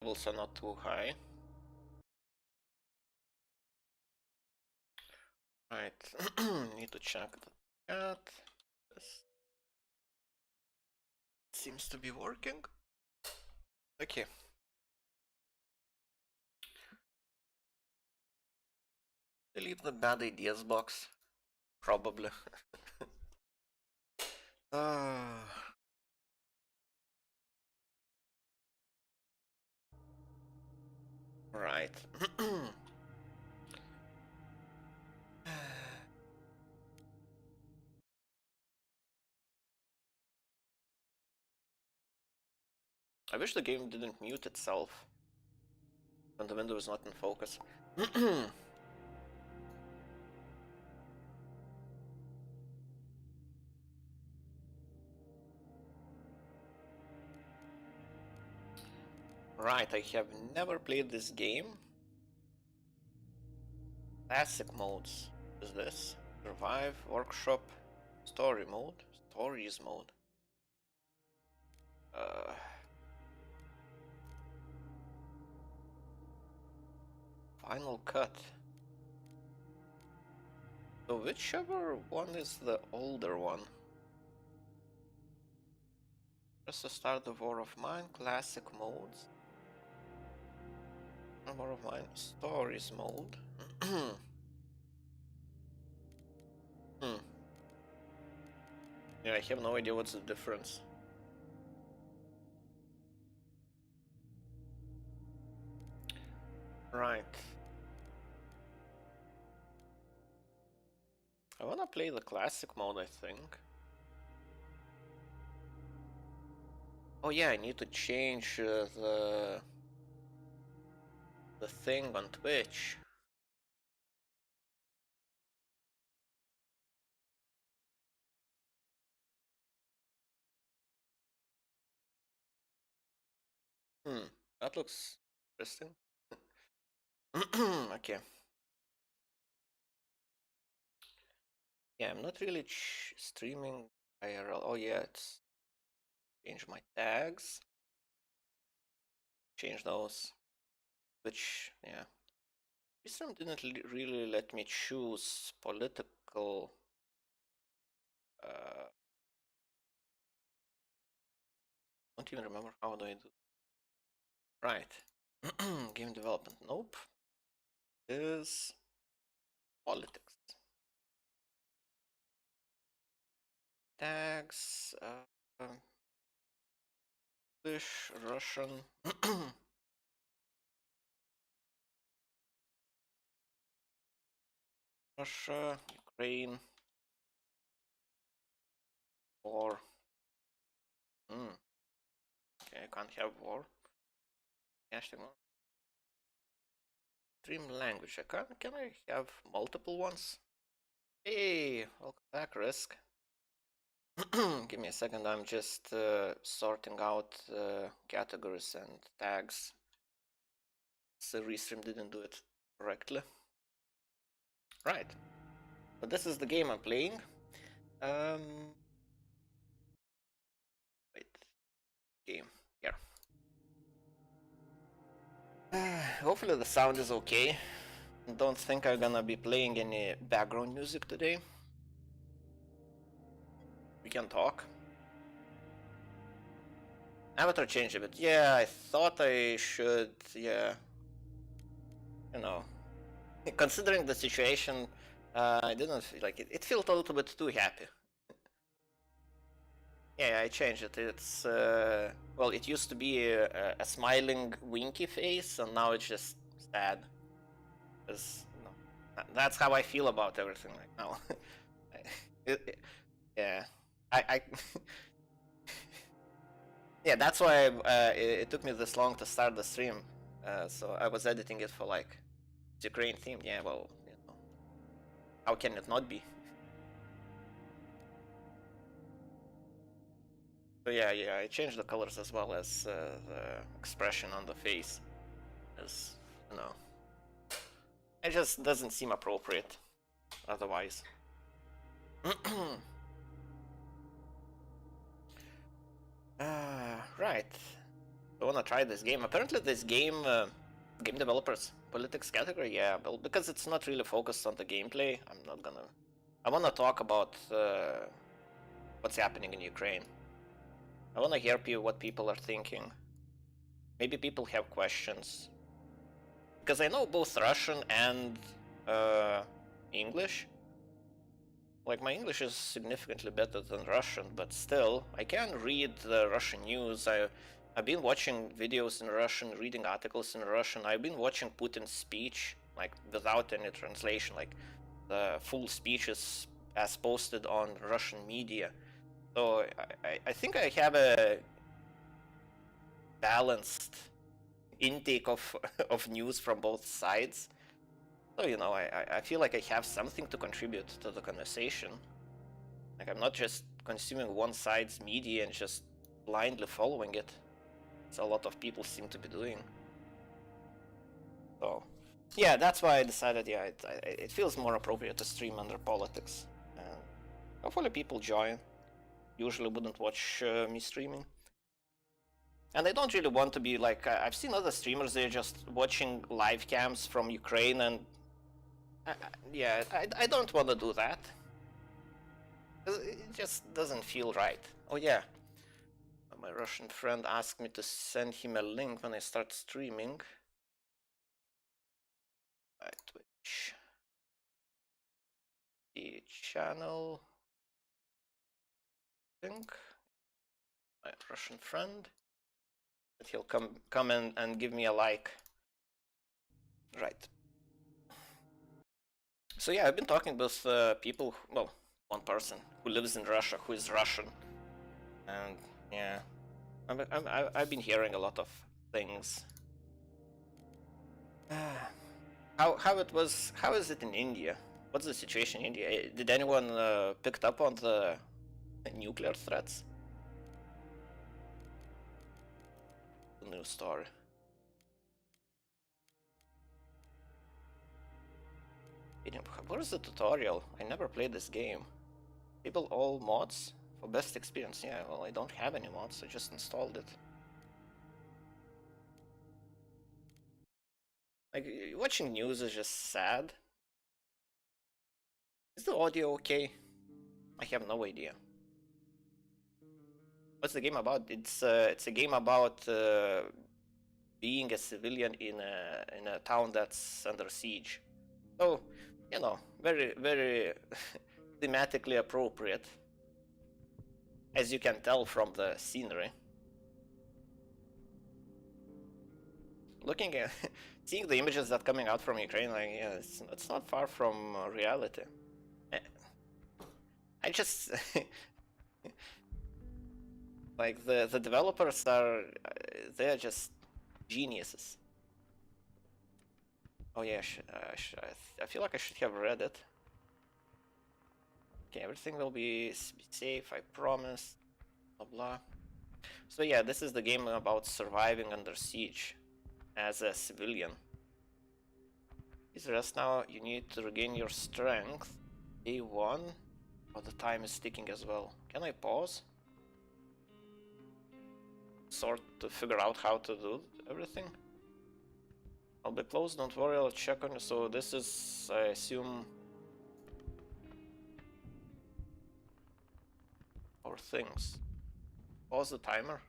levels are not too high. Right, need to check the chat. This seems to be working. Okay. Delete the bad ideas box. Probably. Right. I wish the game didn't mute itself when the window is not in focus. Right, I have never played this game. Classic modes. What is this? Survive, workshop, story mode, stories mode. Final cut. So whichever one is the older one. Just to start the War of Mine, classic modes. War of Mine, stories mode. Yeah, I have no idea what's the difference. Right. I wanna play the classic mode, I think. Oh yeah, I need to change the thing on Twitch. That looks interesting. Okay. Yeah, I'm not really streaming IRL. Oh yeah, it's change my tags. Change those. Which, yeah. This one didn't really let me choose political. Don't even remember how do I do. Right. Game development. Nope. Is politics. Tags. English, Russian. Russia, Ukraine. War. Okay, I can't have war. Hashtag stream language. Can I have multiple ones? Hey, welcome back, Risk. Give me a second, I'm just sorting out categories and tags. So Restream didn't do it correctly. Right. So this is the game I'm playing. Wait. Game. Here. Hopefully the sound is okay. Don't think I'm gonna be playing any background music today. We can talk. Avatar changed a bit. Yeah, I thought I should, yeah. You know, considering the situation, I didn't feel like it. It felt a little bit too happy. Yeah, I changed it. It's, well, it used to be a smiling, winky face, and now it's just sad. Because, you know, that's how I feel about everything right now. Yeah. I yeah, that's why it took me this long to start the stream. So I was editing it for like Ukraine theme. Yeah, well, you know, how can it not be? So yeah, I changed the colors as well as the expression on the face, as you know, it just doesn't seem appropriate otherwise. Right. I wanna try this game. Apparently this game, game developers, politics category, yeah, well, because it's not really focused on the gameplay, I'm not gonna... I wanna talk about what's happening in Ukraine. I wanna hear what people are thinking. Maybe people have questions. Because I know both Russian and English. Like, my English is significantly better than Russian, but still, I can read the Russian news. I've been watching videos in Russian, reading articles in Russian. I've been watching Putin's speech, like, without any translation. Like, the full speech is as posted on Russian media. So I think I have a balanced intake of of news from both sides. So, you know, I feel like I have something to contribute to the conversation. Like, I'm not just consuming one side's media and just blindly following it. It's a lot of people seem to be doing. So, yeah, that's why I decided, yeah, it feels more appropriate to stream under politics. And hopefully people join. Usually wouldn't watch me streaming. And I don't really want to be like, I've seen other streamers, they're just watching live cams from Ukraine, and yeah, I don't want to do that. It just doesn't feel right. Oh yeah, my Russian friend asked me to send him a link when I start streaming. Twitch. The channel link. My Russian friend. But he'll come in and give me a like. Right. So yeah, I've been talking with people, well, one person who lives in Russia, who is Russian. And yeah, I've been hearing a lot of things. How is it in India? What's the situation in India? Did anyone picked up on the nuclear threats? The news story. Where's the tutorial? I never played this game. People all mods for best experience. Yeah, well, I don't have any mods. I just installed it. Like, watching news is just sad. Is the audio okay? I have no idea. What's the game about? It's a game about being a civilian in a town that's under siege. So, you know, very thematically appropriate, as you can tell from the scenery. Looking at seeing the images that coming out from Ukraine, like, yeah, it's not far from reality. I just like the developers are they're just geniuses. Oh yeah, I feel like I should have read it. Okay, everything will be safe, I promise. Blah blah. So yeah, this is the game about surviving under siege as a civilian. Please rest now. You need to regain your strength. Day 1. Oh, the time is ticking as well. Can I pause? Sort to figure out how to do everything. I'll be close, don't worry, I'll check on you. So this is, I assume, our things. Pause the timer.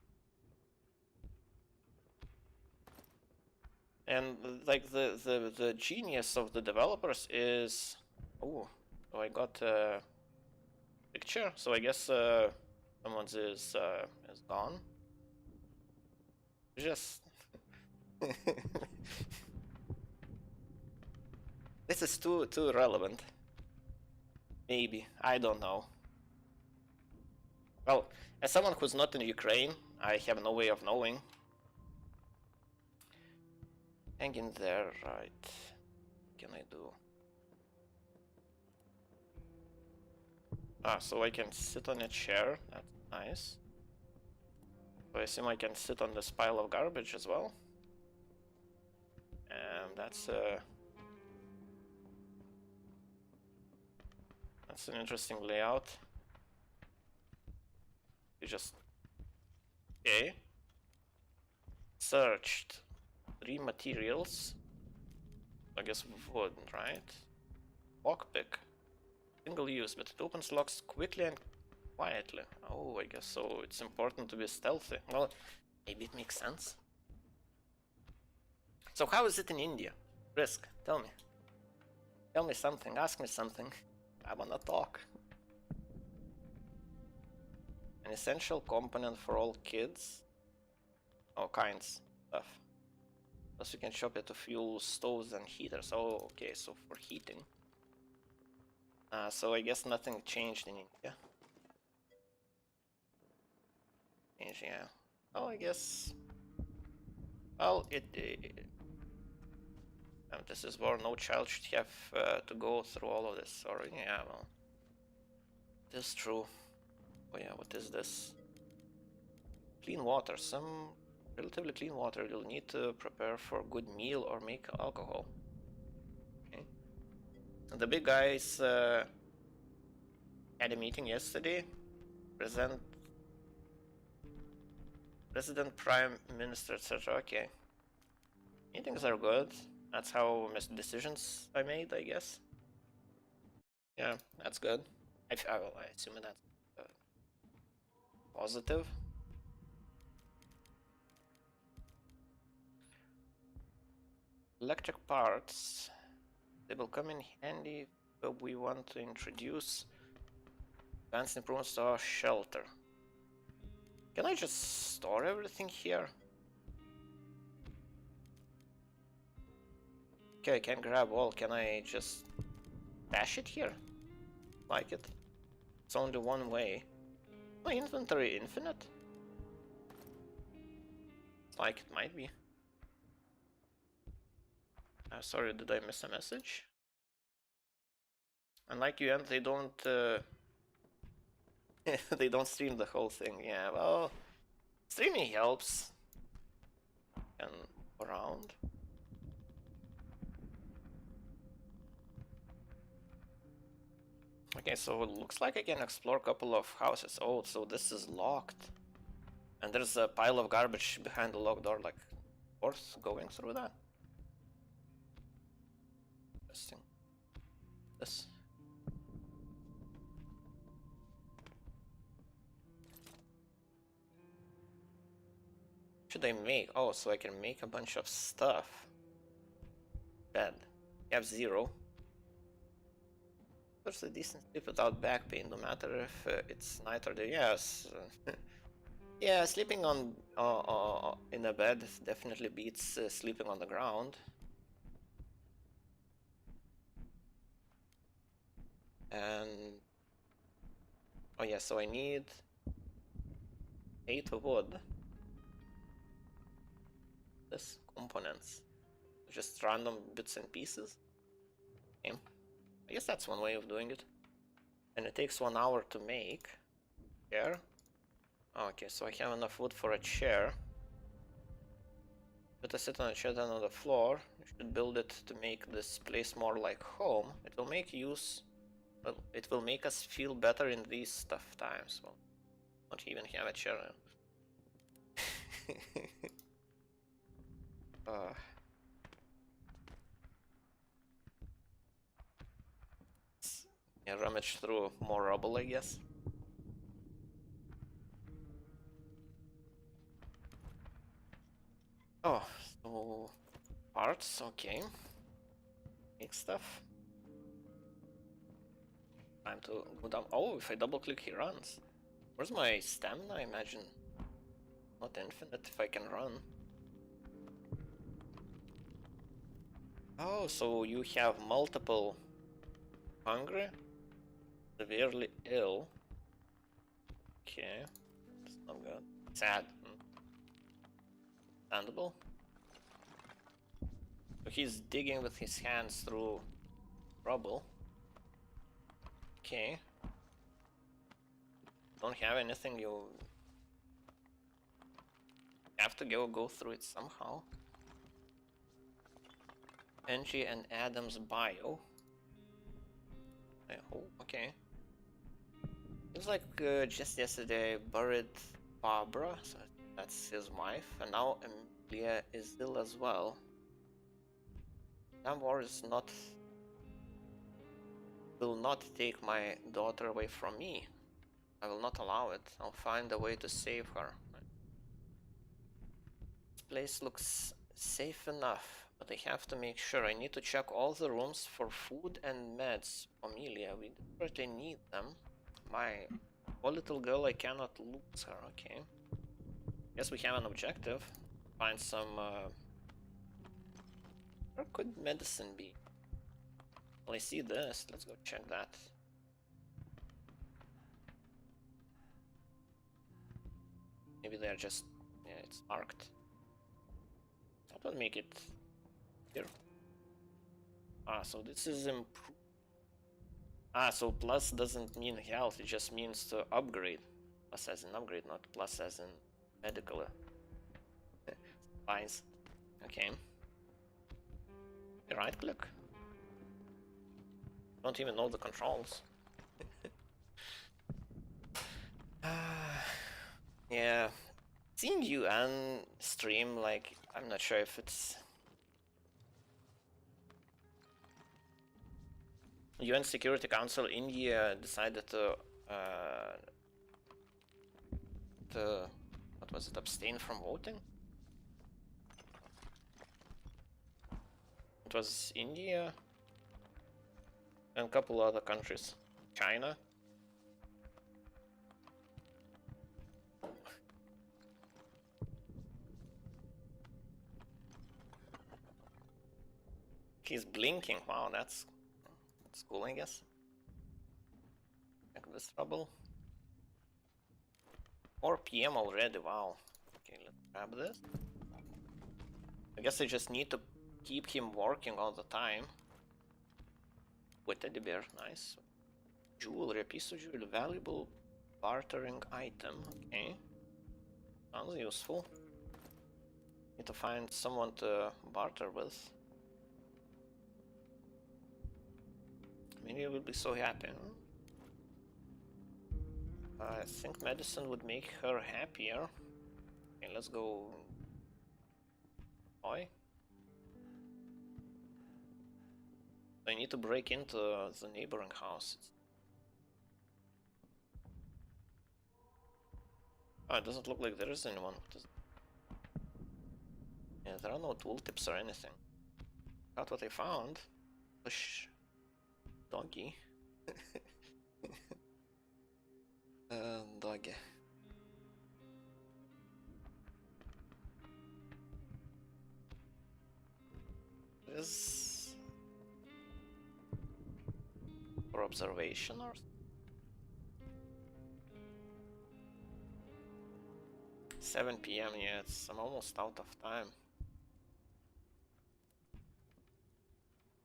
And like the genius of the developers is, oh, so I got a picture. So I guess someone's is gone. Just this is too relevant. Maybe, I don't know. Well, as someone who's not in Ukraine, I have no way of knowing. Hang in there, right? What can I do? Ah, so I can sit on a chair. That's nice. So I assume I can sit on this pile of garbage as well. And that's an interesting layout. You just... Okay. Searched 3 materials. I guess wood, right? Lockpick. Single use, but it opens locks quickly and quietly. Oh, I guess so. It's important to be stealthy. Well, maybe it makes sense. So how is it in India? Risk, tell me. Tell me something, ask me something. I wanna talk. An essential component for all kids. All kinds of stuff. Plus you can shop it to fuel stoves and heaters. Oh, okay, so for heating. So I guess nothing changed in India. Yeah. Oh, I guess. Well, this is where no child should have to go through all of this. Or yeah, well, this is true. Oh yeah, what is this? Clean water. Some relatively clean water. You'll need to prepare for a good meal or make alcohol. Okay. And the big guys had a meeting yesterday. President, Prime Minister, etc. Okay. Meetings are good. That's how decisions I made, I guess. Yeah, that's good. I assume that's positive. Electric parts. They will come in handy, but we want to introduce advanced improvements to our shelter. Can I just store everything here? Okay, I can grab all. Can I just dash it here? Like it? It's only one way. My inventory infinite? It's like it might be. Sorry, did I miss a message? Unlike you, and they don't they don't stream the whole thing. Yeah, well, streaming helps. And around. Okay, so it looks like I can explore a couple of houses. Oh, so this is locked. And there's a pile of garbage behind the locked door, like, worth going through that? Interesting. This. Should I make? Oh, so I can make a bunch of stuff. Bad. You have 0. There's a decent sleep without back pain, no matter if it's night or day. Yes. Yeah, sleeping on in a bed definitely beats sleeping on the ground. And oh yeah, so I need 8 wood. This components, just random bits and pieces. Okay. I guess that's one way of doing it. And it takes 1 hour to make. Chair. Okay, so I have enough wood for a chair. But I sit on a chair then on the floor. You should build it to make this place more like home. It will make use. Well, it will make us feel better in these tough times. Well, don't even have a chair. Yeah, rummage through more rubble, I guess. Oh, so parts, okay. Make stuff. Time to go down. Oh, if I double click, he runs. Where's my stamina? I imagine not infinite if I can run. Oh, so you have multiple hungry, severely ill. Okay, that's not good. Sad. Understandable. So he's digging with his hands through rubble. Okay. Don't have anything, you have to go through it somehow. Angie and Adam's bio. Oh, okay. Seems like just yesterday buried Barbara, so that's his wife, and now Leah is ill as well. Damn war is not... will not take my daughter away from me. I will not allow it. I'll find a way to save her. This place looks safe enough, but I have to make sure. I need to check all the rooms for food and meds. Amelia, we desperately need them. My poor little girl, I cannot lose her. Okay. Guess we have an objective. Find some... where could medicine be? Well, I see this. Let's go check that. Maybe they're just... yeah, it's marked. That will make it here. Ah, so this is improved. Ah, so plus doesn't mean health, it just means to upgrade. Plus as in upgrade, not plus as in medical. Supplies. Okay. Right click. Don't even know the controls. Yeah. Seeing you and stream, like, I'm not sure if it's... UN Security Council India decided to what was it, abstain from voting? It was India and a couple other countries. China. He's blinking. Wow, that's cool, I guess. Check this trouble. 4 PM already, wow. Okay, let's grab this. I guess I just need to keep him working all the time. With teddy bear, nice. Jewelry, a piece of jewelry, valuable bartering item, okay. Sounds useful. Need to find someone to barter with. Maybe I will be so happy, huh? I think medicine would make her happier. Okay, let's go. Boy. I need to break into the neighboring house. Oh, it doesn't look like there is anyone. Yeah, there are no tooltips or anything. Not what I found. Push. Doggy. Doggy. Is for observation or 7 PM, yeah, I'm almost out of time.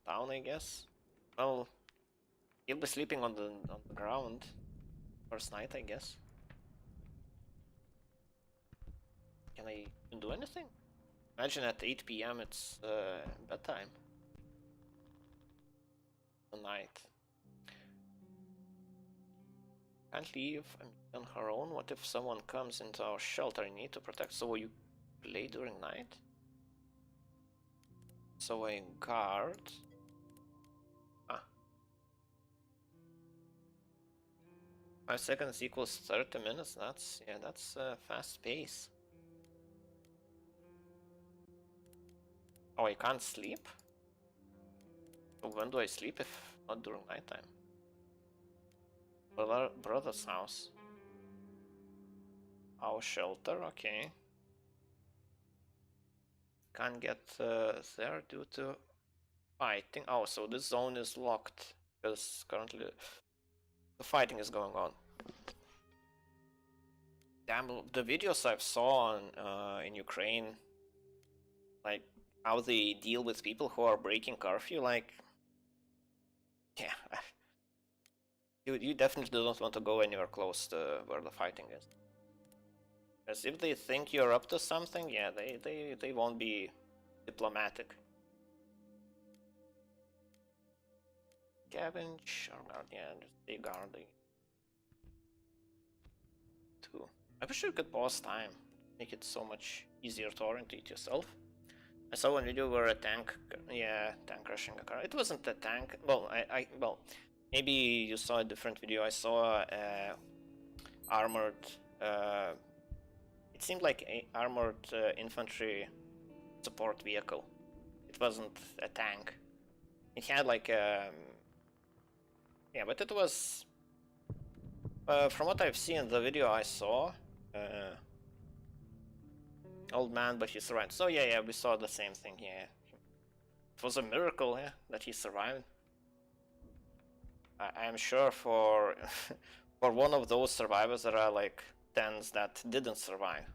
Down, I guess. Well, he'll be sleeping on the ground. First night, I guess. Can I do anything? Imagine at 8 PM it's bedtime. The night. Can't leave on her own. What if someone comes into our shelter? I need to protect. So you play during night? So a guard. Ah. 5 seconds equals 30 minutes. That's, yeah, that's fast pace. Oh, I can't sleep? So when do I sleep if not during nighttime? Brother's house. Our shelter, okay. Can't get there due to fighting. Oh, so this zone is locked because currently the fighting is going on. Damn, the videos I've saw on in Ukraine, like how they deal with people who are breaking curfew, like, yeah, you definitely don't want to go anywhere close to where the fighting is. Because if they think you're up to something, yeah, they won't be diplomatic. Scavenge or guard, yeah, just stay guarding. 2. I wish you could pause time. make it so much easier to orientate yourself. I saw one video where a tank, tank crushing a car. It wasn't a tank. Well, well, maybe you saw a different video. I saw armored. It seemed like a armored infantry support vehicle. It wasn't a tank. It had like yeah, but it was from what I've seen in the video I saw. Old man, but he survived. So yeah, we saw the same thing here. It was a miracle, yeah, that he survived. I'm sure for for one of those survivors there are like tens that didn't survive.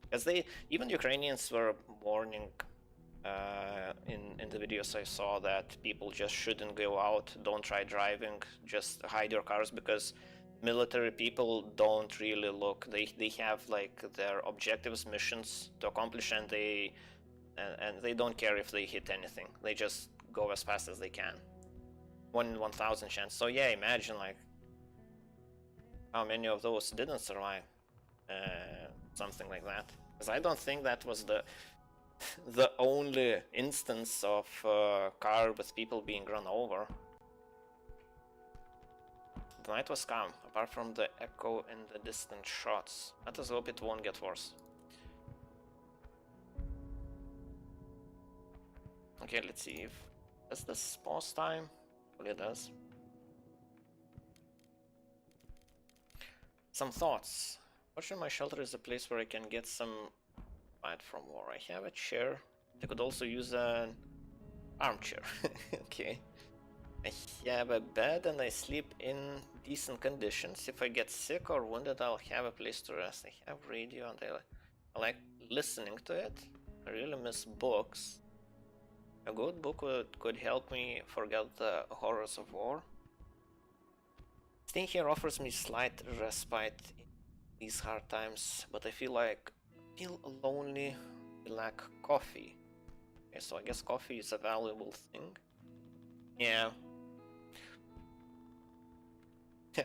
Because even Ukrainians were warning in the videos I saw that people just shouldn't go out, don't try driving, just hide your cars, because military people don't really look. They have like their objectives, missions to accomplish, and they don't care if they hit anything. They just go as fast as they can. 1 in 1,000 chance. So yeah, imagine like how many of those didn't survive. Something like that. Because I don't think that was the only instance of car with people being run over. The night was calm, apart from the echo and the distant shots. Let us hope it won't get worse. Okay, let's see if does this pause time? Well, it does. Some thoughts. Fortunately, my shelter is a place where I can get some light from war. I have a chair. I could also use an armchair. Okay. I have a bed and I sleep in decent conditions. If I get sick or wounded, I'll have a place to rest. I have radio and I like listening to it. I really miss books. A good book could help me forget the horrors of war. Staying here offers me slight respite in these hard times, but I feel lonely. I lack coffee. Okay, so I guess coffee is a valuable thing. Yeah.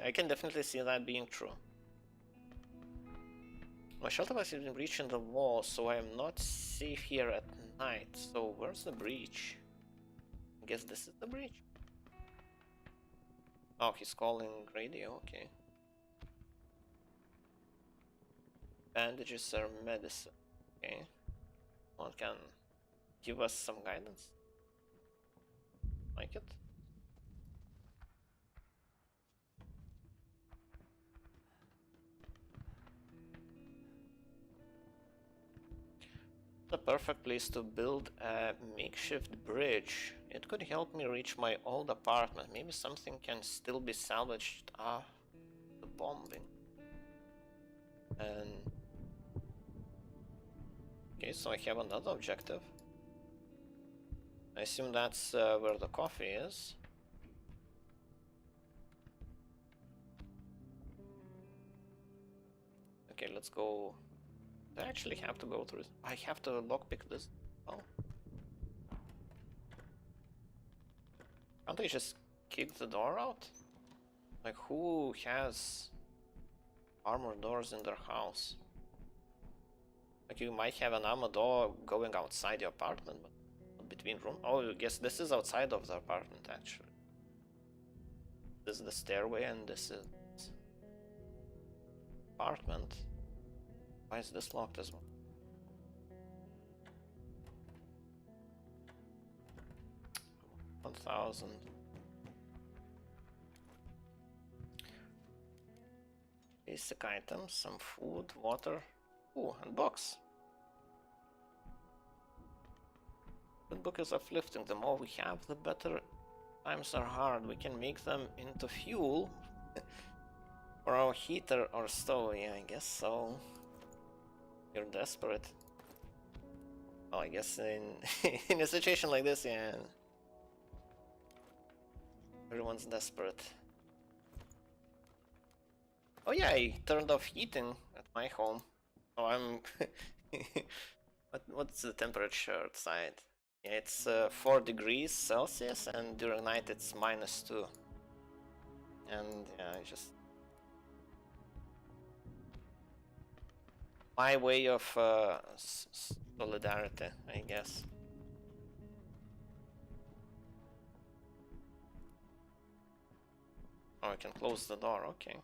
I can definitely see that being true. My shelter was in breaching the wall, so I am not safe here at night. So where's the breach? I guess this is the breach. Oh, he's calling radio, okay. Bandages are medicine, okay. One can give us some guidance. Like it? The perfect place to build a makeshift bridge. It could help me reach my old apartment. Maybe something can still be salvaged after the bombing. And okay, so I have another objective. I assume that's where the coffee is. Okay, let's go. I actually have to go through. I have to lockpick this. Oh. Can't I just kick the door out? Like, who has armored doors in their house? Like, you might have an armored door going outside your apartment, but between rooms. Oh, I guess this is outside of the apartment, actually. This is the stairway, and this is apartment. Why is this locked as well? $1,000. Basic items, some food, water. Ooh, and books. The book is uplifting. The more we have, the better. Times are hard. We can make them into fuel for our heater or stove. Yeah, I guess so. You're desperate. Well, I guess in a situation like this, yeah, everyone's desperate. Oh yeah, I turned off heating at my home. Oh, I'm. What's the temperature outside? Yeah, it's 4 degrees Celsius, and during night it's -2. And yeah, I just. my way of solidarity, I guess. Oh, I can close the door, okay.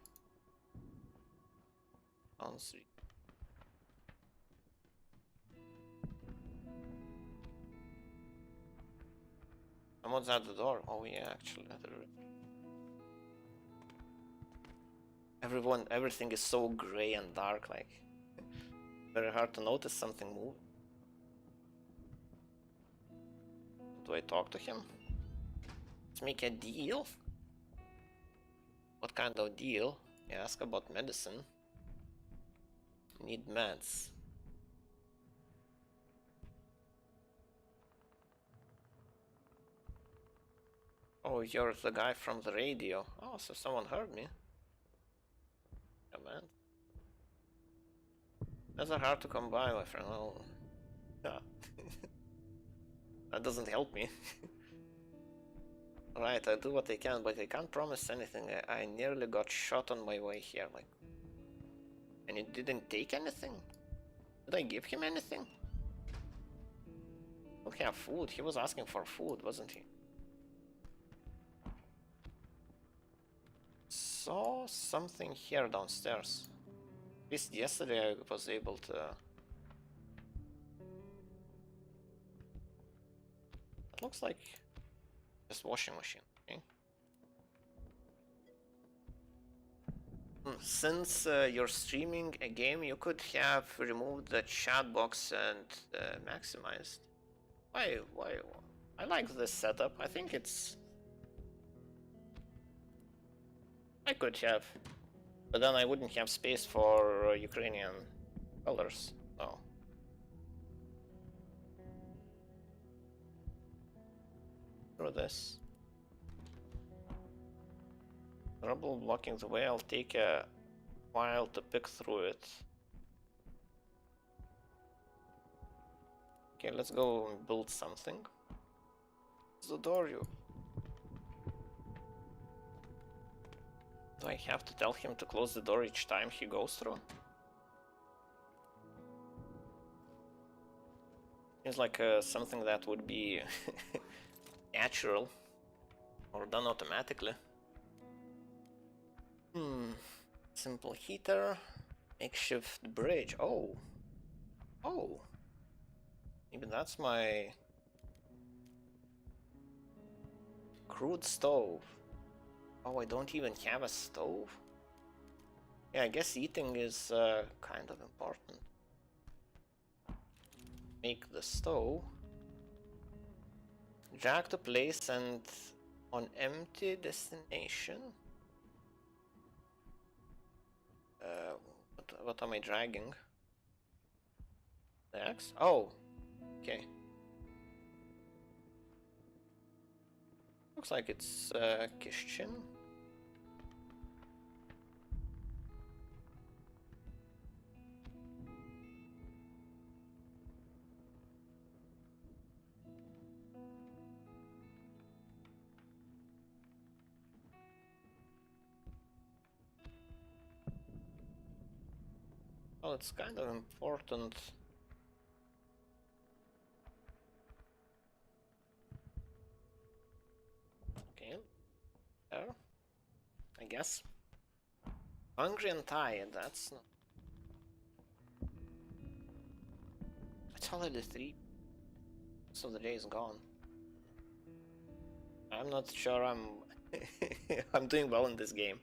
Sounds. Someone's at the door. Oh yeah, actually. Everything is so gray and dark, like very hard to notice something move. Do I talk to him? Let's make a deal. What kind of deal? You ask about medicine. Need meds. Oh, you're the guy from the radio. Oh, so someone heard me. Yeah, man. Those are hard to come by, my friend. Well, yeah. That doesn't help me. Right, I do what I can, but I can't promise anything. I nearly got shot on my way here, like... And he didn't take anything? Did I give him anything? I don't have food. He was asking for food, wasn't he? Saw something here downstairs. At least yesterday I was able to... It looks like just washing machine, okay? Since you're streaming a game, you could have removed the chat box and maximized. Why? I like this setup. I think it's... I could have. But then I wouldn't have space for Ukrainian colors. Oh. Through this. Trouble blocking the way. I'll take a while to pick through it. Okay, let's go and build something. It's the door, you. Do I have to tell him to close the door each time he goes through? Seems like something that would be natural or done automatically. Simple heater, makeshift bridge. Oh, maybe that's my crude stove. Oh, I don't even have a stove. Yeah, I guess eating is kind of important. Make the stove. Drag to place and on empty destination. What am I dragging? The axe? Oh, okay. Looks like it's kitchen. Well, it's kind of important. Okay, there, I guess. Hungry and tired, that's not... It's already 3, so the day is gone. I'm not sure I'm... I'm doing well in this game.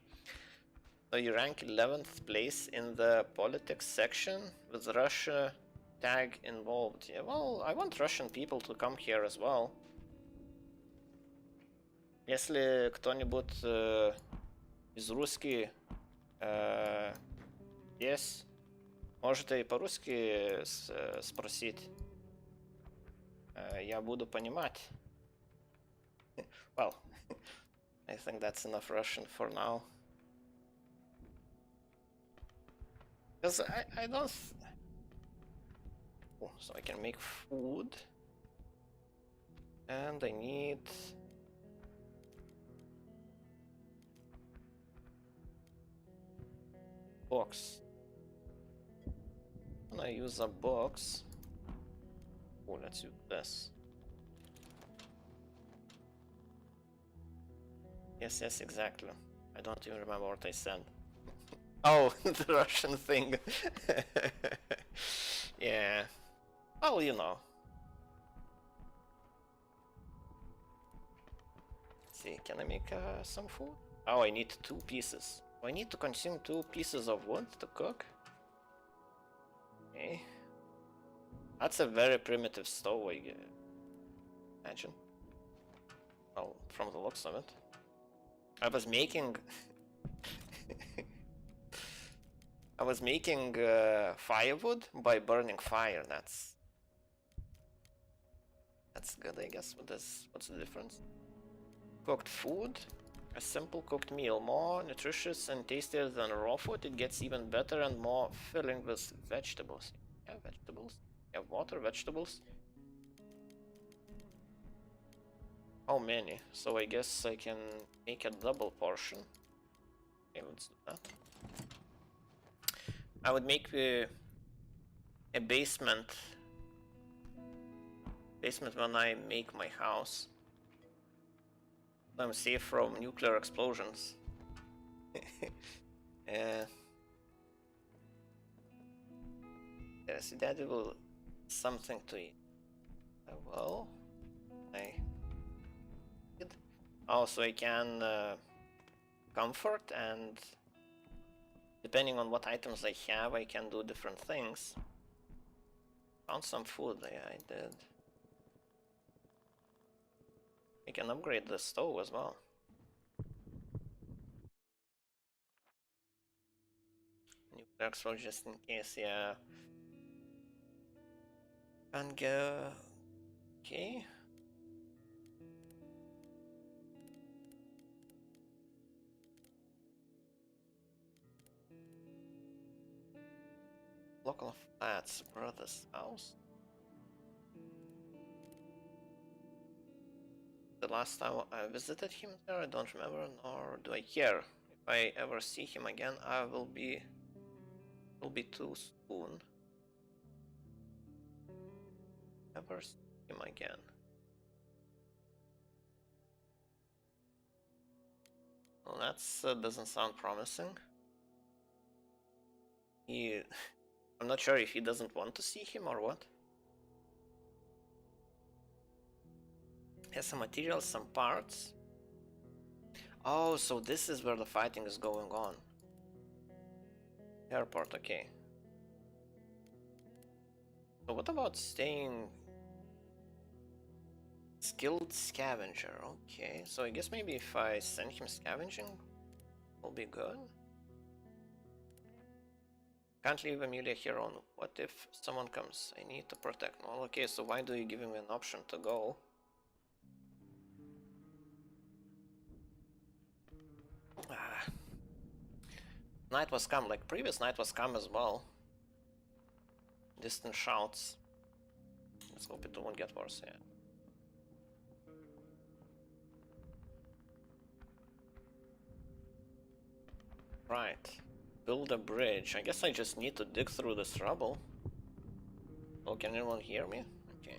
So you rank 11th place in the politics section with Russia tag involved. Yeah, well, I want Russian people to come here as well. Если кто-нибудь из русских есть, можете и по-русски спросить. Я буду понимать. Well, I think that's enough Russian for now. Because I don't... Oh, so I can make food. And I need... Box. I use a box? Oh, let's use this. Yes, exactly. I don't even remember what I said. Oh, the Russian thing. Yeah. Well, you know. Let's see, can I make some food? Oh, I need 2 pieces. Do I need to consume 2 pieces of wood to cook? Okay. That's a very primitive stove, I imagine. Well, from the looks of it. I was making... I was making firewood by burning fire. That's good, I guess. What's the difference? Cooked food, a simple cooked meal, more nutritious and tastier than raw food. It gets even better and more filling with vegetables. Yeah, vegetables. Yeah, water, vegetables. How many? So I guess I can make a double portion. Okay, let's do that. I would make a basement when I make my house. I'm safe from nuclear explosions. Yes, that will something to eat. Well, I did. Also, I can comfort, and depending on what items I have, I can do different things. Found some food. Yeah, I did. I can upgrade the stove as well. Nuclear explosion just in case, yeah. And go. Okay. Local flats, brother's house. The last time I visited him there, I don't remember, nor do I care. If I ever see him again, I will be too soon. Ever see him again? Well, that's doesn't sound promising. I'm not sure if he doesn't want to see him or what. Has some materials, some parts. Oh, so this is where the fighting is going on. Airport, okay. So what about staying... Skilled scavenger, okay. So I guess maybe if I send him scavenging, will be good. Can't leave Amelia here on. What if someone comes? I need to protect. Well, okay, so why do you give him an option to go? Ah. Night was calm, like previous night was calm as well. Distant shouts. Let's hope it won't get worse, yeah. Right. Build a bridge. I guess I just need to dig through this rubble. Oh, can anyone hear me? Okay.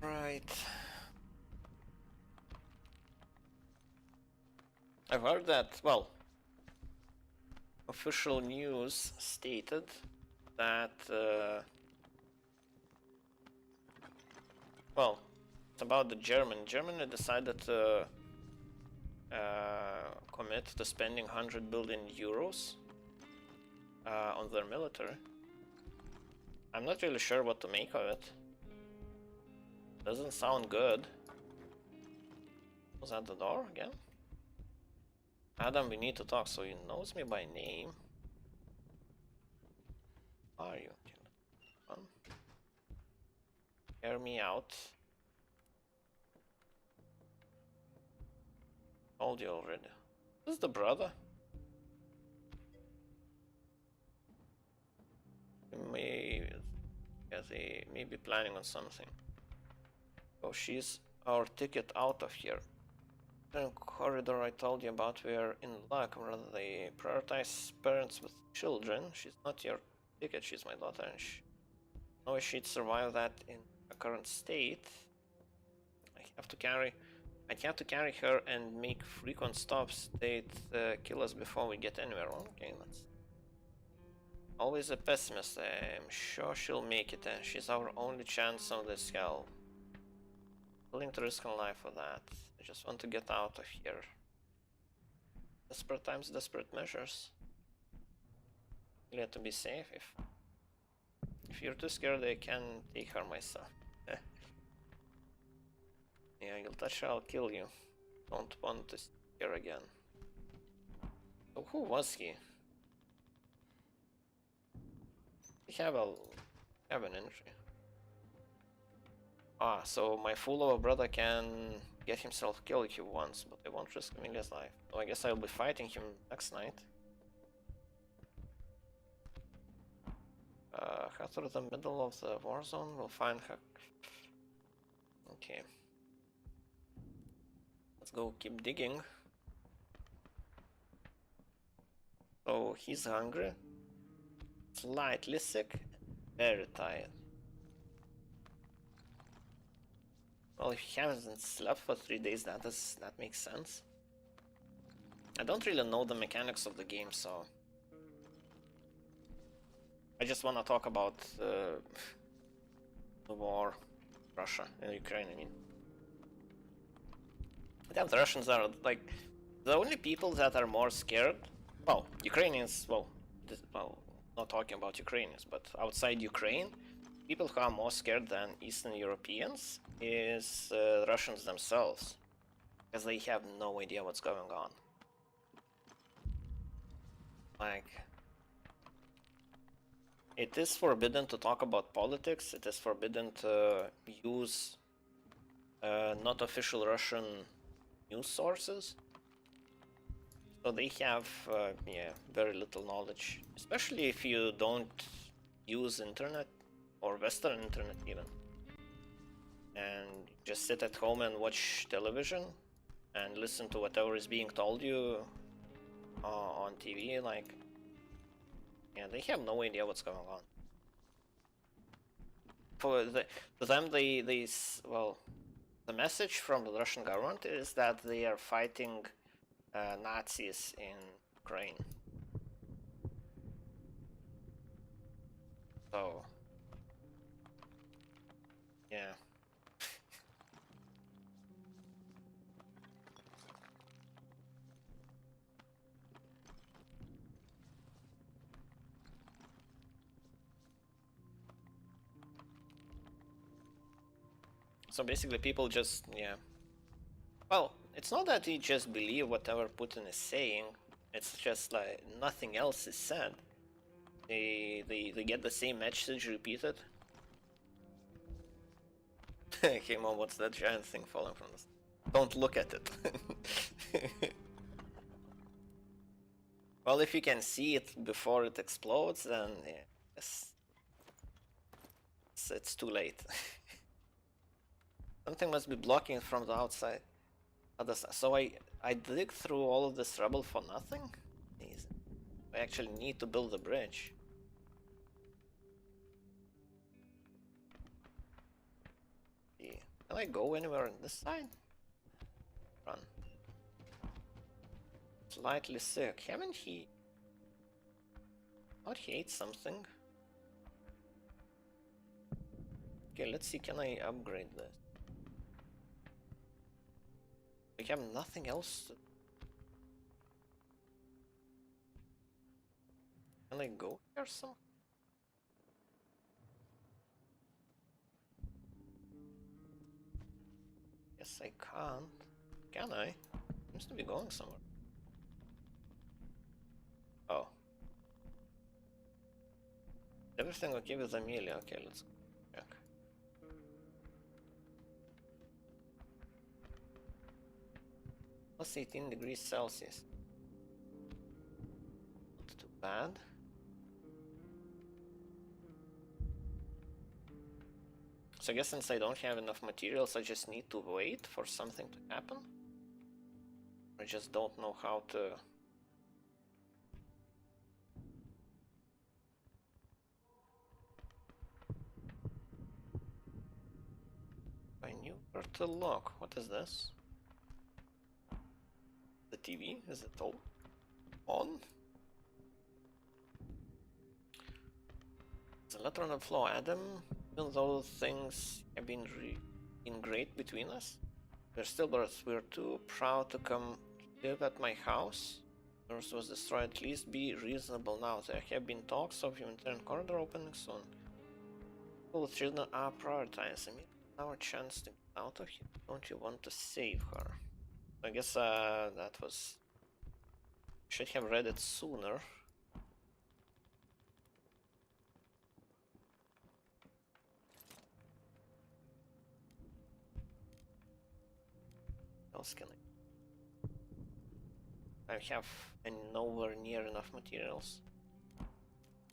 Right. I've heard that, well, official news stated that, well, it's about the Germany decided to commit to spending 100 billion euros on their military. I'm not really sure what to make of it. Doesn't sound good. Was that the door again? Adam, we need to talk, so he knows me by name. Are you? Come. Hear me out. Told you already. This is the brother. May Yeah, they may be planning on something. Oh, she's our ticket out of here. The corridor I told you about, we're in luck. Rather, they prioritize parents with children. She's not your ticket, she's my daughter, and no way she'd survive that in her current state. I'd have to carry her and make frequent stops. They'd kill us before we get anywhere. Okay, that's always a pessimist. I'm sure she'll make it, and she's our only chance on this hell. Willing to risk her life for that. I just want to get out of here. Desperate times, desperate measures. You have to be safe. If you're too scared, I can take her myself. Yeah, you'll touch her, I'll kill you. Don't want to see her again. So who was he? We have an entry. Ah, so my fool of a brother can get himself killed if he wants, but I won't risk Amelia's life. So I guess I'll be fighting him next night. Her through the middle of the war zone, we'll find her. Okay. Let's go keep digging. So he's hungry, slightly sick, very tired. Well, if he hasn't slept for 3 days, that makes sense. I don't really know the mechanics of the game, so I just want to talk about the war, Russia and Ukraine. I mean, damn, the Russians are like the only people that are more scared. Well, Ukrainians. Well, not talking about Ukrainians, but outside Ukraine, people who are more scared than Eastern Europeans is Russians themselves, because they have no idea what's going on. Like, it is forbidden to talk about politics. It is forbidden to use not official Russian news sources. So they have, yeah, very little knowledge, especially if you don't use internet or Western internet even, and just sit at home and watch television and listen to whatever is being told you on TV. Like, yeah, they have no idea what's going on. For them, well, the message from the Russian government is that they are fighting Nazis in Ukraine. So, yeah. So basically people just, yeah. Well, it's not that they just believe whatever Putin is saying, it's just like nothing else is said. They get the same message repeated. Hey mom, what's that giant thing falling from the sky? Don't look at it. Well, if you can see it before it explodes, then yeah, it's too late. Something must be blocking it from the outside. So I dig through all of this rubble for nothing? I actually need to build a bridge. Yeah. Can I go anywhere on this side? Run. Slightly sick. Haven't he? Thought he ate something. Okay, let's see, can I upgrade this? We have nothing else to... Can I go here some? Yes, I can't. Can I? Seems to be going somewhere. Oh. Everything okay with Amelia? Okay, let's check. Plus 18 degrees Celsius. Not too bad. So I guess since I don't have enough materials, I just need to wait for something to happen. I just don't know how to... I knew where to look. What is this? The TV? Is it all on? There's a letter on the floor, Adam. Even though things have been great between us, we're still brothers. We're too proud to come live at my house. Yours was destroyed. At least be reasonable now. There have been talks of humanitarian corridor opening soon. All the children are prioritizing it. Our chance to get out of here. Don't you want to save her? I guess that was... Should have read it sooner. What else can I have nowhere near enough materials.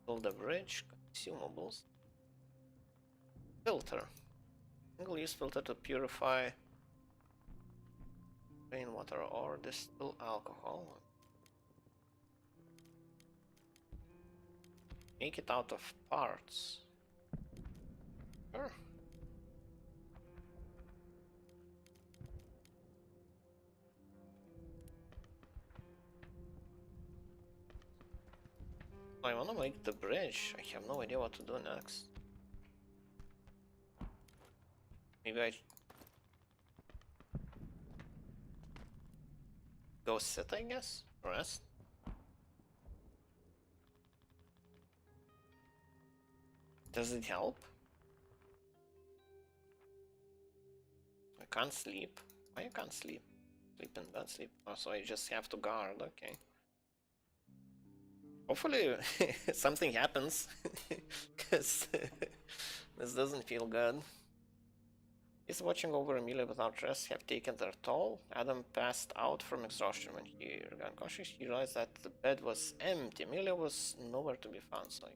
Build a bridge, consumables. Filter. Single-use filter to purify rainwater or distill alcohol. Make it out of parts. Sure. I wanna make the bridge. I have no idea what to do next. Maybe I go sit, I guess? Rest? Does it help? I can't sleep. Why you can't sleep? Sleep in bed, sleep. Oh, so I just have to guard, okay. Hopefully something happens, because this doesn't feel good. Is watching over Amelia without rest have taken their toll? Adam passed out from exhaustion when he got conscious. He realized that the bed was empty. Amelia was nowhere to be found, so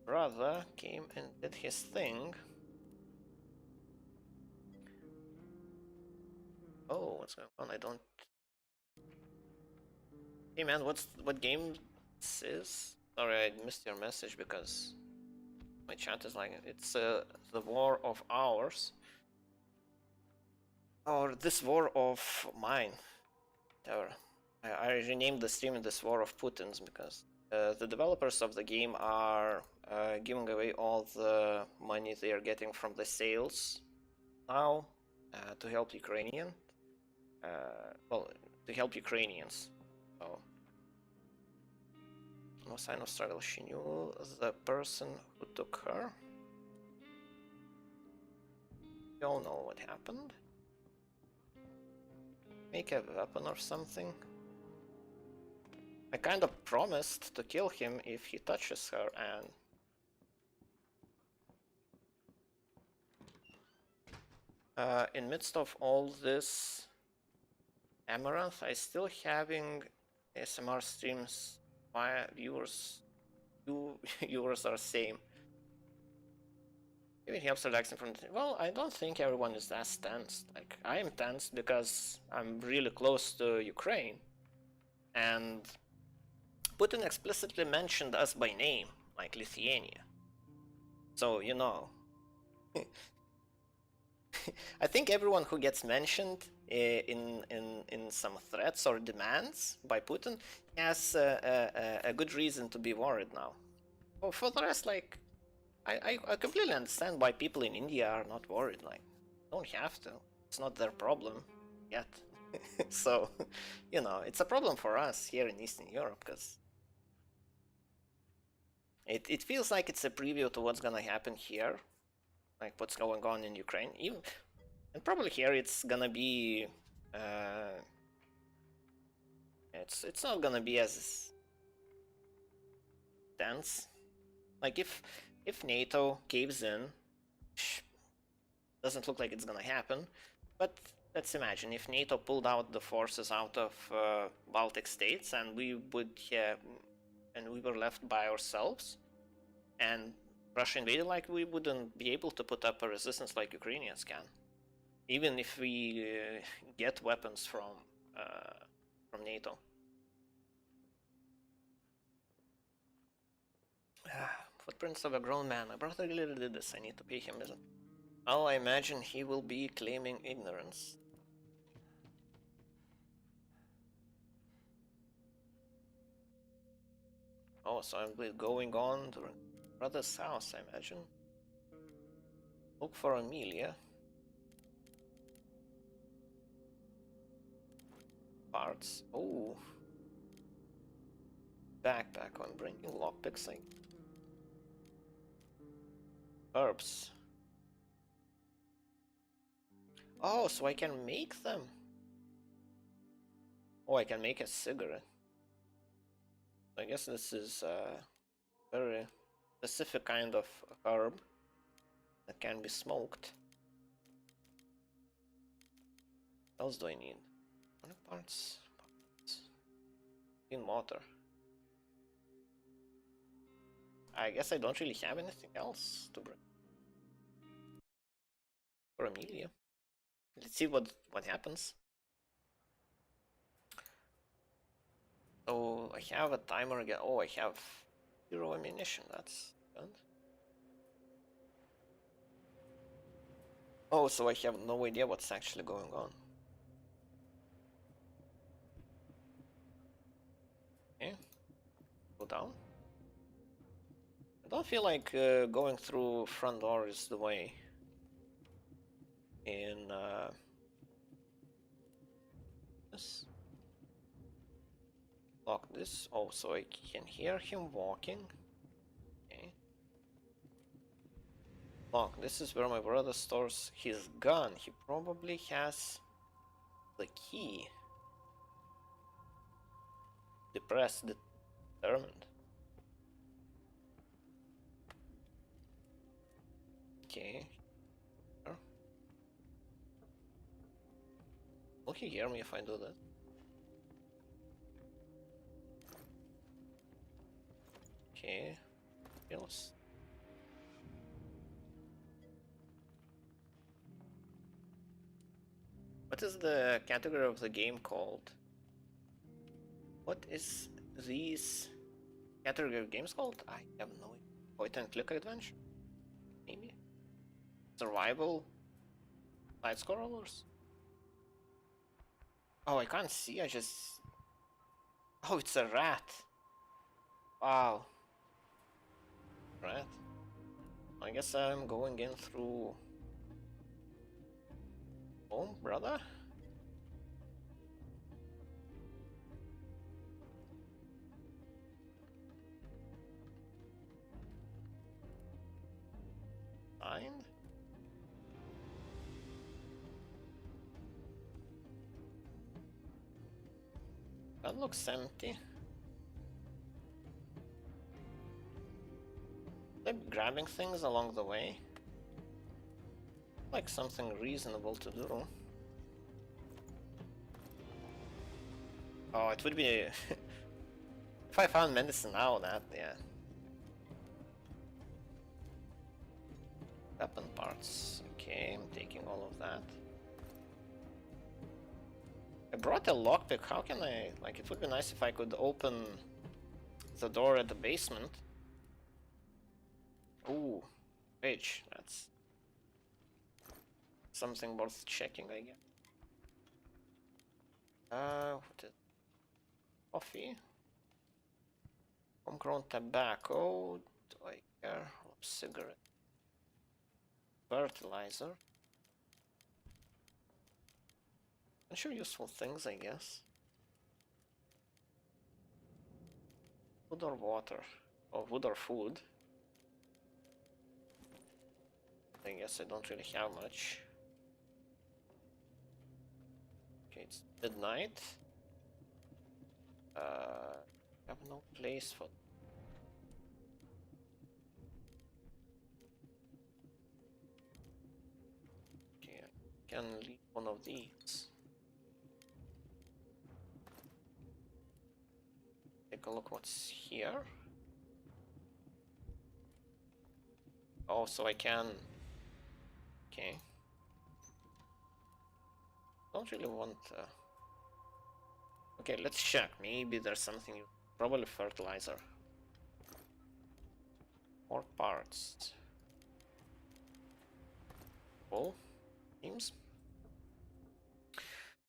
brother came and did his thing. Oh, what's going on? I don't... Hey man, what game this is? Sorry, I missed your message because my chat is like, it's the war of ours. Or this war of mine. I renamed the stream in this war of Putin's because the developers of the game are giving away all the money they are getting from the sales now to help Ukrainian. Well, to help Ukrainians. So, no sign of struggle. She knew the person who took her. We all know what happened. Make a weapon or something. I kind of promised to kill him if he touches her, and in midst of all this amaranth, I still having ASMR streams. My viewers are same. Maybe it helps relaxing from the... Well, I don't think everyone is as tense. Like, I am tense because I'm really close to Ukraine. And Putin explicitly mentioned us by name, like Lithuania. So, you know. I think everyone who gets mentioned in some threats or demands by Putin has a good reason to be worried now. Well, for the rest, like, I completely understand why people in India are not worried. Like, don't have to. It's not their problem yet. So, you know, it's a problem for us here in Eastern Europe because it feels like it's a preview to what's gonna happen here, like what's going on in Ukraine. Even, and probably here it's gonna be it's not gonna be as dense. Like if NATO caves in, doesn't look like it's gonna happen, but let's imagine if NATO pulled out the forces out of Baltic states and we were left by ourselves, and Russia invaded, like we wouldn't be able to put up a resistance like Ukrainians can, even if we get weapons from NATO. Footprints of a grown man. My brother really did this. I need to pay him, isn't it? Well, I imagine he will be claiming ignorance. Oh, so I'm going on to brother's house, I imagine. Look for Amelia. Parts. Oh. Backpack on bringing lockpicks. Herbs. Oh, so I can make them. Oh, I can make a cigarette. I guess this is a very specific kind of herb that can be smoked. What else do I need? Parts. In water. I guess I don't really have anything else to bring. For Amelia. Let's see what happens. So I have a timer again. Oh, I have 0 ammunition. That's good. Oh, so I have no idea what's actually going on. Okay. Go down. I don't feel like going through front door is the way. In this. Lock this. Oh, so I can hear him walking. Okay. Look, this is where my brother stores his gun. He probably has the key. Depressed, determined. Okay. Will he hear me if I do that? Okay. Else. What is the category of the game called? What is these category of games called? I have no idea. Point and click adventure? Maybe? Survival? Side scrollers? Oh, I can't see, I just... Oh, it's a rat! Wow. Rat. I guess I'm going in through... home, brother? Fine. That looks empty. They're grabbing things along the way. Like something reasonable to do. Oh, it would be... if I found medicine now, that, yeah. Weapon parts. Okay, I'm taking all of that. I brought a lockpick. How can I... like, it would be nice if I could open the door at the basement. Ooh, page. That's something worth checking, I guess. What is... coffee? Homegrown tobacco. Do I care? Oh, cigarette. Fertilizer. Bunch of useful things, I guess. Wood or water? Or wood or food? I guess I don't really have much. Okay, it's midnight. I have no place for... okay, I can leave one of these. Take a look what's here. Oh, so I can... Okay. Don't really want... Okay, let's check. Maybe there's something... Probably fertilizer. More parts. Cool. Seems.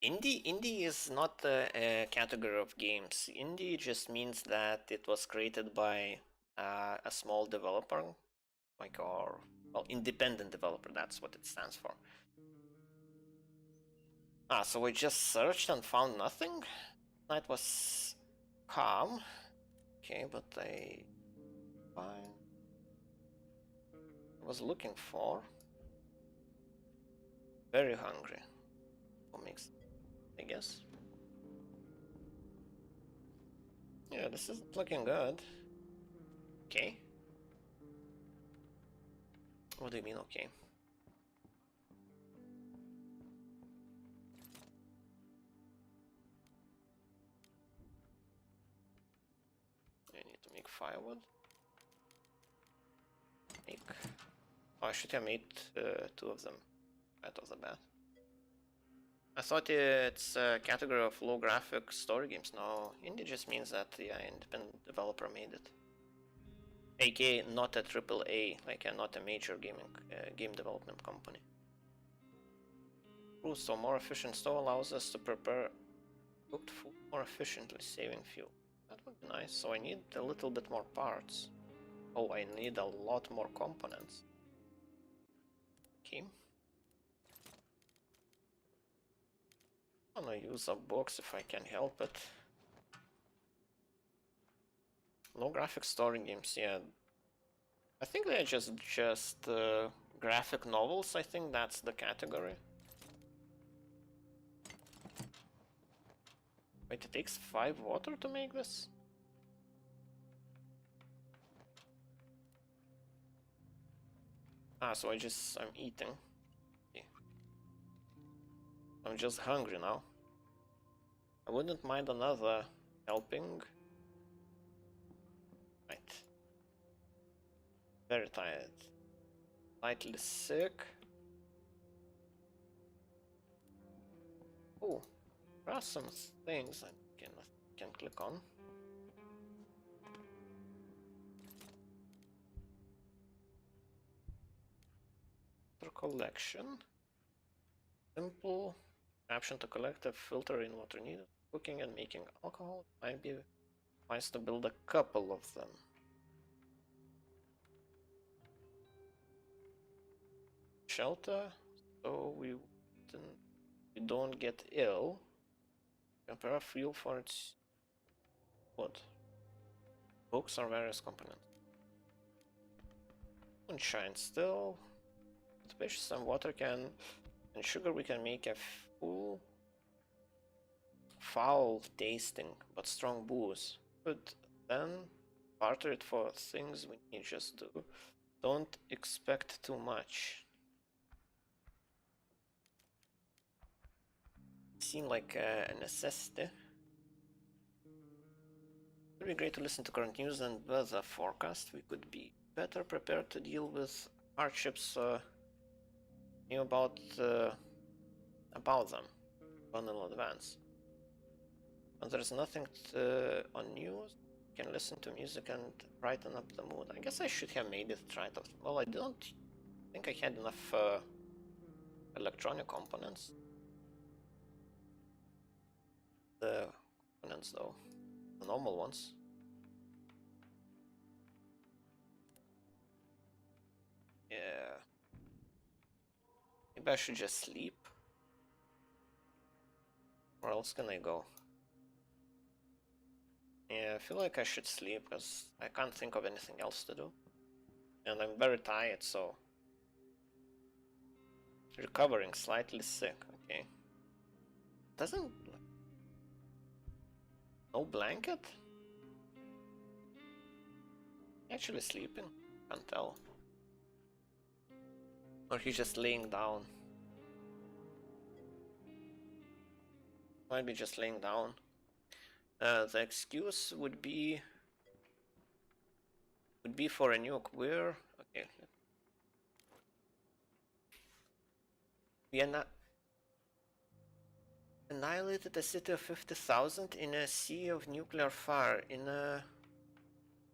Indie is not a category of games. Indie just means that it was created by a small developer, like, or, well, independent developer, that's what it stands for. Ah, so we just searched and found nothing? Night was calm. Okay, but I was looking for... Very hungry. What makes... I guess. Yeah, this isn't looking good. Okay. What do you mean, okay? I need to make firewood. Make... Oh, I should have made 2 of them right off the bat. I thought it's a category of low graphic story games. No, indie just means that the independent developer made it. AKA not a AAA, like not a major game development company. Ooh, so more efficient stove allows us to prepare cooked food more efficiently, saving fuel. That would be nice. So I need a little bit more parts. Oh, I need a lot more components. Okay. I'm gonna use a box if I can help it. No graphic story games, yeah. I think they're just graphic novels. I think that's the category. Wait, it takes 5 water to make this? Ah, so I'm eating. Okay. I'm just hungry now. I wouldn't mind another helping. Right. Very tired. Slightly sick. Oh, there are some things I can click on. Collection. Simple option to collect a filter in water needed. Cooking and making alcohol. Might be nice to build a couple of them. Shelter, so we don't get ill. Prepare fuel for its wood. Books or various components. Moonshine still. With fish, some water can and sugar we can make a full foul tasting but strong booze. But then barter it for things we need. Just don't expect too much. Seem like a necessity. It would be great to listen to current news and weather forecast. We could be better prepared to deal with hardships. Knew about them well in advance. When there's nothing on news, you can listen to music and brighten up the mood. I guess I should have made it right off. Well, I don't think I had enough electronic components. The components though, the normal ones. Yeah. Maybe I should just sleep. Where else can I go? Yeah, I feel like I should sleep because I can't think of anything else to do. And I'm very tired, so... Recovering, slightly sick, okay. Doesn't... No blanket? Actually sleeping? Can't tell. Or he's just laying down. Might be just laying down. The excuse would be for a new queer. Okay, We annihilated a city of 50,000 in a sea of nuclear fire in a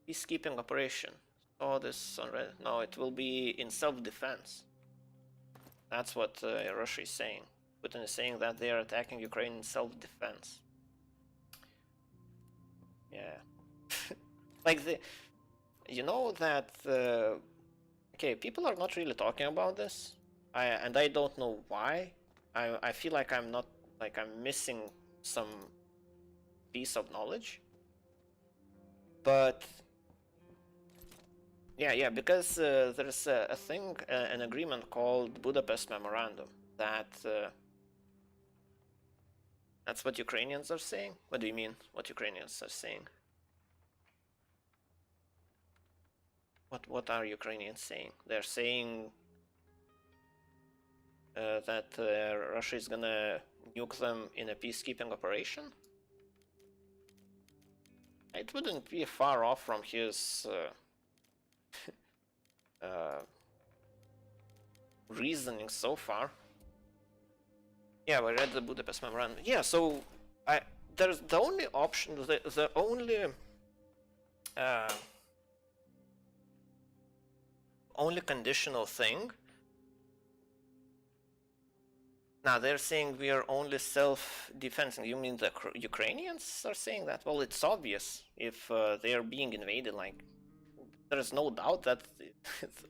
peacekeeping operation. Saw this on Reddit. No, it will be in self-defense. That's what Russia is saying. Putin is saying that they are attacking Ukraine in self-defense. Yeah. Like you know that okay, people are not really talking about this. And I don't know why. I feel like I'm missing some piece of knowledge. But yeah, because there's a thing, an agreement called Budapest Memorandum that that's what Ukrainians are saying. What do you mean? What Ukrainians are saying? What are Ukrainians saying? They're saying that Russia is gonna nuke them in a peacekeeping operation. It wouldn't be far off from his reasoning so far. Yeah, we read the Budapest Memorandum. Yeah, so there's the only option, the only conditional thing. Now they're saying we are only self-defensing. You mean the Ukrainians are saying that? Well, it's obvious if they are being invaded. Like, there is no doubt that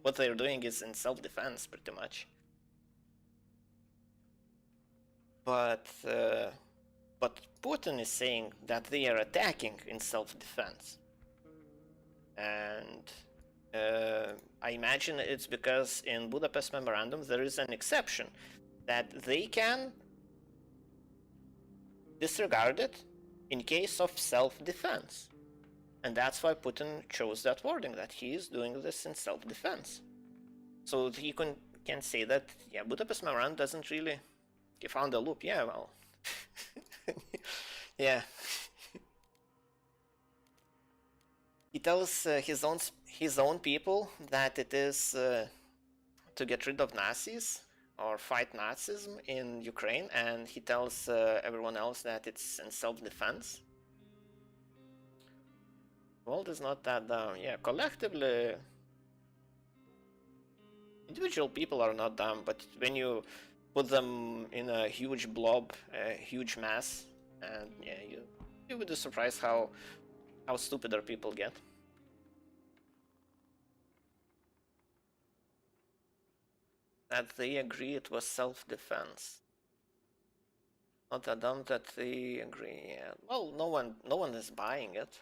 what they're doing is in self-defense, pretty much. But Putin is saying that they are attacking in self-defense, and I imagine it's because in Budapest Memorandum there is an exception that they can disregard it in case of self-defense. And that's why Putin chose that wording, that he is doing this in self-defense. So he can say that, yeah, Budapest Memorandum doesn't really... He found a loop, yeah, well... yeah. He tells his own people that it is to get rid of Nazis or fight Nazism in Ukraine, and he tells everyone else that it's in self-defense. The world is not that dumb. Yeah, collectively, individual people are not dumb, but when you put them in a huge blob, a huge mass, and yeah, you would be surprised how stupider people get. That they agree it was self-defense. Not that dumb that they agree. Yeah. Well, no one is buying it.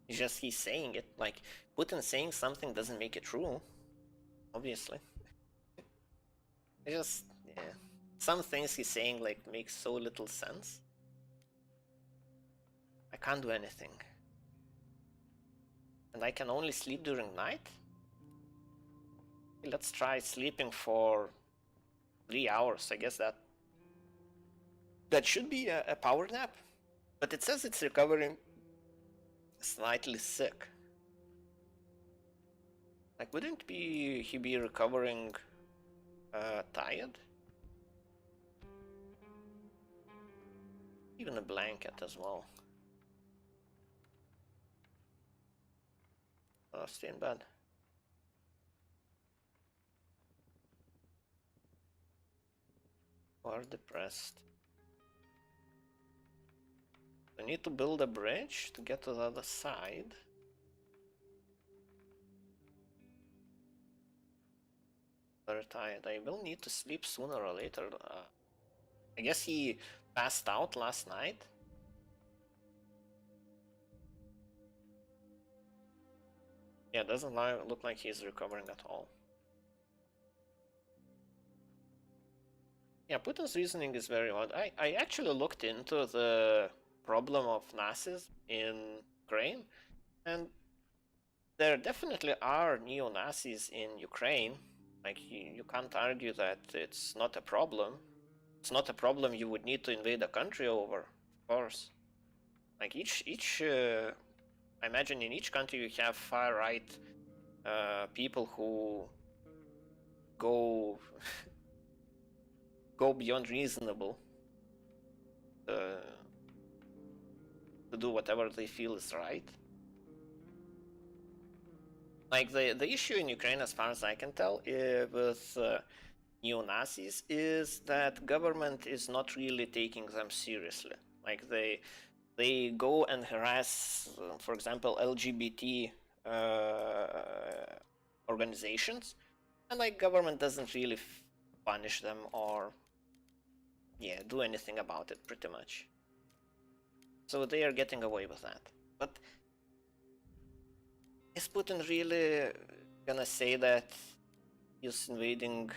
It's just he's saying it. Like, Putin saying something doesn't make it true. Obviously. It just, yeah. Some things he's saying, like, make so little sense. I can't do anything. And I can only sleep during night? Let's try sleeping for 3 hours. I guess that should be a power nap. But it says it's recovering slightly sick. Like, wouldn't he be recovering tired? Even a blanket as well. Stay in bed. Or depressed. I need to build a bridge to get to the other side. Very tired. I will need to sleep sooner or later. I guess he passed out last night. Yeah, it doesn't look like he's recovering at all. Yeah, Putin's reasoning is very odd. I actually looked into the problem of Nazis in Ukraine, and there definitely are neo-Nazis in Ukraine. Like, you can't argue that it's not a problem. It's not a problem you would need to invade a country over, of course. Like, I imagine in each country you have far-right people who go beyond reasonable to do whatever they feel is right. Like the issue in Ukraine, as far as I can tell, with neo-Nazis is that government is not really taking them seriously. Like they go and harass, for example, LGBT organizations, and like government doesn't really punish them or do anything about it, pretty much. So they are getting away with that. But is Putin really gonna say that he's invading?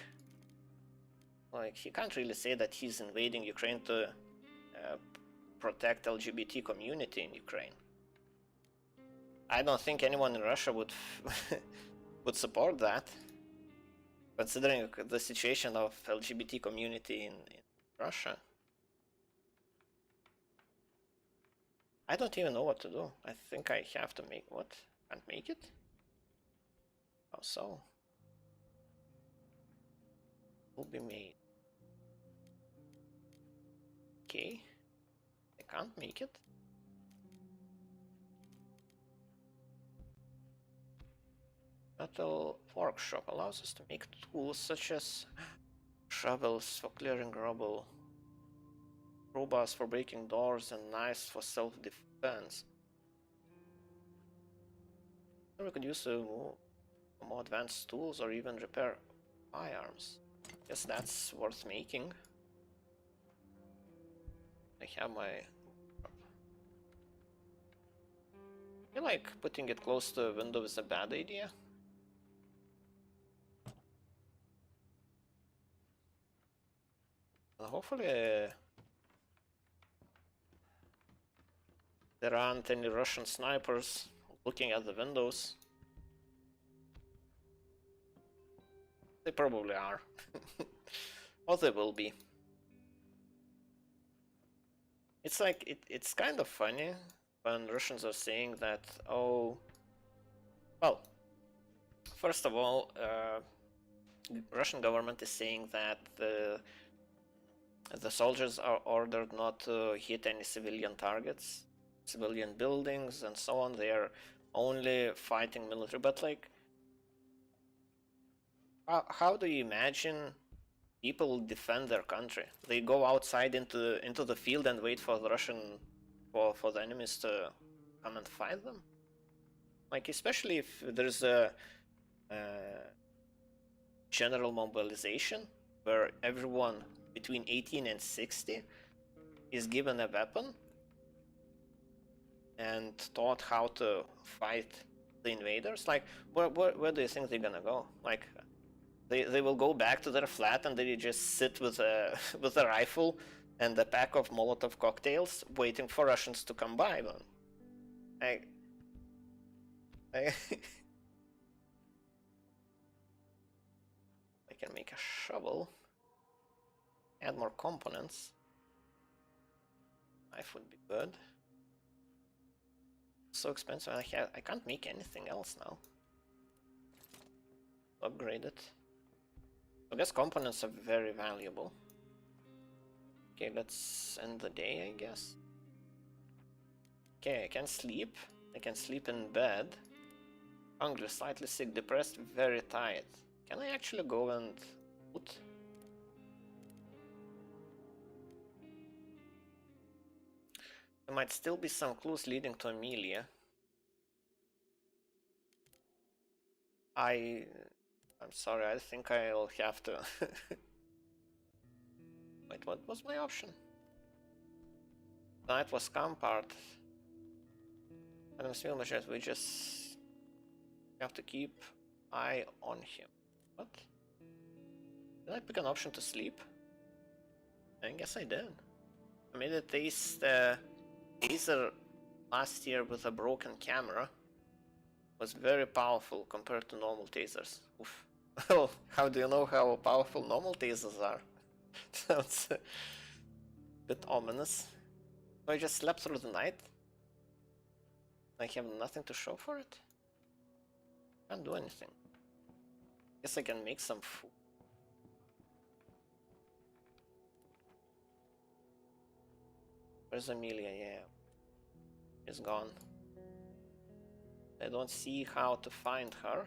Like, he can't really say that he's invading Ukraine to protect LGBT community in Ukraine. I don't think anyone in Russia would would support that, considering the situation of LGBT community in Russia. I don't even know what to do. I think I have to make what? Can't make it? How so? Will be made. Okay. I can't make it. Metal workshop allows us to make tools such as shovels for clearing rubble, crowbars for breaking doors, and knives for self-defense. We could use more advanced tools or even repair firearms. Guess that's worth making. I have my... I feel like putting it close to a window is a bad idea. Hopefully there aren't any Russian snipers looking at the windows. They probably are. Or they will be. It's like, it's kind of funny when Russians are saying that, oh... Well, first of all, Russian government is saying that the soldiers are ordered not to hit any civilian targets, civilian buildings, and so on. They are only fighting military. But like, how do you imagine people defend their country? They go outside into the field and wait for the for the enemies to come and fight them. Like, especially if there's a general mobilization where everyone between 18 and 60 is given a weapon and taught how to fight the invaders. Like, where do you think they're gonna go? Like, they will go back to their flat and they just sit with a with a rifle and a pack of Molotov cocktails, waiting for Russians to come by. Then, I can make a shovel. Add more components. Knife would be good. So expensive. I can't make anything else now. Upgrade it. I guess components are very valuable. Okay, let's end the day, I guess. Okay, I can sleep. I can sleep in bed. Hungry, slightly sick, depressed, very tired. Can I actually go and loot? There might still be some clues leading to Amelia. I'm sorry, I think I'll have to... Wait, what was my option? Night was calm part. Adam's film measures, we just have to keep eye on him. What? Did I pick an option to sleep? I guess I did. I made a taste taser last year with a broken camera. Was very powerful compared to normal tasers. Oof. Well, how do you know how powerful normal tasers are? Sounds a bit ominous. So I just slept through the night. I have nothing to show for it. Can't do anything. Guess I can make some food. Where's Amelia? Yeah. She's gone. I don't see how to find her.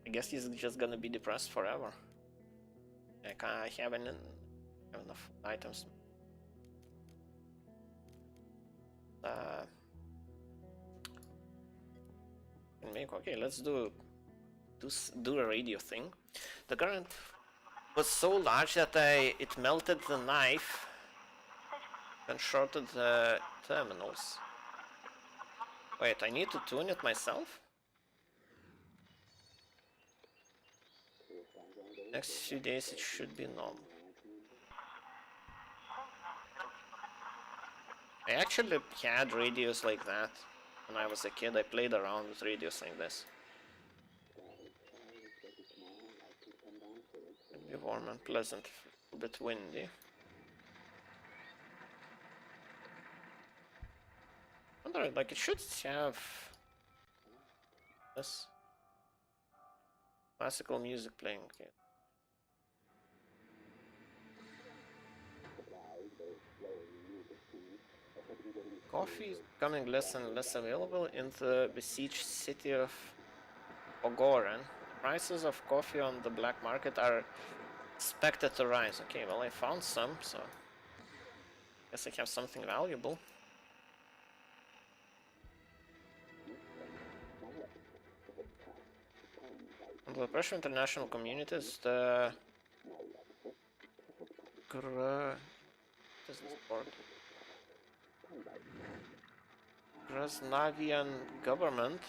I guess he's just gonna be depressed forever. I can't have enough items. Okay, let's do a radio thing. The current was so large that it melted the knife and shorted the terminals. Wait, I need to tune it myself? Next few days it should be normal. I actually had radios like that when I was a kid. I played around with radios like this. It'll be warm and pleasant, a bit windy. I wonder, like, it should have this classical music playing. Okay. Coffee is becoming less and less available in the besieged city of Ogoren. The prices of coffee on the black market are expected to rise. Okay, well, I found some, so guess I have something valuable. Under the pressure of international communities, the Grasnavian government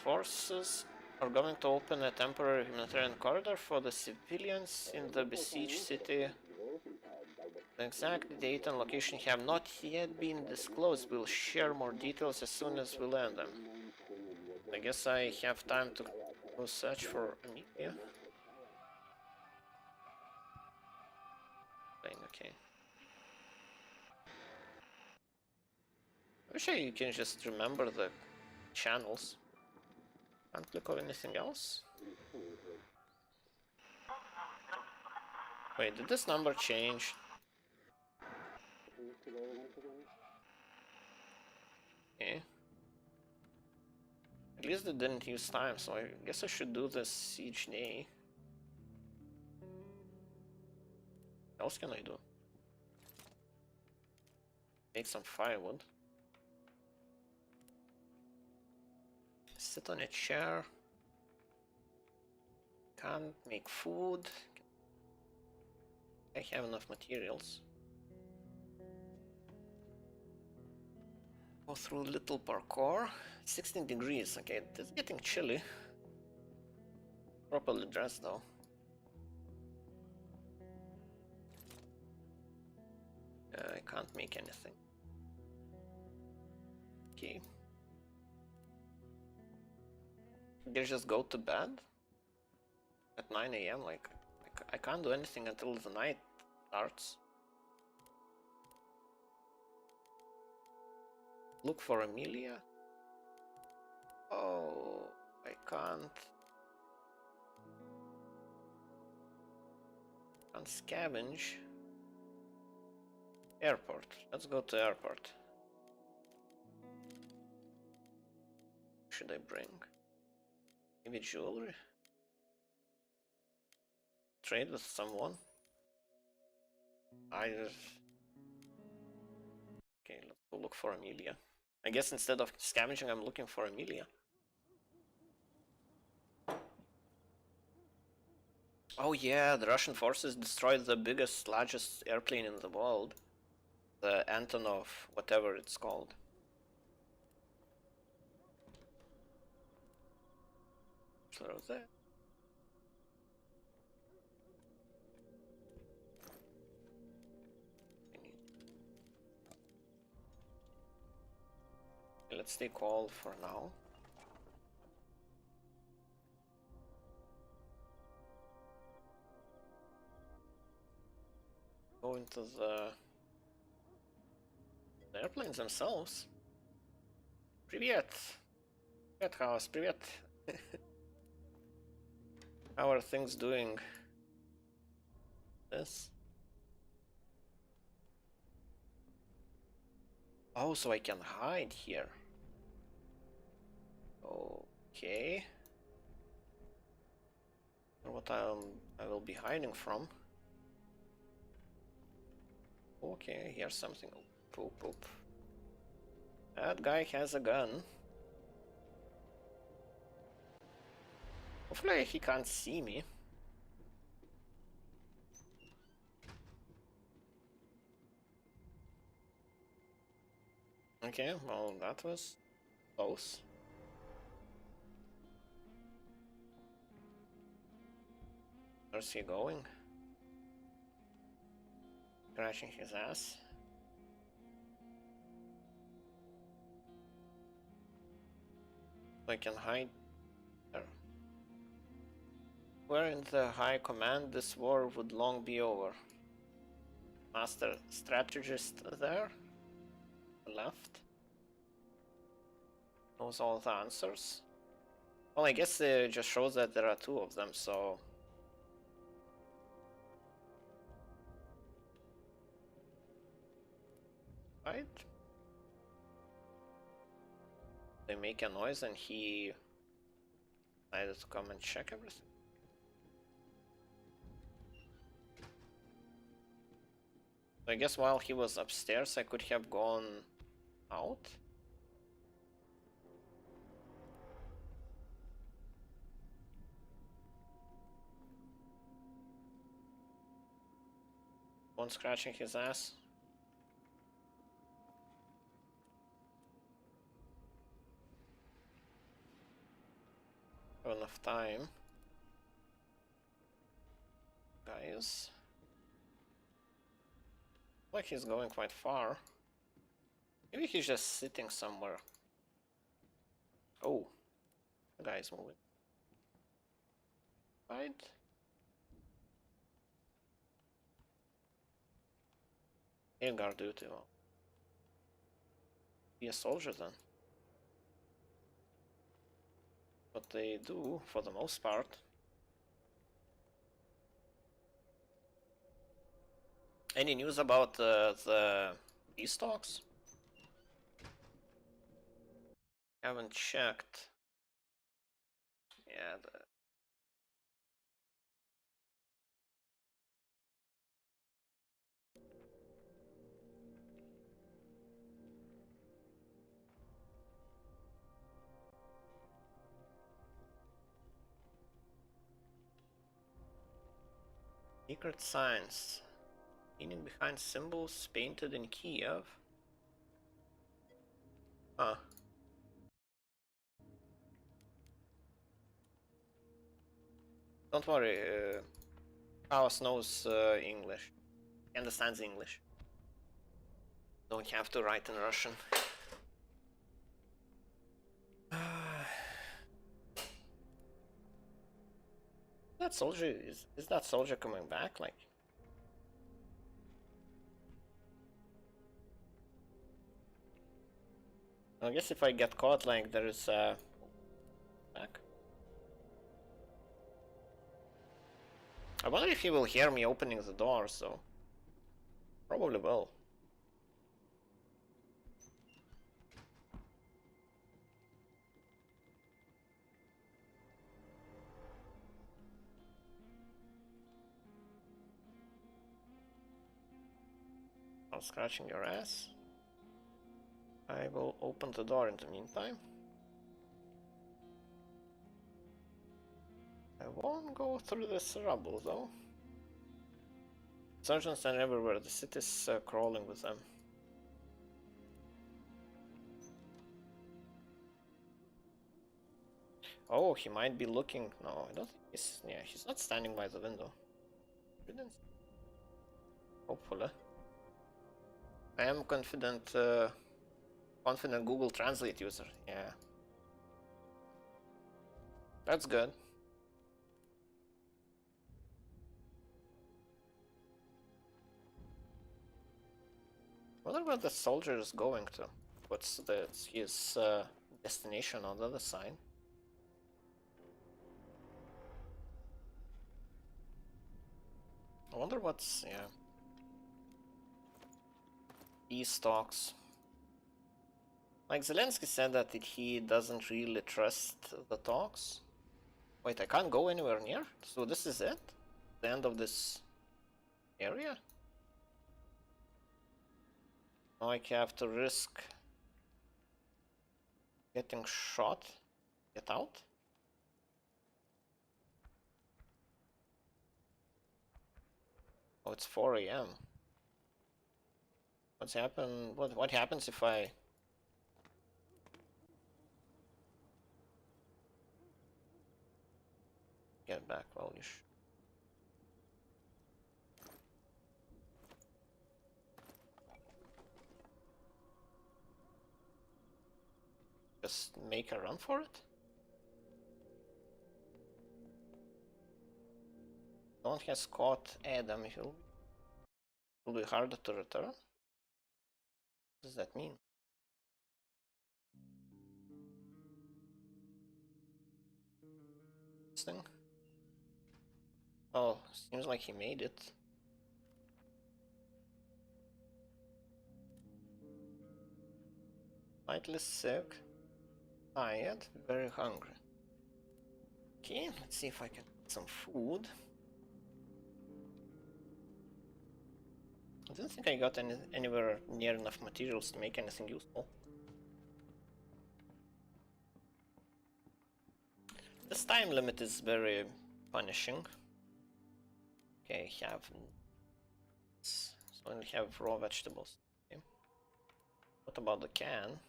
forces are going to open a temporary humanitarian corridor for the civilians in the besieged city. The exact date and location have not yet been disclosed. We'll share more details as soon as we learn them. I guess I have time to go search for Amelia. Okay. I wish I can just remember the channels. Can't click on anything else. Wait, did this number change? Okay. At least it didn't use time, so I guess I should do this each day. What else can I do? Make some firewood. Sit on a chair. Can't make food. I have enough materials. Go through little parkour. 16 degrees. Okay, it's getting chilly. Properly dressed though. I can't make anything. Okay. They just go to bed at 9 AM. Like, I can't do anything until the night starts. Look for Amelia. Oh, I can't. Can't scavenge. Airport. Let's go to airport. What should I bring? Maybe jewelry? Trade with someone? Okay, let's go look for Amelia. I guess instead of scavenging, I'm looking for Amelia. Oh yeah, the Russian forces destroyed the biggest, largest airplane in the world. The Antonov, whatever it's called. Throw that. Let's take all for now. Go into the airplanes themselves. Привет! Привет, house, привет! How are things doing? this. Oh, so I can hide here. Okay. What I will be hiding from. Okay, here's something. Poop, poop. That guy has a gun. Hopefully he can't see me. Okay, well, that was close. Where's he going? Scratching his ass. I can hide there. Were in the high command, this war would long be over. Master strategist there. Left. Knows all the answers. Well, I guess it just shows that there are two of them, so... Right? They make a noise and he decided to come and check everything. So I guess while he was upstairs I could have gone out. One scratching his ass. Have enough time. Guys. Like he's going quite far. Maybe he's just sitting somewhere. Oh. The guy's moving. Right? Air guard duty. Well, be a soldier then. What they do, for the most part. Any news about the peace talks? Haven't checked. Yeah, secret signs. Meaning behind symbols painted in Kiev. Huh. Don't worry, Chaos knows English. He understands English. Don't have to write in Russian. That soldier is that soldier coming back? Like, I guess if I get caught, like there is back. I wonder if he will hear me opening the door. So probably will. I'm scratching your ass. I will open the door in the meantime. I won't go through this rubble though. Sergeants are everywhere. The city's crawling with them. Oh, he might be looking. No, I don't think he's. Yeah, he's not standing by the window. Hopefully. I am confident. Confident Google Translate user. Yeah. That's good. I wonder where the soldier is going to. What's his destination on the other side? I wonder what's, yeah. Peace talks. Like Zelensky said that he doesn't really trust the talks. Wait, I can't go anywhere near? So this is it? The end of this area? Now I have to risk getting shot? Get out? Oh, it's 4 a.m. What's happened? What happens if I... get back? Well, you should. Just make a run for it? No one has caught Adam. Will be harder to return? What does that mean? This thing? Oh, seems like he made it. Slightly sick, tired, very hungry. Okay, let's see if I can get some food. I don't think I got anywhere near enough materials to make anything useful. This time limit is very punishing. Okay, I have... so I only have raw vegetables. Okay. What about the can?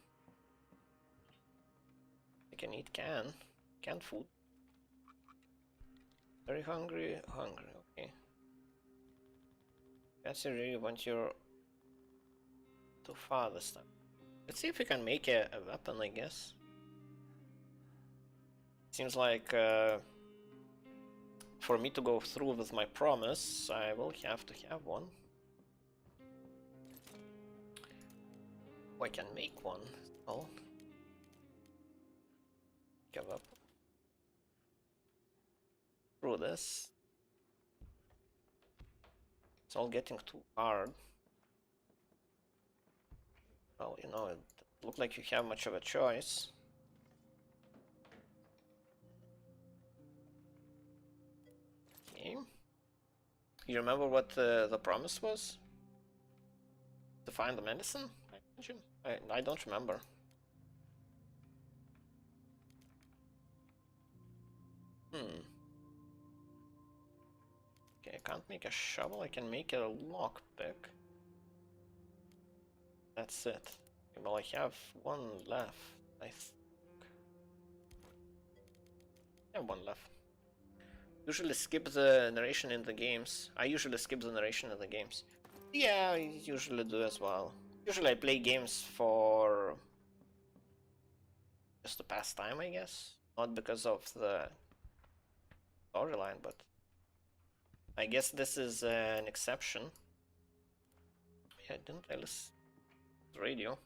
I can eat canned food. Very hungry, okay. Guess you really want your... too far this time. Let's see if we can make a weapon, I guess. Seems like for me to go through with my promise, I will have to have one. Oh, I can make one. Oh. Give up. Through this. It's all getting too hard. Well, you know, it doesn't look like you have much of a choice. Okay. You remember what the promise was? To find the medicine, I imagine? I don't remember. Okay, I can't make a shovel, I can make a lockpick. That's it. Okay, well, I have one left, I think. I have one left. Usually skip the narration in the games. I usually skip the narration in the games. Yeah, I usually do as well. Usually I play games for just to pass time, I guess. Not because of the storyline, but I guess this is an exception. Yeah, didn't I listen to the radio?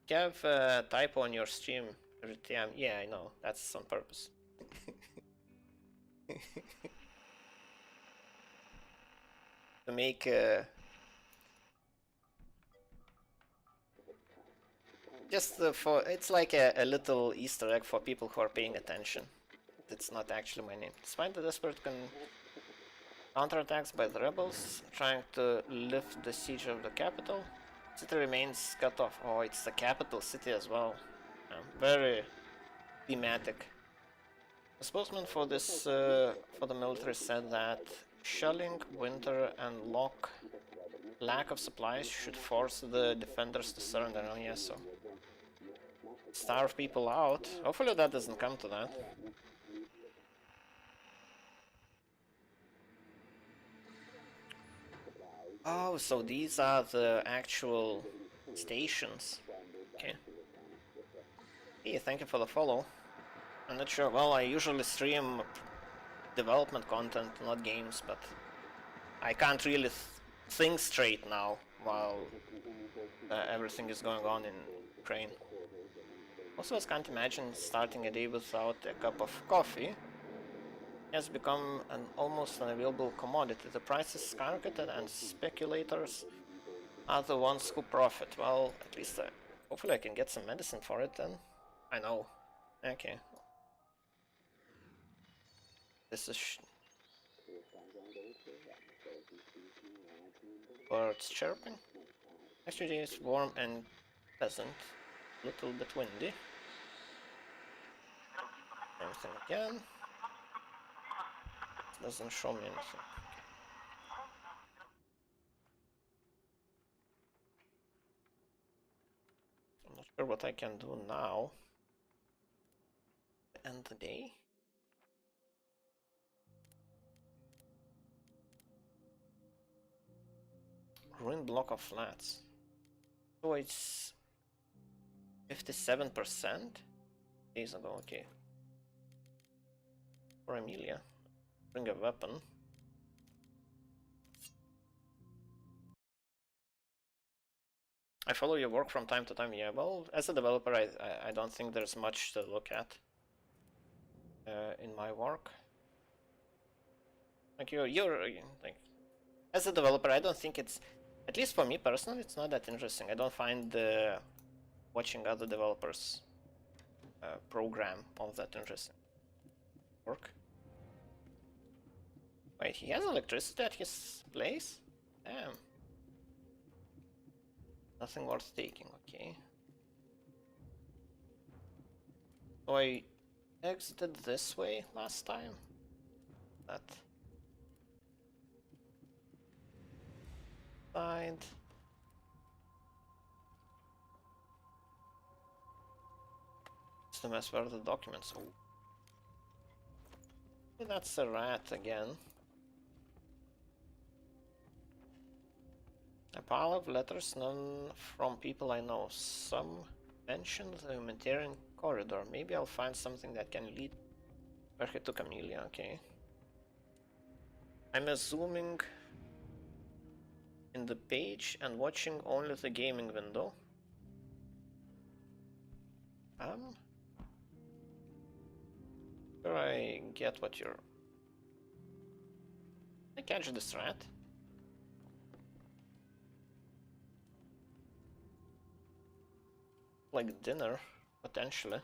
You have a typo on your stream every time. Yeah, I know. That's on purpose. To make just for it's like a little Easter egg for people who are paying attention. It's not actually my name. Despite the desperate counterattacks by the rebels trying to lift the siege of the capital, city remains cut off. Oh, it's the capital city as well. Very thematic. The spokesman for this for the military said that shelling, winter, and lack of supplies should force the defenders to surrender. Oh yeah, so starve people out. Hopefully that doesn't come to that. Oh, so these are the actual stations. Okay. Hey, thank you for the follow. I'm not sure. Well, I usually stream development content, not games, but I can't really think straight now while everything is going on in Ukraine. Also, I can't imagine starting a day without a cup of coffee. has become an almost unavailable commodity. The prices skyrocketed and speculators are the ones who profit. Well, at least hopefully I can get some medicine for it then. I know. Okay. This is birds chirping. Actually, it's warm and pleasant. A little bit windy. Everything again. Doesn't show me anything. I'm not sure what I can do now. End the day. Ruined block of flats. So it's 57% days ago. Okay. For Amelia, bring a weapon. I follow your work from time to time. Yeah, well, as a developer, I don't think there's much to look at in my work. Like you're like, as a developer, I don't think it's, at least for me personally, it's not that interesting. I don't find watching other developers program all that interesting work. Wait, he has electricity at his place? Damn. Nothing worth taking, okay. So I exited this way last time. That side. It's the mess where the documents. Oh. That's a rat again. A pile of letters, none from people I know. Some mentioned the humanitarian corridor. Maybe I'll find something that can lead where he took Amelia, okay. I'm assuming in the page and watching only the gaming window. Sure I get what you're... I catch this rat. Like dinner, potentially.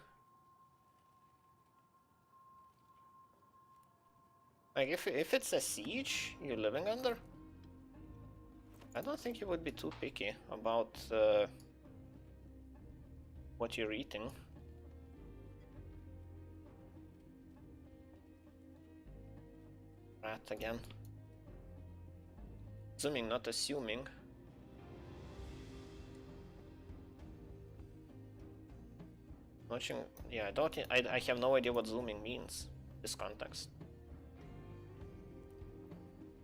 Like if it's a siege you're living under, I don't think you would be too picky about what you're eating. Rat again. Assuming, not assuming. Watching, yeah, I have no idea what zooming means in this context.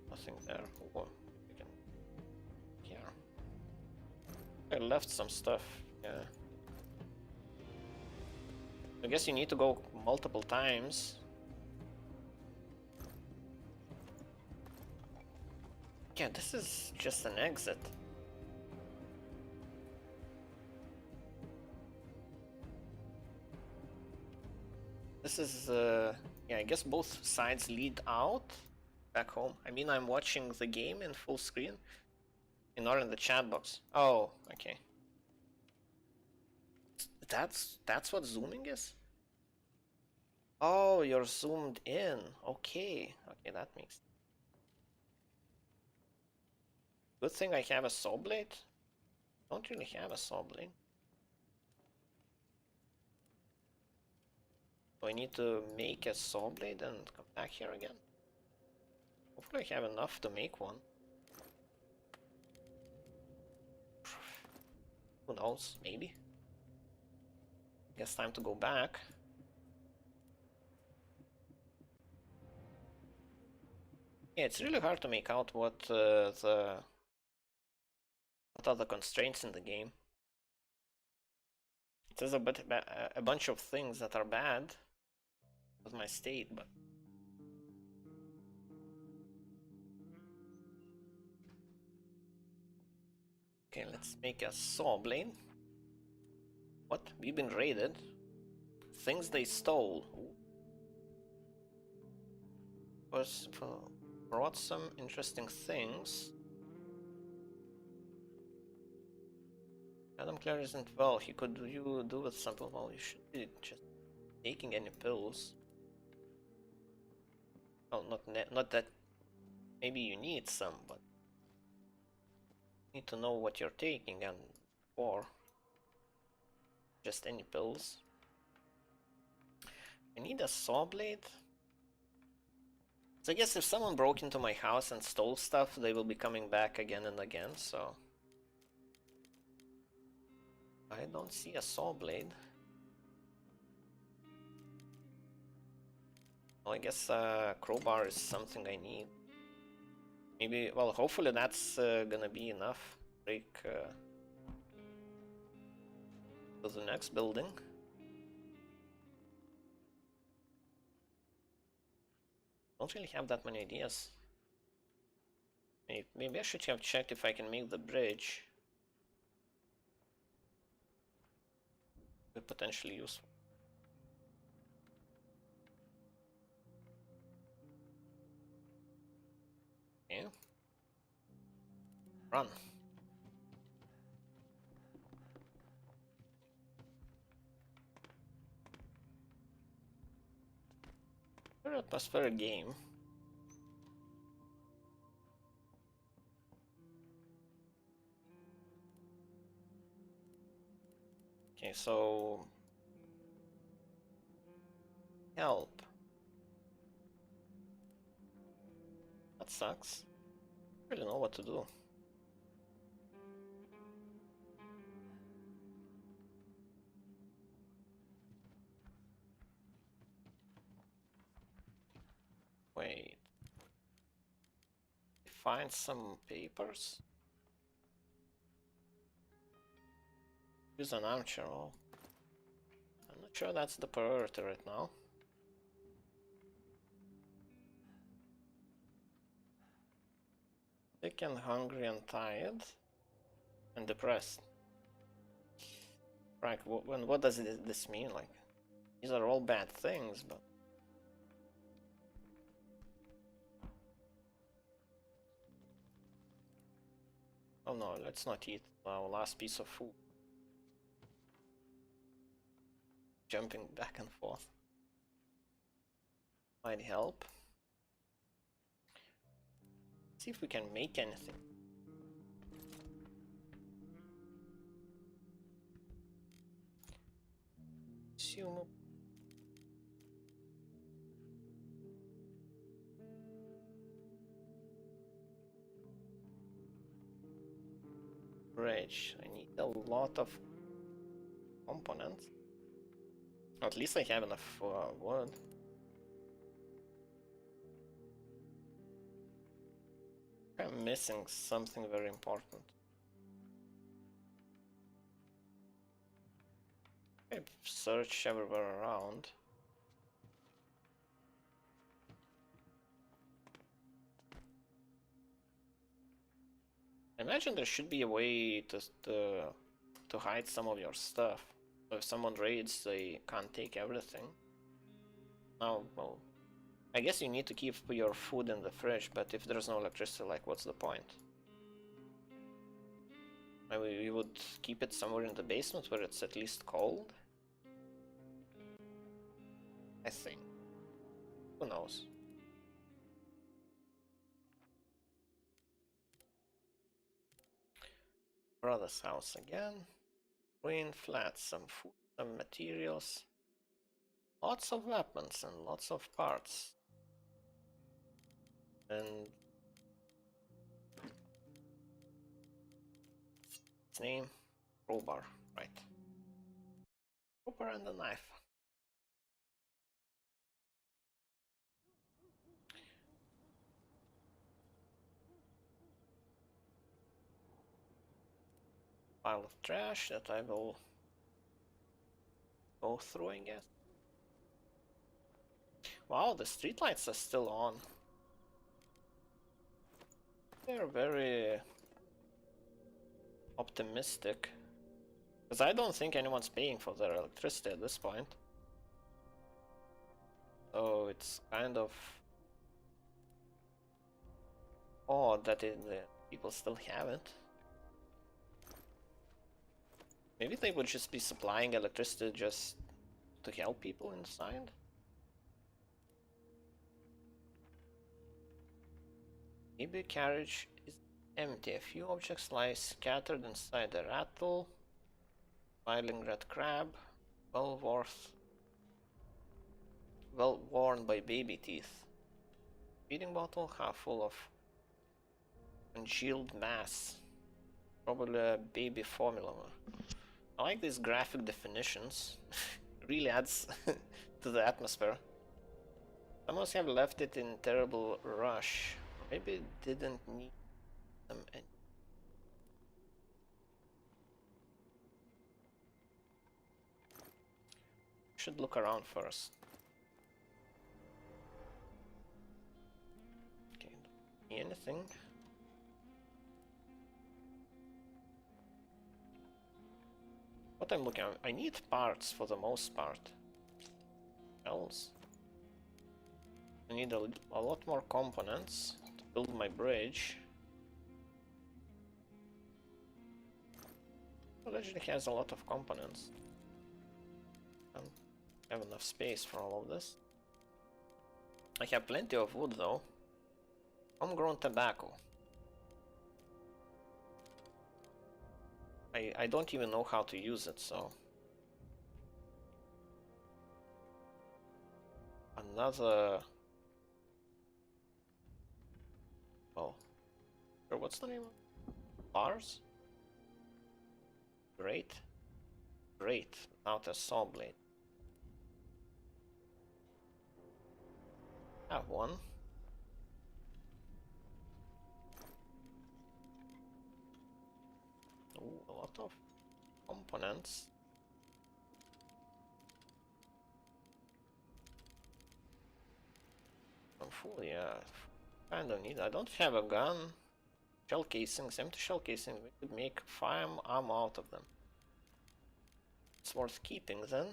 Nothing there. Oh, we can... Here. I left some stuff, yeah. I guess you need to go multiple times. Yeah, this is just an exit. This is, yeah, I guess both sides lead out back home. I mean, I'm watching the game in full screen. And not in the chat box. Oh, okay. That's what zooming is? Oh, you're zoomed in. Okay. Okay, that makes sense. Good thing I have a saw blade. Don't really have a saw blade. Do I need to make a saw blade and come back here again? Hopefully I have enough to make one. Who knows? Maybe. Guess time to go back. Yeah, it's really hard to make out what are the constraints in the game. It says a bunch of things that are bad with my state, but okay, let's make a saw blade. What? We've been raided. Things they stole. Ooh. brought some interesting things. Adam Clare isn't well. He could do with something. Well, you should be just taking any pills. Well, not that. Maybe you need some, but you need to know what you're taking and for. Just any pills. I need a saw blade. So I guess if someone broke into my house and stole stuff, they will be coming back again and again, so... I don't see a saw blade. Well, I guess a crowbar is something I need. Maybe, well, hopefully that's gonna be enough. Break to the next building. Don't really have that many ideas. Maybe I should have checked if I can make the bridge. Be potentially useful. Yeah. Run. Very atmospheric game. Okay, so... help. That sucks. I don't really know what to do. Wait. Find some papers? Use an armchair. Oh. I'm not sure that's the priority right now. Sick and hungry and tired. And depressed. Right, what does this mean? Like, these are all bad things, but... oh no, let's not eat our last piece of food. Jumping back and forth. Might help. See if we can make anything. Consume. Bridge. I need a lot of components. At least I have enough wood. I'm missing something very important. I search everywhere around. I imagine there should be a way to hide some of your stuff. So if someone raids, they can't take everything. Oh, well, I guess you need to keep your food in the fridge, but if there's no electricity, like, what's the point? Maybe we would keep it somewhere in the basement where it's at least cold? I think. Who knows? Brother's house again. Ruin flats, some food, some materials. Lots of weapons and lots of parts. And... its name? Crowbar, right. Crowbar and a knife. Pile of trash that I will go through, I guess. Wow, the streetlights are still on. They're very optimistic. Because I don't think anyone's paying for their electricity at this point. So it's kind of odd that the people still have it. Maybe they would just be supplying electricity just to help people inside? Maybe carriage is empty. A few objects lie scattered inside the rattle. Smiling red crab. Well worn by baby teeth. Feeding bottle half full of congealed mass. Probably a baby formula. I like these graphic definitions. Really adds to the atmosphere. I must have left it in terrible rush. Maybe it didn't need them any. Should look around first. Okay, don't see anything. What I'm looking at, I need parts for the most part. Else, I need a lot more components to build my bridge. It actually has a lot of components. I don't have enough space for all of this. I have plenty of wood though. Homegrown tobacco. I don't even know how to use it, so... Another... Oh. Sure, what's the name? Bars? Great. Great, without a saw blade. Have one. Ooh, a lot of components. I'm full, yeah. Kinda need. I don't have a gun. Shell casings, empty shell casings. We could make fire ammo out of them. It's worth keeping then.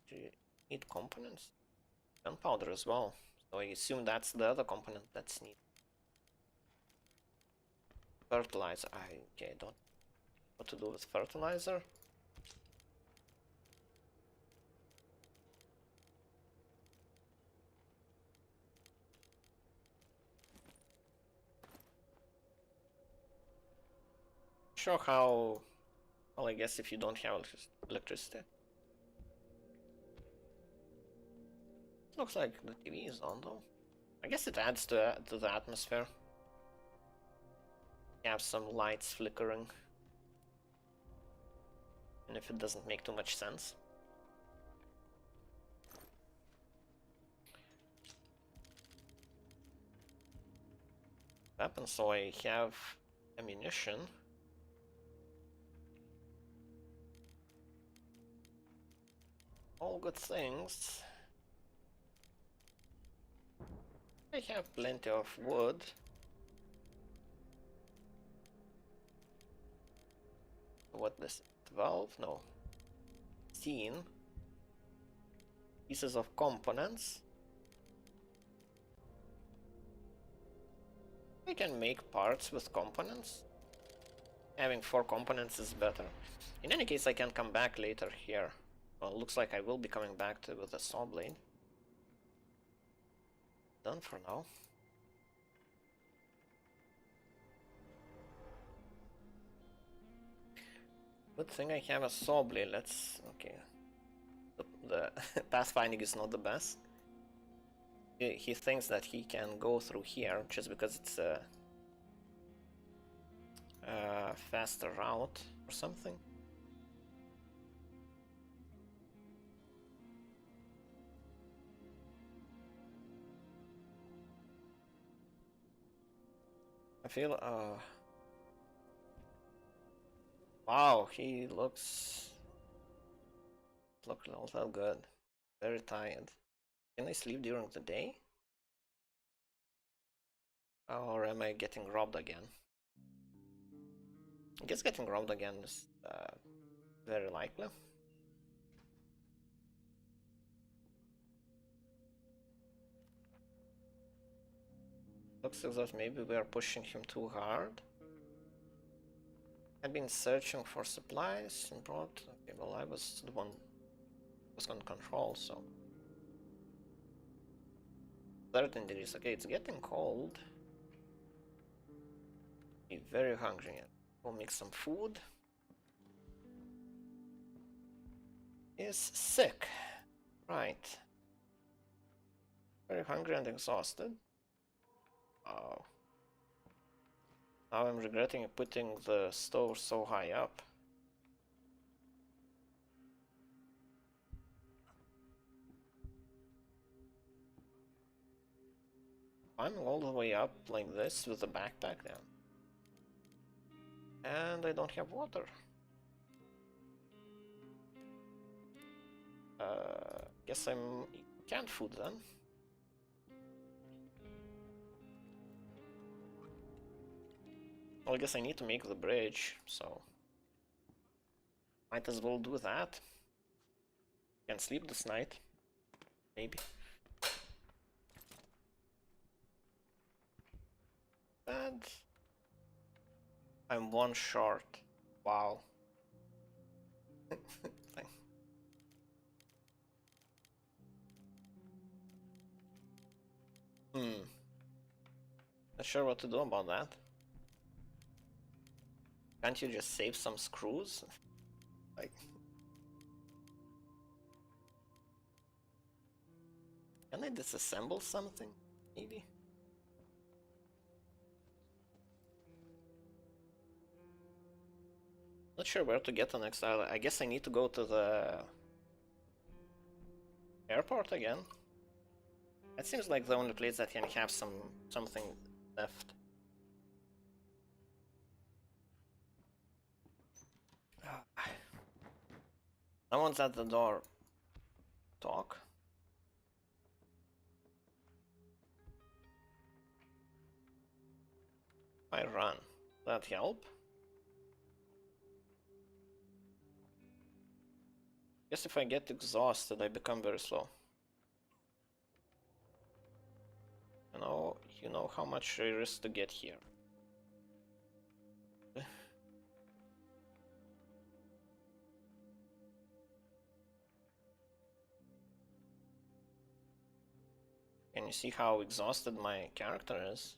Do you need components? Gunpowder as well. So I assume that's the other component that's needed. Fertilizer. Okay, don't know what to do with fertilizer. Sure how... Well, I guess if you don't have electricity. Looks like the TV is on though. I guess it adds to the atmosphere. You have some lights flickering. And if it doesn't make too much sense. Weapons, so I have ammunition. All good things. I have plenty of wood. What this? 12? No. 16 pieces of components. We can make parts with components. Having 4 components is better. In any case, I can come back later here. Well, looks like I will be coming back with a saw blade. Done for now. Good thing I have a saw blade. Let's... Okay. The pathfinding is not the best. He thinks that he can go through here just because it's a faster route or something. I feel wow, he looks not that good. Very tired. Can I sleep during the day? Or am I getting robbed again? I guess getting robbed again is very likely. Looks as if maybe we are pushing him too hard. I've been searching for supplies and brought. Okay, well, I was the one who was on control, so. 13 degrees. Okay, it's getting cold. I'm very hungry. We'll make some food. Is sick. Right. Very hungry and exhausted. Oh. Now I'm regretting putting the stove so high up. I'm all the way up like this with the backpack then. And I don't have water. Guess I'm canned food then. Well, I guess I need to make the bridge, so might as well do that. Can sleep this night, maybe. And I'm one short. Wow. Not sure what to do about that. Can't you just save some screws? Like, can I disassemble something? Maybe? Not sure where to get the next island. I guess I need to go to the airport again. That seems like the only place that can have something left. Someone's at the door. Talk. I run. That help? Guess if I get exhausted, I become very slow. You know how much I risk to get here. Can you see how exhausted my character is?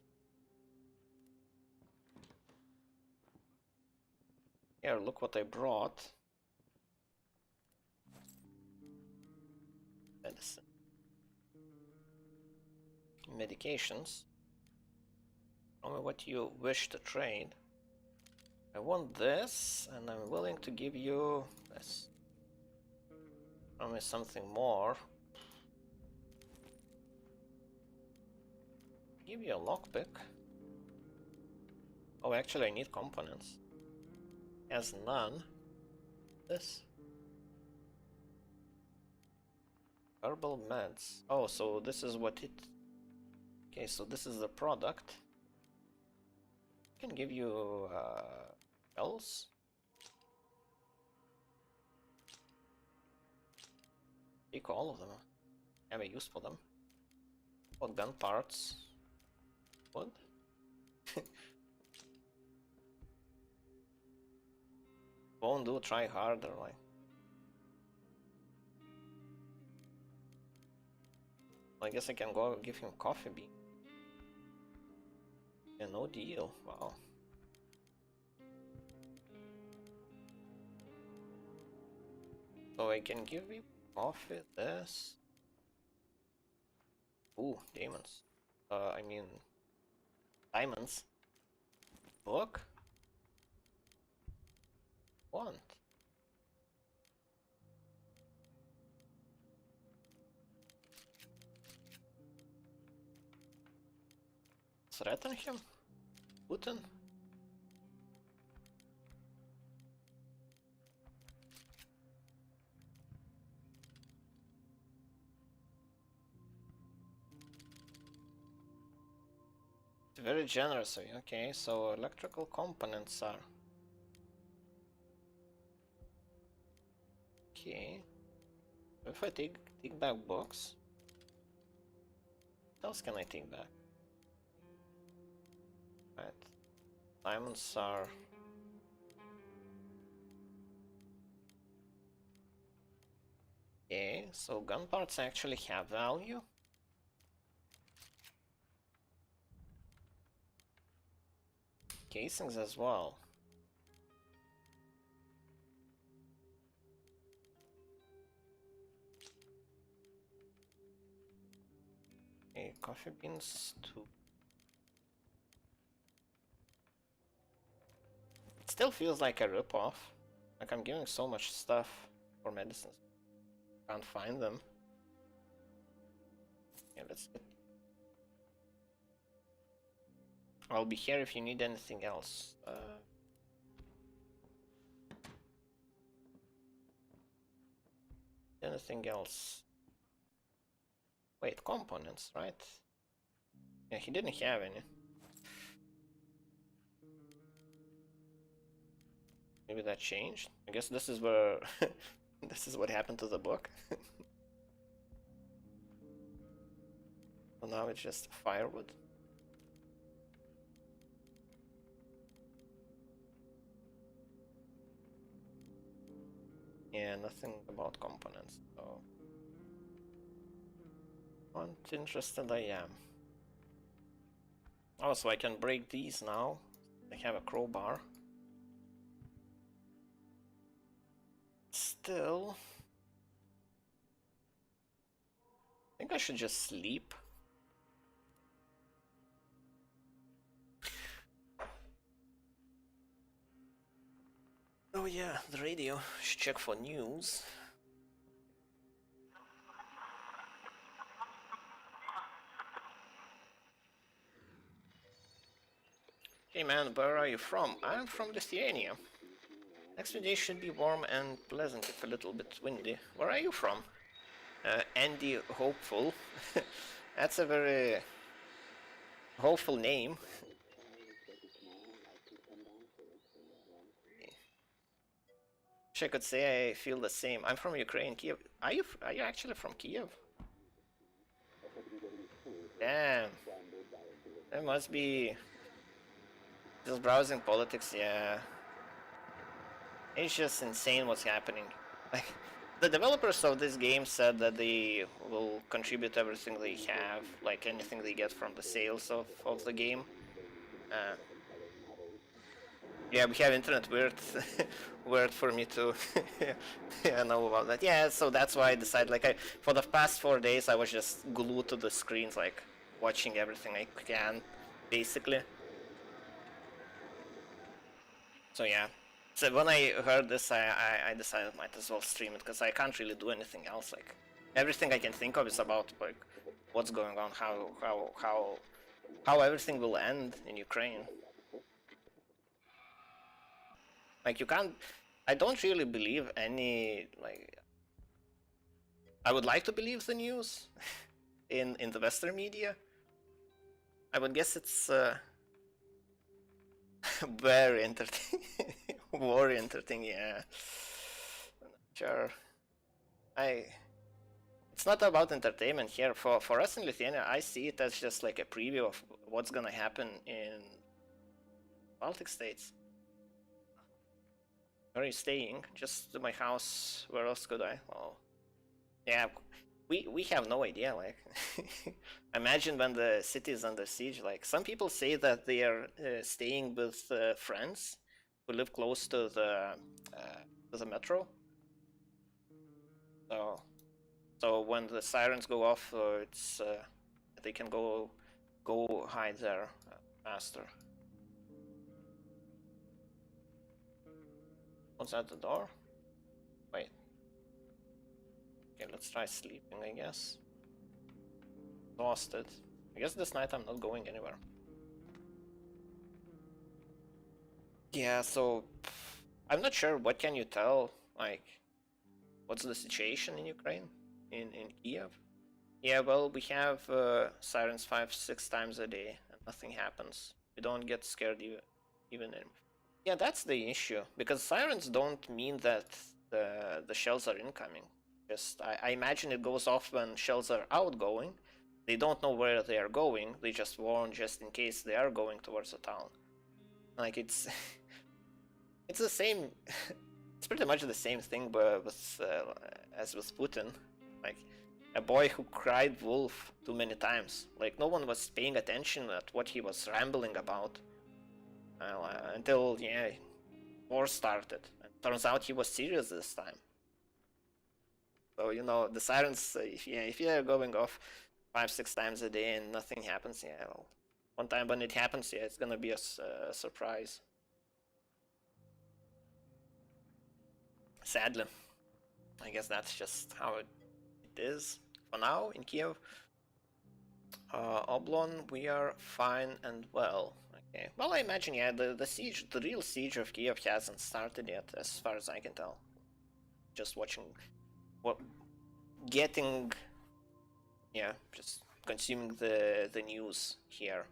Here, look what I brought. Medicine. Medications. Tell me what you wish to trade. I want this, and I'm willing to give you this. Tell me something more. Give you a lockpick. Oh, actually, I need components. Has none. This. Herbal meds. Oh, so this is what it... Okay, so this is the product. I can give you pills. Take all of them. I have a use for them. Oh, gun parts. What? Won't do, try harder, like. I guess I can go give him coffee bean. Yeah, no deal. Wow. So I can give you coffee, this. Ooh, demons. I mean... diamonds. Book? Want? Threaten him? Putin? Very generous of you. Okay, so electrical components are... Okay. If I take back books... What else can I take back? Right. Diamonds are... Okay, so gun parts actually have value. Casings as well. Okay, coffee beans too. It still feels like a ripoff. Like I'm giving so much stuff for medicines. Can't find them. Yeah, let's get... I'll be here if you need anything else. Anything else? Wait, components, right? Yeah, he didn't have any. Maybe that changed. I guess this is where this is what happened to the book. So now it's just firewood. Yeah, nothing about components, so... Not interested I am. Oh, so I can break these now. I have a crowbar. Still... I think I should just sleep. Oh yeah, the radio. Should check for news. Hey man, where are you from? I'm from Lithuania. Next day should be warm and pleasant, if a little bit windy. Where are you from? Andy Hopeful. That's a very hopeful name. Wish I could say I feel the same. I'm from Ukraine, Kiev. Are you actually from Kiev? Damn. It must be just browsing politics, yeah. It's just insane what's happening. Like, the developers of this game said that they will contribute everything they have, like anything they get from the sales of the game. Yeah, we have internet weird, weird for me to yeah, know about that. Yeah, so that's why I decided, like, for the past 4 days I was just glued to the screens, like, watching everything I can, basically. So yeah. So when I heard this, I decided might as well stream it, because I can't really do anything else. Like, everything I can think of is about, like, what's going on, how everything will end in Ukraine. Like, you can't... I don't really believe any, like... I would like to believe the news in the Western media. I would guess it's very entertaining. Very entertaining, yeah. Sure. It's not about entertainment here. For us in Lithuania, I see it as just like a preview of what's gonna happen in Baltic states. Where are you staying? Just my house. Where else could I? Well, yeah, we have no idea. Like, imagine when the city is under siege. Like, some people say that they are staying with friends who live close to the metro. So when the sirens go off, it's they can go hide there faster. What's at the door? Wait. Okay, let's try sleeping, I guess. Exhausted. I guess this night I'm not going anywhere. Yeah, so I'm not sure. What can you tell? Like, what's the situation in Ukraine? In Kiev? Yeah, well, we have sirens 5-6 times a day, and nothing happens. We don't get scared even anymore. Yeah, that's the issue, because sirens don't mean that the shells are incoming. Just I imagine it goes off when shells are outgoing, They don't know where they are going. They just warn just in case they are going towards a town. Like it's it's the same. It's pretty much the same thing, but with as with Putin. Like a boy who cried wolf too many times. Like no one was paying attention at what he was rambling about until war started. And turns out he was serious this time. So you know the sirens. If you're going off 5-6 times a day and nothing happens, yeah, well, one time when it happens, yeah, it's gonna be a surprise. Sadly, I guess that's just how it is for now in Kiev. Oblon, we are fine and well. Okay. Well, I imagine, yeah, the siege, the real siege of Kiev hasn't started yet, as far as I can tell. Just watching, what, getting, yeah, just consuming the news here.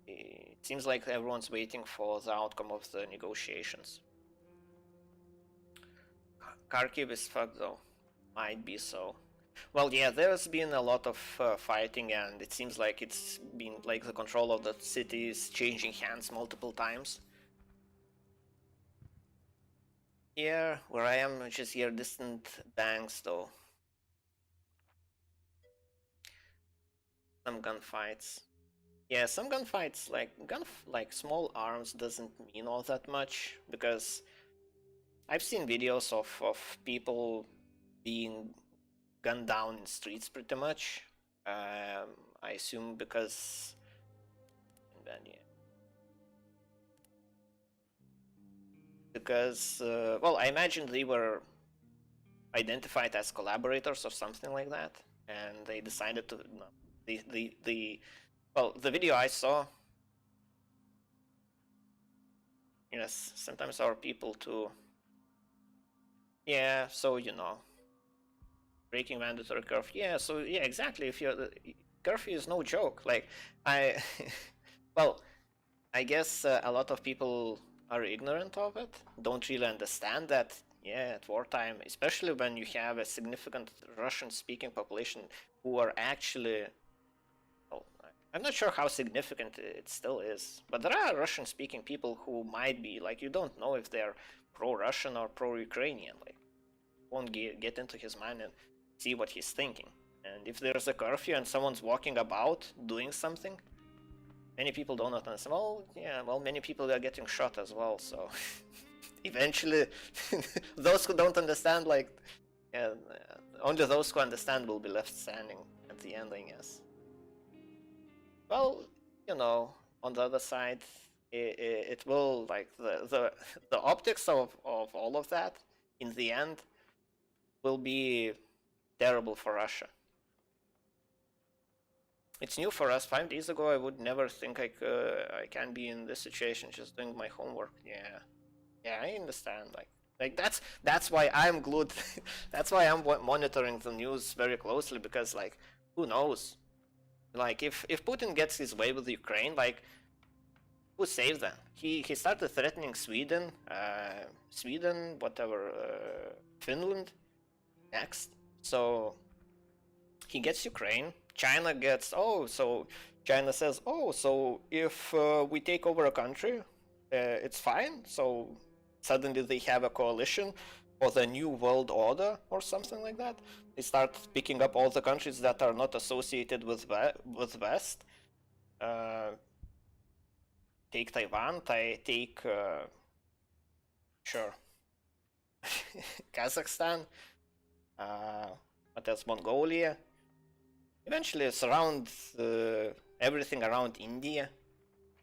It seems like everyone's waiting for the outcome of the negotiations. Kharkiv is fucked though. Might be so. Well, yeah, there's been a lot of fighting, and it seems like it's been like the control of the city is changing hands multiple times. Here, where I am, just here, distant banks, though. Some gunfights. Yeah, some gunfights, like small arms, doesn't mean all that much because I've seen videos of people being gunned down in streets pretty much. I assume because well, I imagine they were identified as collaborators or something like that, and they decided to no, the video I saw. Yes, sometimes our people too. Yeah, so you know, breaking mandatory curfew. Yeah, so yeah, exactly. If you're curfew is no joke. Like I, well, I guess a lot of people are ignorant of it, don't really understand that. Yeah, at wartime, especially when you have a significant Russian-speaking population who are actually, well, I'm not sure how significant it still is, but there are Russian-speaking people who might be like you don't know if they're pro-Russian or pro-Ukrainian. Like, won't get into his mind and see what he's thinking. And if there's a curfew and someone's walking about doing something, many people don't understand. Well, yeah, well, many people are getting shot as well. So eventually, those who don't understand, like, only those who understand will be left standing at the end, I guess. Well, you know, on the other side, it will like the optics of all of that in the end will be terrible for Russia. It's new for us. 5 days ago, I would never think I can be in this situation just doing my homework. Yeah, yeah, I understand. Like that's why I'm glued. That's why I'm monitoring the news very closely because like who knows? Like if Putin gets his way with Ukraine, like who saves them? He started threatening Sweden, Sweden, whatever, Finland next. So he gets Ukraine. China gets so China says so if we take over a country, it's fine. So suddenly they have a coalition for the new world order or something like that. They start picking up all the countries that are not associated with West. Take Taiwan. Take sure Kazakhstan. What else? Mongolia. Eventually surround everything around India.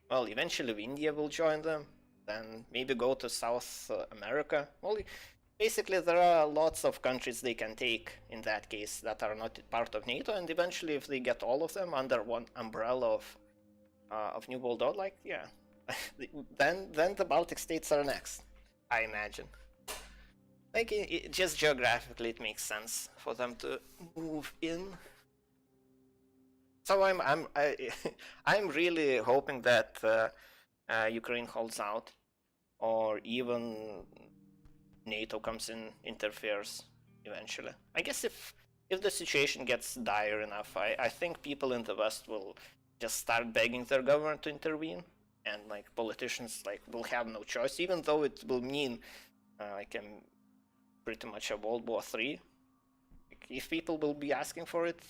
Well, eventually India will join them, then maybe go to South America. Well, basically there are lots of countries they can take in that case that are not part of NATO, and eventually if they get all of them under one umbrella of New World Order, like yeah, then the Baltic states are next, I imagine. Like just geographically, it makes sense for them to move in. So I'm really hoping that Ukraine holds out, or even NATO comes in, interferes eventually. I guess if the situation gets dire enough, I think people in the West will just start begging their government to intervene, and like politicians like will have no choice, even though it will mean like pretty much a World War III. Like, if people will be asking for it,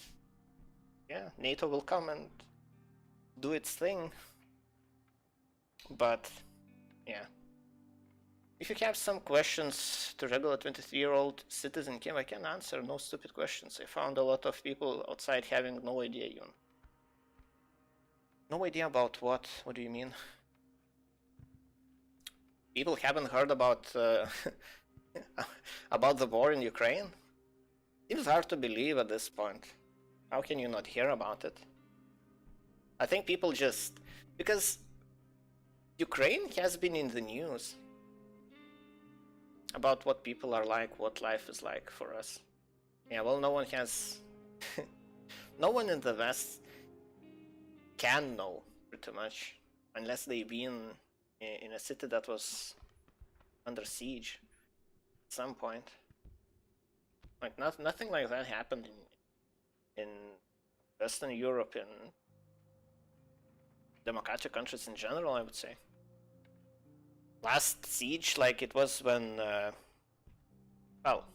yeah, NATO will come and do its thing. But yeah, if you have some questions to regular 23-year-old citizen Kim, I can answer. No stupid questions. I found a lot of people outside having no idea even. No idea about what? What do you mean? People haven't heard about about the war in Ukraine? It's hard to believe at this point. How can you not hear about it? I think people just... because Ukraine has been in the news about what people are like, what life is like for us. Yeah, well, no one has... no one in the West can know, pretty much, unless they've been in a city that was under siege at some point. Like, nothing like that happened in Western Europe, in democratic countries in general, I would say. Last siege, like, it was when, well,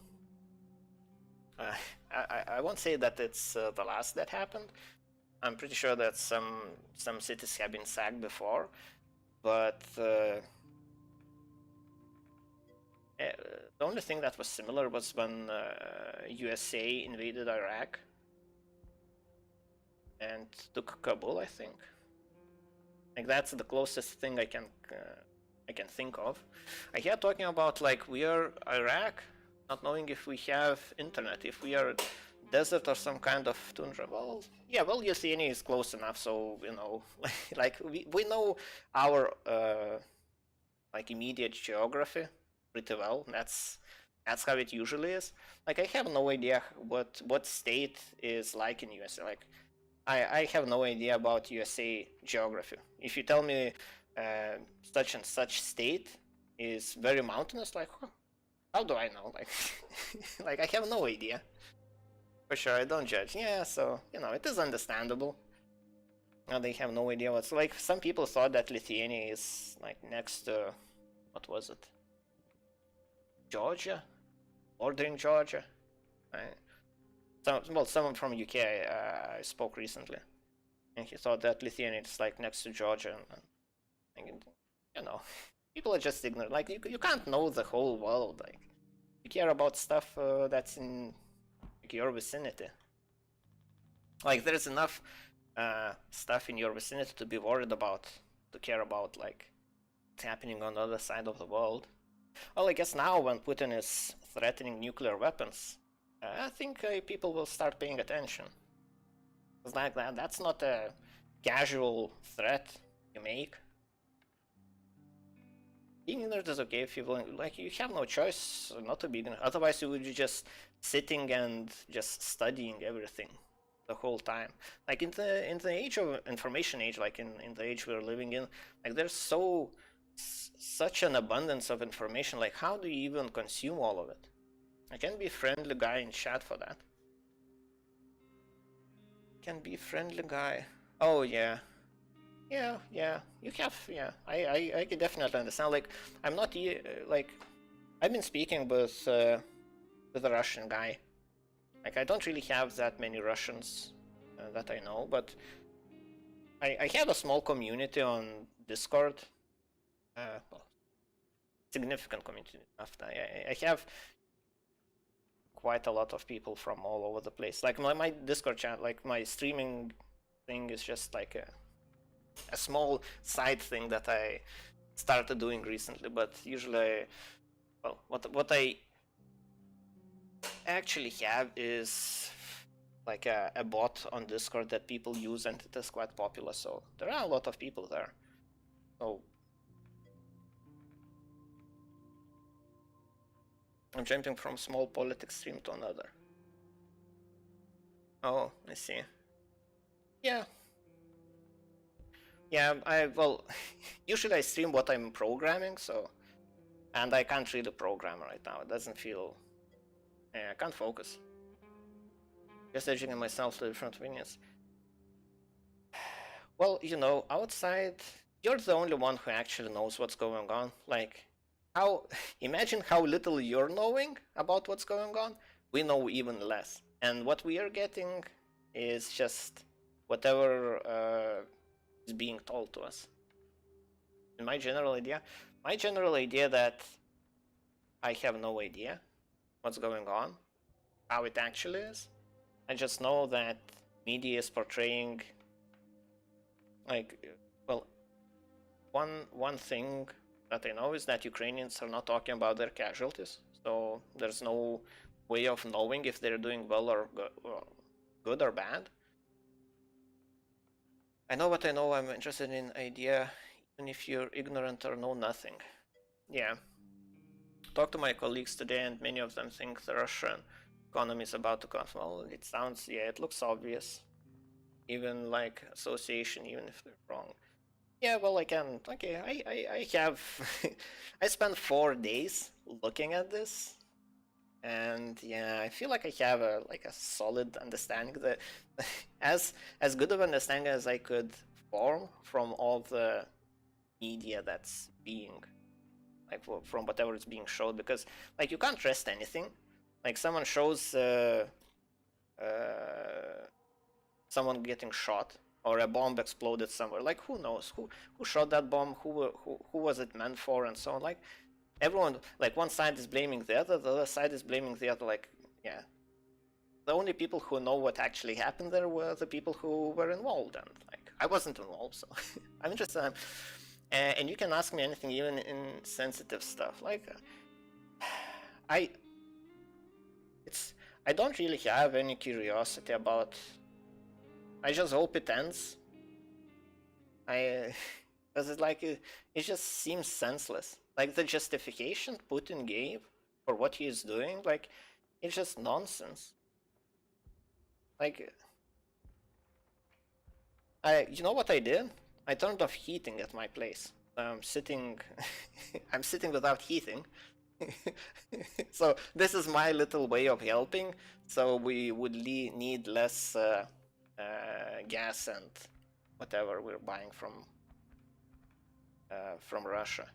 I won't say that it's the last that happened. I'm pretty sure that some cities have been sacked before, but the only thing that was similar was when USA invaded Iraq and took Kabul, I think. Like, that's the closest thing I can think of. I hear talking about like we are Iraq, not knowing if we have internet, if we are desert or some kind of tundra. Well, yeah, well, Lithuania is close enough, so you know, like we know our like immediate geography pretty well. That's how it usually is. Like, I have no idea what state is like in USA. Like, I have no idea about USA geography. If you tell me such and such state is very mountainous, like, how do I know? Like, like, I have no idea. For sure, I don't judge. Yeah, so, you know, it is understandable. Now they have no idea what's like. Some people thought that Lithuania is like next to, what was it? Georgia? Bordering Georgia? Someone from UK I spoke recently, and he thought that Lithuania is like next to Georgia, and you know, people are just ignorant. Like, you can't know the whole world. Like, you care about stuff that's in like, your vicinity. Like, there's enough stuff in your vicinity to be worried about, to care about, like, what's happening on the other side of the world. Well, I guess now when Putin is threatening nuclear weapons, I think people will start paying attention. It's like that's not a casual threat you make. Being ignorant is okay if you will, like, you have no choice not to be ignorant. Otherwise, you would be just sitting and just studying everything the whole time. Like, in the age of information age, like in the age we're living in, like, there's such an abundance of information. Like, how do you even consume all of it? I can be friendly guy in chat for that. Can be friendly guy. Oh yeah. Yeah, you have, yeah, I can definitely understand. Like, I'm not, like, I've been speaking with a Russian guy. Like, I don't really have that many Russians that I know, but I have a small community on Discord. Well, significant community enough. I have quite a lot of people from all over the place. Like, my Discord chat, like, my streaming thing is just like a small side thing that I started doing recently, but usually, well, what I actually have is like a bot on Discord that people use, and it is quite popular, so there are a lot of people there. So I'm jumping from small politics stream to another. Oh, I see. Yeah. Yeah, well, usually I stream what I'm programming, so, and I can't really program right now. It doesn't feel, yeah, I can't focus. Just educating myself to different opinions. Well, you know, outside, you're the only one who actually knows what's going on. Like, how, imagine how little you're knowing about what's going on. We know even less. And what we are getting is just whatever is being told to us. And my general idea that I have no idea what's going on, how it actually is. I just know that media is portraying, like, well, one thing that I know is that Ukrainians are not talking about their casualties, so there's no way of knowing if they're doing well or good or bad. I know what I know. I'm interested in idea, even if you're ignorant or know nothing. Yeah. Talked to my colleagues today, and many of them think the Russian economy is about to collapse. Well, it sounds, yeah, it looks obvious. Even like association, even if they're wrong. Yeah, well, I can. Okay, I have. I spent 4 days looking at this, and yeah, I feel like I have a solid understanding that as good of understanding as I could form from all the media that's being like from whatever is being showed, because like you can't trust anything. Like someone shows someone getting shot or a bomb exploded somewhere. Like who knows who shot that bomb? Who was it meant for, and so on. Like everyone, like one side is blaming the other side is blaming the other. Like yeah, the only people who know what actually happened there were the people who were involved, and like I wasn't involved, so I'm interested. And you can ask me anything, even in sensitive stuff. Like I, I don't really have any curiosity about. I just hope it ends. Because it's like it just seems senseless. Like the justification Putin gave for what he is doing, like it's just nonsense. Like, you know what I did? I turned off heating at my place. I'm sitting, I'm sitting without heating. So this is my little way of helping. So we would need less gas and whatever we're buying from Russia.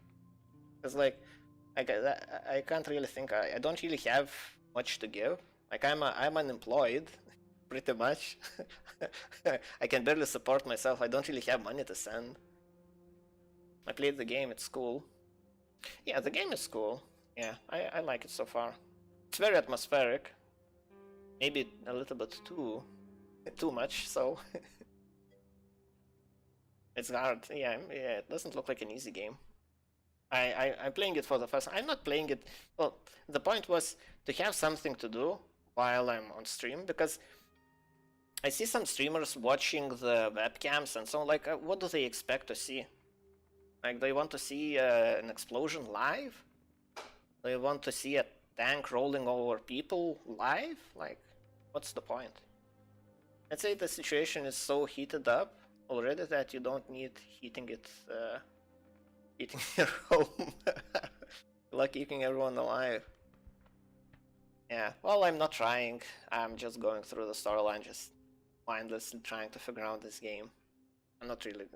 It's like I can't really think. I don't really have much to give. Like I'm unemployed, pretty much. I can barely support myself. I don't really have money to send. I played the game. It's cool. Yeah, the game is cool. Yeah, I like it so far. It's very atmospheric. Maybe a little bit too much. So it's hard. Yeah, it doesn't look like an easy game. I'm playing it for the first time. I'm not playing it. Well, the point was to have something to do while I'm on stream, because I see some streamers watching the webcams and so on, like, what do they expect to see? Like, they want to see an explosion live? They want to see a tank rolling over people live? Like, what's the point? Let's say the situation is so heated up already that you don't need heating it, heating your home. Like keeping everyone alive. Yeah, well, I'm not trying. I'm just going through the storyline, just mindlessly trying to figure out this game. I'm not really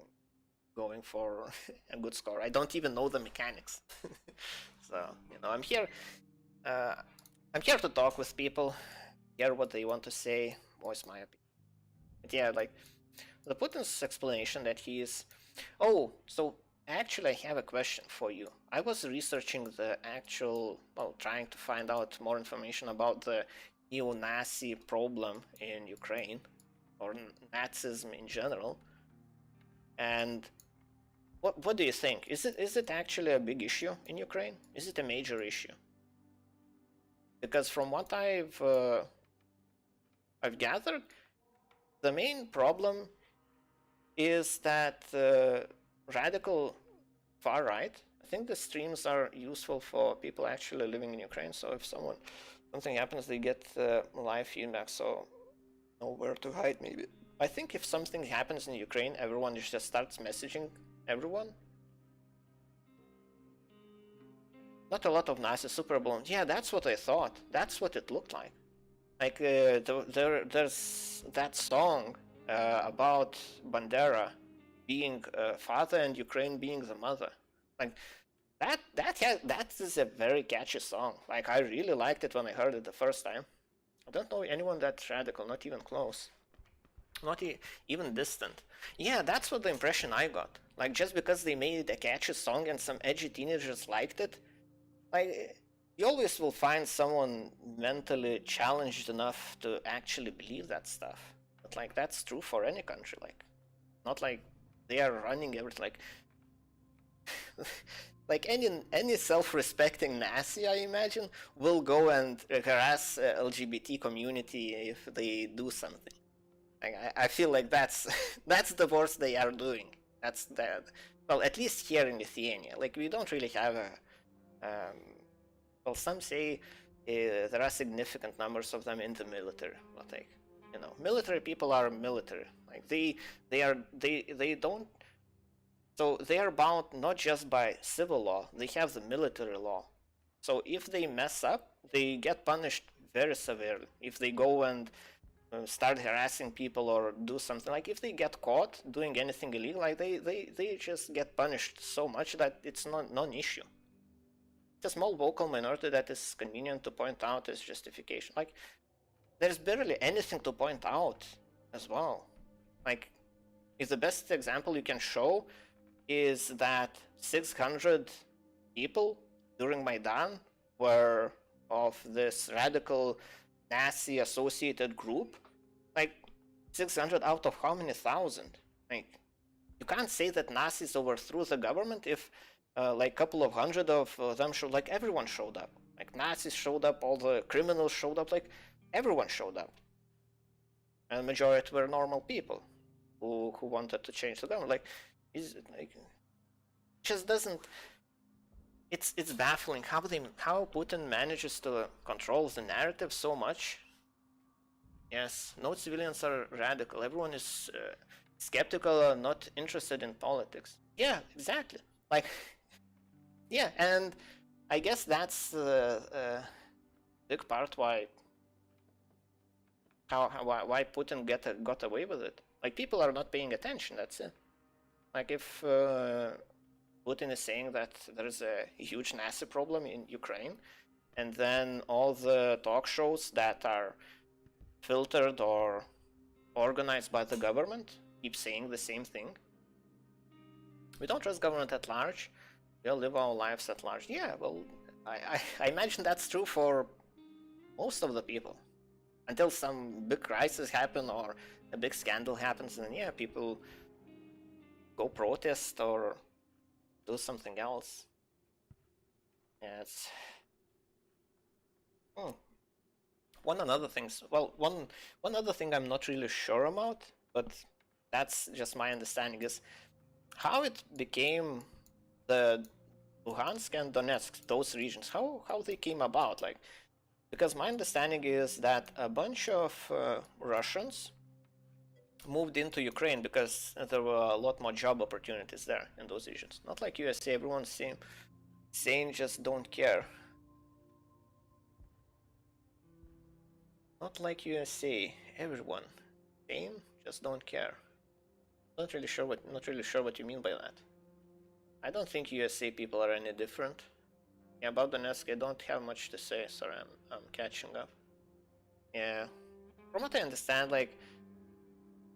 going for a good score. I don't even know the mechanics. So, you know, I'm here to talk with people, hear what they want to say, voice my opinion. But yeah, like, the Putin's explanation that he is... Oh, so actually I have a question for you. I was researching the actual, well, trying to find out more information about the neo-Nazi problem in Ukraine, or Nazism in general. And what do you think? Is it actually a big issue in Ukraine? Is it a major issue? Because from what I've gathered, the main problem is that radical far right. I think the streams are useful for people actually living in Ukraine. So if something happens, they get live feedback. So nowhere to hide, maybe. I think if something happens in Ukraine, everyone just starts messaging everyone. Not a lot of Nazi super balloons. Yeah, that's what I thought. That's what it looked like. Like there's that song about Bandera being father and Ukraine being the mother. Like that is a very catchy song. Like I really liked it when I heard it the first time. I don't know anyone that's radical, not even close, not even distant. Yeah, that's what the impression I got. Like just because they made a catchy song and some edgy teenagers liked it, like you always will find someone mentally challenged enough to actually believe that stuff. But like that's true for any country. Like not like they are running everything. Like any self-respecting Nazi, I imagine, will go and harass LGBT community if they do something. Like, I feel like that's that's the worst they are doing. That's the well, at least here in Lithuania. Like we don't really have a um, well, some say there are significant numbers of them in the military, but like military people are military. Like they don't. So they are bound not just by civil law; they have the military law. So if they mess up, they get punished very severely. If they go and start harassing people or do something, like if they get caught doing anything illegal, like they just get punished so much that it's not non issue. It's a small vocal minority that is convenient to point out as justification. Like there's barely anything to point out as well. Like if the best example you can show is that 600 people during Maidan were of this radical Nazi associated group, like 600 out of how many thousand? Like you can't say that Nazis overthrew the government if like a couple of hundred of them showed, like everyone showed up. Like Nazis showed up, all the criminals showed up, like everyone showed up. And the majority were normal people who wanted to change the government. Like, like just doesn't. It's baffling how Putin manages to control the narrative so much. Yes, no civilians are radical. Everyone is skeptical or not interested in politics. Yeah, exactly. Like, yeah, and I guess that's the big part why Putin got away with it. Like people are not paying attention. That's it. Like if Putin is saying that there is a huge Nazi problem in Ukraine, and then all the talk shows that are filtered or organized by the government keep saying the same thing. We don't trust government at large. We'll live our lives at large. Yeah, well, I imagine that's true for most of the people. Until some big crisis happen or a big scandal happens, and yeah, people go protest or do something else. Yeah, it's hmm. One other thing I'm not really sure about, but that's just my understanding, is how it became the Luhansk and Donetsk, those regions, how they came about. Like, because my understanding is that a bunch of Russians moved into Ukraine because there were a lot more job opportunities there in those regions. Not like USA, everyone's saying just don't care. Not like USA, everyone saying just don't care. Not really sure what you mean by that. I don't think USA people are any different. Yeah, about Donetsk, I don't have much to say. Sorry, I'm catching up. Yeah, from what I understand, like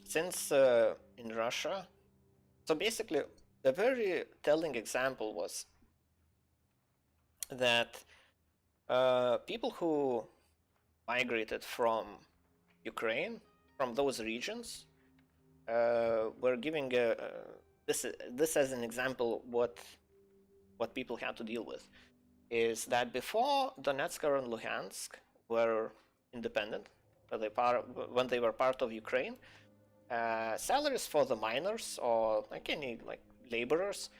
since in Russia, so basically, the very telling example was that people who migrated from Ukraine, from those regions, were giving this as an example what people had to deal with is that before Donetsk and Luhansk were independent, when they were part of Ukraine, salaries for the miners or like any like laborers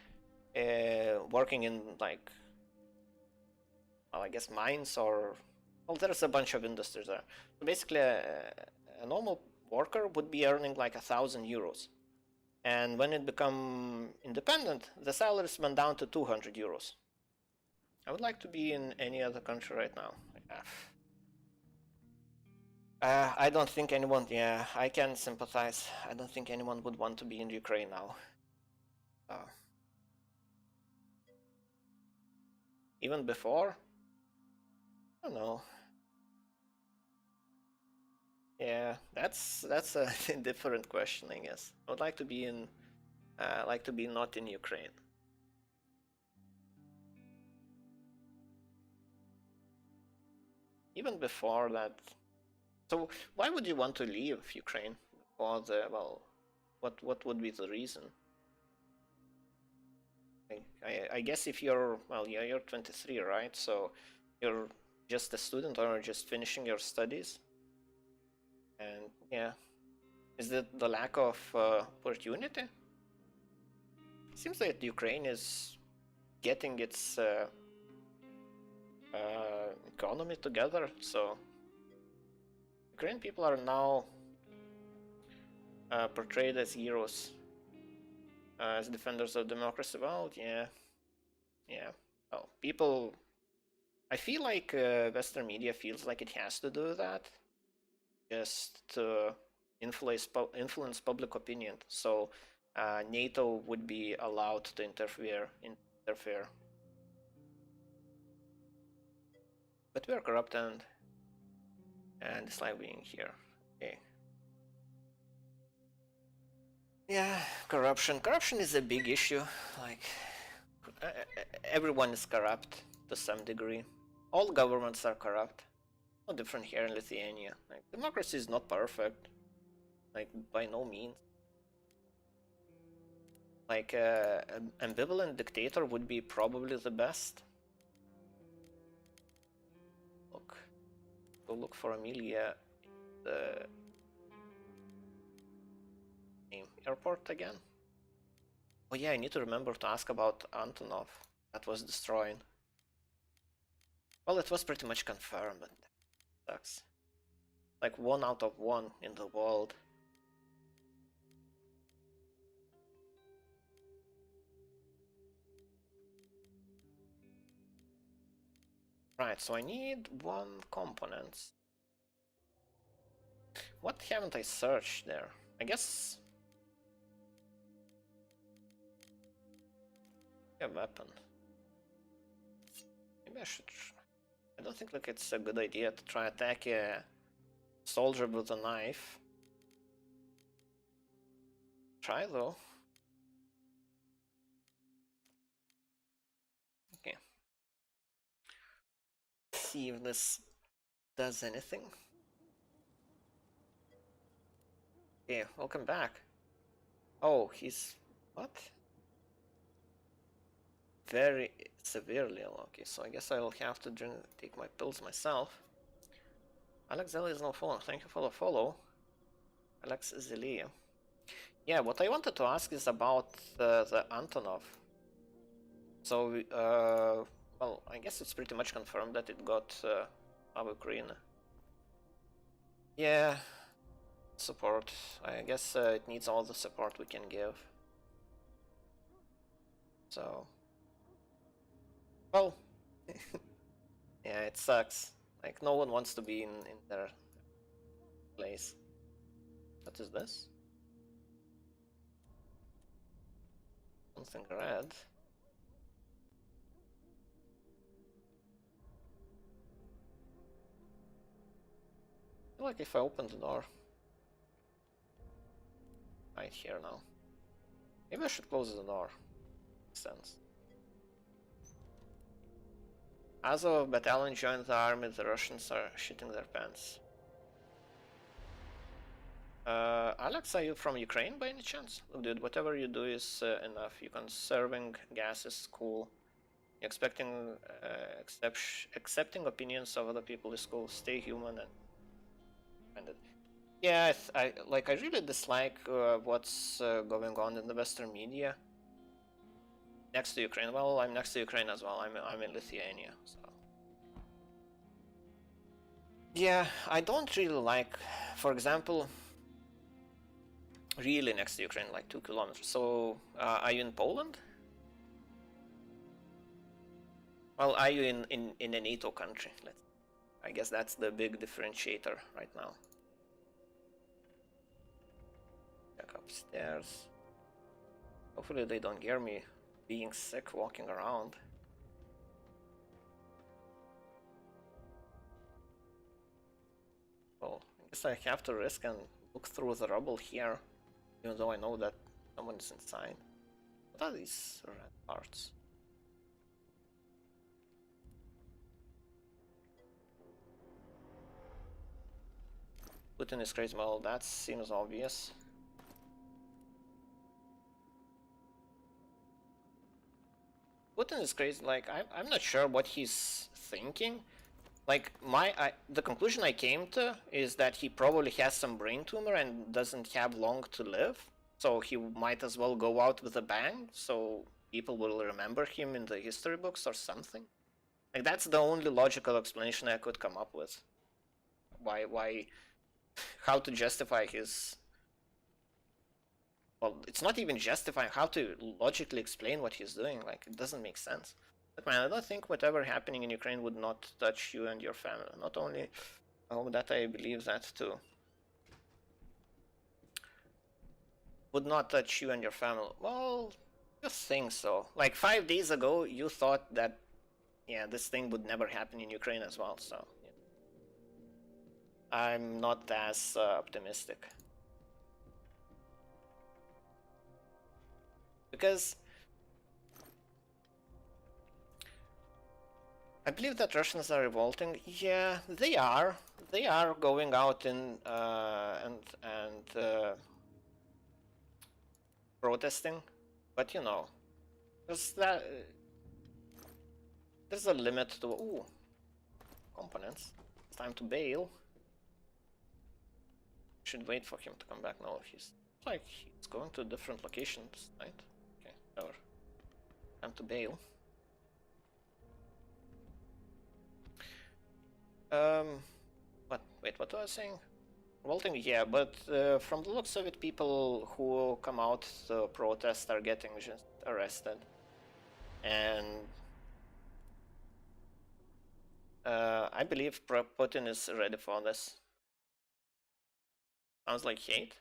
working in like, well, I guess mines or, well, there's a bunch of industries there. So basically, a normal worker would be earning like 1,000 euros, and when it become independent, the salaries went down to 200 euros. I would like to be in any other country right now. I don't think anyone, yeah, I can sympathize. I don't think anyone would want to be in Ukraine now. Even before? I don't know. Yeah, that's a different question, I guess. I would like to be in, like to be not in Ukraine. Even before that. So why would you want to leave Ukraine? For the, well, what would be the reason? I guess if you're, well, yeah, you're 23, right? So you're just a student or just finishing your studies. And yeah, is it the lack of opportunity? Seems that Ukraine is getting its economy together. So Ukrainian people are now portrayed as heroes, as defenders of democracy. Well, yeah, yeah. Well, people. I feel like Western media feels like it has to do that just to influence public opinion. So NATO would be allowed to interfere. But we are corrupt and dislike being here. Okay. Yeah, corruption. Corruption is a big issue. Like everyone is corrupt to some degree. All governments are corrupt. No different here in Lithuania. Like democracy is not perfect. Like by no means. Like an ambivalent dictator would be probably the best. Go look for Amelia, the airport again. Oh yeah, I need to remember to ask about Antonov. That was destroyed. Well, it was pretty much confirmed, but that sucks. Like 1 out of 1 in the world. Right, so I need 1 component. What haven't I searched there? I guess a weapon. Maybe I should. I don't think like it's a good idea to try attack a soldier with a knife. Try though. Okay. See if this does anything. Okay, welcome back. Oh, he's what? Very severely unlucky, so I guess I'll have to take my pills myself. Alex Zelly is no follow. Thank you for the follow. Alex Zelia. Yeah, what I wanted to ask is about the Antonov. So, well, I guess it's pretty much confirmed that it got our Ukraine. Yeah, support. I guess it needs all the support we can give. So, well, yeah, it sucks. Like, no one wants to be in their place. What is this? Something red. I feel like if I open the door. Right here now. Maybe I should close the door. Makes sense. Azov battalion joined the army, the Russians are shitting their pants. Alex, are you from Ukraine by any chance? Look, dude, whatever you do is enough. You conserving gas is cool. Expecting, accepting opinions of other people is cool. Stay human and it. Yeah, I really dislike what's going on in the Western media. Next to Ukraine. Well, I'm next to Ukraine as well. I'm in Lithuania. So. Yeah, I don't really like, for example, really next to Ukraine, like 2 kilometers. So, are you in Poland? Well, are you in a NATO country? I guess that's the big differentiator right now. back upstairs. Hopefully they don't hear me being sick walking around. Well, I guess I have to risk and look through the rubble here, even though I know that someone is inside. What are these red parts? Putin is crazy. Well, that seems obvious. Putin is crazy. Like, I'm not sure what he's thinking. Like, the conclusion I came to is that he probably has some brain tumor and doesn't have long to live. So he might as well go out with a bang, so people will remember him in the history books or something. Like, that's the only logical explanation I could come up with. Why, how to justify his... Well, it's not even justifying, how to logically explain what he's doing. Like, it doesn't make sense. But man, I don't think whatever happening in Ukraine would not touch you and your family. Not only that, I believe that too. Would not touch you and your family. Well, you think so. Like 5 days ago, you thought that, yeah, this thing would never happen in Ukraine as well, so... Yeah. I'm not as optimistic. Because I believe that Russians are revolting. Yeah, they are. They are going out in and protesting, but you know, there's a limit to components. It's time to bail. Should wait for him to come back. No, he's going to different locations, right? Okay, whatever. Time to bail. Wait, what was I saying? Revolting, yeah, but from the looks of it, people who come out to protest are getting just arrested. And I believe Putin is ready for this. Sounds like hate?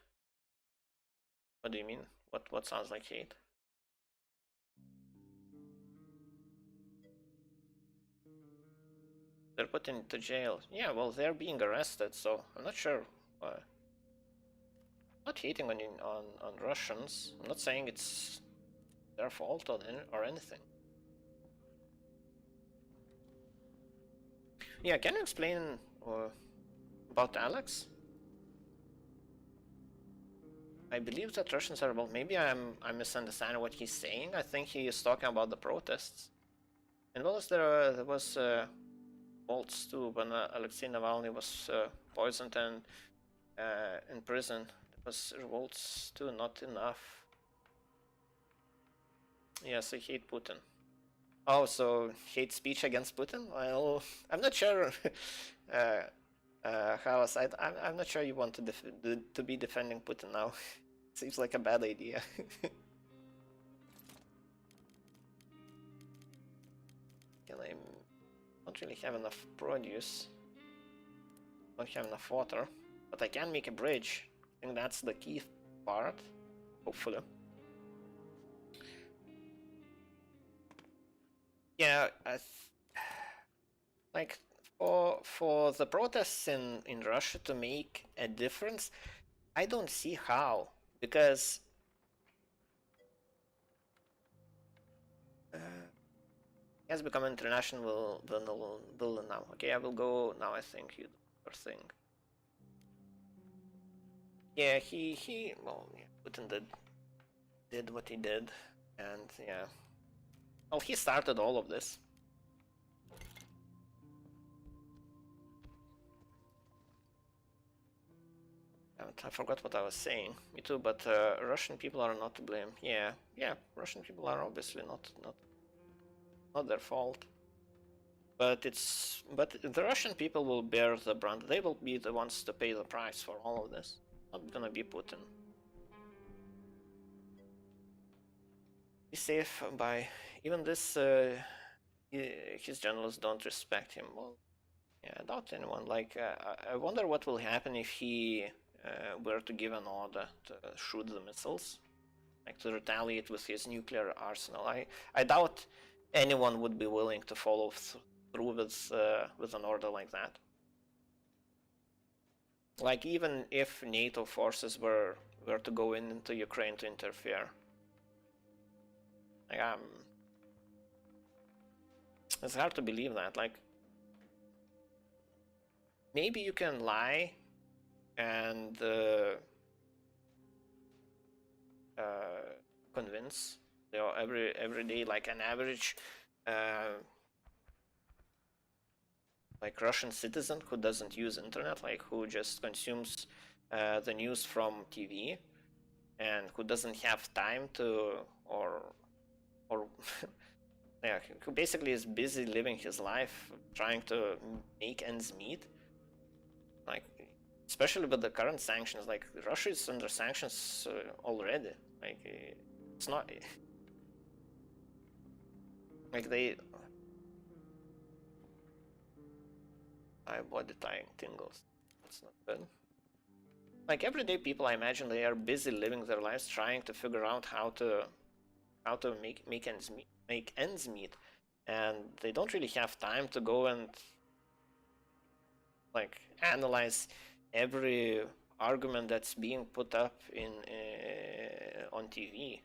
What do you mean? What sounds like hate? They're put into jail. Yeah, well, they're being arrested, so I'm not sure. I'm not hating on Russians. I'm not saying it's their fault or anything. Yeah, can you explain about Alex? I believe that Russians are, well, maybe I'm misunderstanding what he's saying. I think he is talking about the protests. And well, there was revolts too when Alexei Navalny was poisoned and in prison. There was revolts too, not enough. Yes, I hate Putin. Oh, so hate speech against Putin? Well, I'm not sure how aside. I'm not sure you want to be defending Putin now. Seems like a bad idea. I don't really have enough produce. Don't have enough water, but I can make a bridge. I think that's the key part. Hopefully. Yeah, like for the protests in Russia to make a difference, I don't see how, because it has become international villain now. Okay, I will go now. I think you do your thing. Yeah, he well, yeah, Putin did what he did, and yeah, well, he started all of this. I forgot what I was saying. Me too, but Russian people are not to blame. Yeah, Russian people are obviously not their fault. But the Russian people will bear the brunt. They will be the ones to pay the price for all of this. Not gonna be Putin. Be safe by even this. His journalists don't respect him. Well, yeah, I doubt anyone. Like, I wonder what will happen if he were to give an order to shoot the missiles, like to retaliate with his nuclear arsenal. I doubt anyone would be willing to follow through with an order like that. Like even if NATO forces were to go into Ukraine to interfere, like it's hard to believe that. Like maybe you can lie and convince, you know, every day, like an average like Russian citizen who doesn't use internet, like who just consumes the news from TV and who doesn't have time to or yeah, who basically is busy living his life trying to make ends meet. Like especially with the current sanctions, like Russia is under sanctions already. Like it's not like they. My body tingles. That's not good. Like everyday people, I imagine they are busy living their lives trying to figure out how to make ends meet, and they don't really have time to go and like analyze every argument that's being put up in on TV.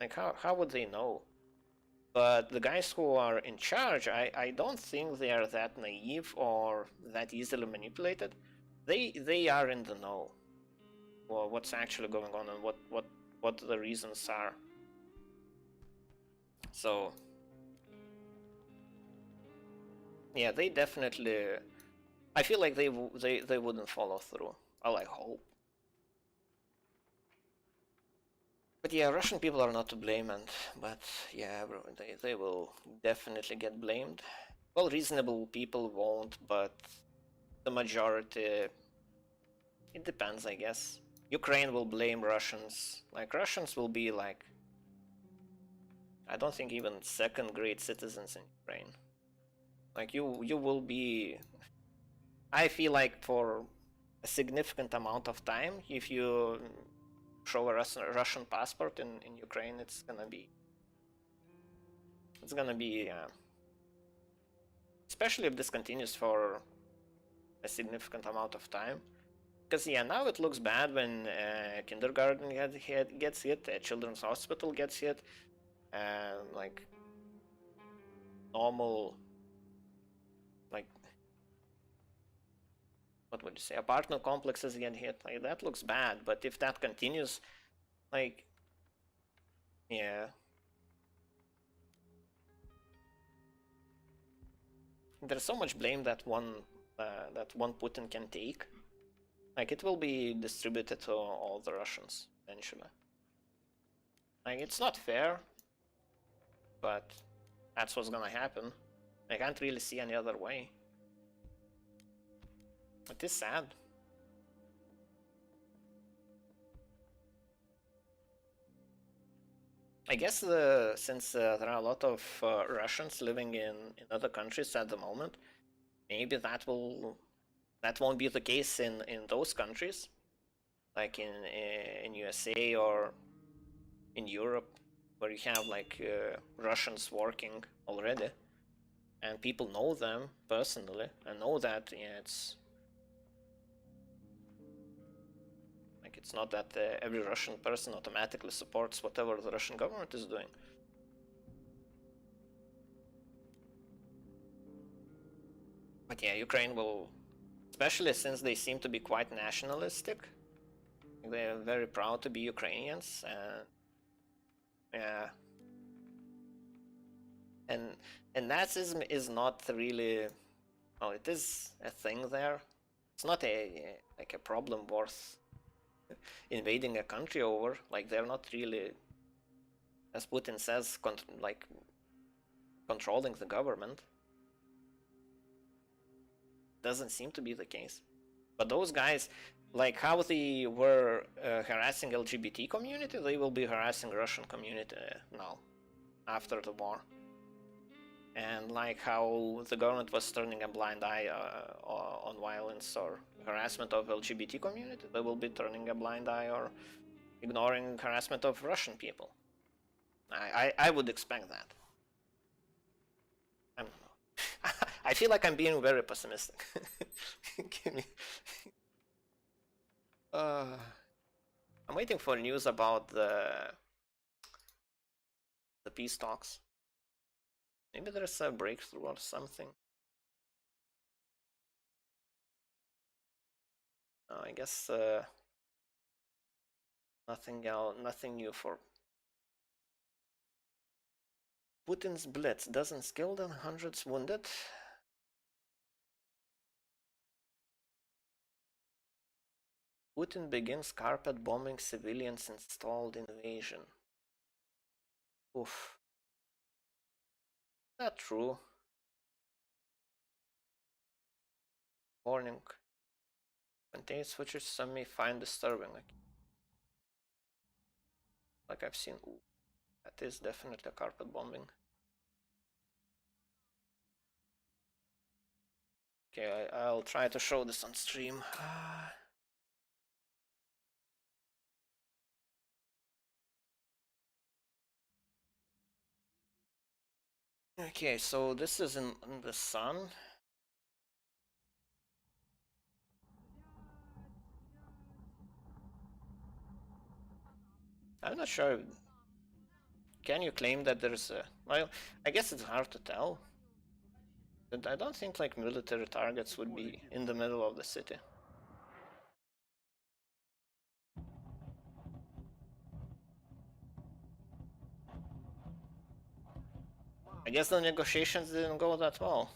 Like how would they know? But the guys who are in charge, I don't think they are that naive or that easily manipulated. They are in the know. Well, what's actually going on and what the reasons are. So yeah, they definitely. I feel like they wouldn't follow through. Well, I hope. But yeah, Russian people are not to blame, but yeah, they will definitely get blamed. Well, reasonable people won't, but the majority. It depends, I guess. Ukraine will blame Russians. Like Russians will be like, I don't think even second-grade citizens in Ukraine. Like you will be. I feel like for a significant amount of time, if you show a Russian passport in Ukraine, it's gonna be especially if this continues for a significant amount of time. Because yeah, now it looks bad when kindergarten gets hit, children's hospital gets hit, and like normal, like what would you say, apartment complexes get hit. Like that looks bad, but if that continues, like yeah. There's so much blame that one Putin can take. Like it will be distributed to all the Russians eventually. Like it's not fair, but that's what's gonna happen. I can't really see any other way. It is sad. I guess since there are a lot of Russians living in other countries at the moment, maybe that won't be the case in those countries, like in USA or in Europe, where you have like Russians working already, and people know them personally and know that yeah, it's not that every Russian person automatically supports whatever the Russian government is doing. But yeah, Ukraine will, especially since they seem to be quite nationalistic. They're very proud to be Ukrainians, and yeah, and Nazism is not really, well, it is a thing there. It's not like a problem worth invading a country over. Like they're not really, as Putin says, like controlling the government. Doesn't seem to be the case. But those guys, like how they were harassing LGBT community, they will be harassing Russian community now, after the war. And like how the government was turning a blind eye on violence or harassment of LGBT community, they will be turning a blind eye or ignoring harassment of Russian people. I would expect that. I don't know. I feel like I'm being very pessimistic. Give me. I'm waiting for news about the peace talks. Maybe there's a breakthrough or something. I guess nothing else, nothing new for Putin's blitz dozens killed and hundreds wounded. Putin begins carpet bombing civilians installed invasion. Oof. Not true. Warning. Contain switches some may find disturbing. Like I've seen. Ooh, that is definitely a carpet bombing. Okay, I'll try to show this on stream. Okay, so this is in the sun. I'm not sure. Can you claim that there's a... Well, I guess it's hard to tell. But I don't think like military targets would be in the middle of the city. I guess the negotiations didn't go that well.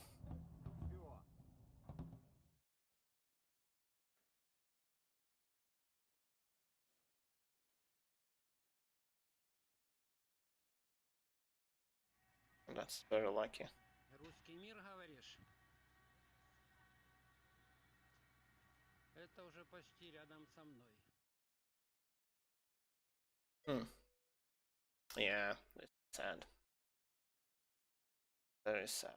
That's very lucky. Русский мир, говоришь? Это уже почти рядом со мной. Yeah, it's sad. Very sad.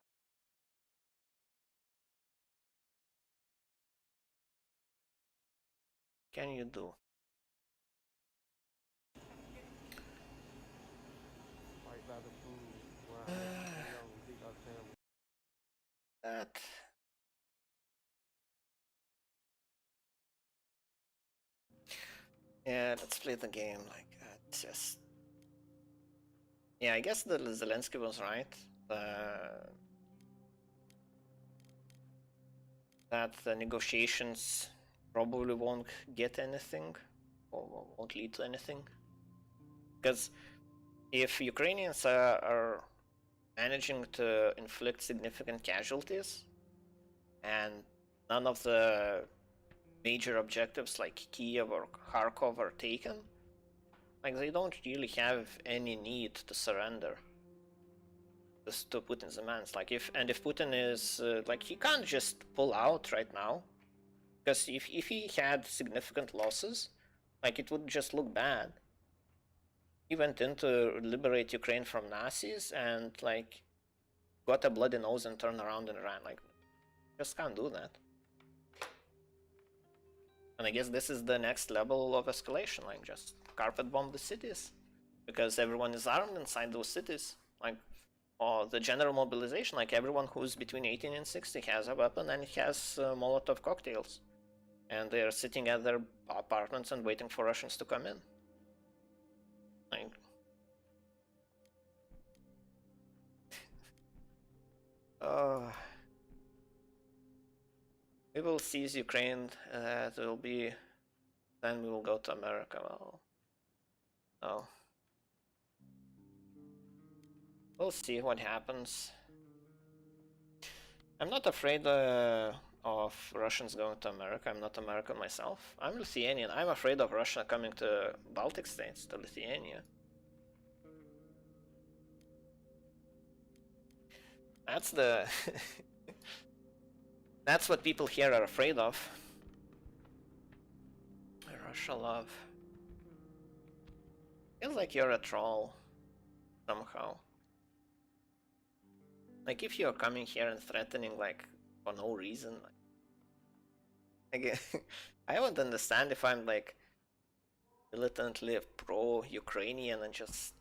Can you do? That. Yeah, let's play the game like that. Just. Yeah, I guess the Zelensky was right. That the negotiations probably won't get anything or won't lead to anything. Because if Ukrainians are managing to inflict significant casualties and none of the major objectives like Kiev or Kharkov are taken, like they don't really have any need to surrender to Putin's demands. Like if Putin is like he can't just pull out right now, because if he had significant losses, like it would just look bad. He went in to liberate Ukraine from Nazis and like got a bloody nose and turned around and ran. Like just can't do that. And I guess this is the next level of escalation, like just carpet bomb the cities. Because everyone is armed inside those cities. Like, or the general mobilization, like everyone who's between 18 and 60 has a weapon and has Molotov cocktails. And they're sitting at their apartments and waiting for Russians to come in. Like... we will seize Ukraine, it will be... then we will go to America, well... oh. We'll see what happens. I'm not afraid of Russians going to America. I'm not American myself. I'm Lithuanian. I'm afraid of Russia coming to Baltic states, to Lithuania. That's the... that's what people here are afraid of. Russia love. Feels like you're a troll. Somehow. Like, if you're coming here and threatening, like, for no reason, like, I would understand if I'm, like, militantly pro-Ukrainian and just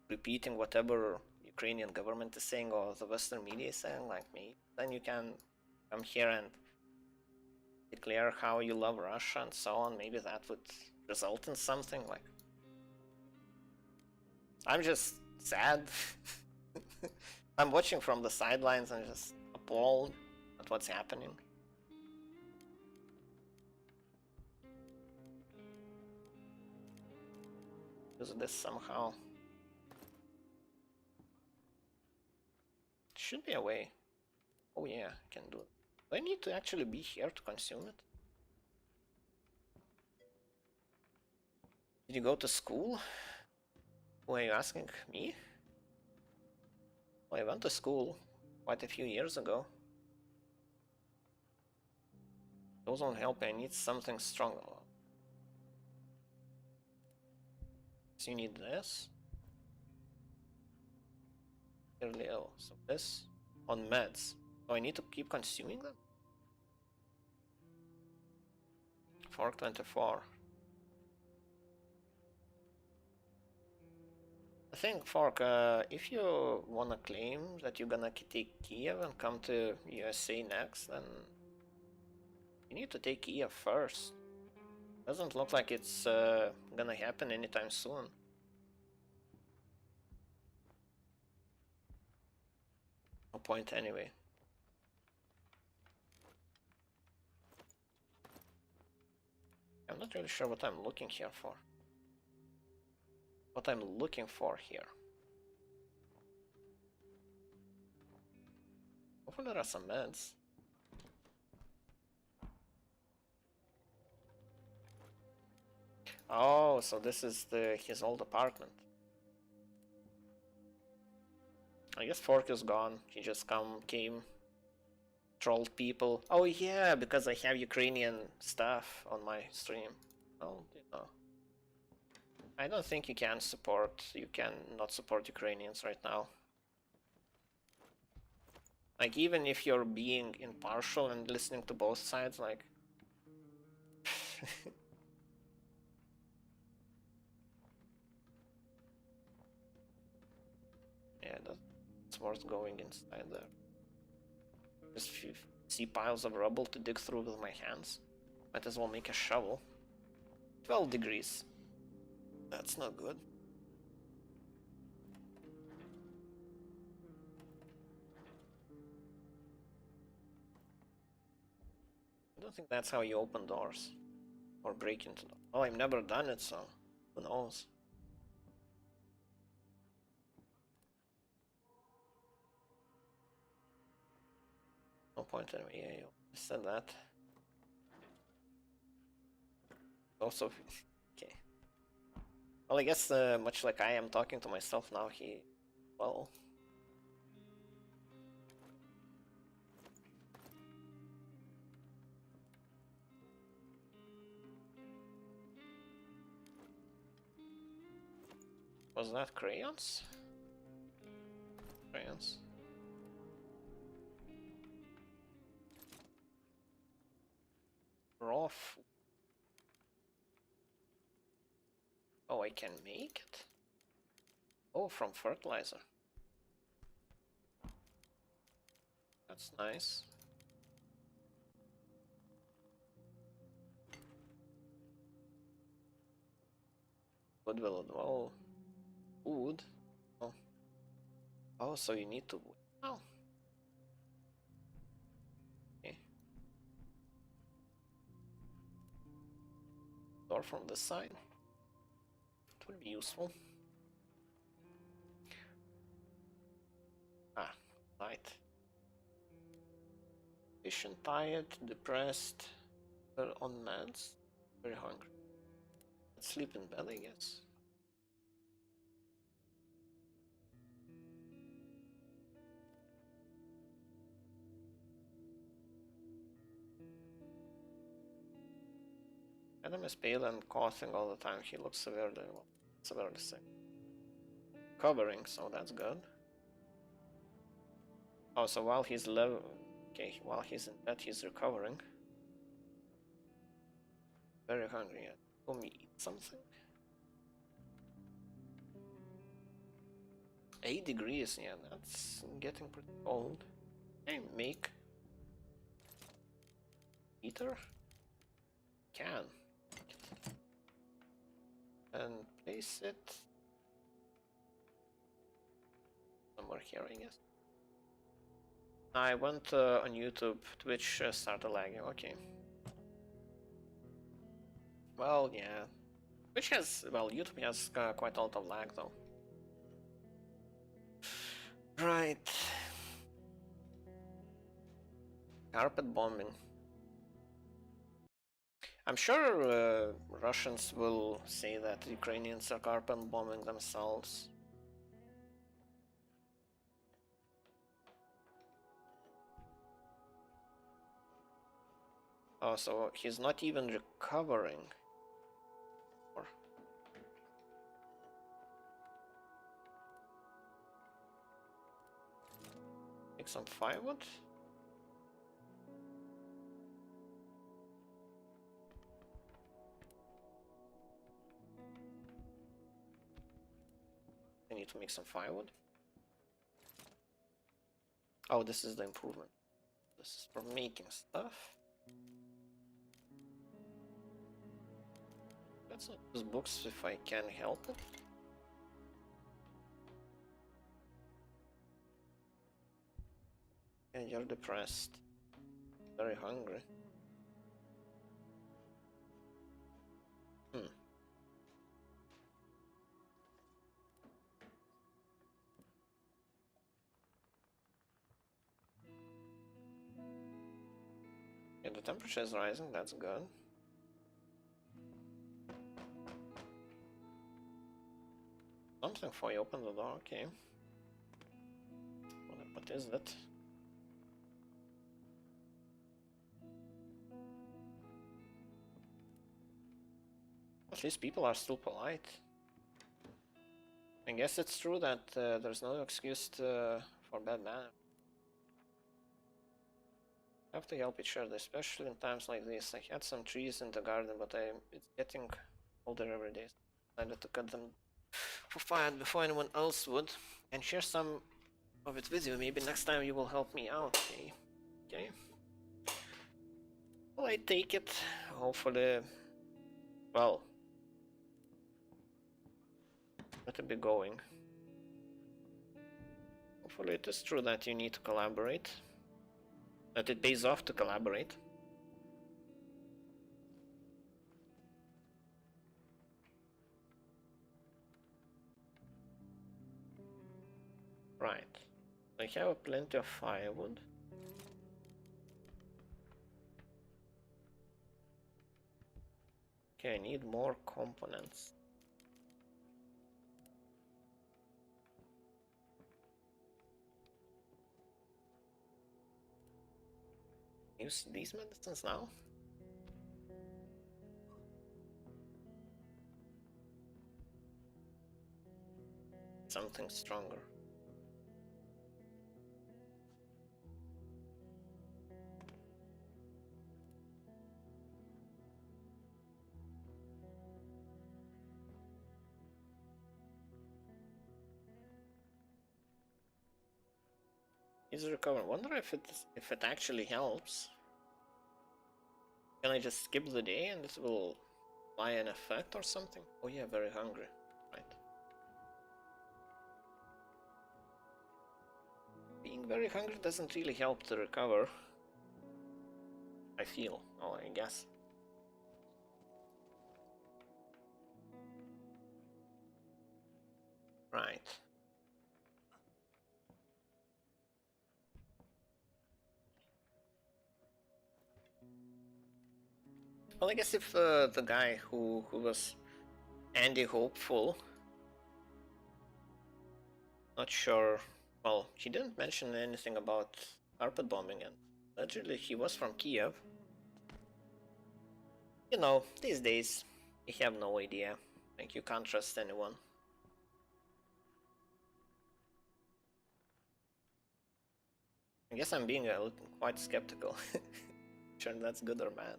repeating whatever Ukrainian government is saying or the Western media is saying, like me. Then you can come here and declare how you love Russia and so on. Maybe that would result in something. Like, I'm just sad. I'm watching from the sidelines and just appalled at what's happening. Use this somehow. Should be a way. Oh yeah, I can do it. Do I need to actually be here to consume it? Did you go to school? Who are you asking? Me? Well, I went to school quite a few years ago. Those won't help. I need something stronger. So you need this. Fairly ill. So this on meds. So I need to keep consuming them? Fork 24. I think, Fork, if you wanna claim that you're gonna take Kiev and come to USA next, then you need to take Kiev first. Doesn't look like it's gonna happen anytime soon. No point anyway. I'm not really sure what I'm looking here for. What I'm looking for here. Hopefully there are some meds. Oh, so this is his old apartment. I guess Fork is gone. He just came, trolled people. Oh yeah, because I have Ukrainian stuff on my stream. Oh, you know. I don't think you can not support Ukrainians right now. Like, even if you're being impartial and listening to both sides, like... yeah, it's worth going inside there. Just see piles of rubble to dig through with my hands. Might as well make a shovel. 12 degrees. That's not good. I don't think that's how you open doors. Or break into them. Oh, I've never done it, so who knows? No point anyway. Yeah, you said that. Also, okay. Well, I guess much like I am talking to myself now, well... Was that crayons? Crayons. Raw food. Oh, I can make it? Oh, from fertilizer. That's nice. Wood will dwell. Wood? Oh. Oh, so you need to... Oh. Okay. Door from this side. It would be useful. Ah, light. Patient, tired, depressed, on meds, very hungry. Let's sleep in bed, I guess. Adam is pale and coughing all the time. He looks severely sick. Covering, so that's good. Oh, so while he's while he's in bed, he's recovering. Very hungry yet. Let me eat something. 8 degrees, yeah, that's getting pretty cold. Can I make heater? Can. And place it somewhere here, I guess. I went on YouTube, Twitch started lagging, okay. Well, yeah. Twitch has, well, YouTube has quite a lot of lag though. Right. Carpet bombing. I'm sure Russians will say that Ukrainians are carpet bombing themselves. Oh, so he's not even recovering. Or... Make some firewood? I need to make some firewood. Oh, this is the improvement. This is for making stuff. Let's not use books if I can help it. Yeah, you're depressed. Very hungry. Yeah, the temperature is rising, that's good. Something for you, open the door, okay. What is it? At least people are still polite. I guess it's true that there's no excuse for bad manners. We have to help each other, especially in times like this. I had some trees in the garden, but it's getting older every day. So I decided to cut them for fire before anyone else would, and share some of it with you. Maybe next time you will help me out, okay? Okay. Well, I take it. Hopefully, well, let it be going. Hopefully it is true that you need to collaborate. That it pays off to collaborate. Right. I have plenty of firewood. Okay, I need more components. Use these medicines now? Something stronger. He's recovering. Wonder if it actually helps. Can I just skip the day and it will apply an effect or something? Oh yeah, very hungry. Right. Being very hungry doesn't really help to recover. I feel. Oh, I guess. Right. Well, I guess if the guy who was Andy hopeful, not sure. Well, he didn't mention anything about carpet bombing, and allegedly he was from Kiev. You know, these days you have no idea. Like, you can't trust anyone. I guess I'm being quite skeptical. Sure, that's good or bad.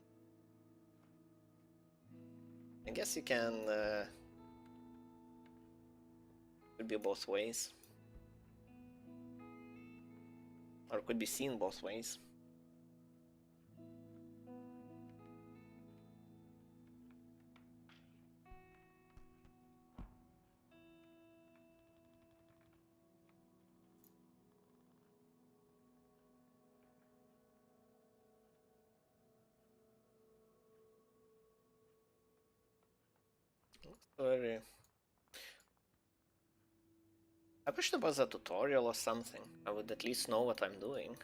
I guess you can. Could be both ways, or could be seen both ways. Very. I wish there was a tutorial or something. I would at least know what I'm doing.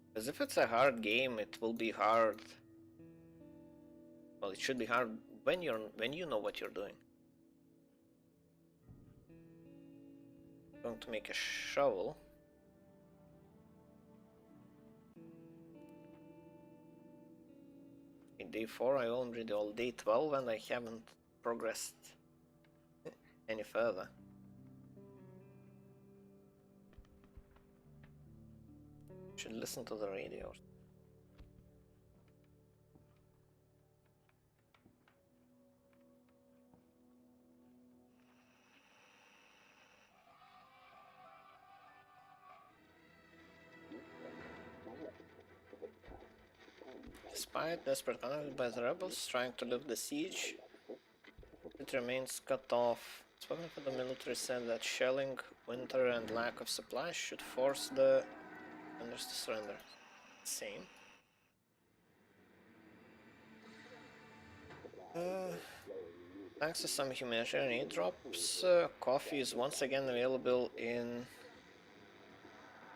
Because if it's a hard game, it will be hard. Well, it should be hard when you know what you're doing. I'm going to make a shovel. In day 4, I already all day 12, and I haven't progressed any further. Should listen to the radio. Despite desperate contact by the rebels trying to lift the siege, it remains cut off. Spoken for the military said that shelling, winter, and lack of supplies should force the defenders to surrender. Same. Thanks to some humanitarian aid drops, coffee is once again available in.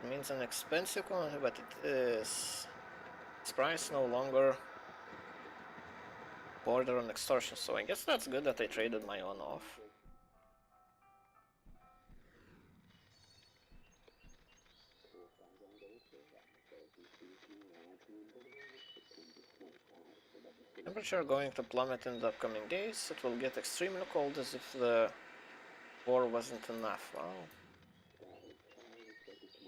Remains an expensive one, but it is. Its price no longer border on extortion, so I guess that's good that I traded my own off. Temperature going to plummet in the upcoming days. It will get extremely cold as if the war wasn't enough. Wow.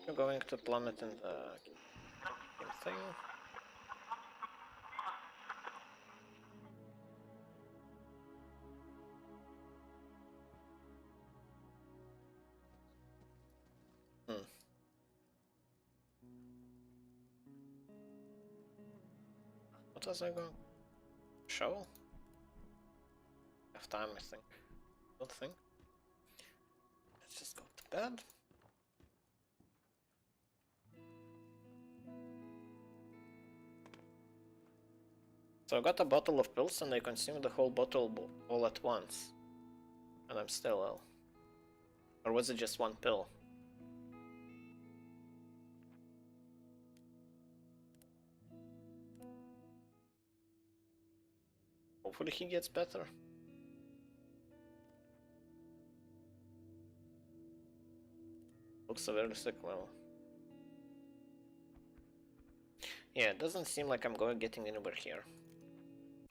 You're going to plummet in the thing. What was I going? Shovel? Have time, I think. Don't think. Let's just go to bed. So I got a bottle of pills and I consumed the whole bottle all at once. And I'm still ill. Or was it just one pill? Hopefully he gets better. Looks severely sick, well. Yeah, it doesn't seem like I'm getting anywhere here.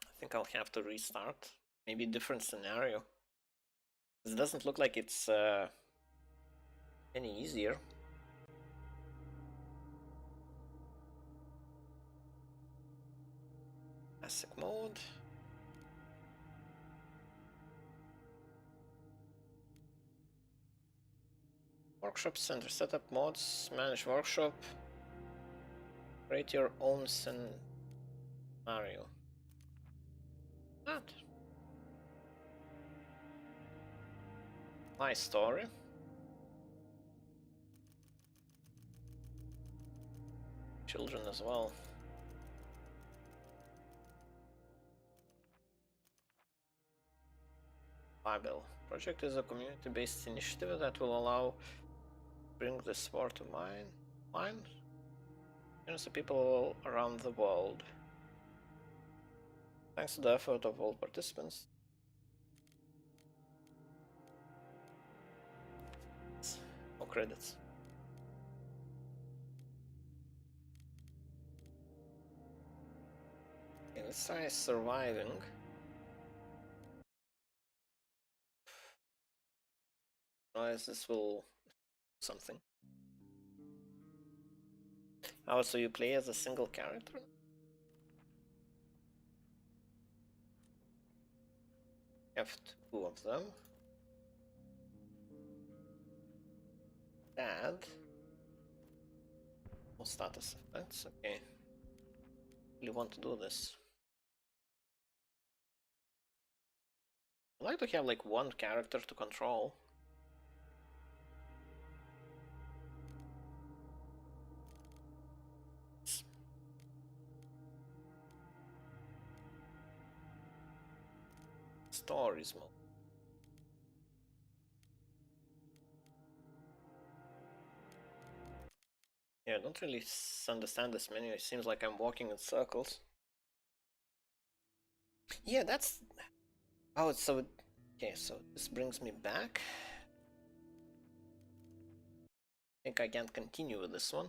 I think I'll have to restart. Maybe different scenario. It doesn't look like it's any easier. Classic mode. Workshop center. Setup mods. Manage workshop. Create your own scenario. That. My story. Children as well. Bible. Project is a community-based initiative that will allow bring this war to mind. Millions of people around the world. Thanks to the effort of all participants. No credits. Okay, let's try surviving. Otherwise this will something. Oh, so you play as a single character? You have two of them. Dad. No status effects, okay. You want to do this? I like to have like one character to control. Stories mode. Yeah, I don't really understand this menu. It seems like I'm walking in circles. Yeah, that's... Oh, so... Okay, so this brings me back. I think I can't continue with this one.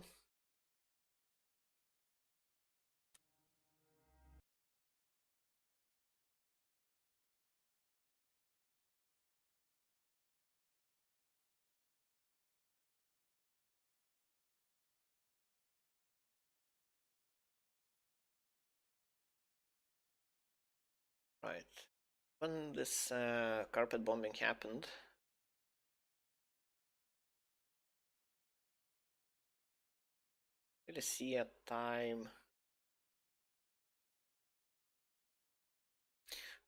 Right. When this carpet bombing happened, really see a time.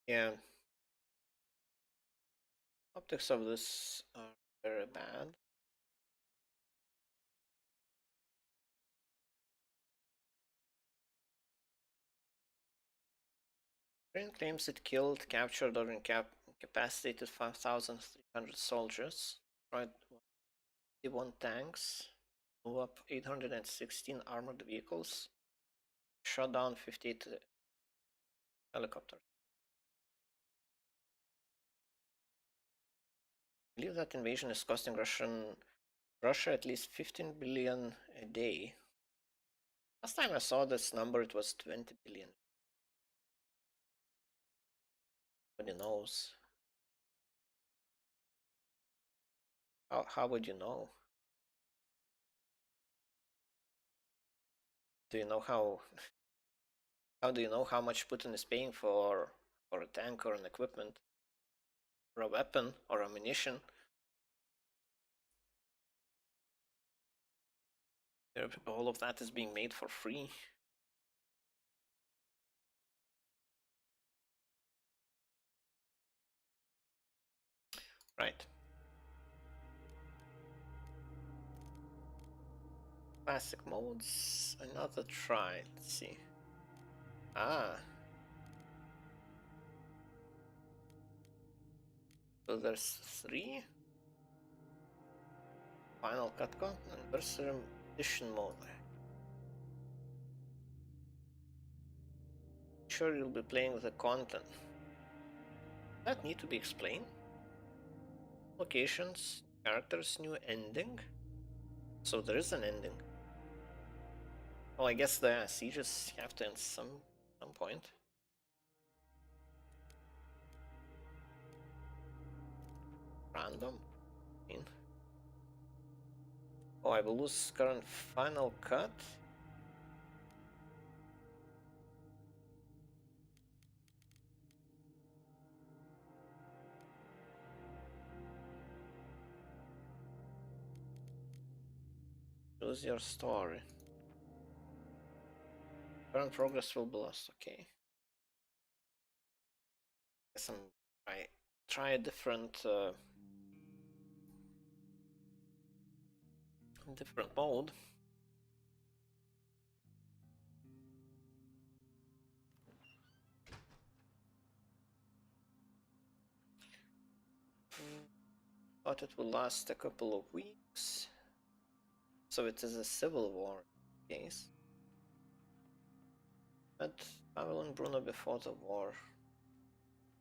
Yeah. Optics of this are very bad. Ukraine claims it killed, captured, or incapacitated 5,300 soldiers, destroyed 51 tanks, blew up 816 armored vehicles, shot down 58 helicopters. I believe that invasion is costing Russia at least 15 billion a day. Last time I saw this number, it was 20 billion. Nobody knows. How would you know? Do you know how do you know how much Putin is paying for a tank or an equipment or a weapon or ammunition? All of that is being made for free. Right. Classic modes. Another try. Let's see. Ah. So there's 3. Final cut content. Anniversary edition mode. Sure, you'll be playing the content. That need to be explained. Locations, characters, new ending. So there is an ending. Well, I guess the sieges have to end some point. Random. Oh, I will lose current final cut. Choose your story. Current progress will be lost. Okay. Guess I try a different mode. Thought it will last a couple of weeks. So it is a civil war case. Met Pavel and Bruno before the war.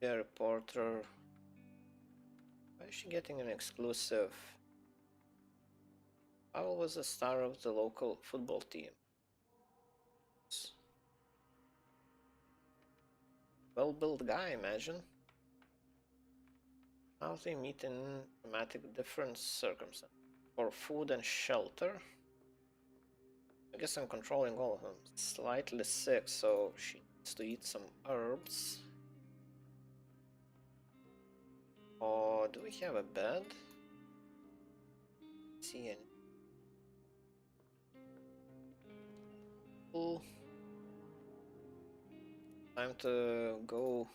Be a reporter. Why is she getting an exclusive? Pavel was a star of the local football team. Well-built guy, imagine. Now they meet in dramatic different circumstances. For food and shelter. I guess I'm controlling all of them. Slightly sick, so she needs to eat some herbs. Or do we have a bed? See any? Ooh. Time to go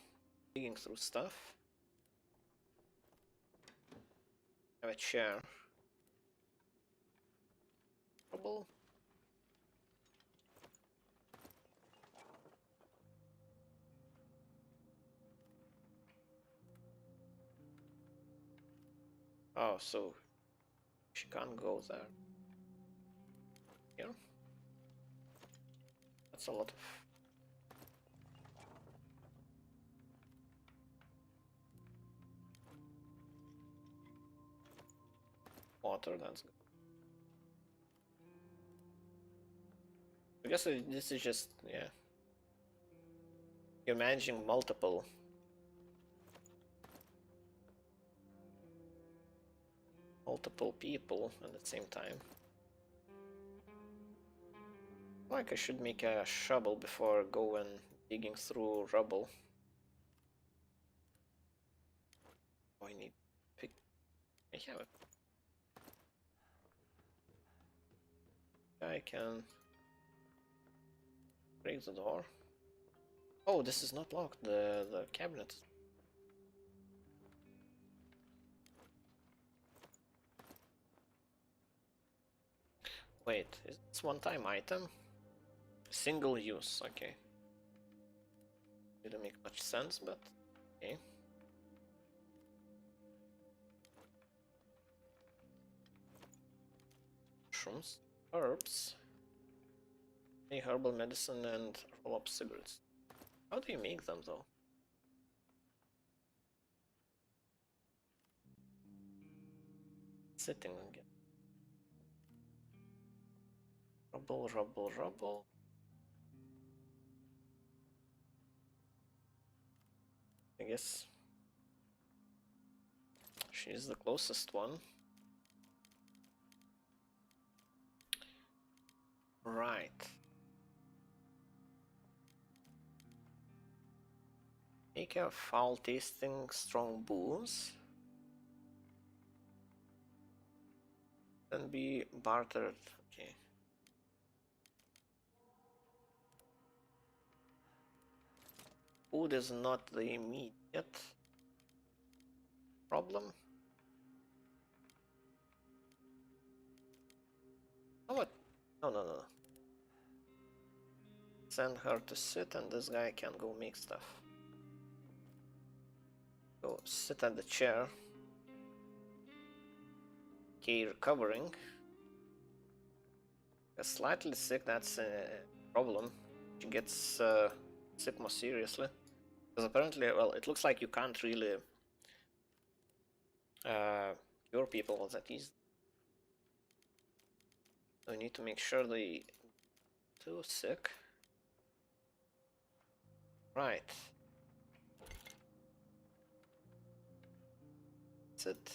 digging through stuff. Have a chair. Trouble. Oh, so she can't go there. Here? That's a lot of water, that's good. I guess this is just, yeah. You're managing multiple people at the same time. Like I should make a shovel before going digging through rubble. Oh, I need pick. I have it. I can break the door. Oh, this is not locked. The cabinet. Wait, is this one-time item? Single use. Okay. Didn't make much sense, but okay. Mushrooms, herbs, a herbal medicine, and roll-up cigarettes. How do you make them though? Sitting again. Rubble. I guess she's the closest one. Right. Make a foul-tasting strong booze. Then be bartered. Okay. Food is not the immediate problem. Oh, what? No. Send her to sit and this guy can go make stuff. Go sit at the chair. Okay, recovering. Slightly sick, that's a problem. She gets sick more seriously. Because apparently, well, it looks like you can't really cure people that easy. So we need to make sure they too sick. Right. That's it.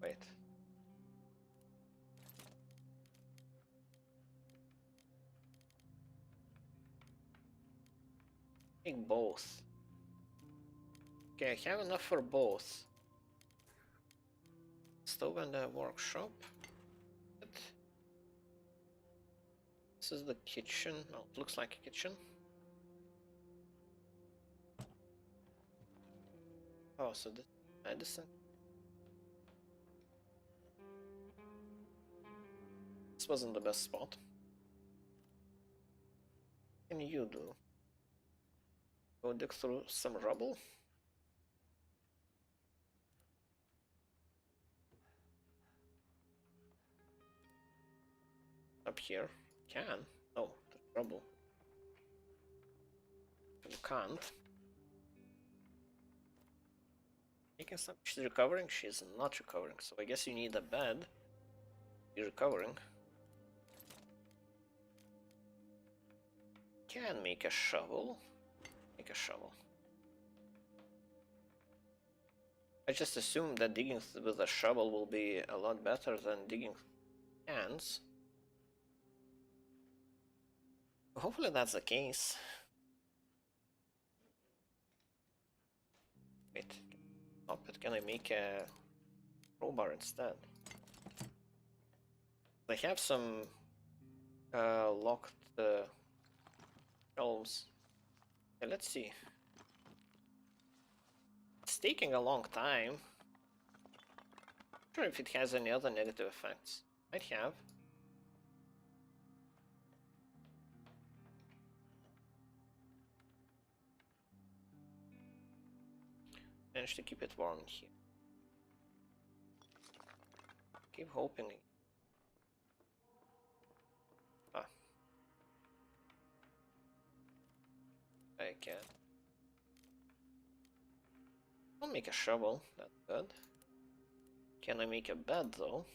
Wait. Take both. Okay, I have enough for both. Stove and a workshop. This is the kitchen. Oh, it looks like a kitchen. Oh, so this is medicine. This wasn't the best spot. What can you do? Go dig through some rubble? Up here? Can? Oh, the rubble. You can't. Making some. She's recovering? She's not recovering, so I guess you need a bed. You're recovering. Can make a shovel. Make a shovel. I just assumed that digging with a shovel will be a lot better than digging cans. Hopefully that's the case. Wait, stop it. Can I make a crowbar instead? I have some locked shelves. Okay, let's see. It's taking a long time. Not sure if it has any other negative effects. Might have. Managed to keep it warm here. Keep hoping. Ah, I can. I'll make a shovel. That's good. Can I make a bed though?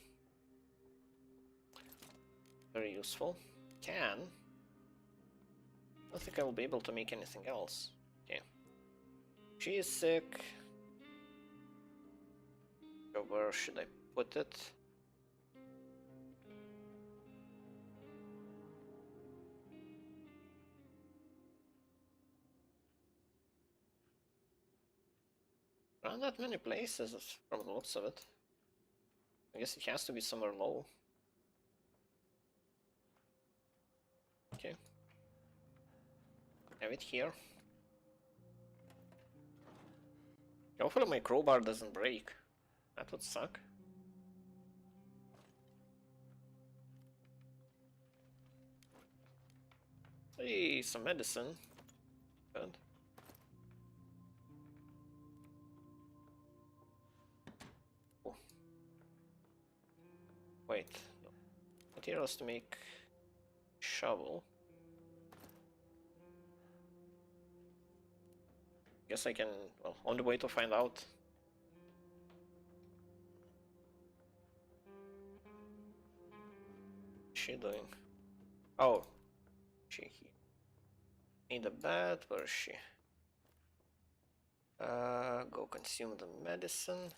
Very useful. Can. I don't think I will be able to make anything else. Okay. She is sick. So where should I put it? Not that many places from the looks of it. I guess it has to be somewhere low. Okay. Have it here. Hopefully my crowbar doesn't break. That would suck. Hey, some medicine. Good. Oh. Wait. No. Materials to make shovel. Guess I can, well, on the way to find out. What's she doing? Oh, she here. Need a bed, where is she? Go consume the medicine.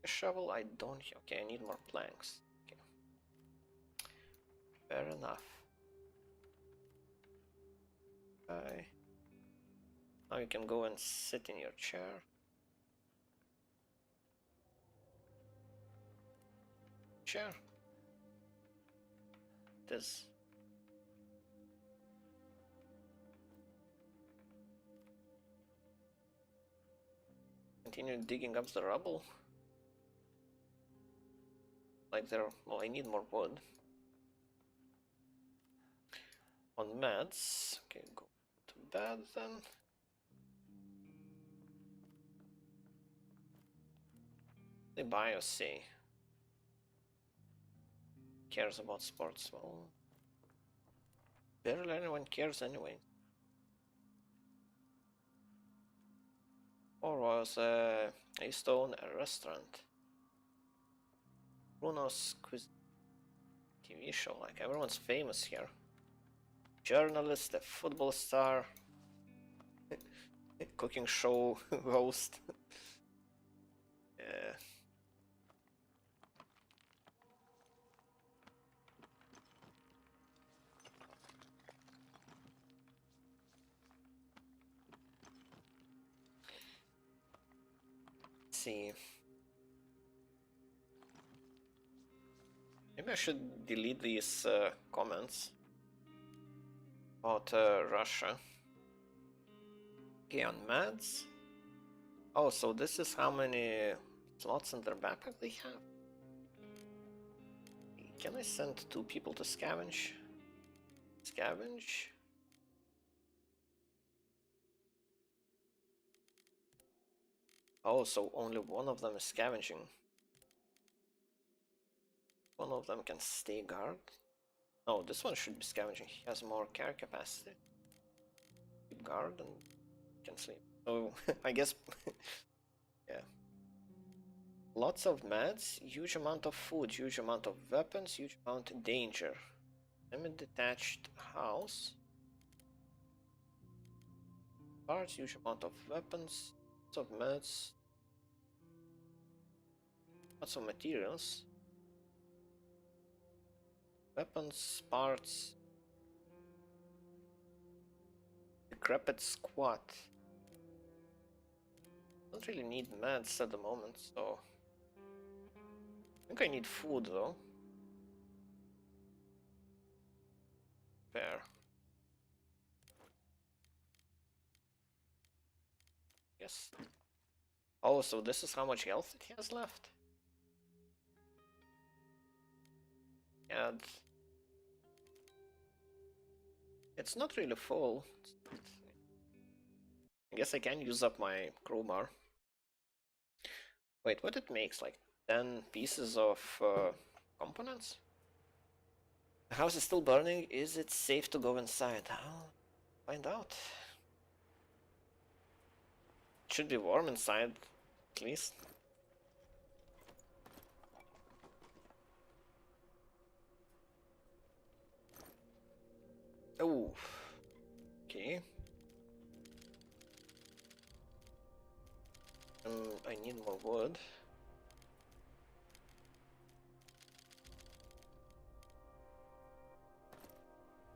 A shovel, I don't, okay, I need more planks. Okay. Fair enough. Bye. Now you can go and sit in your chair. Chair. It is. Continue digging up the rubble. Like there, well, I need more wood. On meds, okay, go to bed then. The bio say cares about sports. Well, barely anyone cares anyway. Or was a stone a restaurant? Bruno's quiz TV show, like everyone's famous here. Journalist, a football star, cooking show host. Yeah. Let's see. Maybe I should delete these comments about Russia. Okay, on meds. Oh, so this is how many slots in their backpack they have? Can I send 2 people to scavenge? Scavenge? Oh, so only one of them is scavenging. One of them can stay guard. No, this one should be scavenging. He has more carry capacity. Keep guard and can sleep. So I guess yeah. Lots of meds, huge amount of food, huge amount of weapons, huge amount of danger. Semi-detached house. Parts, huge amount of weapons, lots of meds, lots of materials. Weapons, parts, decrepit squat. Don't really need meds at the moment, so I think I need food though. Fair. Yes. Oh, so this is how much health it has left? Yeah, it's not really full. I guess I can use up my crowbar. Wait, what it makes? Like 10 pieces of components? The house is still burning. Is it safe to go inside? I'll find out. It should be warm inside, at least. Oh, okay. I need more wood.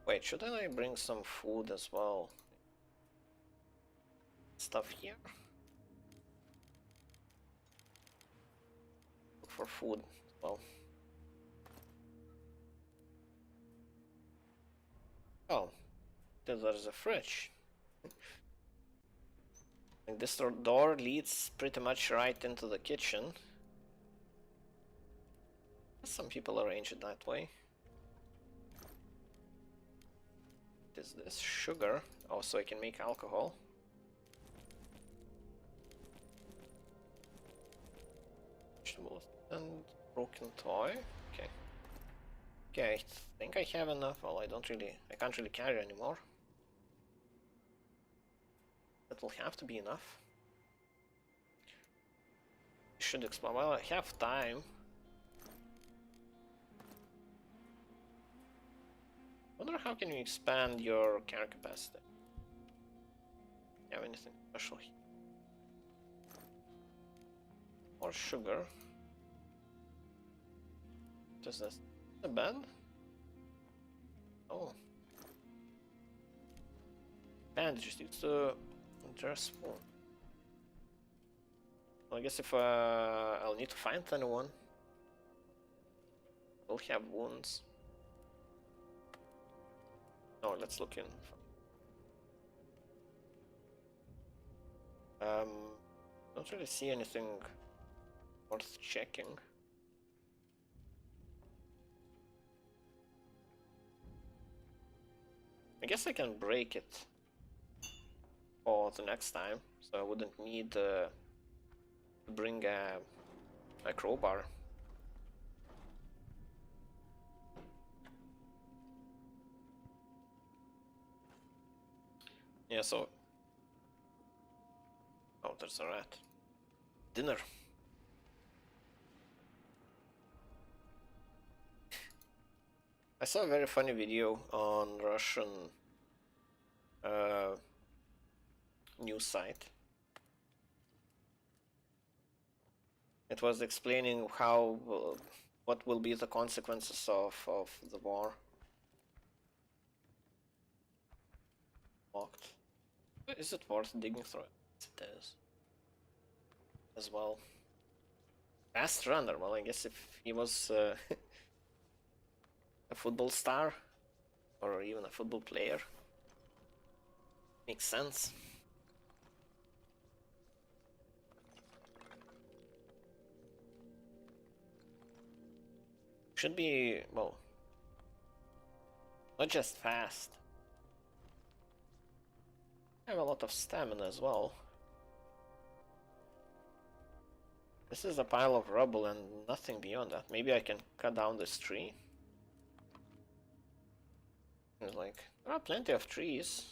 Wait, shouldn't I bring some food as well? Stuff here? Look for food as well. Oh, there's a fridge. And this door leads pretty much right into the kitchen. Some people arrange it that way. What is this? Sugar. Oh, so I can make alcohol. Vegetables and broken toy. Okay. Okay, I think I have enough. Well, I can't really carry anymore. That will have to be enough. Should explore. Well, I have time. Wonder how can you expand your carry capacity? Have anything special here? Or sugar? What is this? A bed? Oh. Bandages used to dress wound. Well, I guess if I'll need to find anyone. We'll have wounds. No, let's look in. Don't really see anything worth checking. I guess I can break it for the next time, so I wouldn't need to bring a crowbar. Yeah, so... Oh, there's a rat. Dinner. I saw a very funny video on Russian news site. It was explaining how what will be the consequences of the war. Locked. Is it worth digging through it? It is. As well. Fast runner. Well, I guess if he was a football star or even a football player, makes sense. Should be, well, not just fast. I have a lot of stamina as well. This is a pile of rubble and nothing beyond that. Maybe I can cut down this tree. It's like, there are plenty of trees.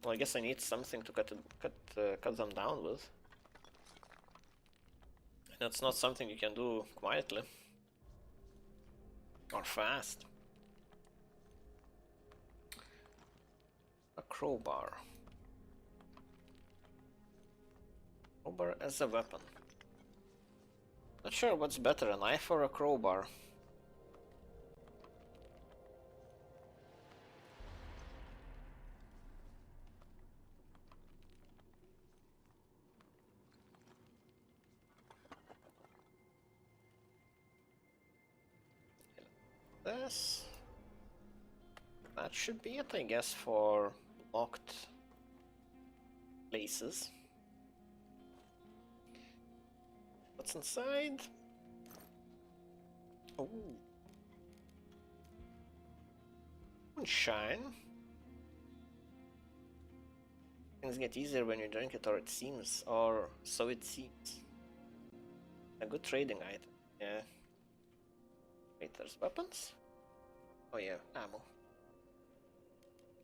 Well, I guess I need something to cut them down with. That's not something you can do quietly. Or fast. A crowbar. Crowbar as a weapon. Not sure what's better, a knife or a crowbar. This. That should be it, I guess, for locked places. What's inside? Oh. Moonshine. Things get easier when you drink it, or it seems, or so it seems. A good trading item. Yeah. Wait, there's weapons? Oh yeah, ammo.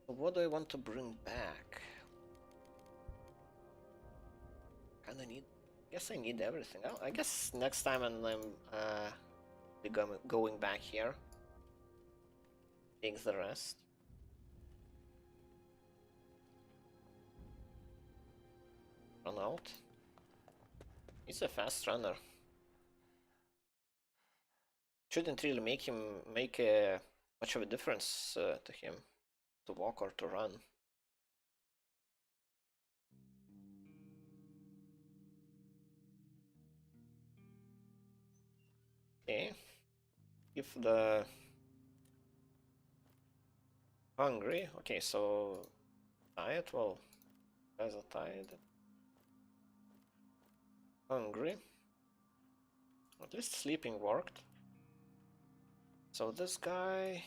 So what do I want to bring back? Kinda need... Guess I need everything. Oh, I guess next time when I'm going back here, take the rest. Run out. He's a fast runner. Shouldn't really make much of a difference to him to walk or to run. Okay. If the hungry. Okay, so diet. Well, guys are tired. Hungry. At least sleeping worked. So this guy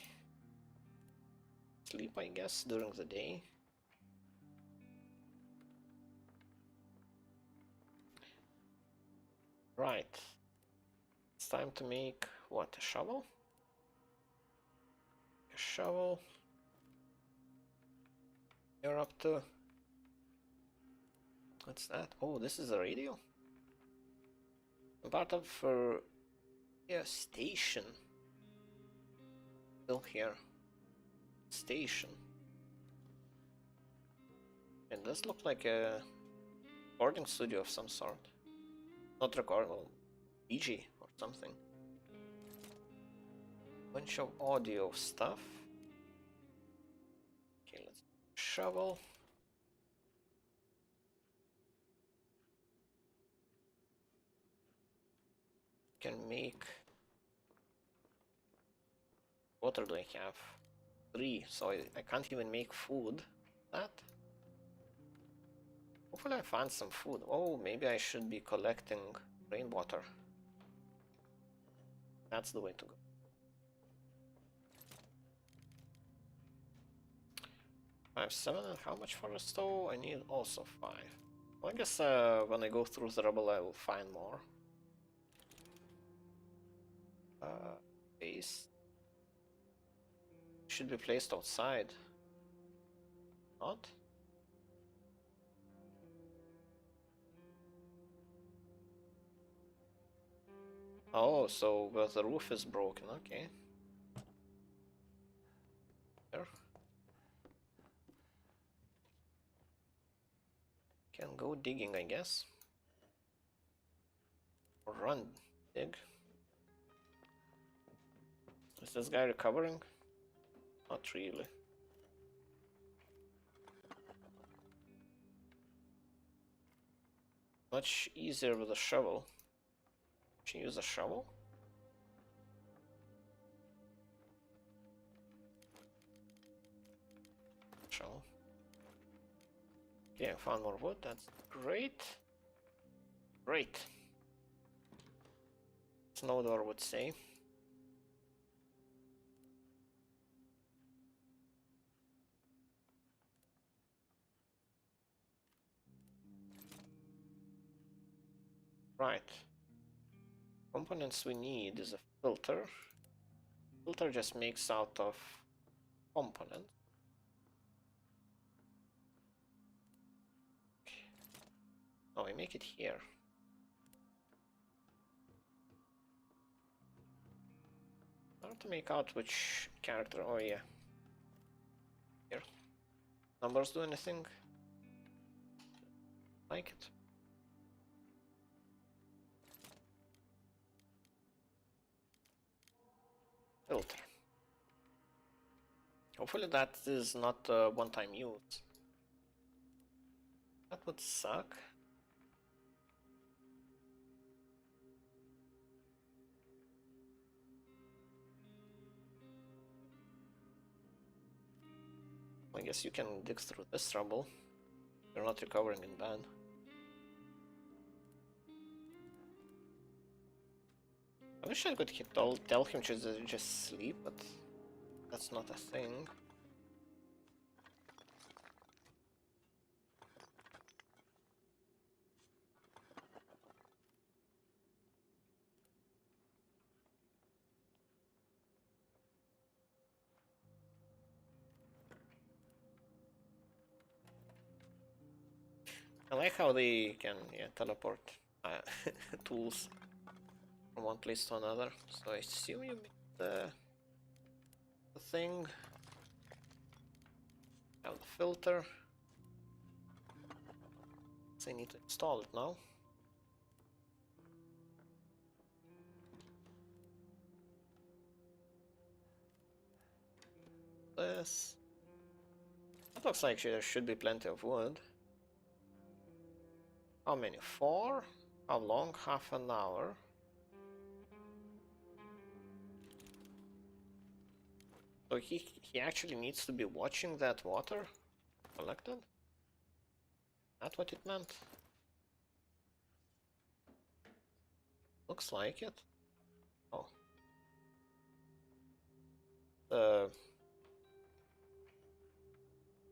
sleep, I guess, during the day. Right. It's time to make what? A shovel? A shovel. You're up to. What's that? Oh, this is a radio. I'm part of yeah, station. Still here. Station. It does look like a recording studio of some sort. Not recording, well, DJ or something. Bunch of audio stuff. Okay, let's shovel. Can make. Water do I have? 3, so I can't even make food. That. Hopefully I find some food. Oh, maybe I should be collecting rainwater. That's the way to go. 5, 7, and how much for a stove? I need also 5. Well, I guess when I go through the rubble I will find more. Base. Should be placed outside. Not? Oh, so where the roof is broken, okay. There. Can go digging, I guess. Or run, dig. Is this guy recovering? Not really. Much easier with a shovel. Should you use a shovel? Shovel. Okay, I found more wood. That's great. Great. Snowdor would say. Right. Components we need is a filter. Filter just makes out of components. Oh, we make it here. I have to make out which character. Oh yeah. Here. Numbers do anything? Like it. filter. Hopefully that is not one-time use. That would suck. I guess you can dig through this rubble. You're not recovering in bed. I wish I could tell him to just sleep, but that's not a thing. I like how they can teleport tools from one place to another. So I assume you mean the thing. Have the filter. So I need to install it now. This. That looks like there should be plenty of wood. How many? 4? How long? Half an hour. So he actually needs to be watching that water collected? That's what it meant? Looks like it. Oh.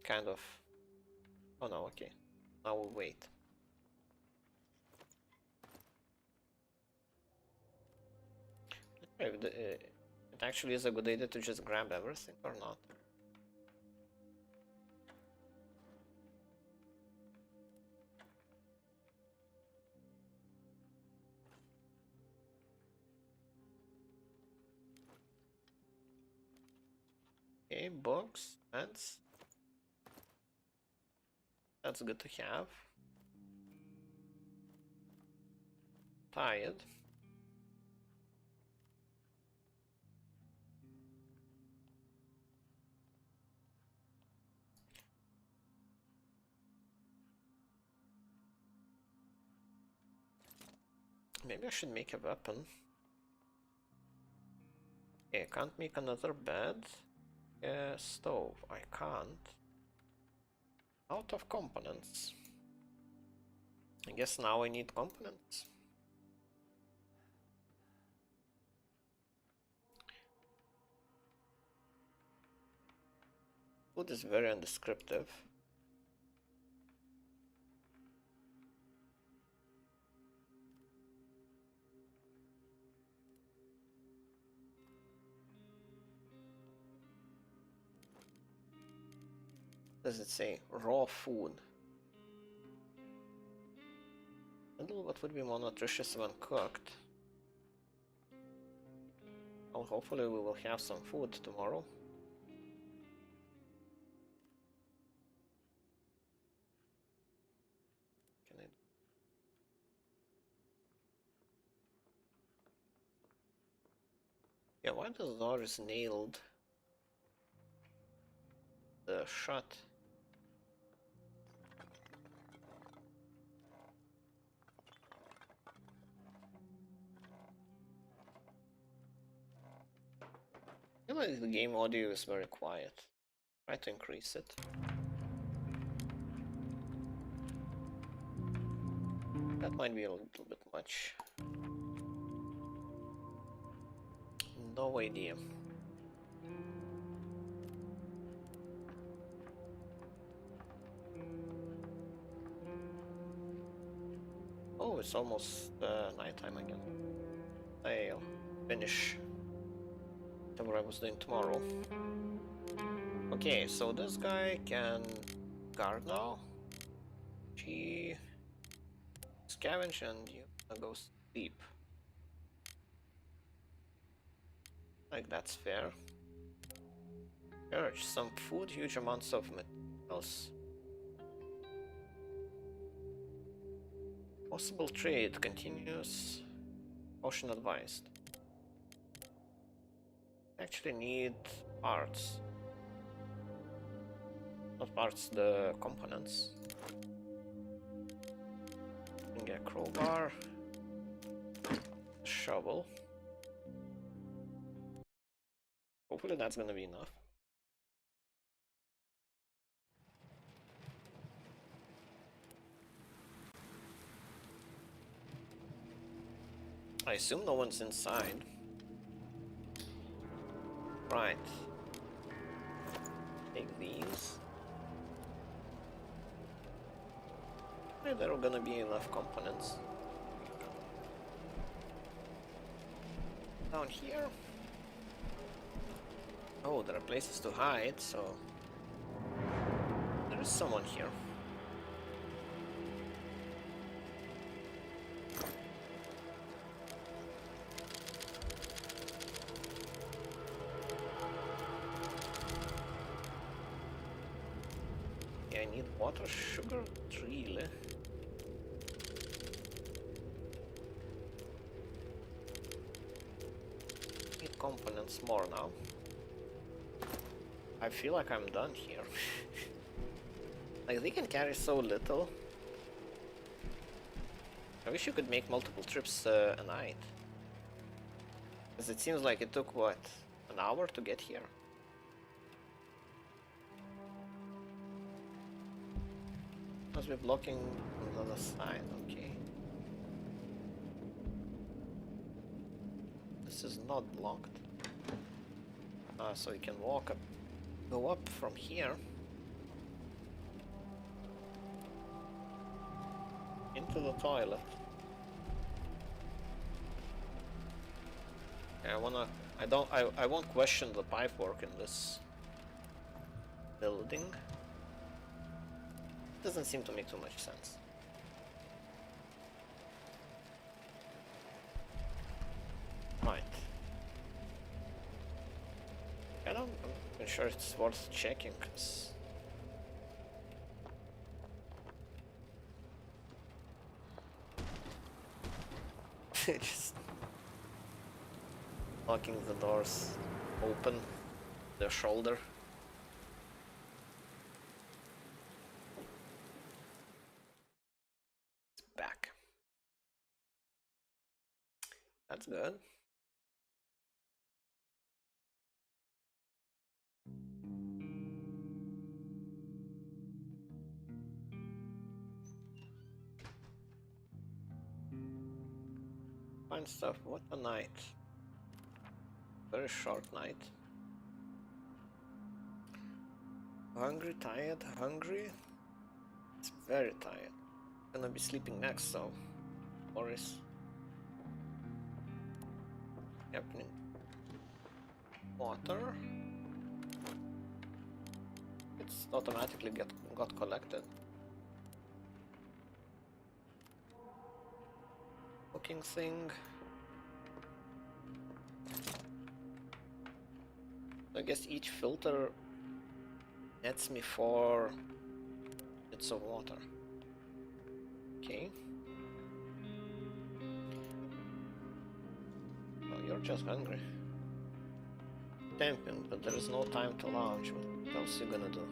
Kind of. Oh no, okay. Now we'll wait. If it actually is a good idea to just grab everything or not. Okay, books, meds. That's good to have. Tired. Maybe I should make a weapon. Okay, I can't make another bed. Stove, I can't. Out of components. I guess now I need components. Food is very undescriptive. Does it say raw food? Handle what would be more nutritious when cooked. Well, hopefully we will have some food tomorrow. Can I... Yeah, why the door is nailed? The shut. I feel like the game audio is very quiet. Try to increase it. That might be a little bit much. No idea. Oh, it's almost nighttime again. I'll finish whatever I was doing tomorrow. Okay, so this guy can guard now. She scavenge and you go sleep. Like that's fair. Search some food, huge amounts of materials. Possible trade continues. Caution advised. Actually need parts. Not parts, the components. We can get a crowbar, a shovel. Hopefully that's gonna be enough. I assume no one's inside. Right. Take these. There are gonna be enough components. Down here. Oh, there are places to hide, so there is someone here. Yeah, I need water, sugar, really. Need components more now. I feel like I'm done here. Like, they can carry so little. I wish you could make multiple trips a night. Because it seems like it took, what, an hour to get here? Must be blocking on the other side, okay. This is not blocked. So you can walk up, go up from here. Into the toilet. I won't question the pipework in this building. Doesn't seem to make too much sense. Right. I'm not sure it's worth checking, cause just locking the doors open, their shoulder. It's back. That's good. Fine stuff. What a night. Very short night. Hungry, tired, hungry. It's very tired. Gonna be sleeping next, so worries happening. Water. It's automatically got collected. Cooking thing. I guess each filter nets me 4 bits of water. Okay. Oh, you're just hungry. Camping, but there is no time to lounge. What else are you gonna do?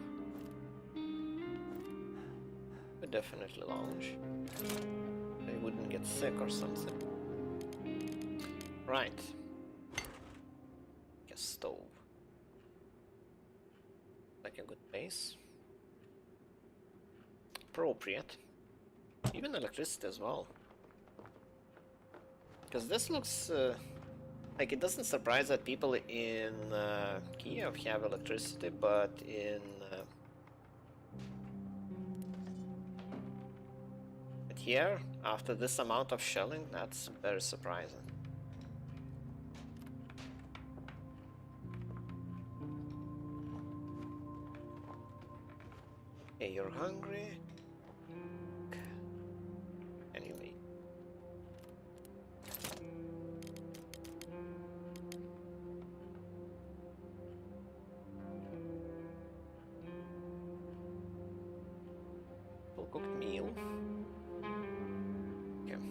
We definitely lounge. So you wouldn't get sick or something. Right. A stove. Like a good base. Appropriate. Even electricity as well. Because this looks like it doesn't surprise that people in Kiev have electricity, but in but here, after this amount of shelling, that's very surprising. Hey, you're hungry? Can you make? Full cooked meal. Okay.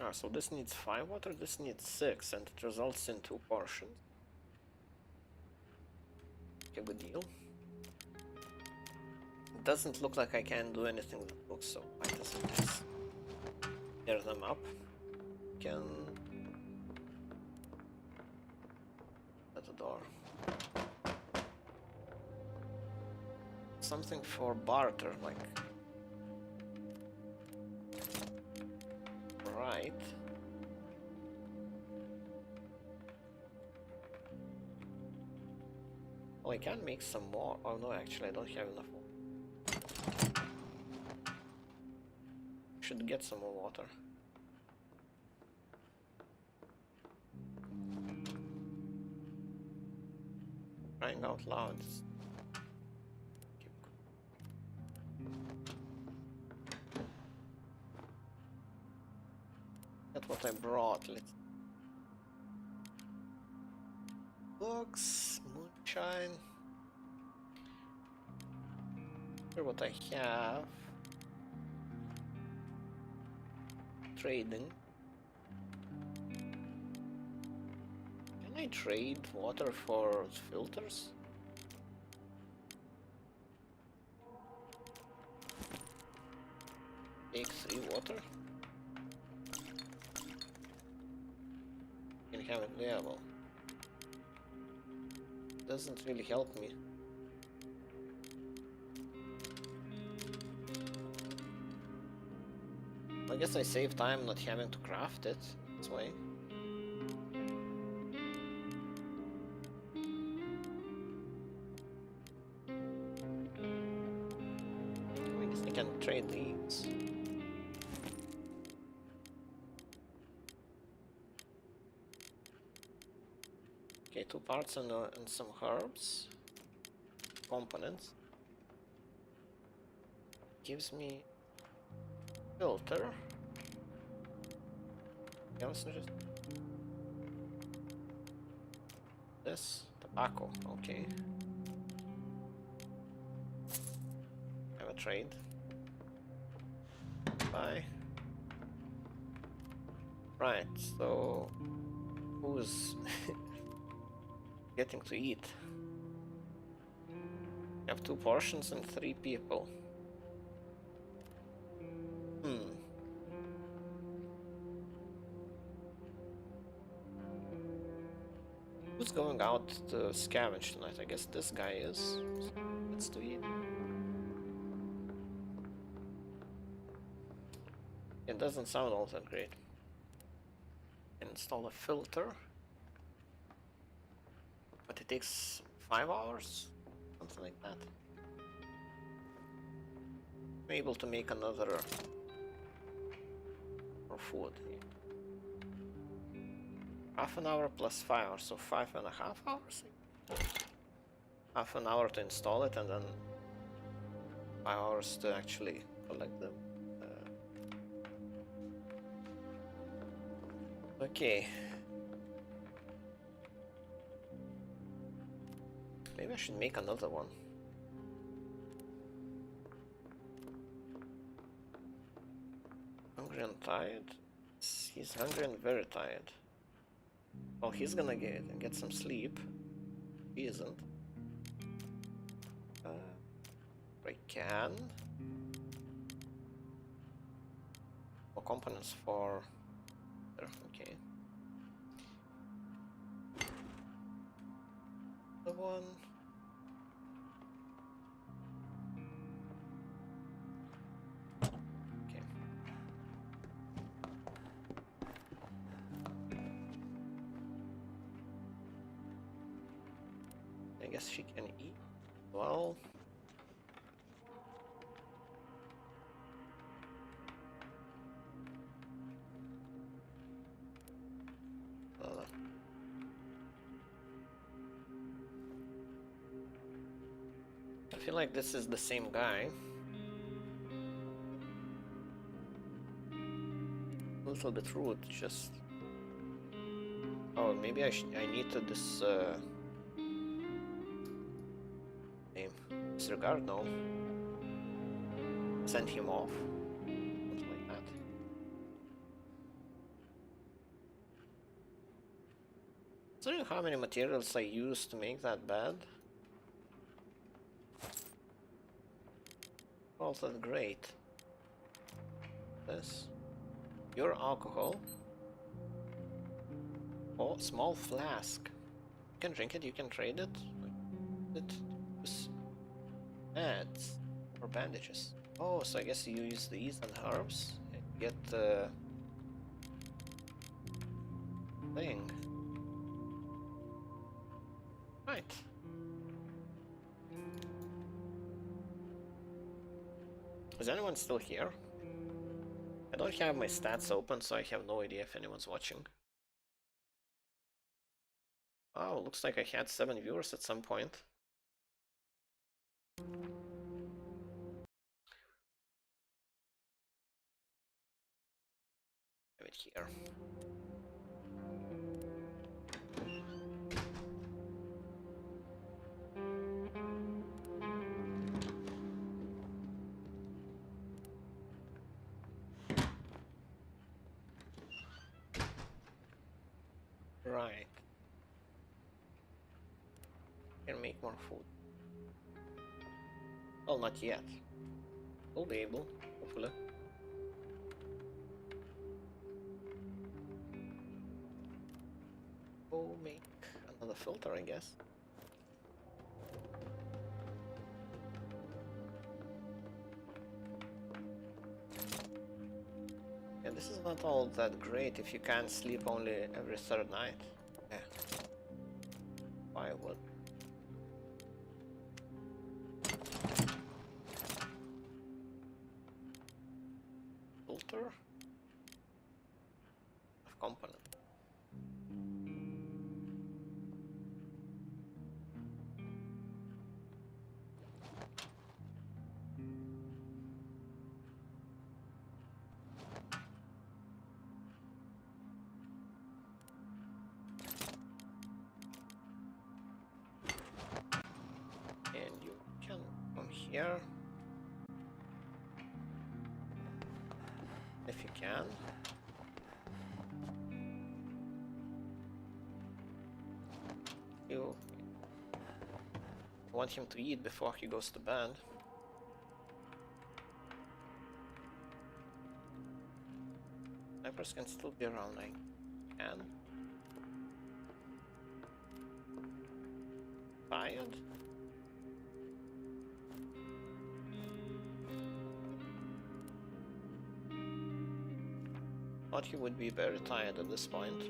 Ah, so this needs 5 water, this needs 6, and it results in 2 portions. Okay, good deal. It doesn't look like I can do anything that looks, so why doesn't this tear them up? Can... at the door. Something for barter, like... Right. Oh, I can make some more. Oh no, actually I don't have enough water. Should get some more water. Crying out loud. That's what I brought. Let's books, moonshine. Here what I have. Trading. Can I trade water for filters? Take 3 water. Can have it available. Doesn't really help me. I guess I save time not having to craft it this way. I guess I can trade these. Okay, 2 parts and some herbs. Components. Gives me filter. Yeah, let's just this tobacco. Okay. Have a trade. Bye. Right. So who's getting to eat? I have 2 portions and 3 people. Who's going out to scavenge tonight? I guess this guy is. Let's do it. It doesn't sound all that great. Install a filter. But it takes 5 hours? Something like that. I'm able to make another for food. Half an hour plus 5 hours, so 5.5 hours? Half an hour to install it and then 5 hours to actually collect them. Okay. Maybe I should make another one. Hungry and tired? He's hungry and very tired. Well, he's gonna get some sleep. He isn't. I can. More components for... Okay. The one. Okay. I guess she can eat. Well. I feel like this is the same guy. A little bit rude, just... Oh, maybe I need to name. Disregard? No. Send him off. Something like that. you how many materials I used to make that bed? All that great. This. Your alcohol. Oh, small flask. You can drink it, you can trade it. It was ads or bandages. Oh, so I guess you use these and herbs and get the thing. Right. Is anyone still here? I don't have my stats open, so I have no idea if anyone's watching. Oh, looks like I had 7 viewers at some point. Have it here. Right. Can make more food. Well, not yet. We'll be able, hopefully. We'll make another filter, I guess. Yeah, this is not all that great if you can't sleep only every third night. Yeah. Why would? Filter of component. And you can come here if you can. You want him to eat before he goes to bed. Snipers can still be around, I can. Tired? Thought he would be very tired at this point.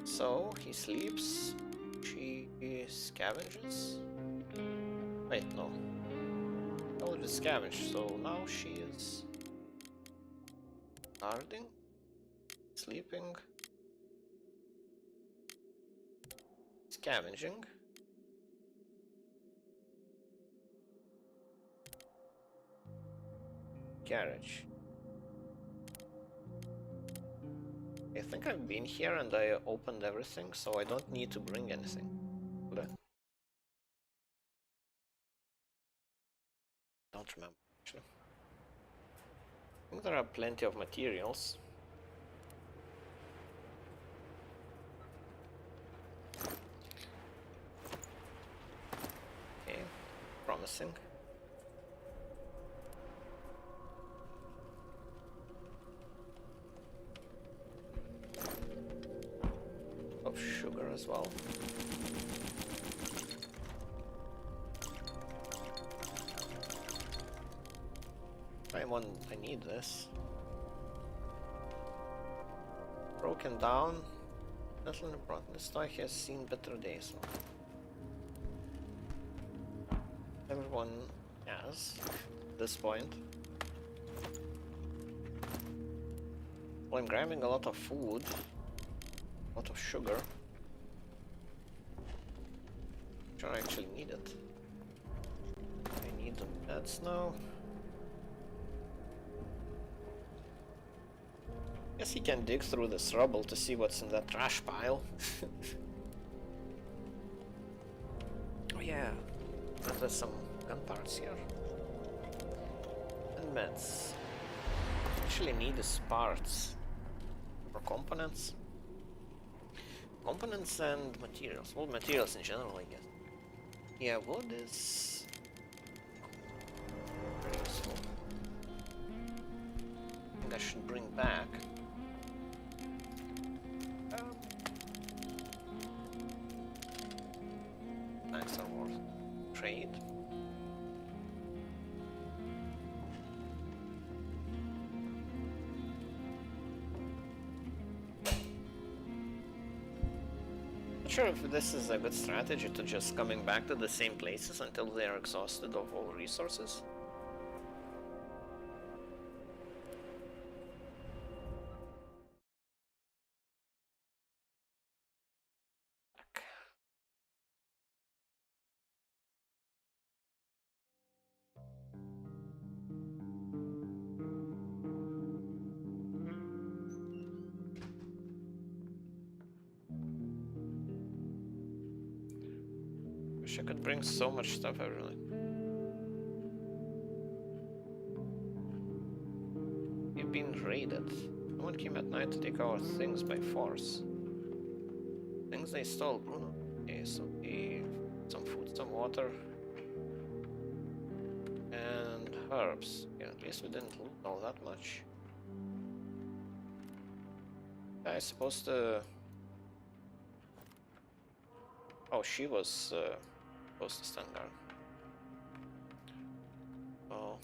So he sleeps. She scavenges. Wait, no. Oh, it is scavenged, so now she is guarding, sleeping, scavenging. Garage. I think I've been here and I opened everything, so I don't need to bring anything. Would I? Don't remember, actually. I think there are plenty of materials. Okay, promising. Of sugar as well. I need this. Broken down. Metal and bronze. This toy has seen better days. Everyone has at this point. Well, I'm grabbing a lot of food. A lot of sugar. Sure, I actually need it. I need the beds now. Guess he can dig through this rubble to see what's in that trash pile. Oh yeah, and there's some gun parts here. And meds. Actually need these parts for components. Components and materials. Well, materials in general, I guess. Yeah, wood is pretty useful. I think I should bring back. Thanks are worth trade. Not sure if this is a good strategy to just coming back to the same places until they are exhausted of all resources. Wish I could bring so much stuff everywhere. We've been raided. Someone came at night to take our things by force. Things they stole, Bruno. Okay, so some food, some water, and herbs. Yeah, at least we didn't loot all that much. I supposed to. Oh, she was supposed to stand guard. Oh,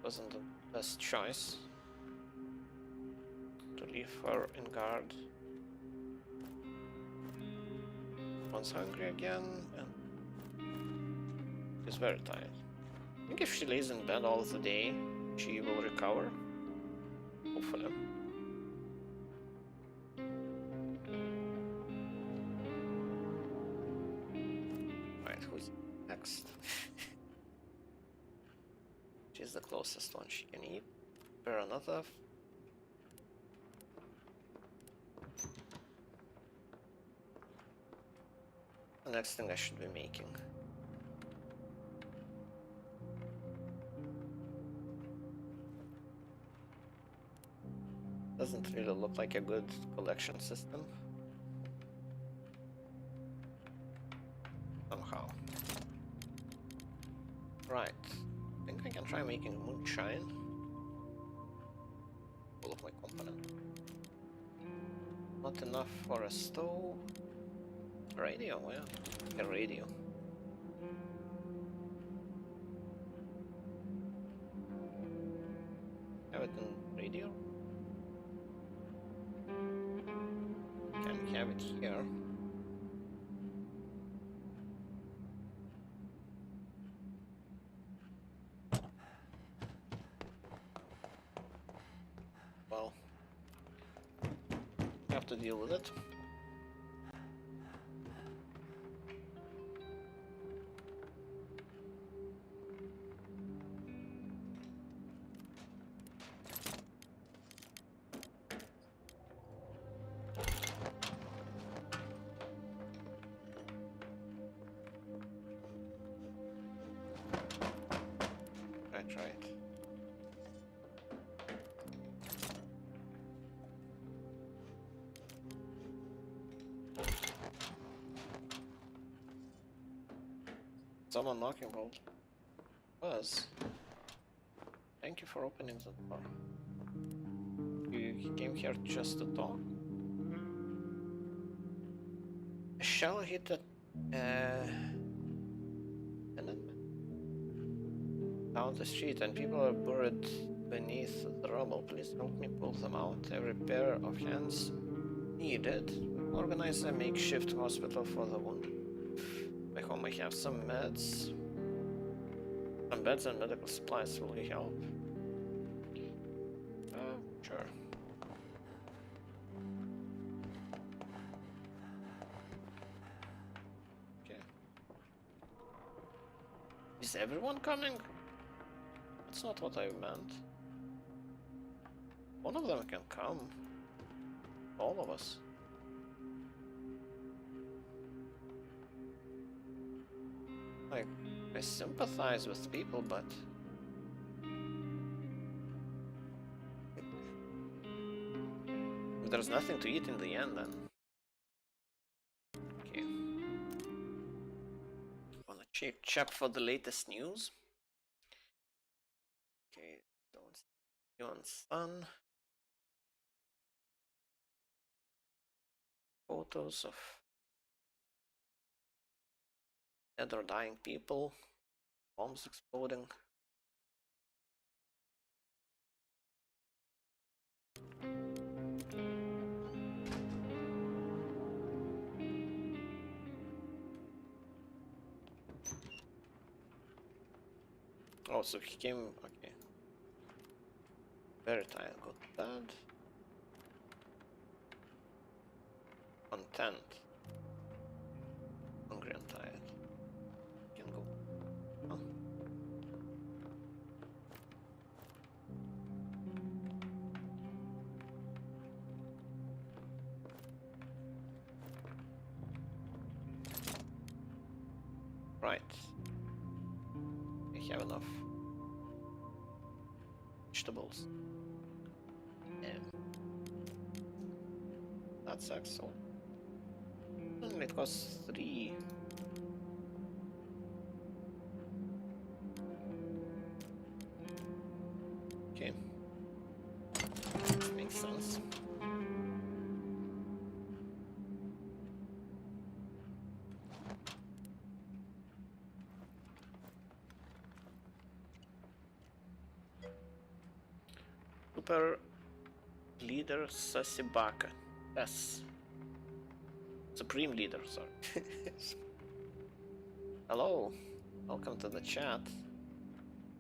wasn't the best choice to leave her in guard. One's hungry again, and she's very tired. I think if she lays in bed all the day, she will recover. Hopefully. Right, who's next? She's the closest one she can eat. Prepare another. The next thing I should be making. Doesn't really look like a good collection system. Somehow. Right. I think I can try making moonshine. Full of my component. Not enough for a stove. Radio, yeah. A radio. Have it in radio? Can have it here. Well, I have to deal with it. Right. Someone knocking bolt. Was. Thank you for opening the door. You came here just to talk? A shell hit a tenant down the street and people are buried beneath the rubble. Please help me pull them out. Every pair of hands needed. Organize a makeshift hospital for the wounded. By home I have some meds. Some beds and medical supplies. Will you help? Sure. Okay. Is everyone coming? That's not what I meant. One of them can come. All of us. Like, I sympathize with people, but There's nothing to eat in the end then. Okay. Wanna check for the latest news. Okay, don't see you on Sun. Photos of dead or dying people. Bombs exploding. Oh, so he came. Okay. Very tired. Got bad. Content. Hungry and tired. Can go. Huh? Right. I have enough vegetables. That sucks. So it costs 3. Okay. Makes sense. Super leader Sasibaka. Yes. Supreme leader, sorry. Hello. Welcome to the chat.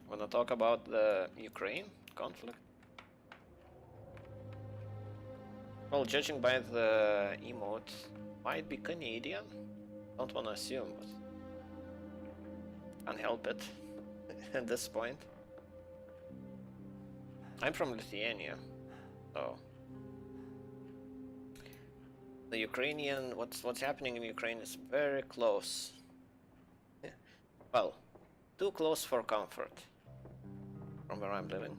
Wanna talk about the Ukraine conflict? Well, judging by the emote, might be Canadian. Don't wanna assume, but can't help it at this point. I'm from Lithuania, so the Ukrainian, what's happening in Ukraine is very close. Well, too close for comfort from where I'm living.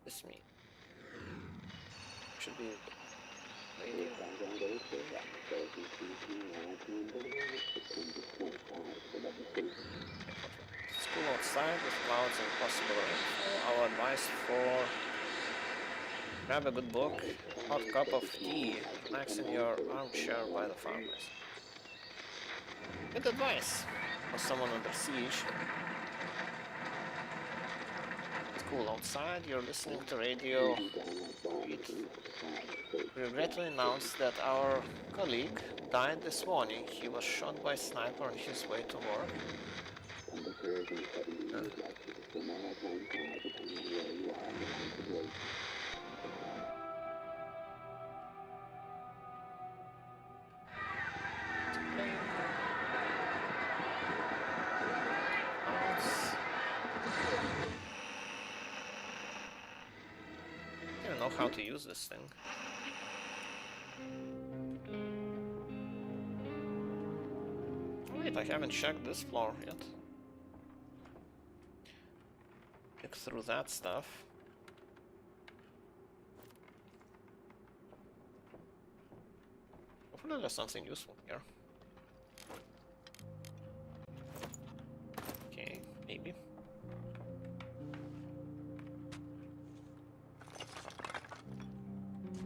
This me should be radio. School outside with clouds and possible rainfall. Our advice for grab a good book, hot cup of tea, relax in your armchair by the fireplace. Good advice for someone under siege. It's cool outside, you're listening to radio. We regret to announce that our colleague died this morning. He was shot by a sniper on his way to work. I don't know how to use this thing. Wait, I haven't checked this floor yet. Look through that stuff. Hopefully there's something useful here. Okay, maybe.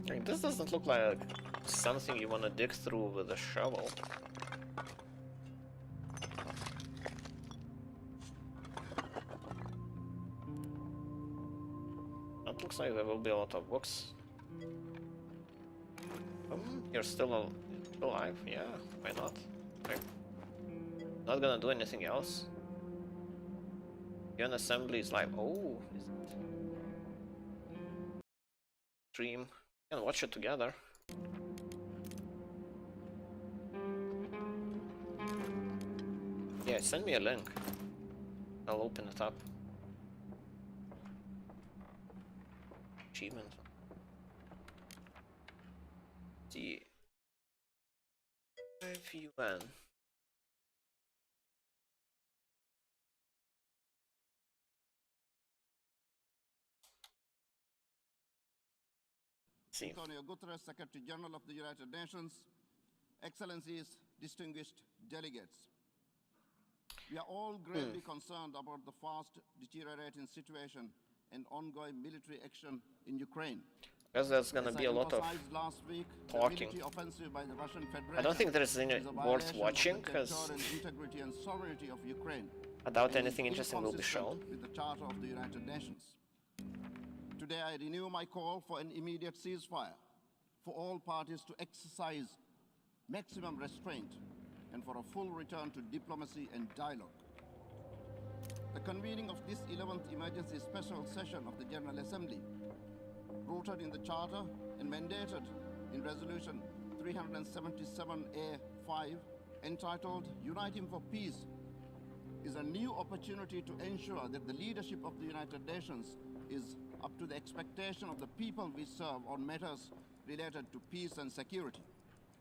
Like, this doesn't look like something you want to dig through with a shovel. That looks like there will be a lot of books. You're still alive? Yeah, why not? Okay. Not gonna do anything else. Gun assembly is like, oh, is it? Stream. Can watch it together. Yeah, send me a link. I'll open it up. Achievement. See. 5 UN. See. Antonio Guterres, Secretary General of the United Nations, Excellencies, distinguished delegates. We are all gravely concerned about the fast deteriorating situation and ongoing military action in Ukraine. Because there's gonna be a lot of last week, talking. The offensive by the Russian Federation I don't think there's any worth watching, because integrity and sovereignty of Ukraine. I doubt anything interesting will be shown. With the Charter of the United Nations. Today I renew my call for an immediate ceasefire, for all parties to exercise maximum restraint, and for a full return to diplomacy and dialogue. The convening of this 11th emergency special session of the General Assembly, rooted in the Charter and mandated in Resolution 377A5, entitled Uniting for Peace, is a new opportunity to ensure that the leadership of the United Nations is up to the expectation of the people we serve on matters related to peace and security.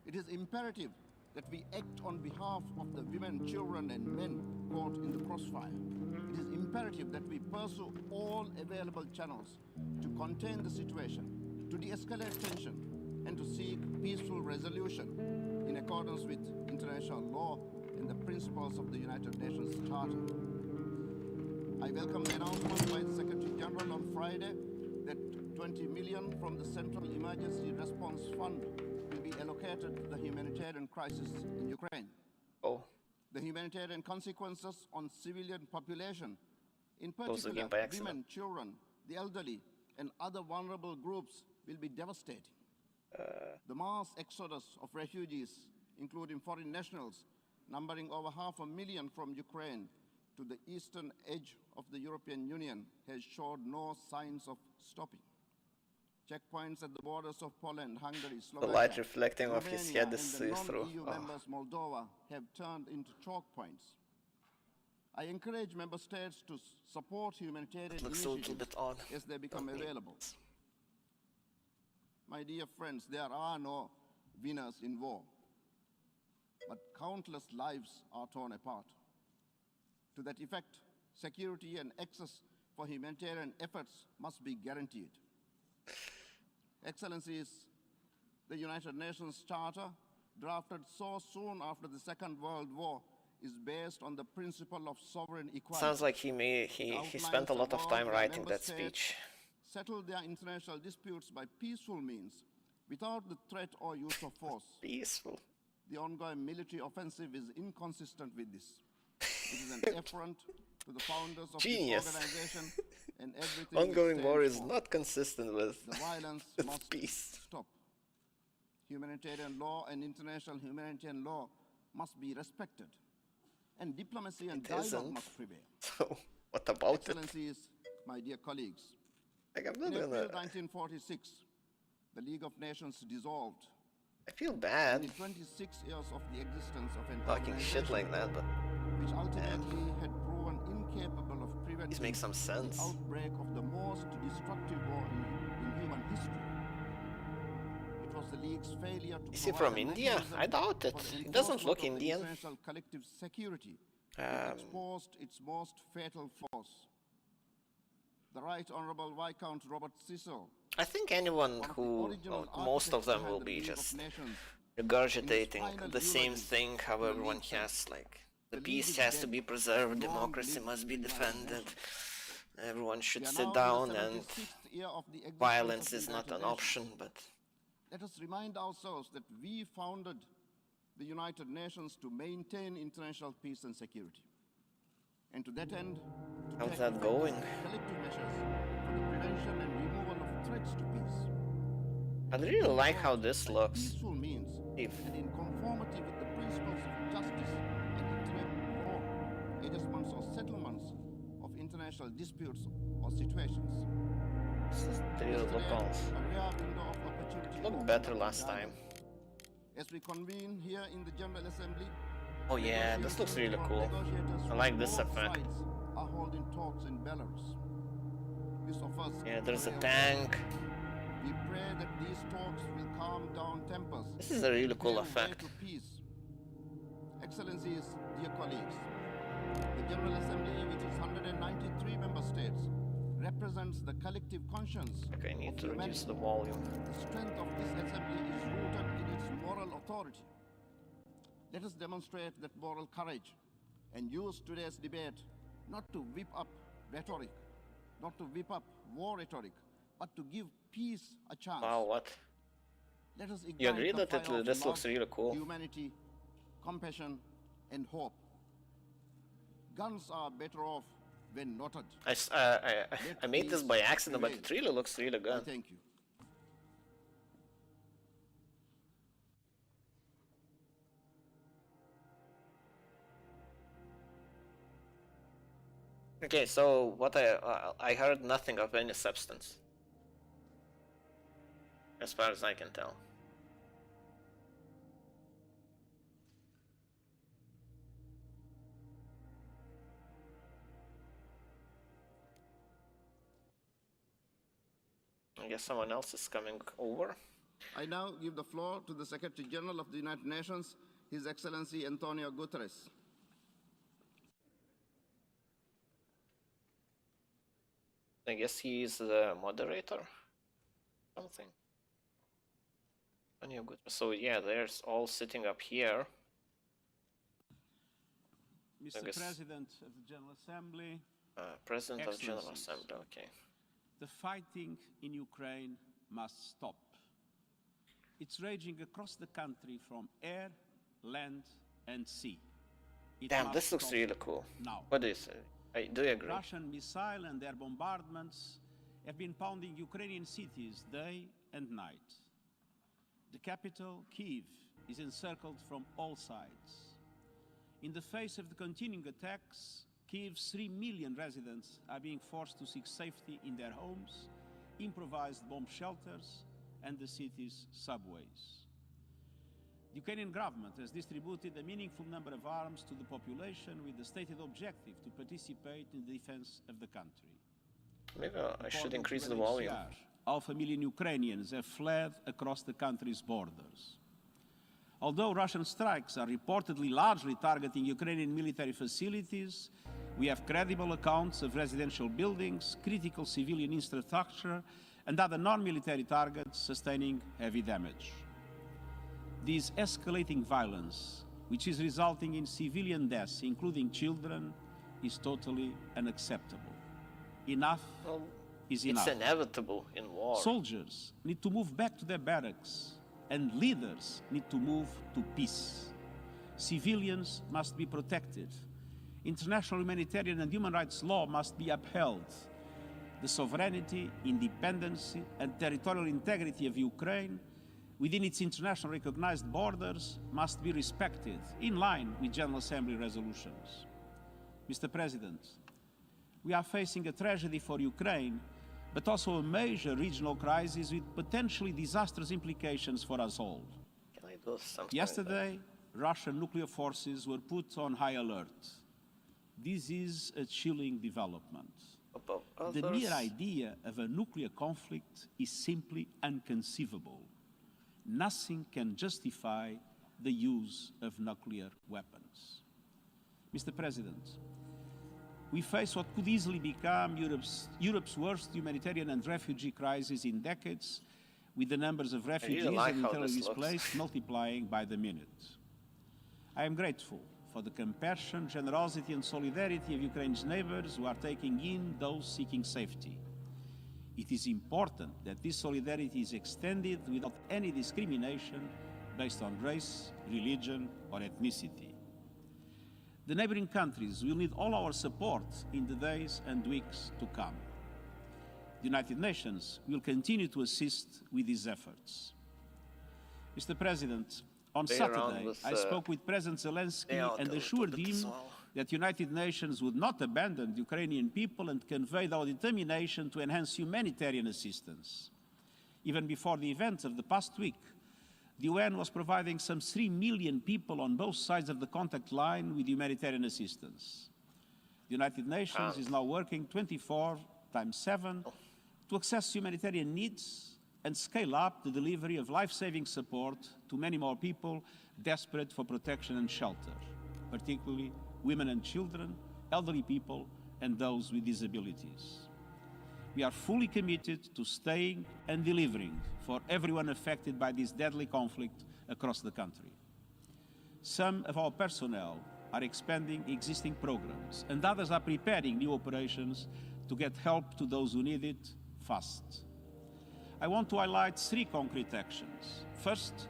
It is imperative that we act on behalf of the women, children, and men caught in the crossfire. It is imperative that we pursue all available channels to contain the situation, to de-escalate tension, and to seek peaceful resolution in accordance with international law and the principles of the United Nations Charter. I welcome the announcement by the Secretary General on Friday that 20 million from the Central Emergency Response Fund will be allocated to the humanitarian crisis in Ukraine. Oh. The humanitarian consequences on civilian population, in particular women, children, the elderly, and other vulnerable groups, will be devastating. The mass exodus of refugees, including foreign nationals, numbering over 500,000 from Ukraine to the eastern edge of the European Union, has showed no signs of stopping. Checkpoints at the borders of Poland, Hungary, Slovakia, the light reflecting off his Romania, head is and the see-through. non-EU members Moldova have turned into choke points. I encourage member states to support humanitarian initiatives as they become available. My dear friends, there are no winners in war, but countless lives are torn apart. To that effect, security and access for humanitarian efforts must be guaranteed. Excellencies, the United Nations Charter, drafted so soon after the Second World War, is based on the principle of sovereign equality. Sounds like he spent a lot of time writing that speech. Settle their international disputes by peaceful means, without the threat or use of force. Peaceful. The ongoing military offensive is inconsistent with this. It is an affront to the founders of this organization, and everything ongoing war is not consistent with the violence must peace. Stop. Humanitarian law and international humanitarian law must be respected, and diplomacy and dialogue must prevail. So what about Excellencies, my dear colleagues, like, I'm in not April 1946, the League of Nations dissolved. I feel bad. In 26 years of the existence of an talking shit like that, but which ultimately had proven incapable of preventing these make some sense. the outbreak of the most destructive war in human history. It was the League's failure to Is he from India? I doubt it. He doesn't look Indian. International collective security that exposed its most fatal flaws. The Right Honourable Viscount Robert Cecil, I think anyone who, most of them will be just regurgitating the same thing how everyone has, like, the peace has to be preserved, democracy must be defended, everyone should sit down and violence is not an option, but... Let us remind ourselves that we founded the United Nations to maintain international peace and security. And to that end, how's that going? Collective measures for the prevention and removal of threats to peace. I really like how this looks. Peaceful means, and in conformity with the principles of justice and international law, adjustments or settlements of international disputes or situations. This is looked better last time. As we convene here in the General Assembly, oh yeah, this looks really cool. I like this effect. Are holding talks in Belarus. This offers there's a tank. We pray that these talks will calm down tempers. This is a really cool effect. To peace. Excellencies, dear colleagues, the General Assembly, with its 193 member states, represents the collective conscience Okay, I need of to reduce humanity. the volume. The strength of this assembly is rooted in its moral authority. Let us demonstrate that moral courage and use today's debate not to whip up rhetoric, not to whip up war rhetoric, but to give peace a chance. Wow, what? Let us You agree ignite the that fire of this love, looks really cool? humanity, compassion, and hope. Guns are better off when noted. I made this by accident, but it really looks really good. Thank you. Okay, so what I heard nothing of any substance, as far as I can tell. I guess someone else is coming over. I now give the floor to the Secretary General of the United Nations, His Excellency Antonio Guterres. I guess he is the moderator. Something. So yeah, there's all sitting up here. Mr. President of the General Assembly, President of the General Assembly, okay. the fighting in Ukraine must stop. It's raging across the country from air, land, and sea. Damn, this looks really cool. Now. What do you say? Do you agree? Russian missile and air bombardments have been pounding Ukrainian cities day and night. The capital, Kyiv, is encircled from all sides. In the face of the continuing attacks, Kyiv's 3 million residents are being forced to seek safety in their homes, improvised bomb shelters, and the city's subways. The Ukrainian government has distributed a meaningful number of arms to the population with the stated objective to participate in the defense of the country. Maybe I should According increase to the volume. UNHCR, 500,000 Ukrainians have fled across the country's borders. Although Russian strikes are reportedly largely targeting Ukrainian military facilities, we have credible accounts of residential buildings, critical civilian infrastructure, and other non-military targets sustaining heavy damage. This escalating violence, which is resulting in civilian deaths, including children, is totally unacceptable. Enough is enough. It's inevitable in war. Soldiers need to move back to their barracks, and leaders need to move to peace. Civilians must be protected. International humanitarian and human rights law must be upheld. The sovereignty, independence, and territorial integrity of Ukraine within its internationally recognized borders must be respected in line with General Assembly resolutions. Mr. President, we are facing a tragedy for Ukraine, but also a major regional crisis with potentially disastrous implications for us all. Can I do something? Yesterday, Russian nuclear forces were put on high alert. This is a chilling development. The mere idea of a nuclear conflict is simply inconceivable. Nothing can justify the use of nuclear weapons. Mr. President, we face what could easily become Europe's worst humanitarian and refugee crisis in decades, with the numbers of refugees and internally displaced multiplying by the minute. I am grateful for the compassion, generosity, and solidarity of Ukraine's neighbors who are taking in those seeking safety. It is important that this solidarity is extended without any discrimination based on race, religion, or ethnicity. The neighboring countries will need all our support in the days and weeks to come. The United Nations will continue to assist with these efforts. Mr. President, on Saturday, I spoke with President Zelensky and assured him that the United Nations would not abandon the Ukrainian people and conveyed our determination to enhance humanitarian assistance. Even before the events of the past week, the UN was providing some 3 million people on both sides of the contact line with humanitarian assistance. The United Nations is now working 24/7 to access humanitarian needs and scale up the delivery of life-saving support to many more people desperate for protection and shelter, particularly women and children, elderly people, and those with disabilities. We are fully committed to staying and delivering for everyone affected by this deadly conflict across the country. Some of our personnel are expanding existing programs, and others are preparing new operations to get help to those who need it fast. I want to highlight 3 concrete actions. First,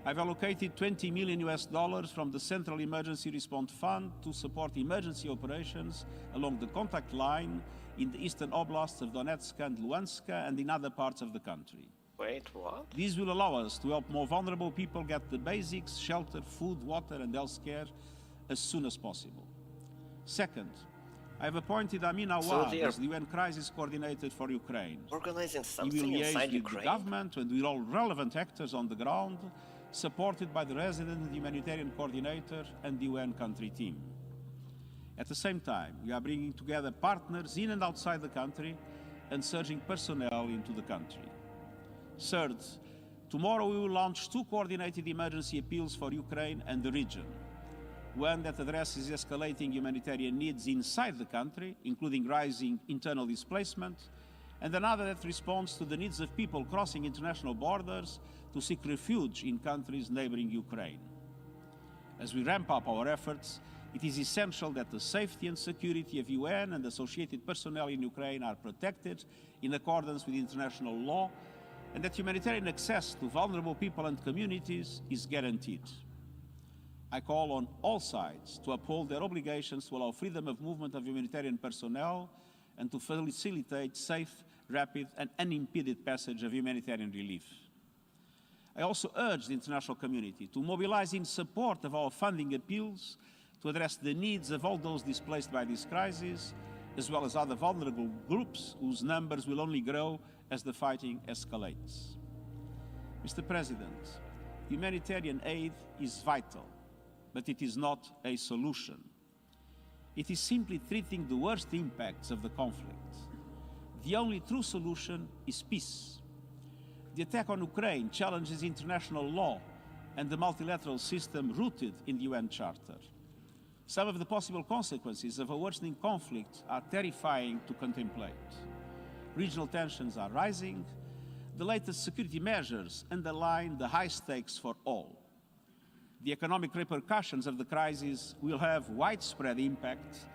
I've allocated $20 million from the Central Emergency Response Fund to support emergency operations along the contact line in the eastern oblasts of Donetsk and Luhansk and in other parts of the country. Wait, what? This will allow us to help more vulnerable people get the basics, shelter, food, water and health care as soon as possible. Second, I have appointed Amin Awad as the UN Crisis Coordinator for Ukraine. Organizing He something will liaise inside with Ukraine? the government and with all relevant actors on the ground, supported by the resident humanitarian coordinator and the UN country team. At the same time, we are bringing together partners in and outside the country and surging personnel into the country. Third, tomorrow we will launch 2 coordinated emergency appeals for Ukraine and the region. One that addresses escalating humanitarian needs inside the country, including rising internal displacement, and another that responds to the needs of people crossing international borders to seek refuge in countries neighboring Ukraine. As we ramp up our efforts, it is essential that the safety and security of UN and associated personnel in Ukraine are protected in accordance with international law, and that humanitarian access to vulnerable people and communities is guaranteed. I call on all sides to uphold their obligations to allow freedom of movement of humanitarian personnel and to facilitate safe, rapid and unimpeded passage of humanitarian relief. I also urge the international community to mobilize in support of our funding appeals to address the needs of all those displaced by this crisis, as well as other vulnerable groups whose numbers will only grow as the fighting escalates. Mr. President, humanitarian aid is vital, but it is not a solution. It is simply treating the worst impacts of the conflict. The only true solution is peace. The attack on Ukraine challenges international law and the multilateral system rooted in the UN Charter. Some of the possible consequences of a worsening conflict are terrifying to contemplate. Regional tensions are rising. The latest security measures underline the high stakes for all. The economic repercussions of the crisis will have widespread impact,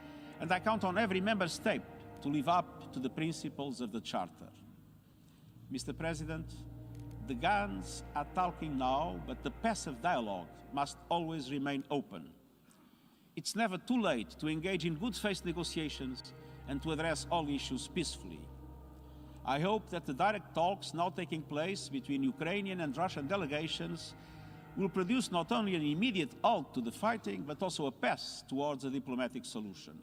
and I count on every member state to live up to the principles of the Charter. Mr. President, the guns are talking now, but the path of dialogue must always remain open. It's never too late to engage in good faith negotiations and to address all issues peacefully. I hope that the direct talks now taking place between Ukrainian and Russian delegations will produce not only an immediate halt to the fighting, but also a path towards a diplomatic solution.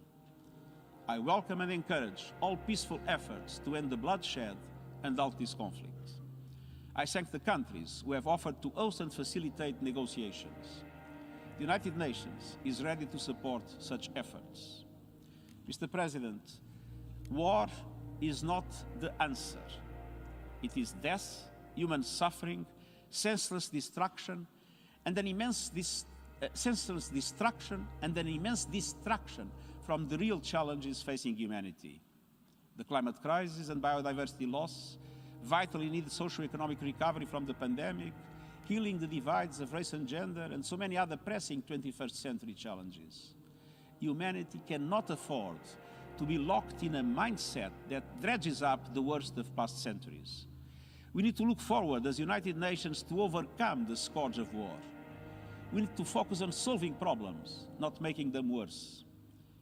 I welcome and encourage all peaceful efforts to end the bloodshed and halt this conflict. I thank the countries who have offered to host and facilitate negotiations. The United Nations is ready to support such efforts. Mr. President, war is not the answer. It is death, human suffering, senseless destruction, and an immense distraction from the real challenges facing humanity. The climate crisis and biodiversity loss, vitally needed socio-economic recovery from the pandemic, healing the divides of race and gender, and so many other pressing 21st century challenges. Humanity cannot afford to be locked in a mindset that dredges up the worst of past centuries. We need to look forward as United Nations to overcome the scourge of war. We need to focus on solving problems, not making them worse.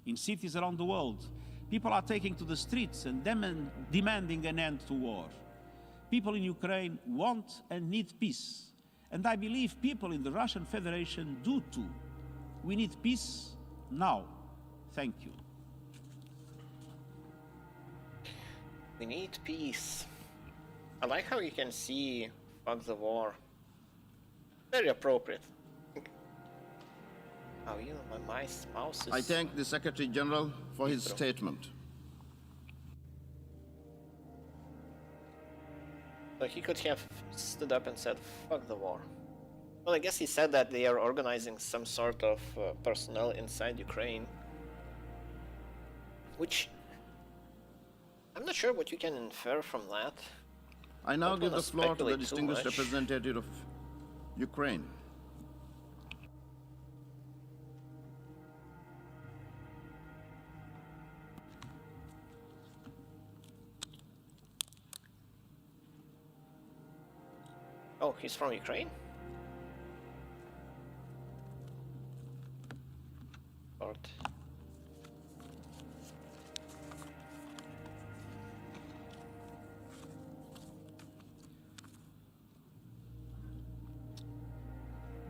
In cities around the world, people are taking to the streets and demanding an end to war. People in Ukraine want and need peace. And I believe people in the Russian Federation do too. We need peace now. Thank you. We need peace. I like how you can see fuck the war. Very appropriate. Oh, you know, my mouse is... I thank the Secretary General for his statement. So he could have stood up and said, fuck the war. Well, I guess he said that they are organizing some sort of personnel inside Ukraine. Which I'm not sure what you can infer from that. I now Don't give wanna the floor to the speculate too distinguished much. representative of Ukraine. Oh, he's from Ukraine? Lord.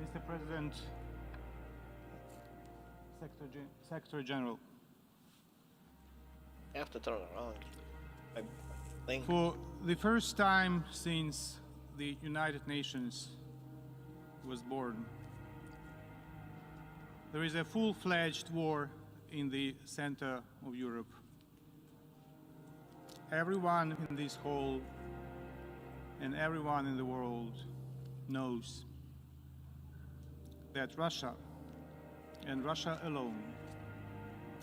Mr. President, Secretary General, I have to turn around. I think. for the first time since the United Nations was born, there is a full-fledged war in the center of Europe. Everyone in this hall and everyone in the world knows that Russia, and Russia alone,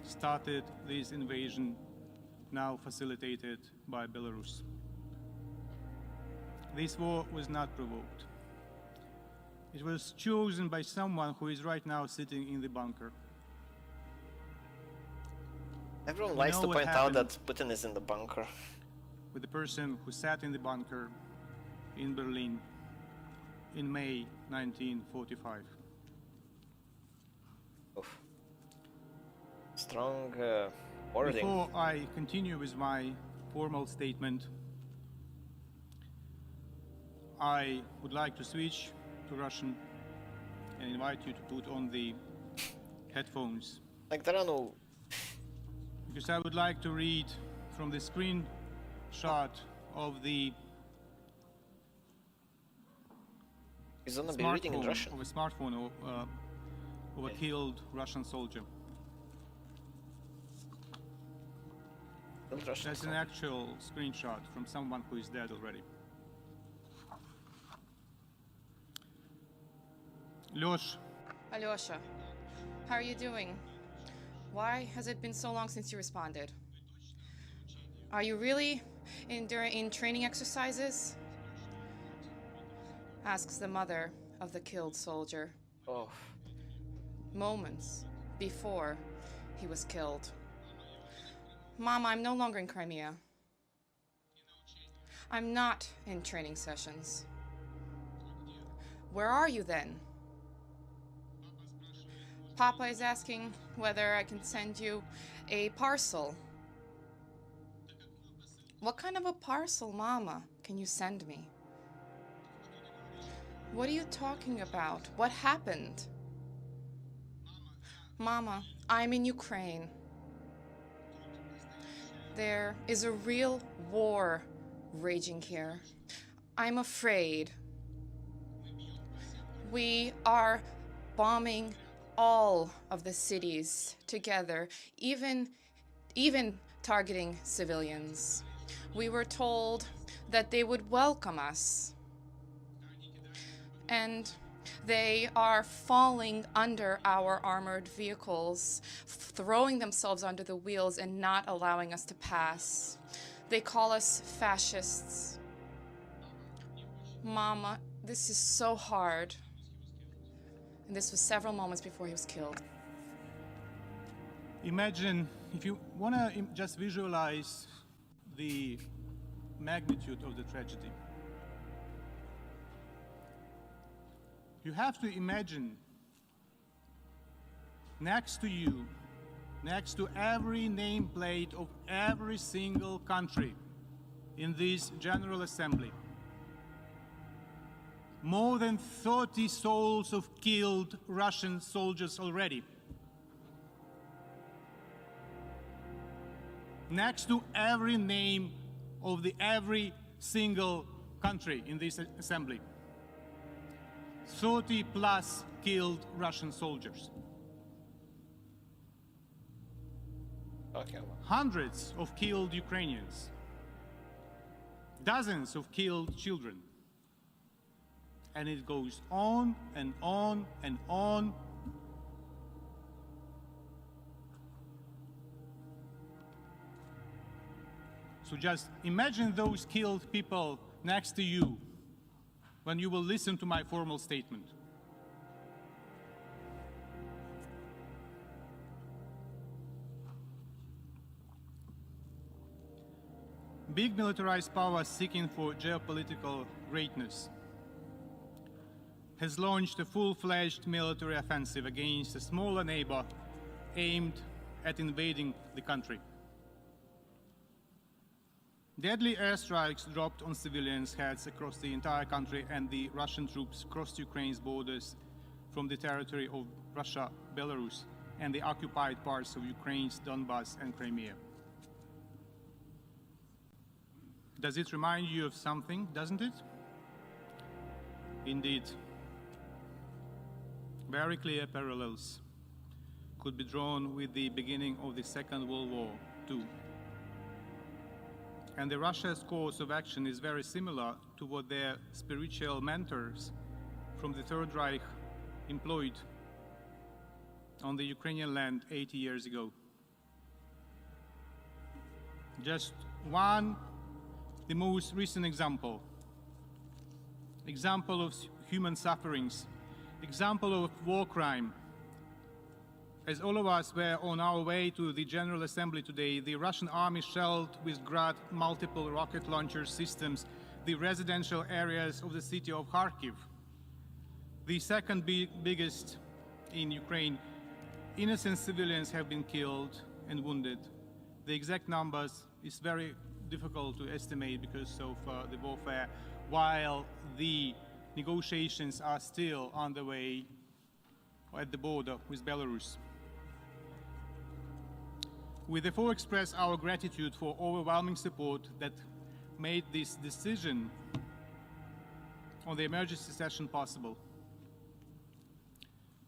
started this invasion now facilitated by Belarus. This war was not provoked. It was chosen by someone who is right now sitting in the bunker. Everyone You likes know to what point out that happened Putin is in the bunker. with the person who sat in the bunker in Berlin in May 1945. Oof. Strong wording. Before I continue with my formal statement, I would like to switch to Russian and invite you to put on the headphones, Like, there are no. because I would like to read from the screenshot of the He's gonna be reading in Russian. of a smartphone of a killed Russian soldier. Build Russian That's an song. actual screenshot from someone who is dead already. Lёш, Alyosha, how are you doing? Why has it been so long since you responded? Are you really in training exercises? Asks the mother of the killed soldier, Oh, moments before he was killed. Mom, I'm no longer in Crimea. I'm not in training sessions. Where are you then? Papa is asking whether I can send you a parcel. What kind of a parcel, Mama, can you send me? What are you talking about? What happened? Mama, I'm in Ukraine. There is a real war raging here. I'm afraid. We are bombing all of the cities together, even targeting civilians. We were told that they would welcome us. And they are falling under our armored vehicles, throwing themselves under the wheels and not allowing us to pass. They call us fascists. Mama, this is so hard. And this was several moments before he was killed. imagine, if you want to just visualize the magnitude of the tragedy, you have to imagine next to you, next to every nameplate of every single country in this General Assembly, more than 30 souls of killed Russian soldiers already. Next to every name of every single country in this assembly, 30 plus killed Russian soldiers. okay. Well. Hundreds of killed Ukrainians. Dozens of killed children. And it goes on and on and on. So just imagine those killed people next to you when you will listen to my formal statement. Big militarized power seeking for geopolitical greatness has launched a full-fledged military offensive against a smaller neighbor aimed at invading the country. Deadly airstrikes dropped on civilians' heads across the entire country, and the Russian troops crossed Ukraine's borders from the territory of Russia, Belarus, and the occupied parts of Ukraine's Donbas and Crimea. Does it remind you of something, doesn't it? Indeed. Very clear parallels could be drawn with the beginning of the Second World War, too. And the Russia's course of action is very similar to what their spiritual mentors from the Third Reich employed on the Ukrainian land 80 years ago. Just one, the most recent example of human sufferings, example of war crime. As all of us were on our way to the General Assembly today, the Russian army shelled with Grad multiple rocket launcher systems the residential areas of the city of Kharkiv, the second biggest in Ukraine. Innocent civilians have been killed and wounded. The exact numbers is very difficult to estimate because of the warfare, while the negotiations are still underway at the border with Belarus. We therefore express our gratitude for overwhelming support that made this decision on the emergency session possible.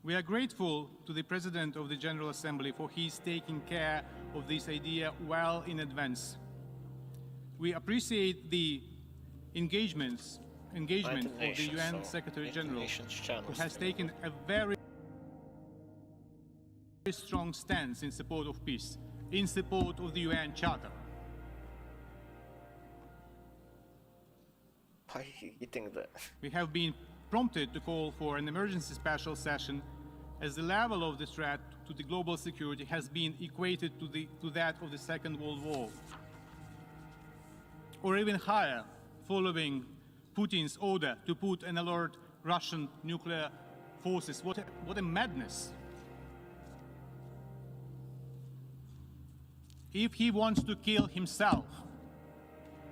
We are grateful to the President of the General Assembly for his taking care of this idea well in advance. We appreciate the engagement of the UN Secretary General, who has taken a very strong stance in support of peace, in support of the UN Charter. Why are you eating that? We have been prompted to call for an emergency special session as the level of the threat to the global security has been equated to that of the Second World War, or even higher, following Putin's order to put and alert Russian nuclear forces. What a madness. If he wants to kill himself,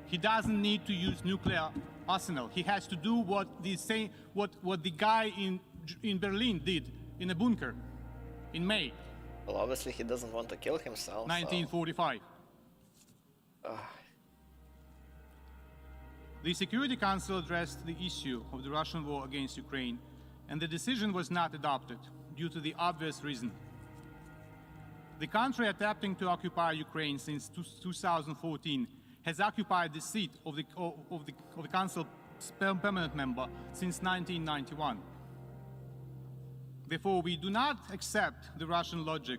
he doesn't need to use nuclear arsenal. He has to do what the guy in Berlin did in a bunker in May. Well, obviously he doesn't want to kill himself. 1945. The Security Council addressed the issue of the Russian war against Ukraine, and the decision was not adopted due to the obvious reason. The country attempting to occupy Ukraine since 2014 has occupied the seat of the Council permanent member since 1991. Therefore, we do not accept the Russian logic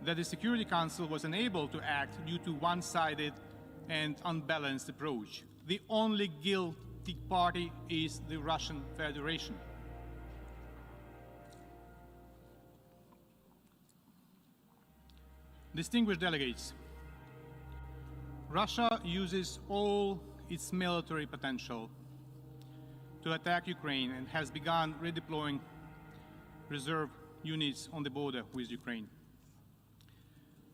that the Security Council was unable to act due to one-sided and unbalanced approach. The only guilty party is the Russian Federation. Distinguished delegates, Russia uses all its military potential to attack Ukraine and has begun redeploying reserve units on the border with Ukraine.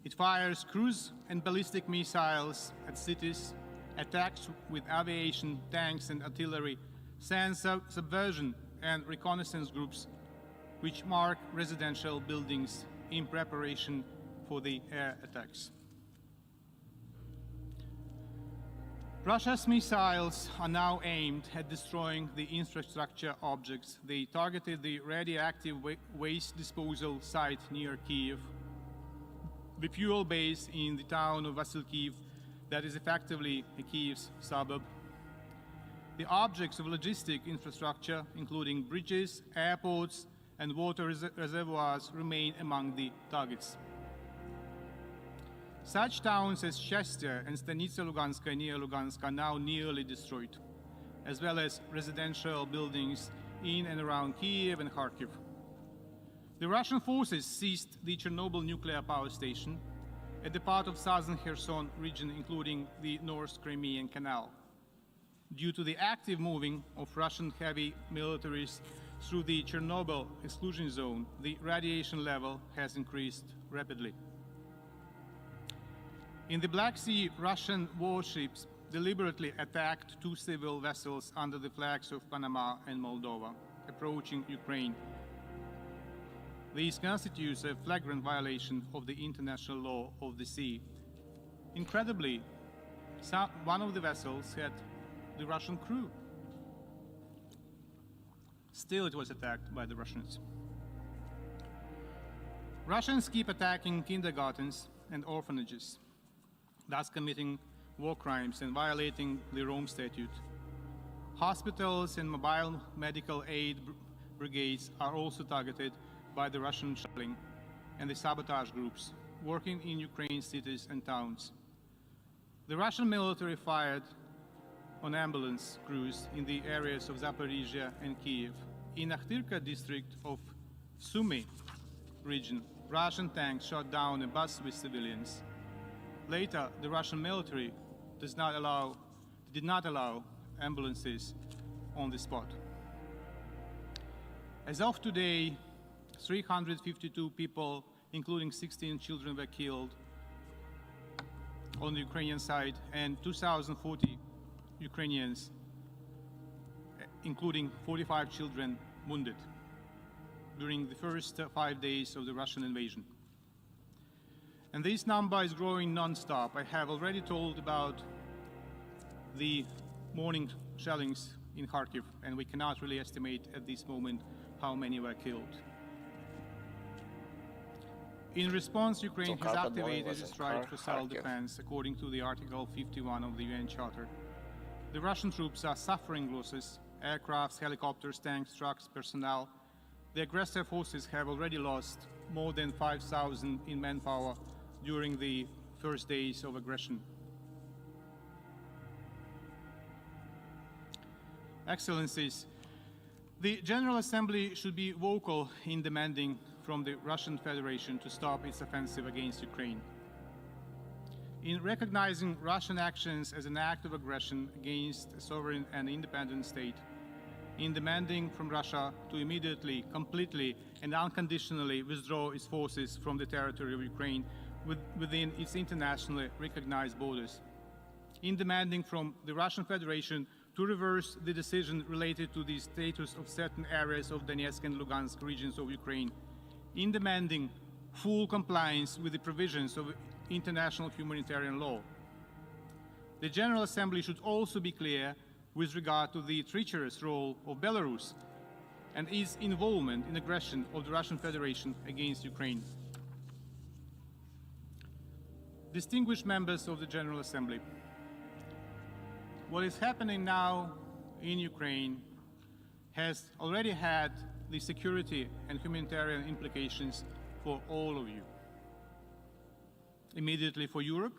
It fires cruise and ballistic missiles at cities, attacks with aviation, tanks and artillery, sends subversion and reconnaissance groups which mark residential buildings in preparation for the air attacks. Russia's missiles are now aimed at destroying the infrastructure objects. They targeted the radioactive waste disposal site near Kyiv, the fuel base in the town of Vasilkiv, that is effectively a Kyiv's suburb. The objects of logistic infrastructure, including bridges, airports, and water reservoirs, remain among the targets. Such towns as Chestia and Stanitsa Luganska near Lugansk are now nearly destroyed, as well as residential buildings in and around Kiev and Kharkiv. The Russian forces seized the Chernobyl nuclear power station at the part of southern Kherson region, including the North Crimean Canal. Due to the active moving of Russian heavy militaries through the Chernobyl exclusion zone, the radiation level has increased rapidly. In the Black Sea, Russian warships deliberately attacked two civil vessels under the flags of Panama and Moldova, approaching Ukraine. This constitutes a flagrant violation of the international law of the sea. Incredibly, one of the vessels had the Russian crew. Still, it was attacked by the Russians. Russians keep attacking kindergartens and orphanages, thus committing war crimes and violating the Rome Statute. Hospitals and mobile medical aid brigades are also targeted by the Russian shelling and the sabotage groups working in Ukraine's cities and towns. The Russian military fired on ambulance crews in the areas of Zaporizhia and Kiev. In Akhtirka district of Sumy region, Russian tanks shot down a bus with civilians. Later, the Russian military did not allow ambulances on the spot. As of today, 352 people, including 16 children, were killed on the Ukrainian side, and 2,040 Ukrainians, including 45 children, wounded during the first 5 days of the Russian invasion. And this number is growing non-stop. I have already told about the morning shellings in Kharkiv, and we cannot really estimate at this moment how many were killed. In response, Ukraine has activated its right for self-defense according to the Article 51 of the UN Charter. The Russian troops are suffering losses: aircrafts, helicopters, tanks, trucks, personnel. The aggressor forces have already lost more than 5,000 in manpower during the first days of aggression. Excellencies, the General Assembly should be vocal in demanding from the Russian Federation to stop its offensive against Ukraine. In recognizing Russian actions as an act of aggression against a sovereign and independent state, in demanding from Russia to immediately, completely, and unconditionally withdraw its forces from the territory of Ukraine within its internationally recognized borders, in demanding from the Russian Federation to reverse the decision related to the status of certain areas of Donetsk and Lugansk regions of Ukraine, in demanding full compliance with the provisions of international humanitarian law. The General Assembly should also be clear with regard to the treacherous role of Belarus and its involvement in aggression of the Russian Federation against Ukraine. Distinguished members of the General Assembly, what is happening now in Ukraine has already had the security and humanitarian implications for all of you. Immediately for Europe,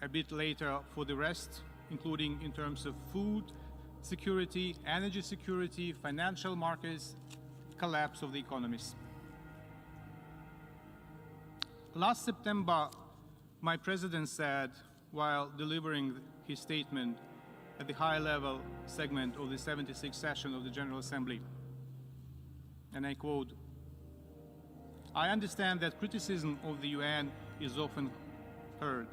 a bit later for the rest, including in terms of food security, energy security, financial markets, collapse of the economies. Last September, my president said, while delivering his statement at the high-level segment of the 76th session of the General Assembly, and I quote, "I understand that criticism of the UN is often heard,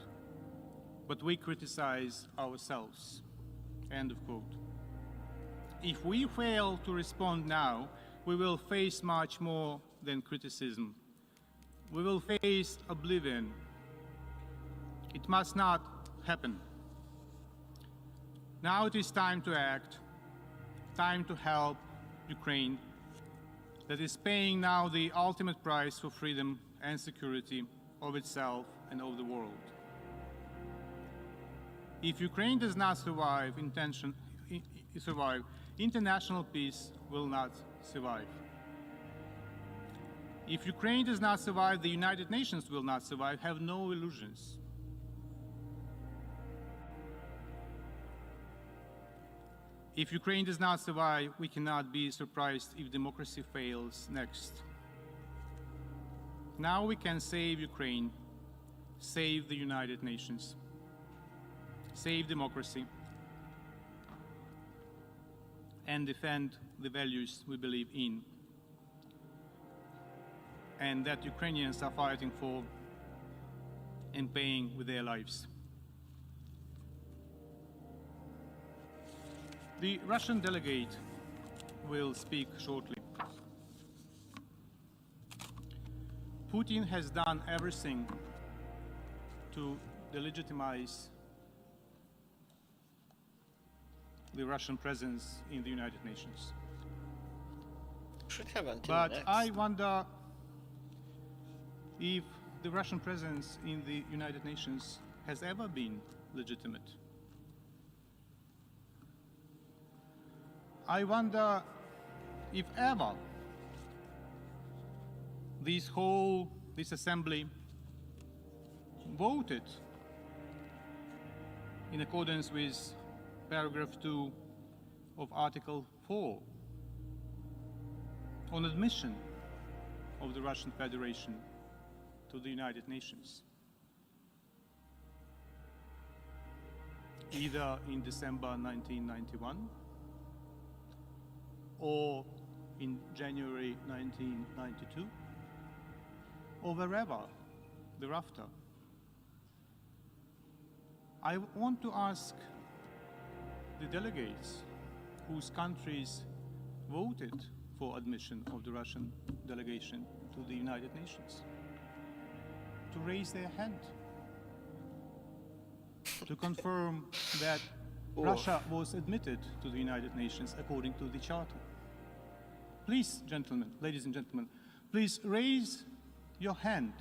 but we criticize ourselves." End of quote. If we fail to respond now, we will face much more than criticism. We will face oblivion. It must not happen. Now it is time to act, time to help Ukraine, that is paying now the ultimate price for freedom and security of itself and of the world. If Ukraine does not survive, international peace will not survive. If Ukraine does not survive, the United Nations will not survive. Have no illusions. If Ukraine does not survive, we cannot be surprised if democracy fails next. Now we can save Ukraine, save the United Nations, save democracy, and defend the values we believe in and that Ukrainians are fighting for and paying with their lives. The Russian delegate will speak shortly. Putin has done everything to delegitimize the Russian presence in the United Nations. Should have until But next. I wonder if the Russian presence in the United Nations has ever been legitimate. I wonder if ever this assembly voted in accordance with paragraph 2 of Article 4 on admission of the Russian Federation to the United Nations, either in December 1991 or in January 1992, or wherever thereafter. I want to ask the delegates whose countries voted for admission of the Russian delegation to the United Nations to raise their hand, to confirm that Russia was admitted to the United Nations according to the Charter. Please, gentlemen, ladies and gentlemen, please raise your hand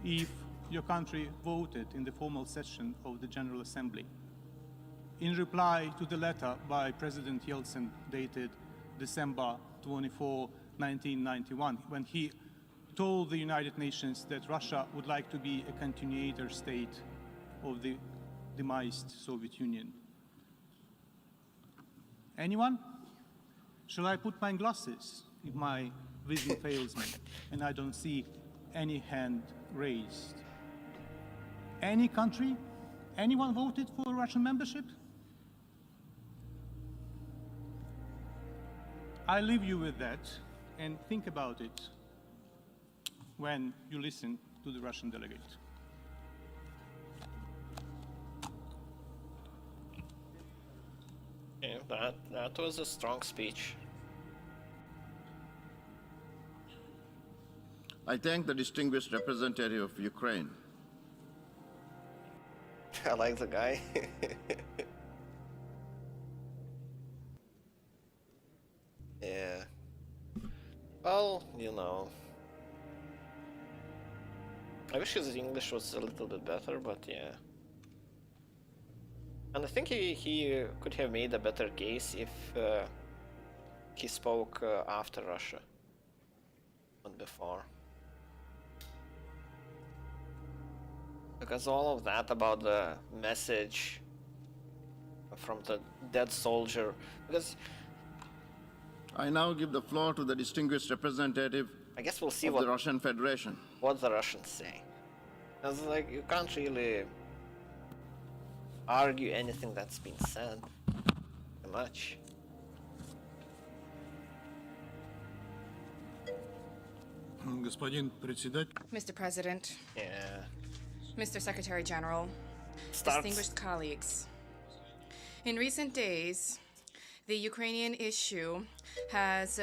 if your country voted in the formal session of the General Assembly in reply to the letter by President Yeltsin dated December 24, 1991, when he told the United Nations that Russia would like to be a continuator state of the demised Soviet Union. Anyone? Shall I put my glasses if my vision fails me and I don't see any hand raised? Any country? Anyone voted for Russian membership? I leave you with that and think about it when you listen to the Russian delegate. Yeah, that was a strong speech. I thank the distinguished representative of Ukraine. I like the guy. Yeah. Well, you know. I wish his English was a little bit better, but yeah. And I think he could have made a better case if he spoke after Russia, not before. Because all of that about the message from the dead soldier, because I now give the floor to the distinguished representative I guess we'll see of what the Russian Federation. the Russians say. It's like you can't really argue anything that's been said too much. Господин председатель. Mr. President, Yeah. Mr. Secretary General, Starts. distinguished colleagues. In recent days, the Ukrainian issue has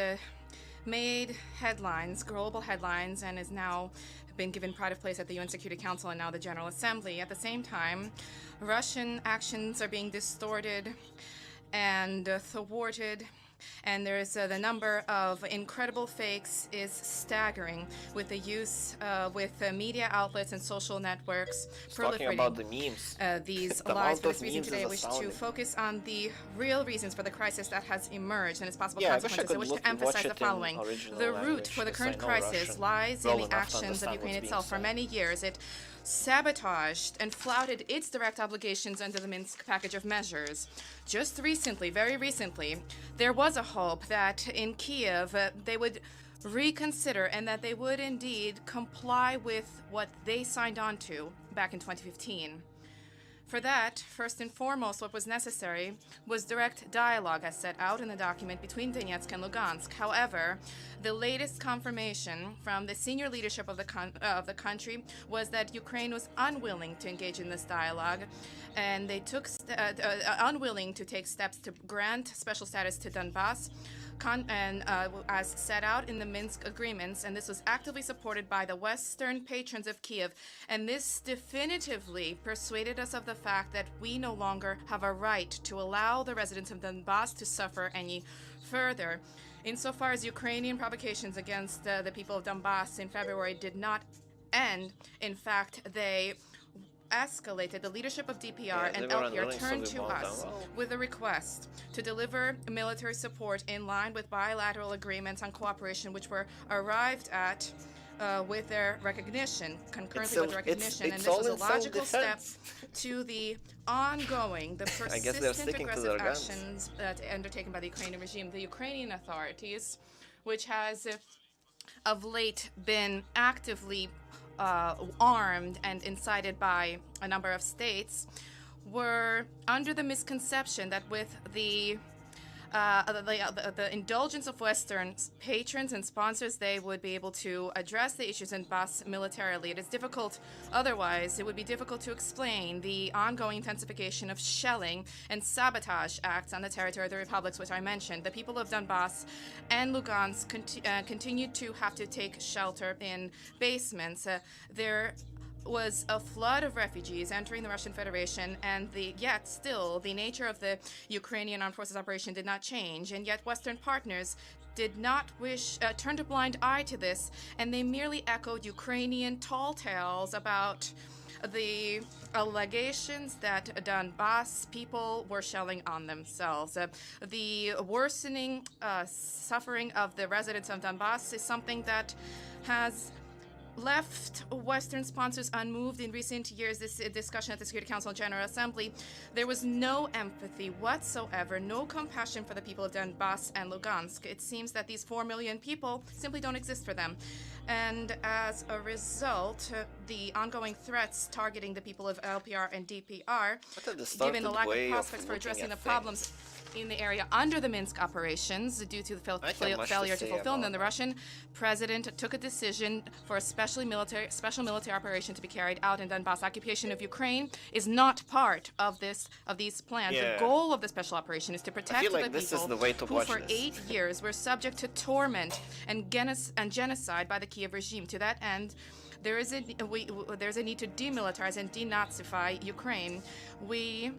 made headlines, global headlines, and has now been given pride of place at the UN Security Council and now the General Assembly. At the same time, Russian actions are being distorted and thwarted And there's the number of incredible fakes is staggering with the use with media outlets and social networks Talking proliferating about the memes. these The lies. amount For of this reason memes today, I is wish to astounding. focus on the real reasons for the crisis that has emerged and its possible Yeah, I wish I consequences. I wish could to emphasize watch the it in following. original The root language, for the because I current know crisis Russian lies well in the enough to actions of understand Ukraine what's being itself. For said. many years, it sabotaged and flouted its direct obligations under the Minsk package of measures. Just recently, very recently, there was a hope that in Kiev they would reconsider and that they would indeed comply with what they signed on to back in 2015. For that, first and foremost, what was necessary was direct dialogue as set out in the document between Donetsk and Lugansk. However, the latest confirmation from the senior leadership of the country was that Ukraine was unwilling to engage in this dialogue, and they took unwilling to take steps to grant special status to Donbass, as set out in the Minsk agreements, and this was actively supported by the Western patrons of Kiev. And this definitively persuaded us of the fact that we no longer have a right to allow the residents of Donbass to suffer any further. Insofar as Ukrainian provocations against the people of Donbass in February did not end, in fact, they escalated. The leadership of DPR and LPR turned to us with a request to deliver military support in line with bilateral agreements on cooperation, which were arrived at with their recognition, concurrently with recognition, and this was a logical step to the ongoing, the persistent aggressive actions undertaken by the Ukrainian regime. The Ukrainian authorities, which has of late been actively armed and incited by a number of states, were under the misconception that with the indulgence of Western patrons and sponsors, they would be able to address the issues in Donbass militarily. It is difficult otherwise. It would be difficult to explain the ongoing intensification of shelling and sabotage acts on the territory of the republics, which I mentioned. The people of Donbass and Lugansk continued to have to take shelter in basements. There was a flood of refugees entering the Russian Federation, and yet still the nature of the Ukrainian armed forces operation did not change, and yet Western partners did not turned a blind eye to this, and they merely echoed Ukrainian tall tales about the allegations that Donbass people were shelling on themselves. The worsening suffering of the residents of Donbass is something that has left Western sponsors unmoved in recent years. This discussion at the Security Council General Assembly, there was no empathy whatsoever, no compassion for the people of Donbass and Lugansk. It seems that these 4 million people simply don't exist for them. And as a result, the ongoing threats targeting the people of LPR and DPR, given the lack of prospects for addressing the problems in the area under the Minsk operations due to the failure to fulfill them, the Russian president took a decision for a special military operation to be carried out in Donbass. Occupation of Ukraine is not part of these plans. Yeah. The goal of the special operation is to protect the people who for 8 years were subject to torment and genocide by the Kiev regime. To that end, there's a need to demilitarize and denazify Ukraine. We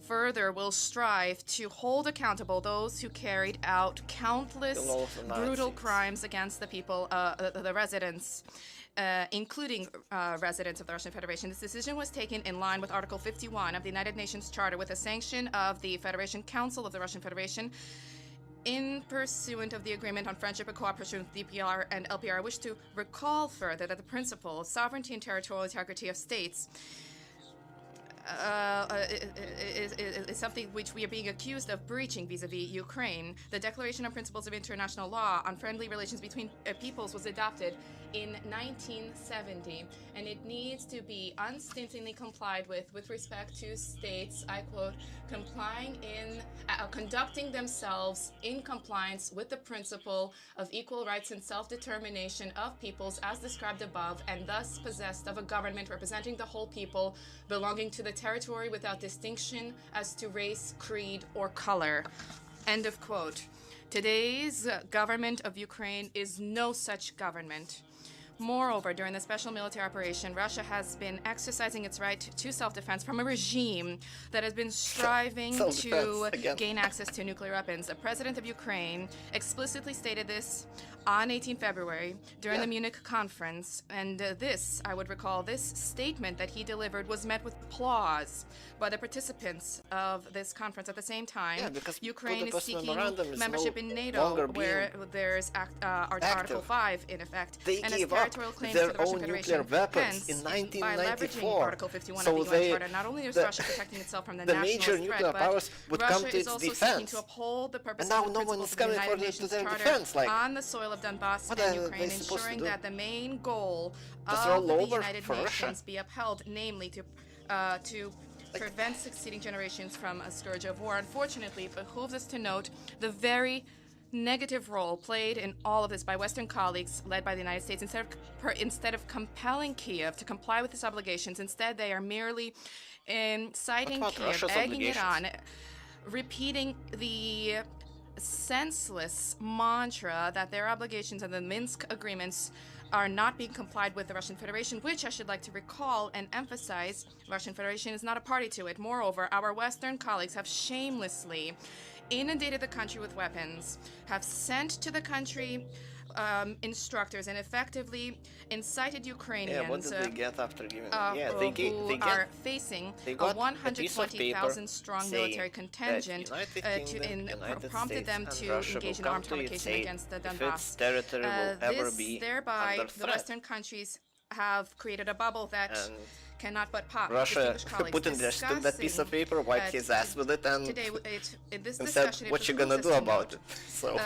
further will strive to hold accountable those who carried out countless brutal crimes against the people, the residents, including residents of the Russian Federation. This decision was taken in line with Article 51 of the United Nations Charter with the sanction of the Federation Council of the Russian Federation. In pursuant of the agreement on friendship and cooperation with DPR and LPR, I wish to recall further that the principle of sovereignty and territorial integrity of states is something which we are being accused of breaching vis-a-vis Ukraine. The Declaration on Principles of International Law on Friendly Relations Between Peoples was adopted in 1970, and it needs to be unstintingly complied with respect to states, I quote, conducting themselves in compliance with the principle of equal rights and self-determination of peoples as described above, and thus possessed of a government representing the whole people, belonging to the territory without distinction as to race, creed, or color. End of quote. Today's government of Ukraine is no such government. Moreover, during the special military operation, Russia has been exercising its right to self-defense from a regime that has been striving to gain access to nuclear weapons. The president of Ukraine explicitly stated this on 18 February during the Munich conference, and this, I would recall, this statement that he delivered was met with applause by the participants of this conference. At the same time, Ukraine is seeking membership in NATO, where there's Article 5 in effect, and has territorial claims to the Russian Federation. Hence, in 1994, by leveraging Article 51 of the UN Charter, not only is Russia protecting itself from the national threat, but Russia is also seeking to uphold the purposes and principles of the United Nations Charter on the soil of Donbass and Ukraine, ensuring that the main goal of the United Nations be upheld, namely to prevent succeeding generations from a scourge of war. Unfortunately, it behooves us to note the very negative role played in all of this by Western colleagues led by the United States. Instead of compelling Kiev to comply with its obligations, instead they are merely inciting Kiev, egging it on, repeating the senseless mantra that their obligations and the Minsk agreements are not being complied with the Russian Federation, which I should like to recall and emphasize, Russian Federation is not a party to it. Moreover, our Western colleagues have shamelessly inundated the country with weapons, have sent to the country instructors, and effectively incited Ukrainians what did they get after giving who are facing a 120,000 strong military contingent prompted them to engage in armed provocation against the Donbass. Thereby, the Western countries have created a bubble that cannot but pop. Russia, Putin just took that piece of paper, wiped his ass with it, and said, "What you gonna do about it?" So.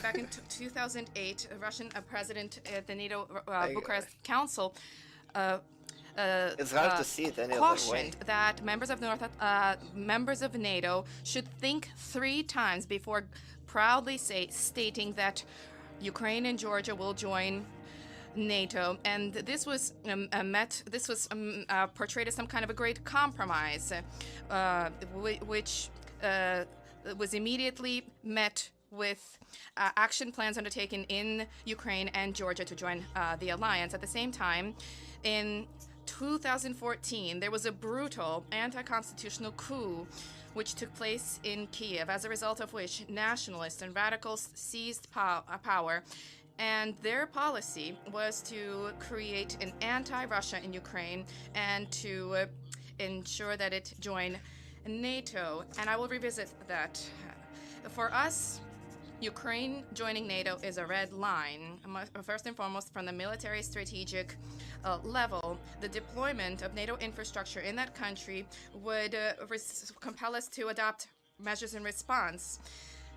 Back in 2008, a Russian president at the NATO Bucharest Council it's hard to see it any other way. That members of NATO should think 3 times before proudly stating that Ukraine and Georgia will join NATO, and this was portrayed as some kind of a great compromise, which was immediately met with action plans undertaken in Ukraine and Georgia to join the alliance. At the same time, in 2014, there was a brutal anti-constitutional coup which took place in Kiev, as a result of which nationalists and radicals seized power, and their policy was to create an anti-Russia in Ukraine and to ensure that it join NATO. And I will revisit that. For us, Ukraine joining NATO is a red line. First and foremost, from the military strategic level, the deployment of NATO infrastructure in that country would compel us to adopt measures in response,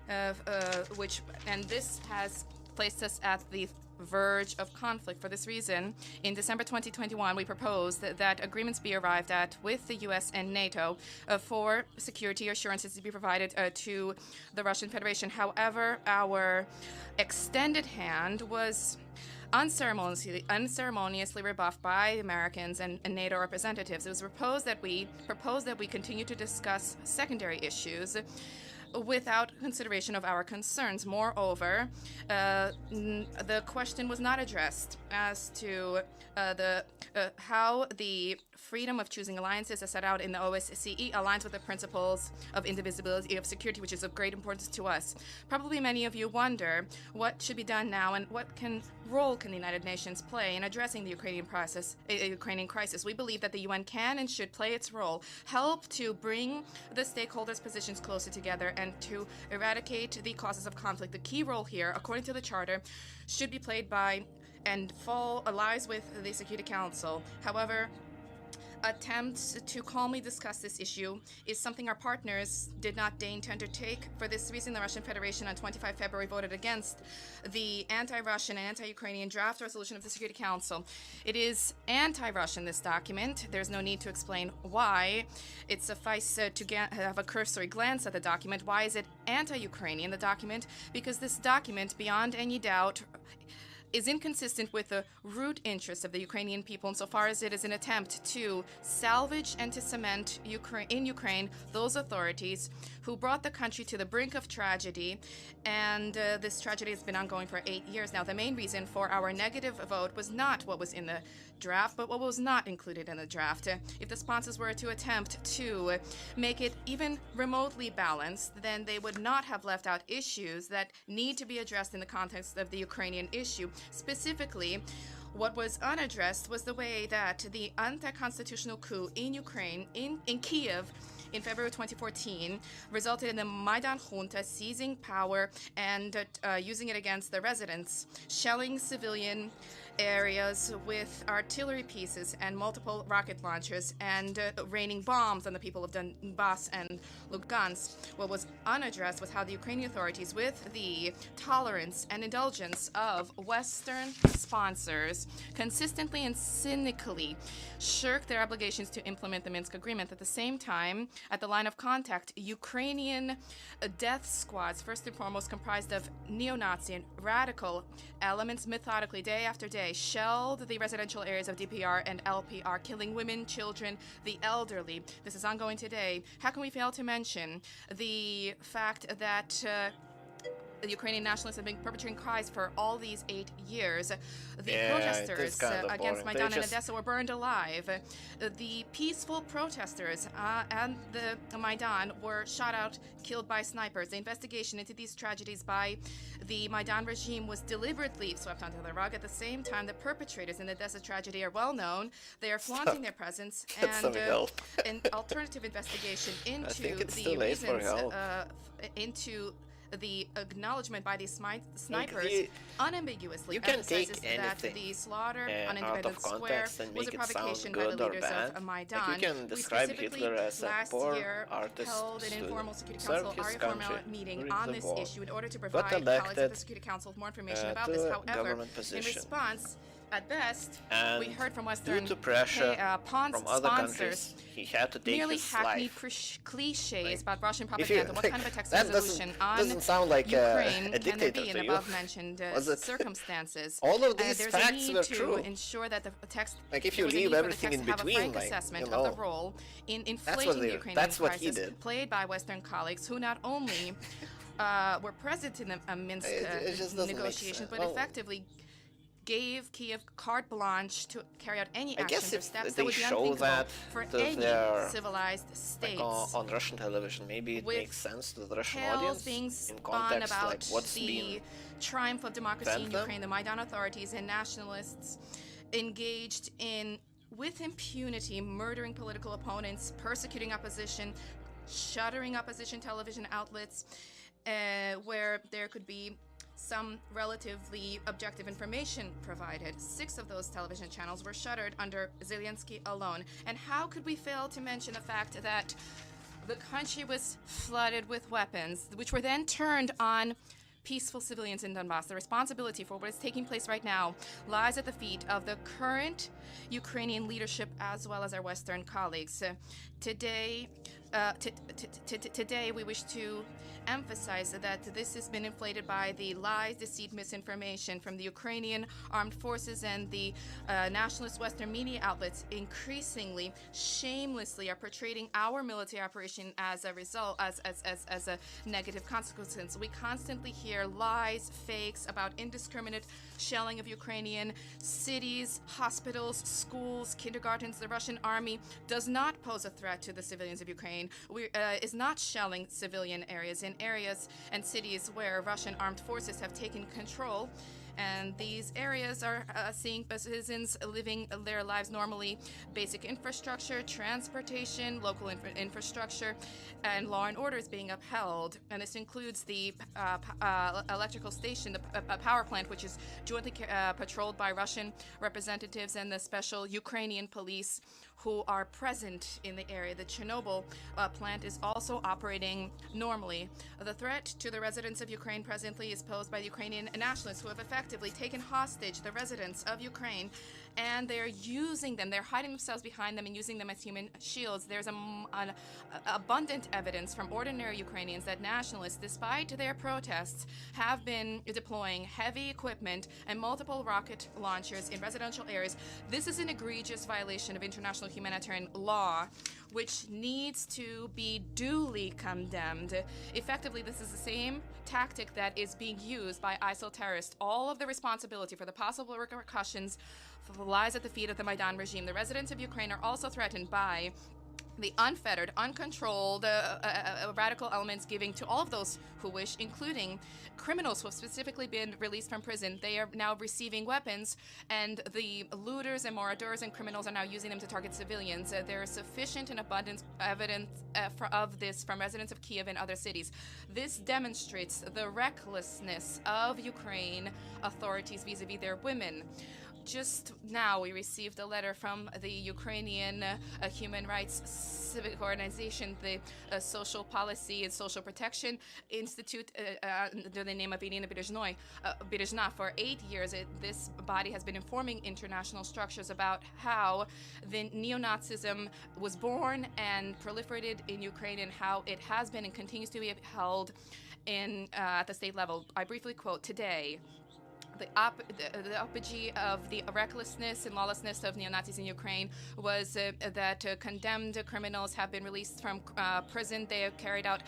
and this has placed us at the verge of conflict. For this reason, in December 2021, we proposed that agreements be arrived at with the US and NATO for security assurances to be provided to the Russian Federation. However, our extended hand was unceremoniously rebuffed by Americans and NATO representatives. It was proposed that we continue to discuss secondary issues without consideration of our concerns. Moreover, the question was not addressed as to how the freedom of choosing alliances as set out in the OSCE aligns with the principles of indivisibility of security, which is of great importance to us. Probably many of you wonder what should be done now and what role can the United Nations play in addressing the Ukrainian crisis. We believe that the UN can and should play its role, help to bring the stakeholders' positions closer together and to eradicate the causes of conflict. The key role here, according to the Charter, should be played by and lies with the Security Council. However, attempts to calmly discuss this issue is something our partners did not deign to undertake. For this reason, the Russian Federation on 25 February voted against the anti-Russian and anti-Ukrainian draft resolution of the Security Council. It is anti-Russian, this document. There's no need to explain why. It suffices to have a cursory glance at the document. Why is it anti-Ukrainian, the document? Because this document, beyond any doubt, is inconsistent with the root interests of the Ukrainian people insofar as it is an attempt to salvage and to cement in Ukraine those authorities who brought the country to the brink of tragedy, and this tragedy has been ongoing for 8 years now. The main reason for our negative vote was not what was in the draft, but what was not included in the draft. If the sponsors were to attempt to make it even remotely balanced, then they would not have left out issues that need to be addressed in the context of the Ukrainian issue. Specifically, what was unaddressed was the way that the anti-constitutional coup in Ukraine, in Kiev, in February 2014, resulted in the Maidan junta seizing power and using it against the residents, shelling civilian areas with artillery pieces and multiple rocket launchers, and raining bombs on the people of Donbass and Lugansk. What was unaddressed was how the Ukrainian authorities, with the tolerance and indulgence of Western sponsors, consistently and cynically shirked their obligations to implement the Minsk agreement. At the same time, at the line of contact, Ukrainian death squads, first and foremost comprised of neo-Nazi and radical elements, methodically, day after day, shelled the residential areas of DPR and LPR, killing women, children, the elderly. This is ongoing today. How can we fail to mention the fact that the Ukrainian nationalists have been perpetrating crimes for all these 8 years? The protesters against Maidan and Odessa were burned alive. The peaceful protesters and the Maidan were shot out, killed by snipers. The investigation into these tragedies by the Maidan regime was deliberately swept under the rug. At the same time, the perpetrators in the Odessa tragedy are well known. They are flaunting their presence, and an alternative investigation into the reasons into the acknowledgement by these snipers unambiguously emphasizes that the slaughter on Independence Square was a provocation by the leaders of Maidan. Like, you can describe Hitler as a poor artist held an informal Security serve Council his country meeting during on the this war, issue in order to but provide colleagues of elected the Security Council with more information about to this. a However, government in position. response, at best, And we heard from Western due to pressure pawn from other sponsors countries, he had to take merely his hackneyed life. cliches about Russian If you, propaganda. What kind of a text that resolution on doesn't sound like Ukraine a can there dictator be in to you. above-mentioned Was it? circumstances? All of these there's facts a need were to true. ensure that the text, Like, if you there was a leave need for the everything text in to have a between, frank like, assessment you of know, the role in what inflating the they- Ukrainian that's what he crisis did. played by Western colleagues who not only were present in the Minsk It just doesn't make negotiations, sense. but Well, effectively gave Kiev carte blanche to carry out any I actions guess or if steps they that would be show unthinkable that for to any their, civilized like, states. on Russian television, maybe it With makes sense to the Russian Tales audience being in spun context, about like what's the been triumph of democracy in sent them. Ukraine, the Maidan authorities and nationalists engaged in, with impunity, murdering political opponents, persecuting opposition, shuttering opposition television outlets, where there could be some relatively objective information provided. 6 of those television channels were shuttered under Zelensky alone. And how could we fail to mention the fact that the country was flooded with weapons, which were then turned on peaceful civilians in Donbass? The responsibility for what is taking place right now lies at the feet of the current Ukrainian leadership as well as our Western colleagues. Today, we wish to emphasize that this has been inflated by the lies, deceit, misinformation from the Ukrainian armed forces, and the nationalist Western media outlets increasingly, shamelessly are portraying our military operation as a result, as a negative consequence. We constantly hear lies, fakes about indiscriminate shelling of Ukrainian cities, hospitals, schools, kindergartens. The Russian army does not pose a threat to the civilians of Ukraine. Is not shelling civilian areas in areas and cities where Russian armed forces have taken control. And these areas are seeing citizens living their lives normally. Basic infrastructure, transportation, local infrastructure, and law and order is being upheld. And this includes the electrical station, the power plant, which is jointly patrolled by Russian representatives and the special Ukrainian police who are present in the area. The Chernobyl plant is also operating normally. The threat to the residents of Ukraine presently is posed by the Ukrainian nationalists who have effectively taken hostage the residents of Ukraine, and they're using them, they're hiding themselves behind them and using them as human shields. There's an abundant evidence from ordinary Ukrainians that nationalists, despite their protests, have been deploying heavy equipment and multiple rocket launchers in residential areas. This is an egregious violation of international humanitarian law, which needs to be duly condemned. Effectively, this is the same tactic that is being used by ISIL terrorists. All of the responsibility for the possible repercussions lies at the feet of the Maidan regime. The residents of Ukraine are also threatened by the unfettered, uncontrolled radical elements giving to all of those who wish, including criminals who have specifically been released from prison. They are now receiving weapons, and the looters and marauders and criminals are now using them to target civilians. There is sufficient and abundant evidence of this from residents of Kiev and other cities. This demonstrates the recklessness of Ukraine authorities vis-a-vis their women. Just now, we received a letter from the Ukrainian human rights civic organization, the Social Policy and Social Protection Institute, under the name of Irina Berezhna. For 8 years, this body has been informing international structures about how the neo-Nazism was born and proliferated in Ukraine, and how it has been and continues to be upheld at the state level. I briefly quote today. The apogee of the recklessness and lawlessness of neo-Nazis in Ukraine was that condemned criminals have been released from prison. They have carried out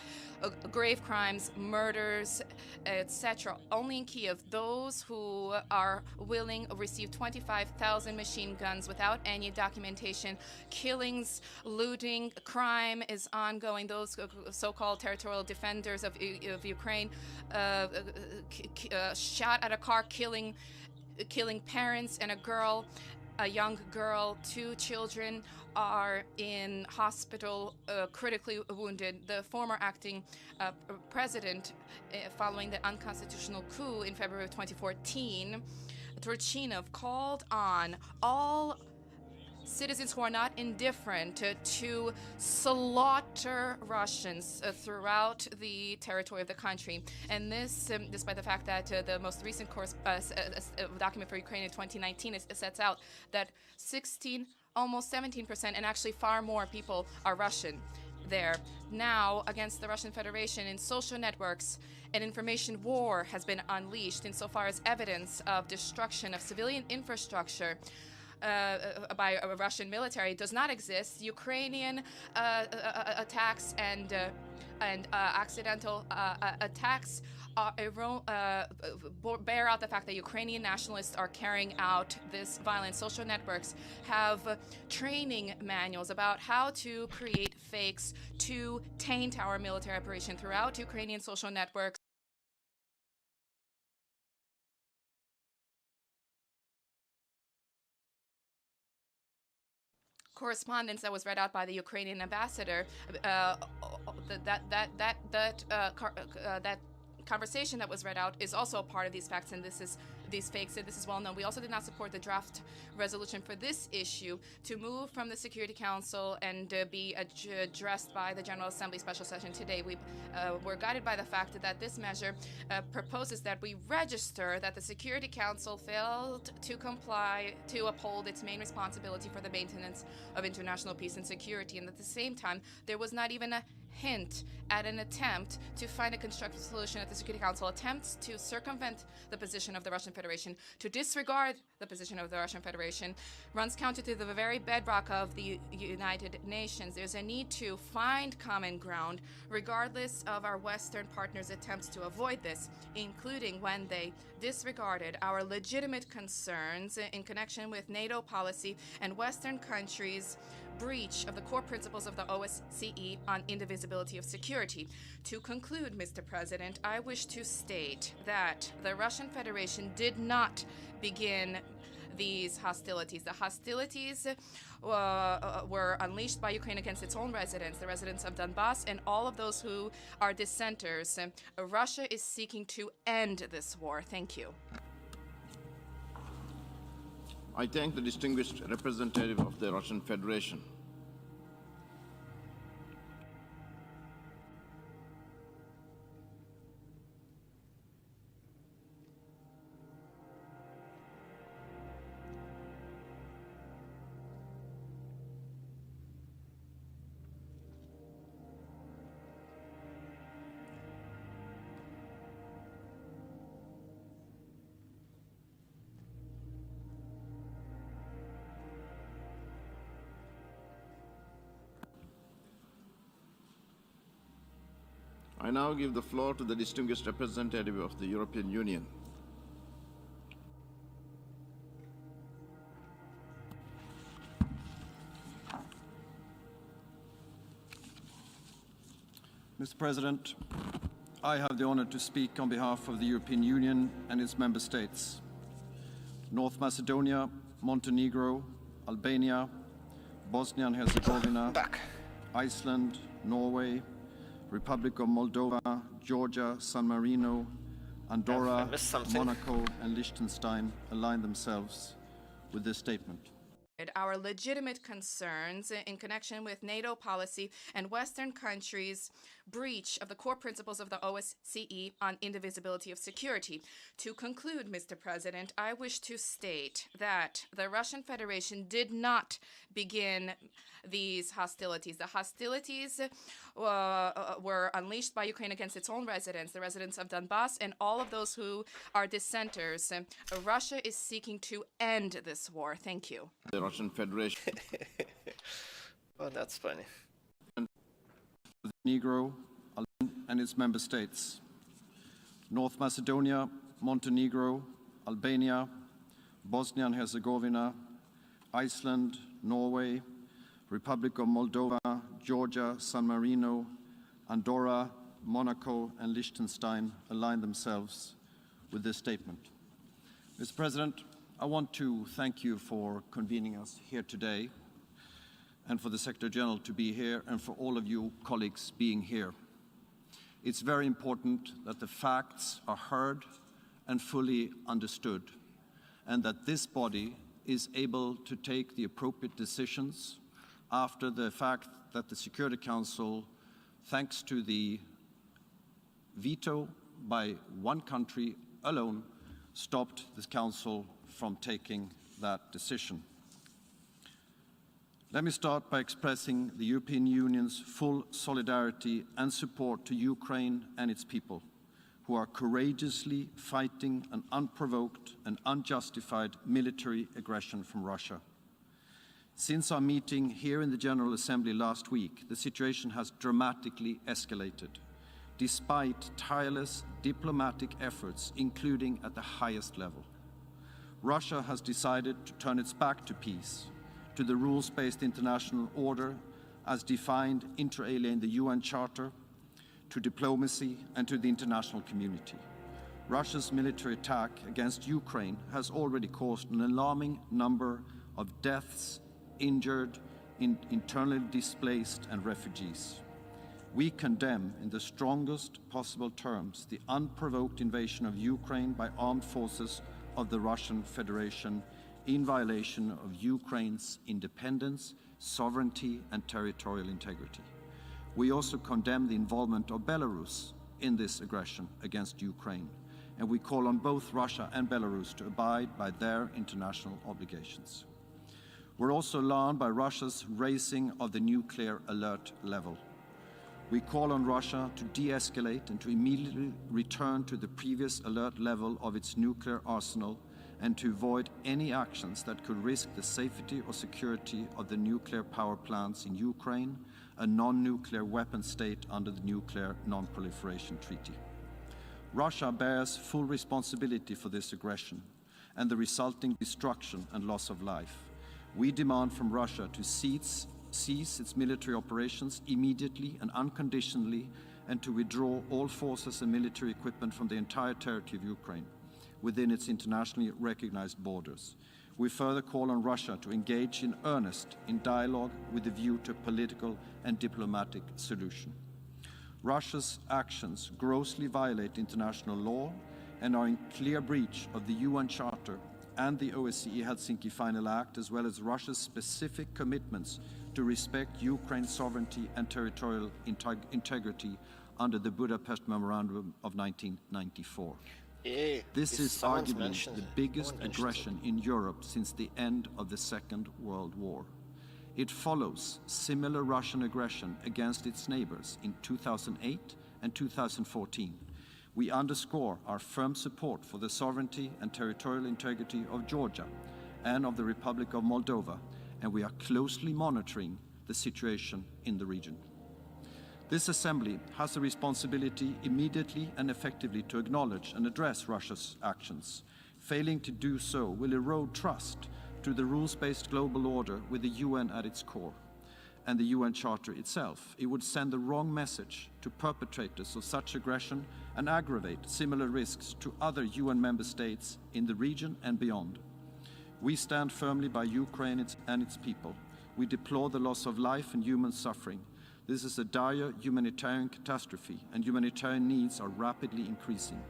grave crimes, murders, etc. Only in Kiev, those who are willing receive 25,000 machine guns without any documentation. Killings, looting, crime is ongoing. Those so-called territorial defenders of Ukraine shot at a car, killing parents and a young girl. 2 children are in hospital, critically wounded. The former acting president, following the unconstitutional coup in February of 2014, Turchinov, called on all citizens who are not indifferent to slaughter Russians throughout the territory of the country. And this, despite the fact that the most recent document for Ukraine in 2019 sets out that almost 17%, and actually far more people are Russian there. Now, against the Russian Federation in social networks, an information war has been unleashed insofar as evidence of destruction of civilian infrastructure by a Russian military does not exist. Ukrainian attacks and accidental attacks bear out the fact that Ukrainian nationalists are carrying out this violence. Social networks have training manuals about how to create fakes to taint our military operation throughout Ukrainian social networks. Correspondence that was read out by the Ukrainian ambassador, that conversation that was read out is also a part of these facts, and these fakes, and this is well known. We also did not support the draft resolution for this issue to move from the Security Council and be addressed by the General Assembly special session today. We were guided by the fact that this measure proposes that we register that the Security Council failed to uphold its main responsibility for the maintenance of international peace and security, and at the same time there was not even a hint at an attempt to find a constructive solution at the Security Council. Attempts to circumvent the position of the Russian Federation, to disregard the position of the Russian Federation, runs counter to the very bedrock of the United Nations. There's a need to find common ground, regardless of our Western partners' attempts to avoid this, including when they disregarded our legitimate concerns in connection with NATO policy and Western countries' breach of the core principles of the OSCE on indivisibility of security. To conclude, Mr. President, I wish to state that the Russian Federation did not begin these hostilities. The hostilities were unleashed by Ukraine against its own residents, the residents of Donbass, and all of those who are dissenters. Russia is seeking to end this war. Thank you. I thank the distinguished representative of the Russian Federation. I now give the floor to the distinguished representative of the European Union. Mr. President, I have the honor to speak on behalf of the European Union and its member states. North Macedonia, Montenegro, Albania, Bosnia and Herzegovina, Iceland, Norway, Republic of Moldova, Georgia, San Marino, Andorra, Monaco and Liechtenstein align themselves with this statement. Our legitimate concerns in connection with NATO policy and Western countries' breach of the core principles of the OSCE on indivisibility of security. To conclude, Mr. President, I wish to state that the Russian Federation did not begin these hostilities. The hostilities were unleashed by Ukraine against its own residents, the residents of Donbass, and all of those who are dissenters. Russia is seeking to end this war. Thank you. The Russian Federation. Oh, that's funny. Montenegro and its member states. North Macedonia, Montenegro, Albania, Bosnia and Herzegovina, Iceland, Norway, Republic of Moldova, Georgia, San Marino, Andorra, Monaco and Liechtenstein align themselves with this statement. Mr. President, I want to thank you for convening us here today and for the Secretary General to be here and for all of you colleagues being here. It's very important that the facts are heard and fully understood, and that this body is able to take the appropriate decisions after the fact that the Security Council, thanks to the veto by one country alone, stopped this Council from taking that decision. Let me start by expressing the European Union's full solidarity and support to Ukraine and its people, who are courageously fighting an unprovoked and unjustified military aggression from Russia. Since our meeting here in the General Assembly last week, the situation has dramatically escalated, despite tireless diplomatic efforts, including at the highest level. Russia has decided to turn its back to peace, to the rules-based international order as defined inter alia in the UN Charter, to diplomacy and to the international community. Russia's military attack against Ukraine has already caused an alarming number of deaths, injured, internally displaced and refugees. We condemn in the strongest possible terms the unprovoked invasion of Ukraine by armed forces of the Russian Federation in violation of Ukraine's independence, sovereignty and territorial integrity. We also condemn the involvement of Belarus in this aggression against Ukraine, and we call on both Russia and Belarus to abide by their international obligations. We're also alarmed by Russia's raising of the nuclear alert level. We call on Russia to de-escalate and to immediately return to the previous alert level of its nuclear arsenal and to avoid any actions that could risk the safety or security of the nuclear power plants in Ukraine, a non-nuclear weapon state under the Nuclear Non-Proliferation Treaty. Russia bears full responsibility for this aggression and the resulting destruction and loss of life. We demand from Russia to cease its military operations immediately and unconditionally, and to withdraw all forces and military equipment from the entire territory of Ukraine within its internationally recognized borders. We further call on Russia to engage in earnest in dialogue with a view to a political and diplomatic solution. Russia's actions grossly violate international law and are in clear breach of the UN Charter and the OSCE Helsinki Final Act, as well as Russia's specific commitments to respect Ukraine's sovereignty and territorial integrity under the Budapest Memorandum of 1994. This is arguably the biggest aggression in Europe since the end of the Second World War. It follows similar Russian aggression against its neighbors in 2008 and 2014. We underscore our firm support for the sovereignty and territorial integrity of Georgia and of the Republic of Moldova, and we are closely monitoring the situation in the region. This Assembly has a responsibility immediately and effectively to acknowledge and address Russia's actions. Failing to do so will erode trust to the rules-based global order with the UN at its core and the UN Charter itself. It would send the wrong message to perpetrators of such aggression and aggravate similar risks to other UN member states in the region and beyond. We stand firmly by Ukraine and its people. We deplore the loss of life and human suffering. This is a dire humanitarian catastrophe, and humanitarian needs are rapidly increasing.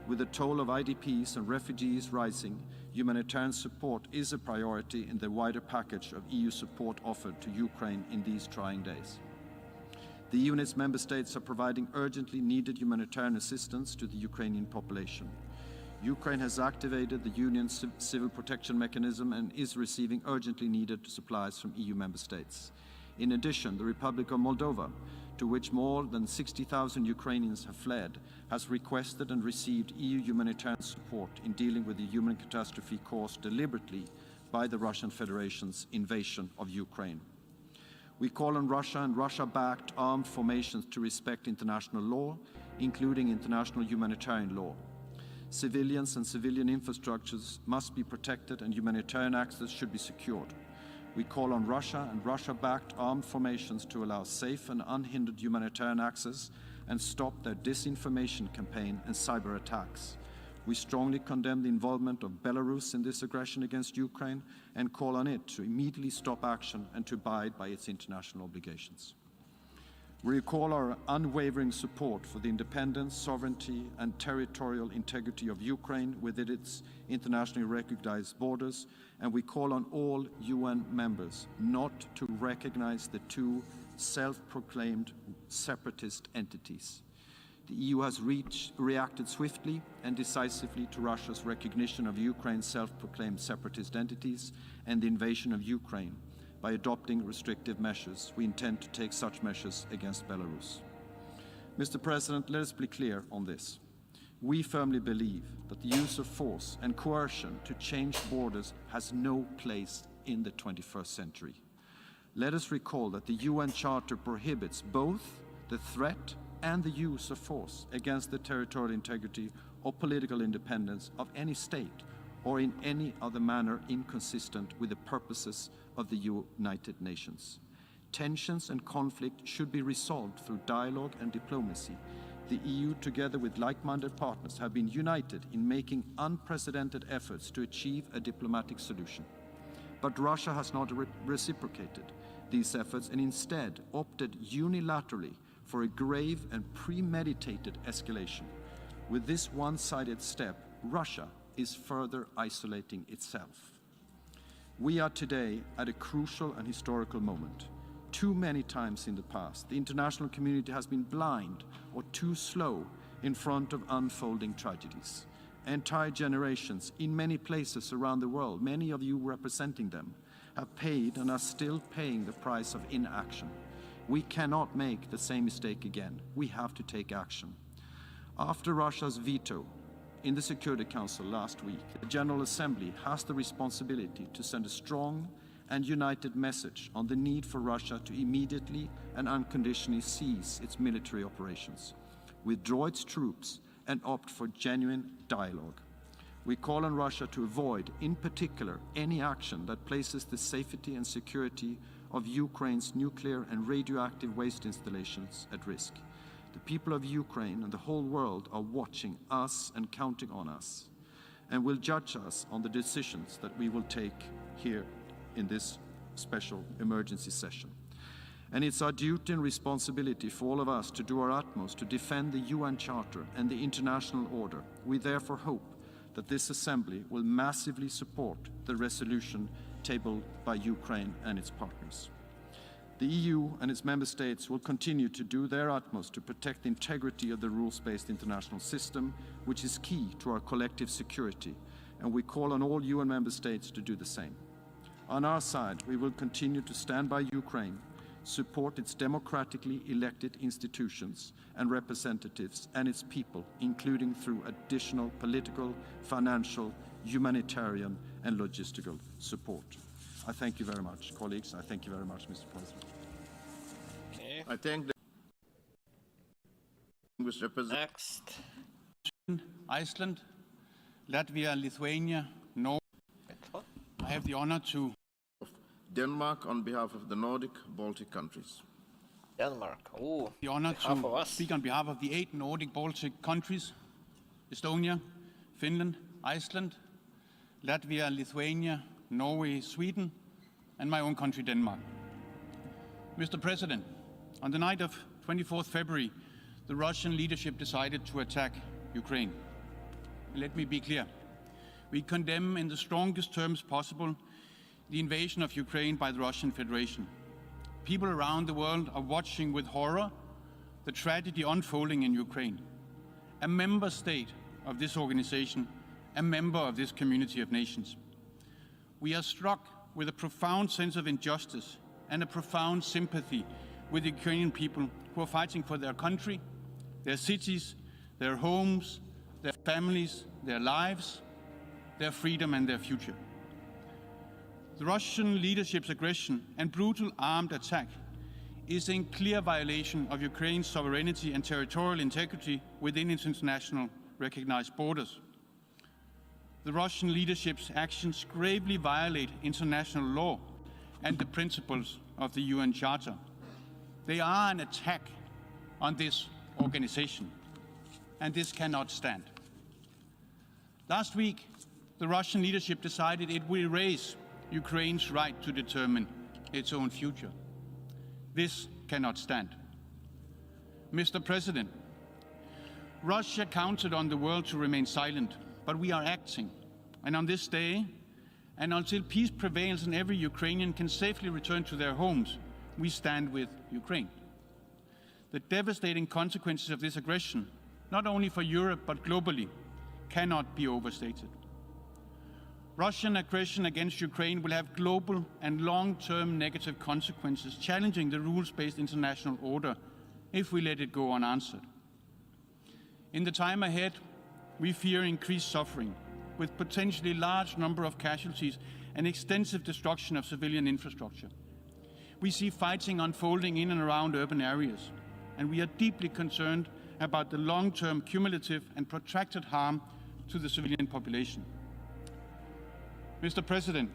With the toll of IDPs and refugees rising, humanitarian support is a priority in the wider package of EU support offered to Ukraine in these trying days. The EU and its member states are providing urgently needed humanitarian assistance to the Ukrainian population. Ukraine has activated the Union's civil protection mechanism and is receiving urgently needed supplies from EU member states. In addition, the Republic of Moldova, to which more than 60,000 Ukrainians have fled, has requested and received EU humanitarian support in dealing with the human catastrophe caused deliberately by the Russian Federation's invasion of Ukraine. We call on Russia and Russia-backed armed formations to respect international law, including international humanitarian law. Civilians and civilian infrastructures must be protected and humanitarian access should be secured. We call on Russia and Russia-backed armed formations to allow safe and unhindered humanitarian access and stop their disinformation campaign and cyber attacks. We strongly condemn the involvement of Belarus in this aggression against Ukraine and call on it to immediately stop action and to abide by its international obligations. We recall our unwavering support for the independence, sovereignty, and territorial integrity of Ukraine within its internationally recognized borders, and we call on all UN members not to recognize the two self-proclaimed separatist entities. The EU has reacted swiftly and decisively to Russia's recognition of Ukraine's self-proclaimed separatist entities and the invasion of Ukraine. By adopting restrictive measures, we intend to take such measures against Belarus. Mr. President, let us be clear on this. We firmly believe that the use of force and coercion to change borders has no place in the 21st century. Let us recall that the UN Charter prohibits both the threat and the use of force against the territorial integrity or political independence of any state or in any other manner inconsistent with the purposes of the United Nations. Tensions and conflict should be resolved through dialogue and diplomacy. The EU, together with like-minded partners, have been united in making unprecedented efforts to achieve a diplomatic solution. But Russia has not reciprocated these efforts and instead opted unilaterally for a grave and premeditated escalation. With this one-sided step, Russia is further isolating itself. We are today at a crucial and historical moment. Too many times in the past, the international community has been blind or too slow in front of unfolding tragedies. Entire generations in many places around the world, many of you representing them, have paid and are still paying the price of inaction. We cannot make the same mistake again. We have to take action. After Russia's veto in the Security Council last week, the General Assembly has the responsibility to send a strong and united message on the need for Russia to immediately and unconditionally cease its military operations, withdraw its troops, and opt for genuine dialogue. We call on Russia to avoid, in particular, any action that places the safety and security of Ukraine's nuclear and radioactive waste installations at risk. The people of Ukraine and the whole world are watching us and counting on us, and will judge us on the decisions that we will take here in this special emergency session. And it's our duty and responsibility for all of us to do our utmost to defend the UN Charter and the international order. We therefore hope that this Assembly will massively support the resolution tabled by Ukraine and its partners. The EU and its member states will continue to do their utmost to protect the integrity of the rules-based international system, which is key to our collective security, and we call on all UN member states to do the same. On our side, we will continue to stand by Ukraine, support its democratically elected institutions and representatives and its people, including through additional political, financial, humanitarian and logistical support. I thank you very much, colleagues. I thank you very much, Mr. President. Okay. I thank the distinguished representative. Next. Iceland, Latvia, Lithuania, Norway. I have the honor to Denmark on behalf of the Nordic Baltic countries. Denmark. Ooh, the honor behalf of to us. speak on behalf of the 8 Nordic Baltic countries, Estonia, Finland, Iceland, Latvia, Lithuania, Norway, Sweden, and my own country, Denmark. Mr. President, on the night of 24th February, the Russian leadership decided to attack Ukraine. Let me be clear. We condemn in the strongest terms possible the invasion of Ukraine by the Russian Federation. People around the world are watching with horror the tragedy unfolding in Ukraine. A member state of this organization, a member of this community of nations. We are struck with a profound sense of injustice and a profound sympathy with the Ukrainian people who are fighting for their country, their cities, their homes, their families, their lives, their freedom and their future. The Russian leadership's aggression and brutal armed attack is in clear violation of Ukraine's sovereignty and territorial integrity within its international recognized borders. The Russian leadership's actions gravely violate international law and the principles of the UN Charter. They are an attack on this organization, and this cannot stand. Last week, the Russian leadership decided it will erase Ukraine's right to determine its own future. This cannot stand. Mr. President, Russia counted on the world to remain silent, but we are acting. And on this day, and until peace prevails and every Ukrainian can safely return to their homes, we stand with Ukraine. The devastating consequences of this aggression, not only for Europe but globally, cannot be overstated. Russian aggression against Ukraine will have global and long-term negative consequences, challenging the rules-based international order if we let it go unanswered. In the time ahead, we fear increased suffering, with potentially large number of casualties and extensive destruction of civilian infrastructure. We see fighting unfolding in and around urban areas, and we are deeply concerned about the long-term cumulative and protracted harm to the civilian population. Mr. President,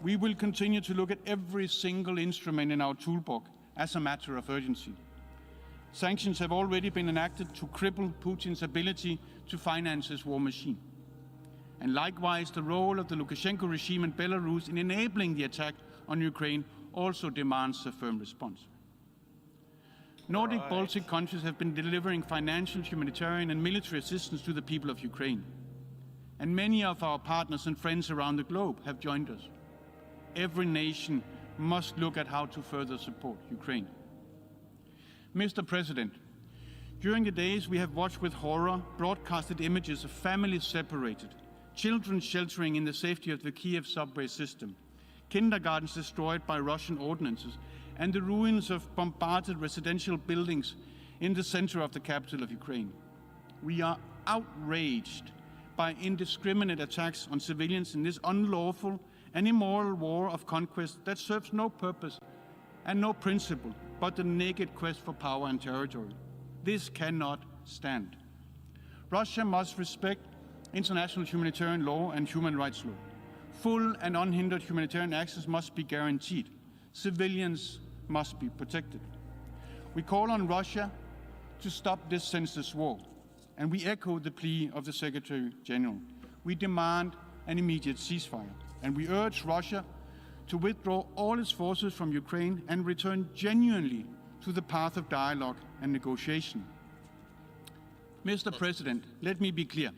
we will continue to look at every single instrument in our toolbox as a matter of urgency. Sanctions have already been enacted to cripple Putin's ability to finance his war machine. And likewise, the role of the Lukashenko regime in Belarus in enabling the attack on Ukraine also demands a firm response. Nordic Baltic countries have been delivering financial, humanitarian and military assistance to the people of Ukraine. And many of our partners and friends around the globe have joined us. Every nation must look at how to further support Ukraine. Mr. President, during the days we have watched with horror broadcasted images of families separated, children sheltering in the safety of the Kiev subway system, kindergartens destroyed by Russian ordnances, and the ruins of bombarded residential buildings in the center of the capital of Ukraine. We are outraged by indiscriminate attacks on civilians in this unlawful and immoral war of conquest that serves no purpose and no principle but the naked quest for power and territory. This cannot stand. Russia must respect international humanitarian law and human rights law. Full and unhindered humanitarian access must be guaranteed. Civilians must be protected. We call on Russia to stop this senseless war, and we echo the plea of the Secretary General. We demand an immediate ceasefire, and we urge Russia to withdraw all its forces from Ukraine and return genuinely to the path of dialogue and negotiation. Mr. President, let me be clear.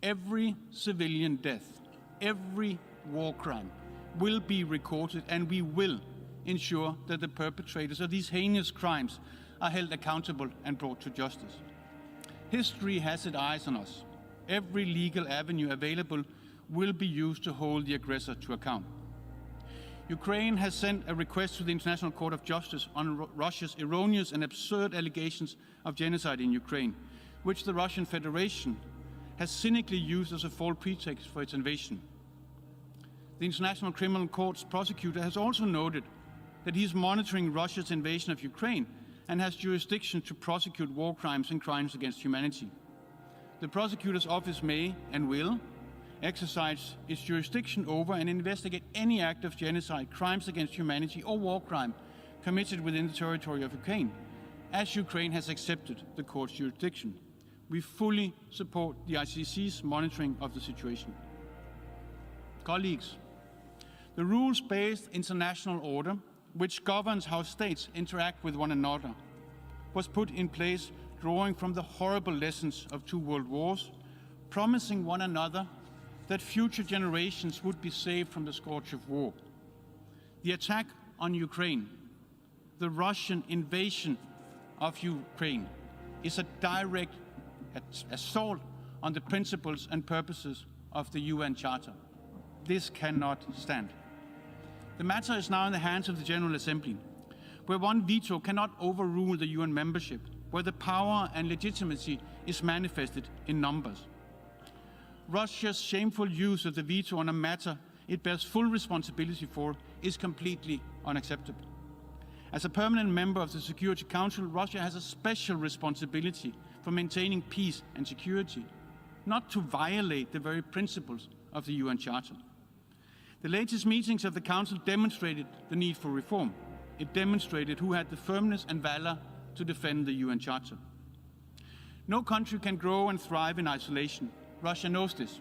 Every civilian death, every war crime will be recorded, and we will ensure that the perpetrators of these heinous crimes are held accountable and brought to justice. History has its eyes on us. Every legal avenue available will be used to hold the aggressor to account. Ukraine has sent a request to the International Court of Justice on Russia's erroneous and absurd allegations of genocide in Ukraine, which the Russian Federation has cynically used as a false pretext for its invasion. The International Criminal Court's prosecutor has also noted that he is monitoring Russia's invasion of Ukraine and has jurisdiction to prosecute war crimes and crimes against humanity. The prosecutor's office may and will exercise its jurisdiction over and investigate any act of genocide, crimes against humanity, or war crime committed within the territory of Ukraine, as Ukraine has accepted the court's jurisdiction. We fully support the ICC's monitoring of the situation. Colleagues, the rules-based international order, which governs how states interact with one another, was put in place drawing from the horrible lessons of 2 world wars, promising one another that future generations would be saved from the scourge of war. The attack on Ukraine, the Russian invasion of Ukraine, is a direct assault on the principles and purposes of the UN Charter. This cannot stand. The matter is now in the hands of the General Assembly, where one veto cannot overrule the UN membership, where the power and legitimacy is manifested in numbers. Russia's shameful use of the veto on a matter it bears full responsibility for is completely unacceptable. As a permanent member of the Security Council, Russia has a special responsibility for maintaining peace and security, not to violate the very principles of the UN Charter. The latest meetings of the Council demonstrated the need for reform. It demonstrated who had the firmness and valor to defend the UN Charter. No country can grow and thrive in isolation. Russia knows this.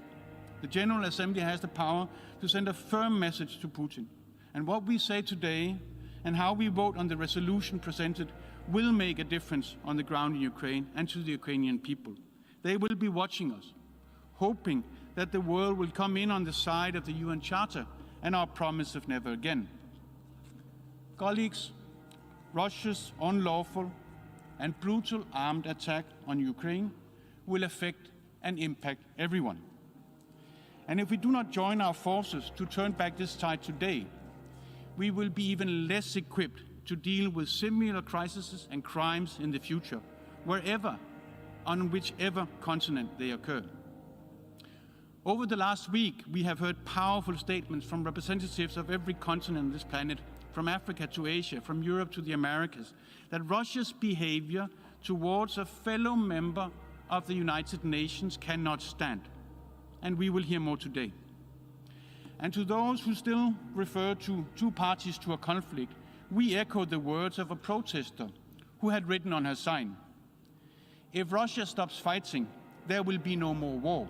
The General Assembly has the power to send a firm message to Putin. And what we say today and how we vote on the resolution presented will make a difference on the ground in Ukraine and to the Ukrainian people. They will be watching us, hoping that the world will come in on the side of the UN Charter and our promise of never again. Colleagues, Russia's unlawful and brutal armed attack on Ukraine will affect and impact everyone. And if we do not join our forces to turn back this tide today, we will be even less equipped to deal with similar crises and crimes in the future, wherever, on whichever continent they occur. Over the last week, we have heard powerful statements from representatives of every continent on this planet, from Africa to Asia, from Europe to the Americas, that Russia's behavior towards a fellow member of the United Nations cannot stand. And we will hear more today. And to those who still refer to 2 parties to a conflict, we echo the words of a protester who had written on her sign, "If Russia stops fighting, there will be no more war.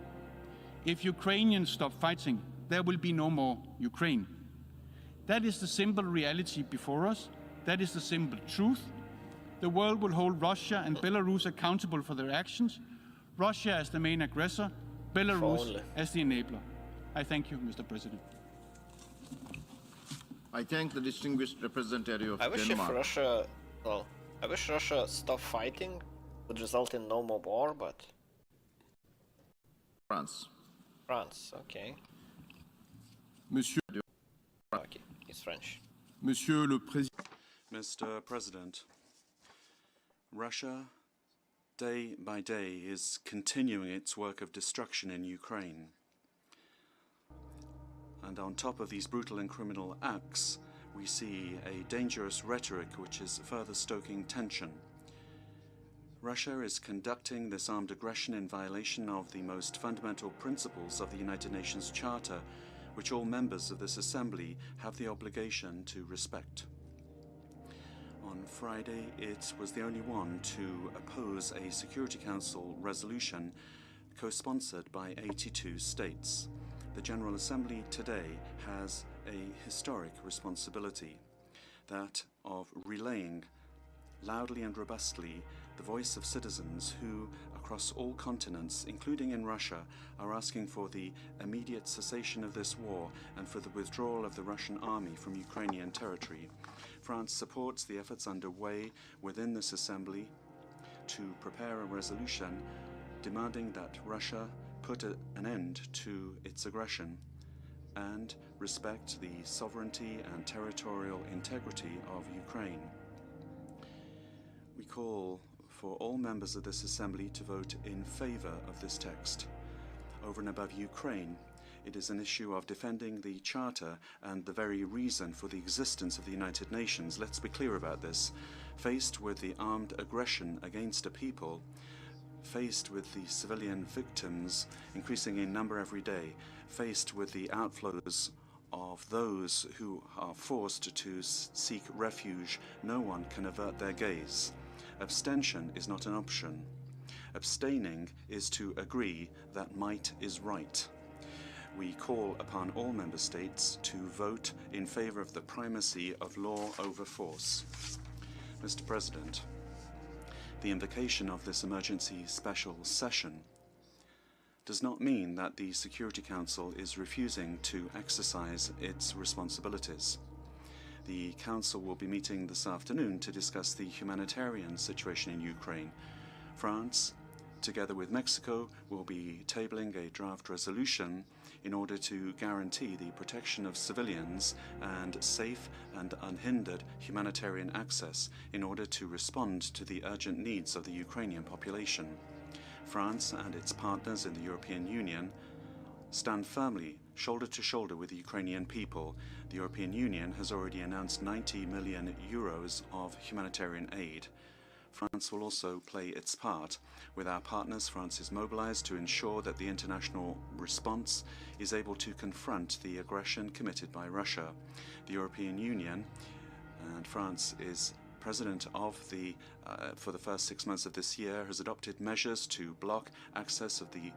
If Ukrainians stop fighting, there will be no more Ukraine." That is the simple reality before us. That is the simple truth. The world will hold Russia and Belarus accountable for their actions. Russia as the main aggressor, Belarus as the enabler. I thank you, Mr. President. I thank the distinguished representative of I wish Denmark. I wish Russia stopped fighting, would result in no more war, but France. France, okay. Monsieur, Okay, he's French. Monsieur le Président. Mr. President, Russia, day by day, is continuing its work of destruction in Ukraine. And on top of these brutal and criminal acts, we see a dangerous rhetoric which is further stoking tension. Russia is conducting this armed aggression in violation of the most fundamental principles of the United Nations Charter, which all members of this assembly have the obligation to respect. On Friday, it was the only one to oppose a Security Council resolution co-sponsored by 82 states. The General Assembly today has a historic responsibility, that of relaying loudly and robustly the voice of citizens who, across all continents, including in Russia, are asking for the immediate cessation of this war and for the withdrawal of the Russian army from Ukrainian territory. France supports the efforts underway within this assembly to prepare a resolution demanding that Russia put an end to its aggression and respect the sovereignty and territorial integrity of Ukraine. We call for all members of this assembly to vote in favor of this text. Over and above Ukraine, it is an issue of defending the Charter and the very reason for the existence of the United Nations. Let's be clear about this. Faced with the armed aggression against a people, faced with the civilian victims increasing in number every day, faced with the outflows of those who are forced to seek refuge, no one can avert their gaze. Abstention is not an option. Abstaining is to agree that might is right. We call upon all member states to vote in favor of the primacy of law over force. Mr. President, the invocation of this emergency special session does not mean that the Security Council is refusing to exercise its responsibilities. The Council will be meeting this afternoon to discuss the humanitarian situation in Ukraine. France, together with Mexico, will be tabling a draft resolution in order to guarantee the protection of civilians and safe and unhindered humanitarian access in order to respond to the urgent needs of the Ukrainian population. France and its partners in the European Union stand firmly, shoulder to shoulder with the Ukrainian people. The European Union has already announced 90 million euros of humanitarian aid. France will also play its part. With our partners, France is mobilized to ensure that the international response is able to confront the aggression committed by Russia. The European Union, and France is president of for the first 6 months of this year, has adopted measures to block access of the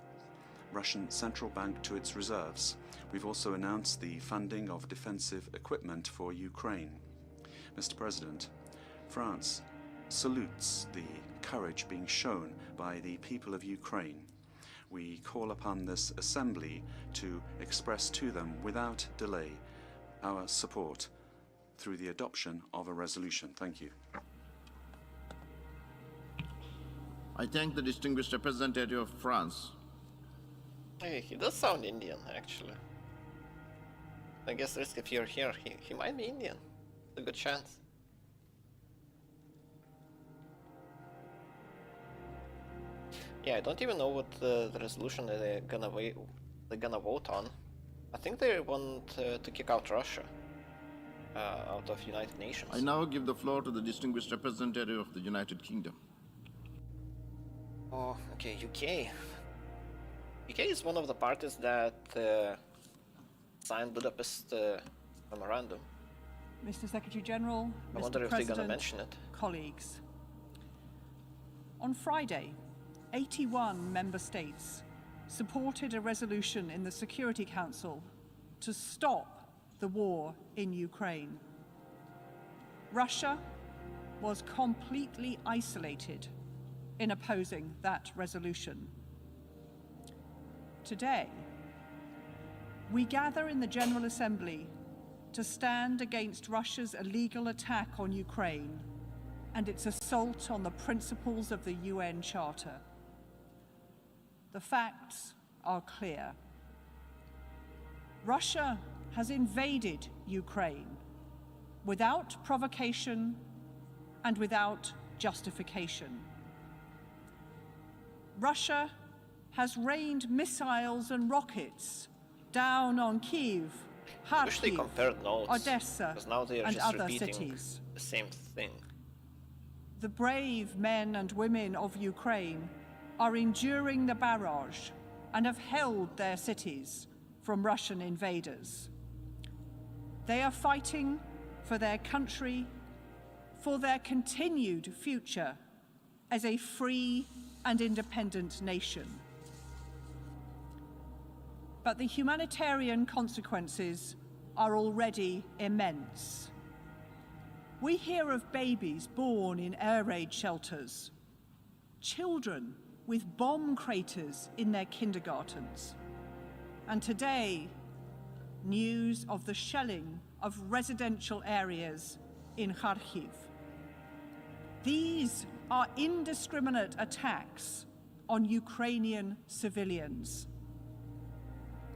Russian central bank to its reserves. We've also announced the funding of defensive equipment for Ukraine. Mr. President, France salutes the courage being shown by the people of Ukraine. We call upon this assembly to express to them without delay our support through the adoption of a resolution. Thank you. I thank the distinguished representative of France. Hey, he does sound Indian, actually. I guess Risk, if you're here, he might be Indian. It's a good chance. Yeah, I don't even know what the resolution they're gonna vote on. I think they want to kick out Russia out of United Nations. I now give the floor to the distinguished representative of the United Kingdom. Oh, okay, UK. UK is one of the parties that signed Budapest Memorandum. Mr. Secretary General, I Mr. wonder if they're gonna President, mention it. colleagues. On Friday, 81 member states supported a resolution in the Security Council to stop the war in Ukraine. Russia was completely isolated in opposing that resolution. Today, we gather in the General Assembly to stand against Russia's illegal attack on Ukraine and its assault on the principles of the UN Charter. The facts are clear. Russia has invaded Ukraine without provocation and without justification. Russia has rained missiles and rockets down on Kyiv, I wish they Kharkiv, compared notes, Odessa, because now they are and just other repeating cities. the same thing. The brave men and women of Ukraine are enduring the barrage and have held their cities from Russian invaders. They are fighting for their country, for their continued future as a free and independent nation. But the humanitarian consequences are already immense. We hear of babies born in air raid shelters, children with bomb craters in their kindergartens. And today, news of the shelling of residential areas in Kharkiv. These are indiscriminate attacks on Ukrainian civilians.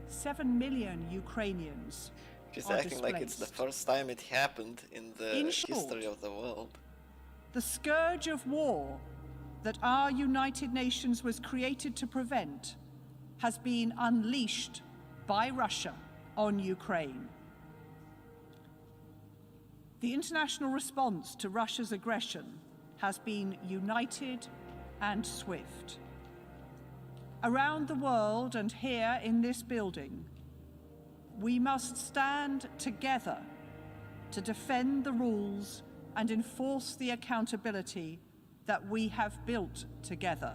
7 million Ukrainians She's are acting like it's the displaced. first time it happened in the In short, history of the world. The scourge of war that our United Nations was created to prevent has been unleashed by Russia on Ukraine. The international response to Russia's aggression has been united and swift. Around the world and here in this building, we must stand together to defend the rules and enforce the accountability that we have built together.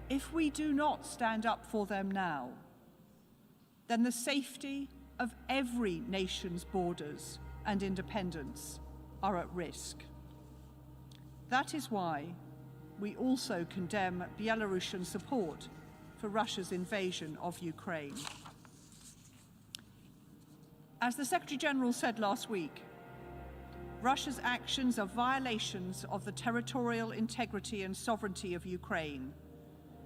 If we do not stand up for them now, then the safety of every nation's borders and independence are at risk. That is why we also condemn Belarusian support for Russia's invasion of Ukraine. As the Secretary-General said last week, Russia's actions are violations of the territorial integrity and sovereignty of Ukraine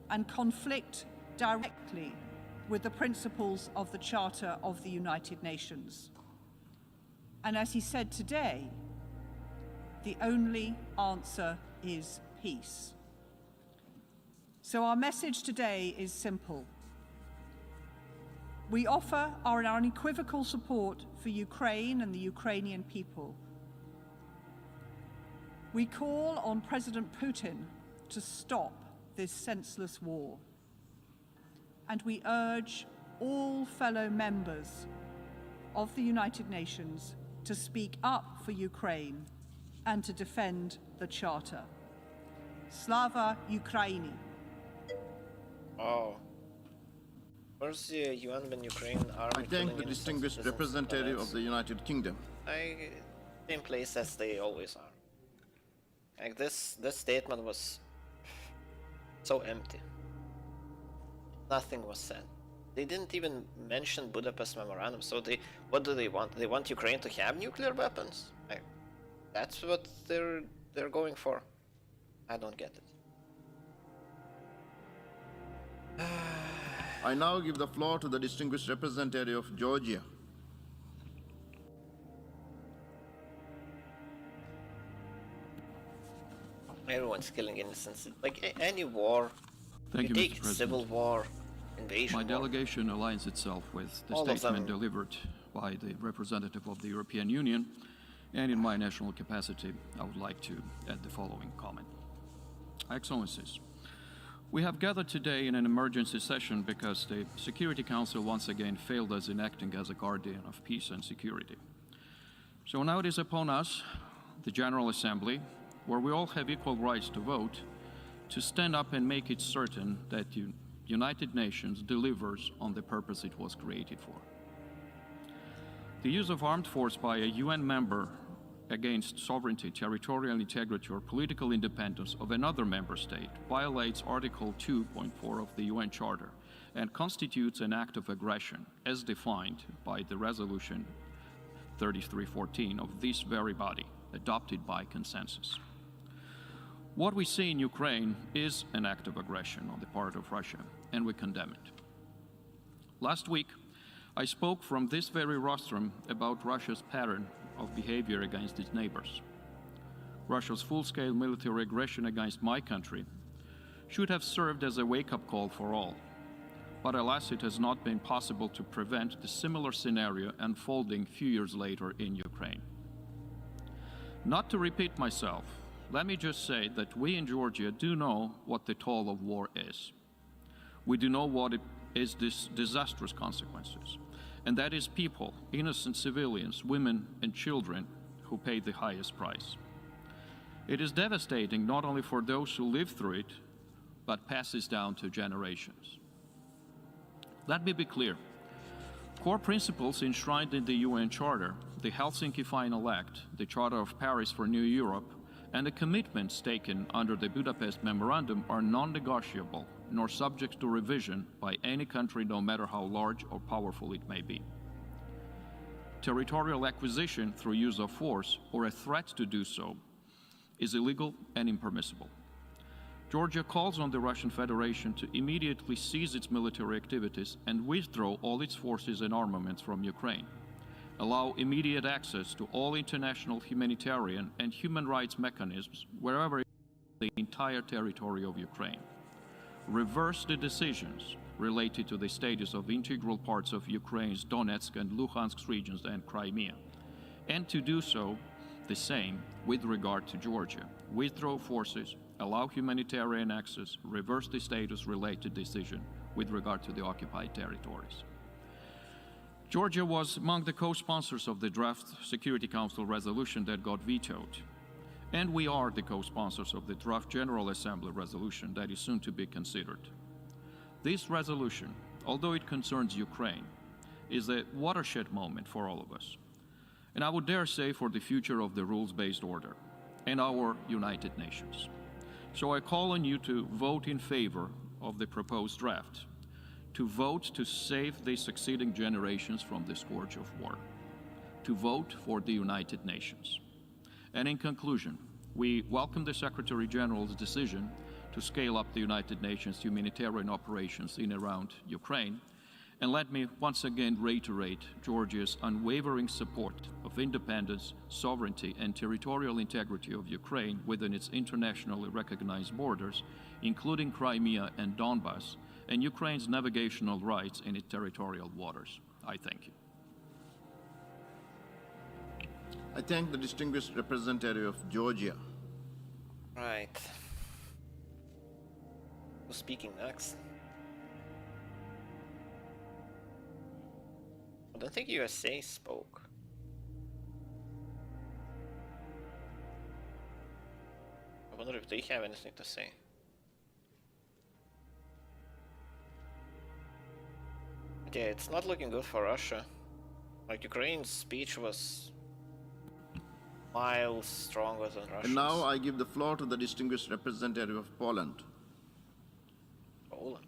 and conflict directly with the principles of the Charter of the United Nations. And as he said today, the only answer is peace. So our message today is simple. We offer our unequivocal support for Ukraine and the Ukrainian people. We call on President Putin to stop this senseless war. And we urge all fellow members of the United Nations to speak up for Ukraine and to defend the Charter. Slava Ukraini! Oh. Where's the UN when Ukraine army I thank killing the innocent distinguished citizens? representative of the United Kingdom. Same place as they always are. Like this statement was so empty. Nothing was said. They didn't even mention Budapest Memorandum. So what do they want? They want Ukraine to have nuclear weapons? Like, that's what they're going for. I don't get it. I now give the floor to the distinguished representative of Georgia. Everyone's killing innocents. Like any war, Thank you, take Mr. President. civil war, invasion My war. delegation aligns itself with the All of statement them. delivered by the representative of the European Union, and in my national capacity, I would like to add the following comment. Excellencies, we have gathered today in an emergency session because the Security Council once again failed us in acting as a guardian of peace and security. So now it is upon us, the General Assembly, where we all have equal rights to vote, to stand up and make it certain that the United Nations delivers on the purpose it was created for. The use of armed force by a UN member against sovereignty, territorial integrity, or political independence of another member state violates Article 2.4 of the UN Charter and constitutes an act of aggression as defined by the Resolution 3314 of this very body, adopted by consensus. What we see in Ukraine is an act of aggression on the part of Russia, and we condemn it. Last week, I spoke from this very rostrum about Russia's pattern of behavior against its neighbors. Russia's full-scale military aggression against my country should have served as a wake-up call for all. But alas, it has not been possible to prevent the similar scenario unfolding few years later in Ukraine. Not to repeat myself, let me just say that we in Georgia do know what the toll of war is. We do know what it is this disastrous consequences, and that is people, innocent civilians, women and children who pay the highest price. It is devastating not only for those who live through it, but passes down to generations. Let me be clear. Core principles enshrined in the UN Charter, the Helsinki Final Act, the Charter of Paris for New Europe, and the commitments taken under the Budapest Memorandum are non-negotiable nor subject to revision by any country, no matter how large or powerful it may be. Territorial acquisition through use of force or a threat to do so is illegal and impermissible. Georgia calls on the Russian Federation to immediately cease its military activities and withdraw all its forces and armaments from Ukraine, allow immediate access to all international humanitarian and human rights mechanisms wherever in the entire territory of Ukraine, reverse the decisions related to the status of integral parts of Ukraine's Donetsk and Luhansk regions and Crimea, and to do so the same with regard to Georgia, withdraw forces, allow humanitarian access, reverse the status-related decision with regard to the occupied territories. Georgia was among the co-sponsors of the draft Security Council resolution that got vetoed, and we are the co-sponsors of the draft General Assembly resolution that is soon to be considered. This resolution, although it concerns Ukraine, is a watershed moment for all of us, and I would dare say for the future of the rules-based order and our United Nations. So I call on you to vote in favor of the proposed draft, to vote to save the succeeding generations from the scourge of war, to vote for the United Nations. And in conclusion, we welcome the Secretary General's decision to scale up the United Nations humanitarian operations in and around Ukraine. And let me once again reiterate Georgia's unwavering support of independence, sovereignty, and territorial integrity of Ukraine within its internationally recognized borders, including Crimea and Donbas, and Ukraine's navigational rights in its territorial waters. I thank you. I thank the distinguished representative of Georgia. Right. Who's speaking next? I don't think USA spoke. I wonder if they have anything to say. But yeah, it's not looking good for Russia. Like, Ukraine's speech was miles stronger than Russia's. And now I give the floor to the distinguished representative of Poland. Poland.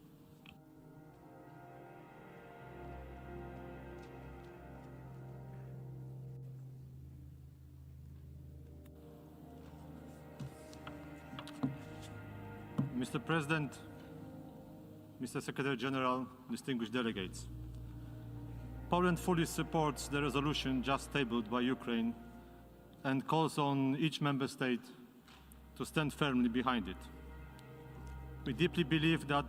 Mr. President, Mr. Secretary General, distinguished delegates, Poland fully supports the resolution just tabled by Ukraine and calls on each member state to stand firmly behind it. We deeply believe that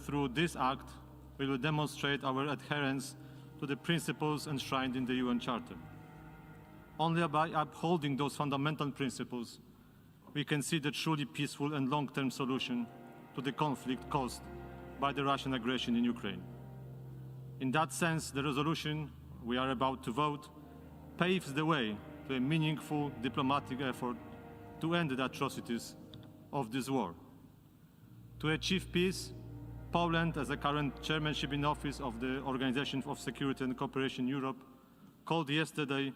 through this act, we will demonstrate our adherence to the principles enshrined in the UN Charter. Only by upholding those fundamental principles, we can see the truly peaceful and long-term solution to the conflict caused by the Russian aggression in Ukraine. In that sense, the resolution we are about to vote paves the way to a meaningful diplomatic effort to end the atrocities of this war. To achieve peace, Poland, as a current chairmanship in office of the Organization of Security and Cooperation in Europe, called yesterday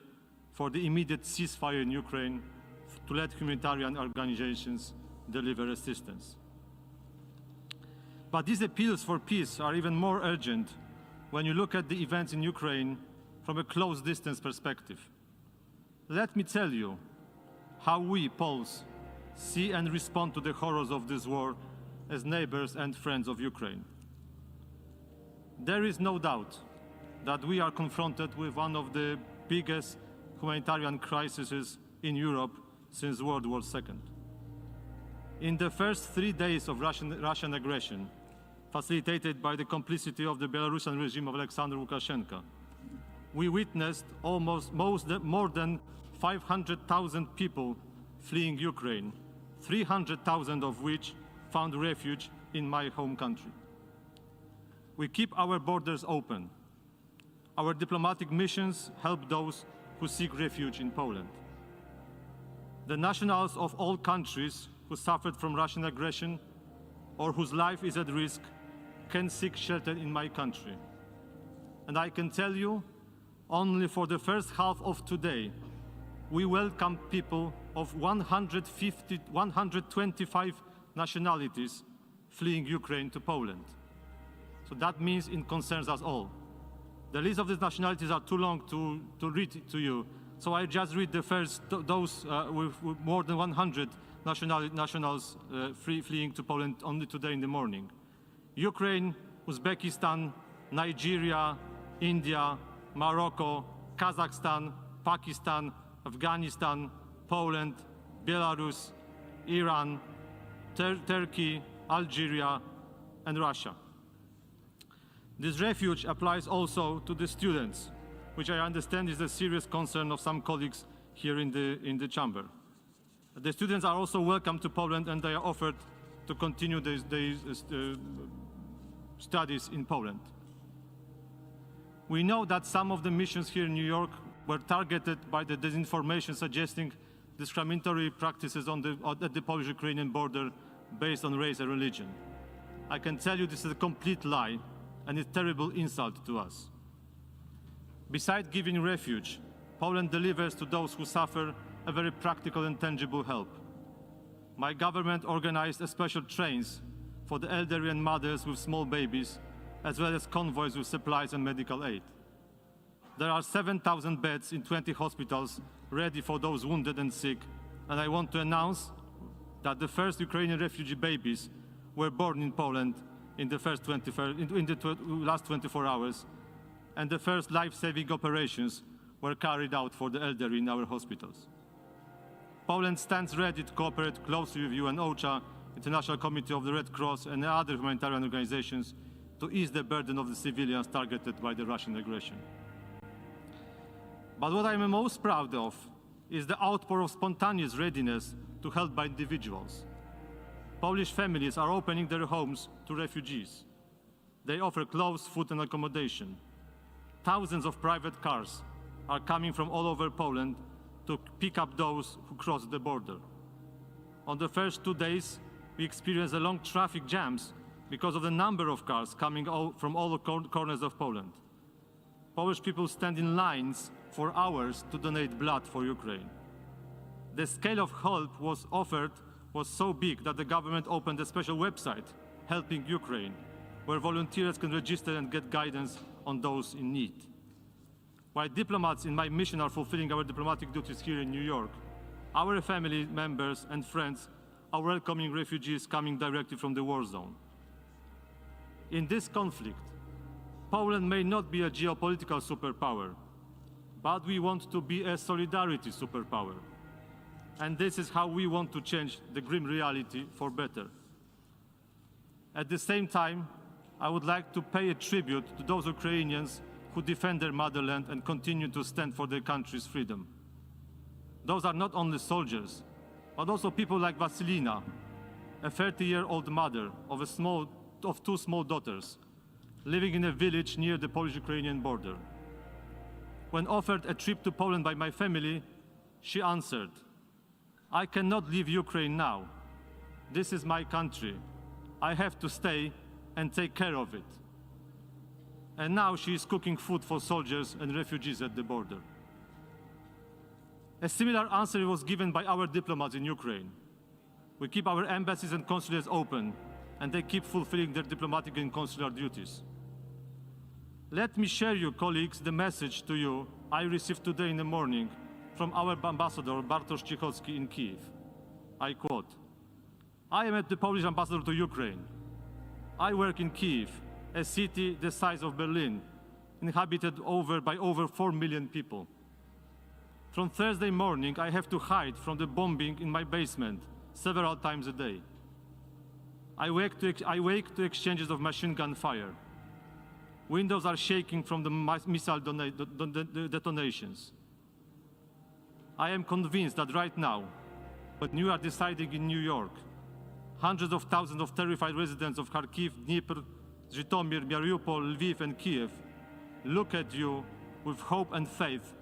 for the immediate ceasefire in Ukraine to let humanitarian organizations deliver assistance. But these appeals for peace are even more urgent when you look at the events in Ukraine from a close distance perspective. Let me tell you how we, Poles, see and respond to the horrors of this war as neighbors and friends of Ukraine. There is no doubt that we are confronted with one of the biggest humanitarian crises in Europe since World War II. In the first 3 days of Russian aggression, facilitated by the complicity of the Belarusian regime of Alexander Lukashenko, we witnessed more than 500,000 people fleeing Ukraine, 300,000 of which found refuge in my home country. We keep our borders open. Our diplomatic missions help those who seek refuge in Poland. The nationals of all countries who suffered from Russian aggression or whose life is at risk can seek shelter in my country. And I can tell you, only for the first half of today, we welcome people of 125 nationalities fleeing Ukraine to Poland. So that means it concerns us all. The list of these nationalities are too long to read to you, so I just read the first, those with more than 100 nationals fleeing to Poland only today in the morning. Ukraine, Uzbekistan, Nigeria, India, Morocco, Kazakhstan, Pakistan, Afghanistan, Poland, Belarus, Iran, Turkey, Algeria, and Russia. This refuge applies also to the students, which I understand is a serious concern of some colleagues here in the chamber. The students are also welcome to Poland, and they are offered to continue their studies in Poland. We know that some of the missions here in New York were targeted by the disinformation suggesting discriminatory practices at the Polish-Ukrainian border based on race and religion. I can tell you this is a complete lie and a terrible insult to us. Besides giving refuge, Poland delivers to those who suffer a very practical and tangible help. My government organized special trains for the elderly and mothers with small babies, as well as convoys with supplies and medical aid. There are 7,000 beds in 20 hospitals ready for those wounded and sick, and I want to announce that the first Ukrainian refugee babies were born in Poland in the last 24 hours, and the first life-saving operations were carried out for the elderly in our hospitals. Poland stands ready to cooperate closely with you and OCHA, International Committee of the Red Cross, and other humanitarian organizations to ease the burden of the civilians targeted by the Russian aggression. But what I am most proud of is the outpour of spontaneous readiness to help by individuals. Polish families are opening their homes to refugees. They offer clothes, food, and accommodation. Thousands of private cars are coming from all over Poland to pick up those who cross the border. On the first 2 days, we experienced long traffic jams because of the number of cars coming from all corners of Poland. Polish people stand in lines for hours to donate blood for Ukraine. The scale of help was offered was so big that the government opened a special website, Helping Ukraine, where volunteers can register and get guidance on those in need. While diplomats in my mission are fulfilling our diplomatic duties here in New York, our family members and friends are welcoming refugees coming directly from the war zone. In this conflict, Poland may not be a geopolitical superpower, but we want to be a solidarity superpower. And this is how we want to change the grim reality for better. At the same time, I would like to pay a tribute to those Ukrainians who defend their motherland and continue to stand for their country's freedom. Those are not only soldiers, but also people like Vasilina, a 30-year-old mother of two small daughters, living in a village near the Polish-Ukrainian border. When offered a trip to Poland by my family, she answered, "I cannot leave Ukraine now. This is my country. I have to stay and take care of it." And now she is cooking food for soldiers and refugees at the border. A similar answer was given by our diplomats in Ukraine. We keep our embassies and consulates open, and they keep fulfilling their diplomatic and consular duties. Let me share, you colleagues, the message to you I received today in the morning from our ambassador, Bartosz Cichocki, in Kyiv. I quote, "I am the Polish ambassador to Ukraine. I work in Kyiv, a city the size of Berlin, inhabited by over 4 million people. From Thursday morning, I have to hide from the bombing in my basement several times a day. I wake to exchanges of machine gun fire. Windows are shaking from the missile detonations. I am convinced that right now, when you are deciding in New York, hundreds of thousands of terrified residents of Kharkiv, Dnipro, Zhytomyr, Mariupol, Lviv, and Kiev look at you with hope and faith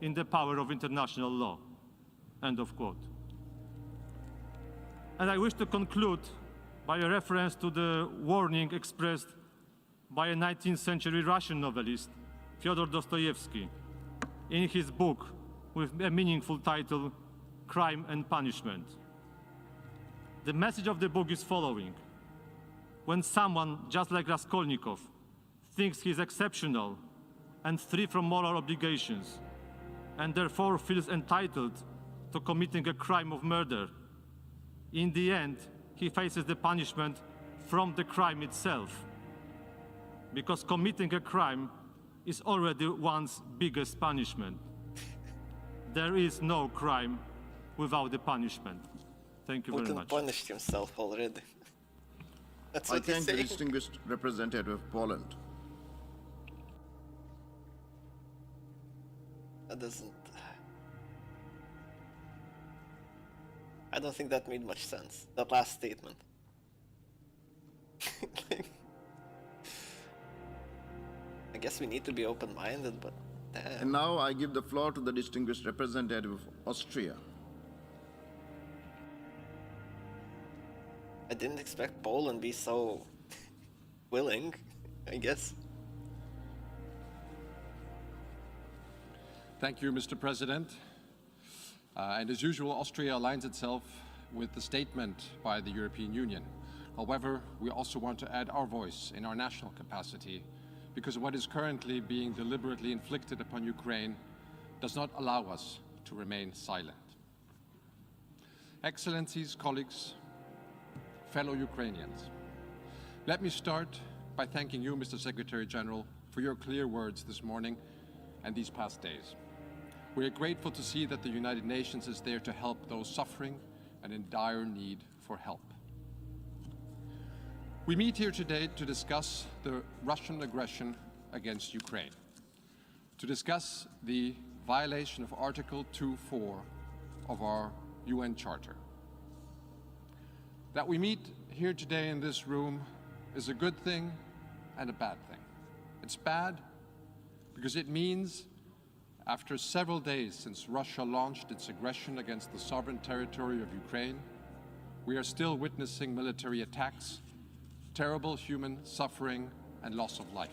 in the power of international law." End of quote. And I wish to conclude by a reference to the warning expressed by a 19th century Russian novelist, Fyodor Dostoevsky, in his book, with a meaningful title, Crime and Punishment. The message of the book is following. When someone, just like Raskolnikov, thinks he's exceptional and free from moral obligations, and therefore feels entitled to committing a crime of murder, in the end, he faces the punishment from the crime itself, because committing a crime is already one's biggest punishment. There is no crime without the punishment. Thank you very Putin much. punished himself already. That's I what he's thank the saying. distinguished representative of Poland. That doesn't... I don't think that made much sense, that last statement. I guess we need to be open-minded, but damn. And now I give the floor to the distinguished representative of Austria. I didn't expect Poland be so willing, I guess. Thank you, Mr. President. And as usual, Austria aligns itself with the statement by the European Union. However, we also want to add our voice in our national capacity, because what is currently being deliberately inflicted upon Ukraine does not allow us to remain silent. Excellencies, colleagues, fellow Ukrainians, let me start by thanking you, Mr. Secretary General, for your clear words this morning and these past days. We are grateful to see that the United Nations is there to help those suffering and in dire need for help. We meet here today to discuss the Russian aggression against Ukraine, to discuss the violation of Article 2.4 of our UN Charter. That we meet here today in this room is a good thing and a bad thing. It's bad because it means after several days since Russia launched its aggression against the sovereign territory of Ukraine, we are still witnessing military attacks, terrible human suffering, and loss of life.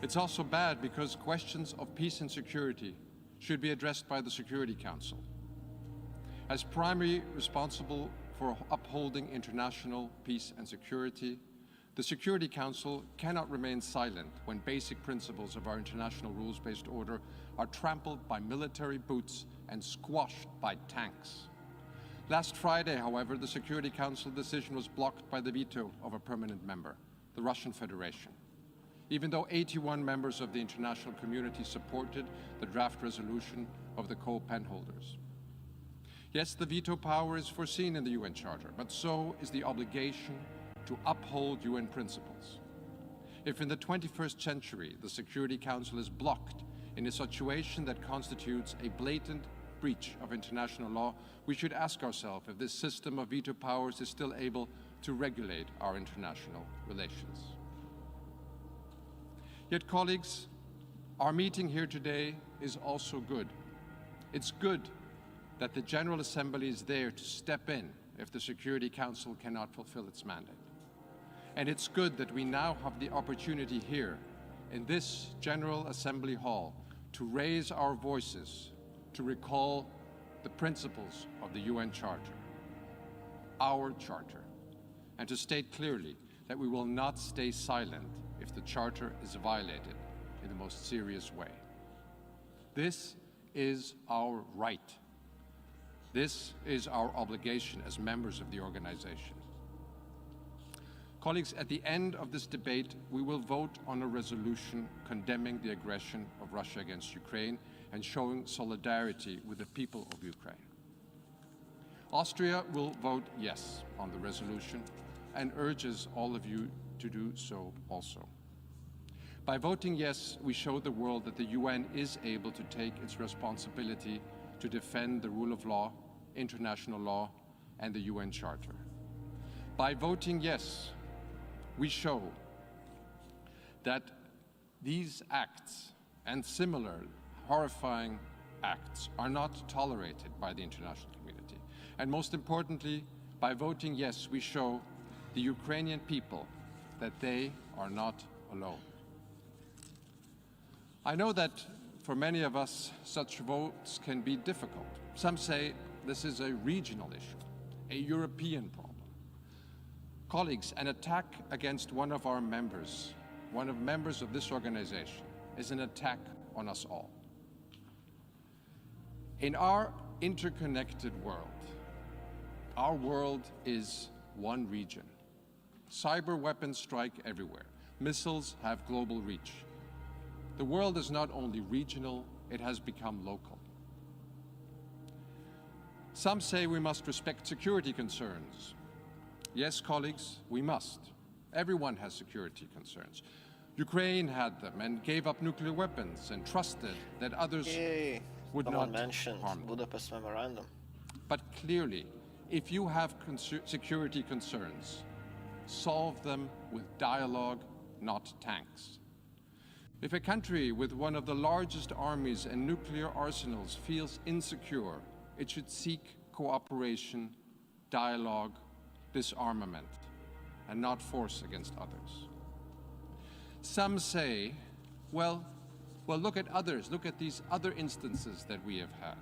It's also bad because questions of peace and security should be addressed by the Security Council. As primary responsible for upholding international peace and security, the Security Council cannot remain silent when basic principles of our international rules-based order are trampled by military boots and squashed by tanks. Last Friday, however, the Security Council decision was blocked by the veto of a permanent member, the Russian Federation, even though 81 members of the international community supported the draft resolution of the co-pen holders. Yes, the veto power is foreseen in the UN Charter, but so is the obligation to uphold UN principles. If in the 21st century the Security Council is blocked in a situation that constitutes a blatant breach of international law, we should ask ourselves if this system of veto powers is still able to regulate our international relations. Yet, colleagues, our meeting here today is also good. It's good that the General Assembly is there to step in if the Security Council cannot fulfill its mandate. And it's good that we now have the opportunity here in this General Assembly Hall to raise our voices, to recall the principles of the UN Charter, our Charter, and to state clearly that we will not stay silent if the Charter is violated in the most serious way. This is our right. This is our obligation as members of the organization. Colleagues, at the end of this debate, we will vote on a resolution condemning the aggression of Russia against Ukraine and showing solidarity with the people of Ukraine. Austria will vote yes on the resolution and urges all of you to do so also. By voting yes, we show the world that the UN is able to take its responsibility to defend the rule of law, international law, and the UN Charter. By voting yes, we show that these acts and similar horrifying acts are not tolerated by the international community. And most importantly, by voting yes, we show the Ukrainian people that they are not alone. I know that for many of us, such votes can be difficult. Some say this is a regional issue, a European problem. Colleagues, an attack against one of our members, one of members of this organization, is an attack on us all. In our interconnected world, our world is one region. Cyber weapons strike everywhere. Missiles have global reach. The world is not only regional, it has become local. Some say we must respect security concerns. Yes, colleagues, we must. Everyone has security concerns. Ukraine had them and gave up nuclear weapons and trusted that others would not mentioned harm them. Budapest Memorandum. But clearly, if you have security concerns, solve them with dialogue, not tanks. If a country with one of the largest armies and nuclear arsenals feels insecure, it should seek cooperation, dialogue, disarmament, and not force against others. Some say, well, look at others, look at these other instances that we have had.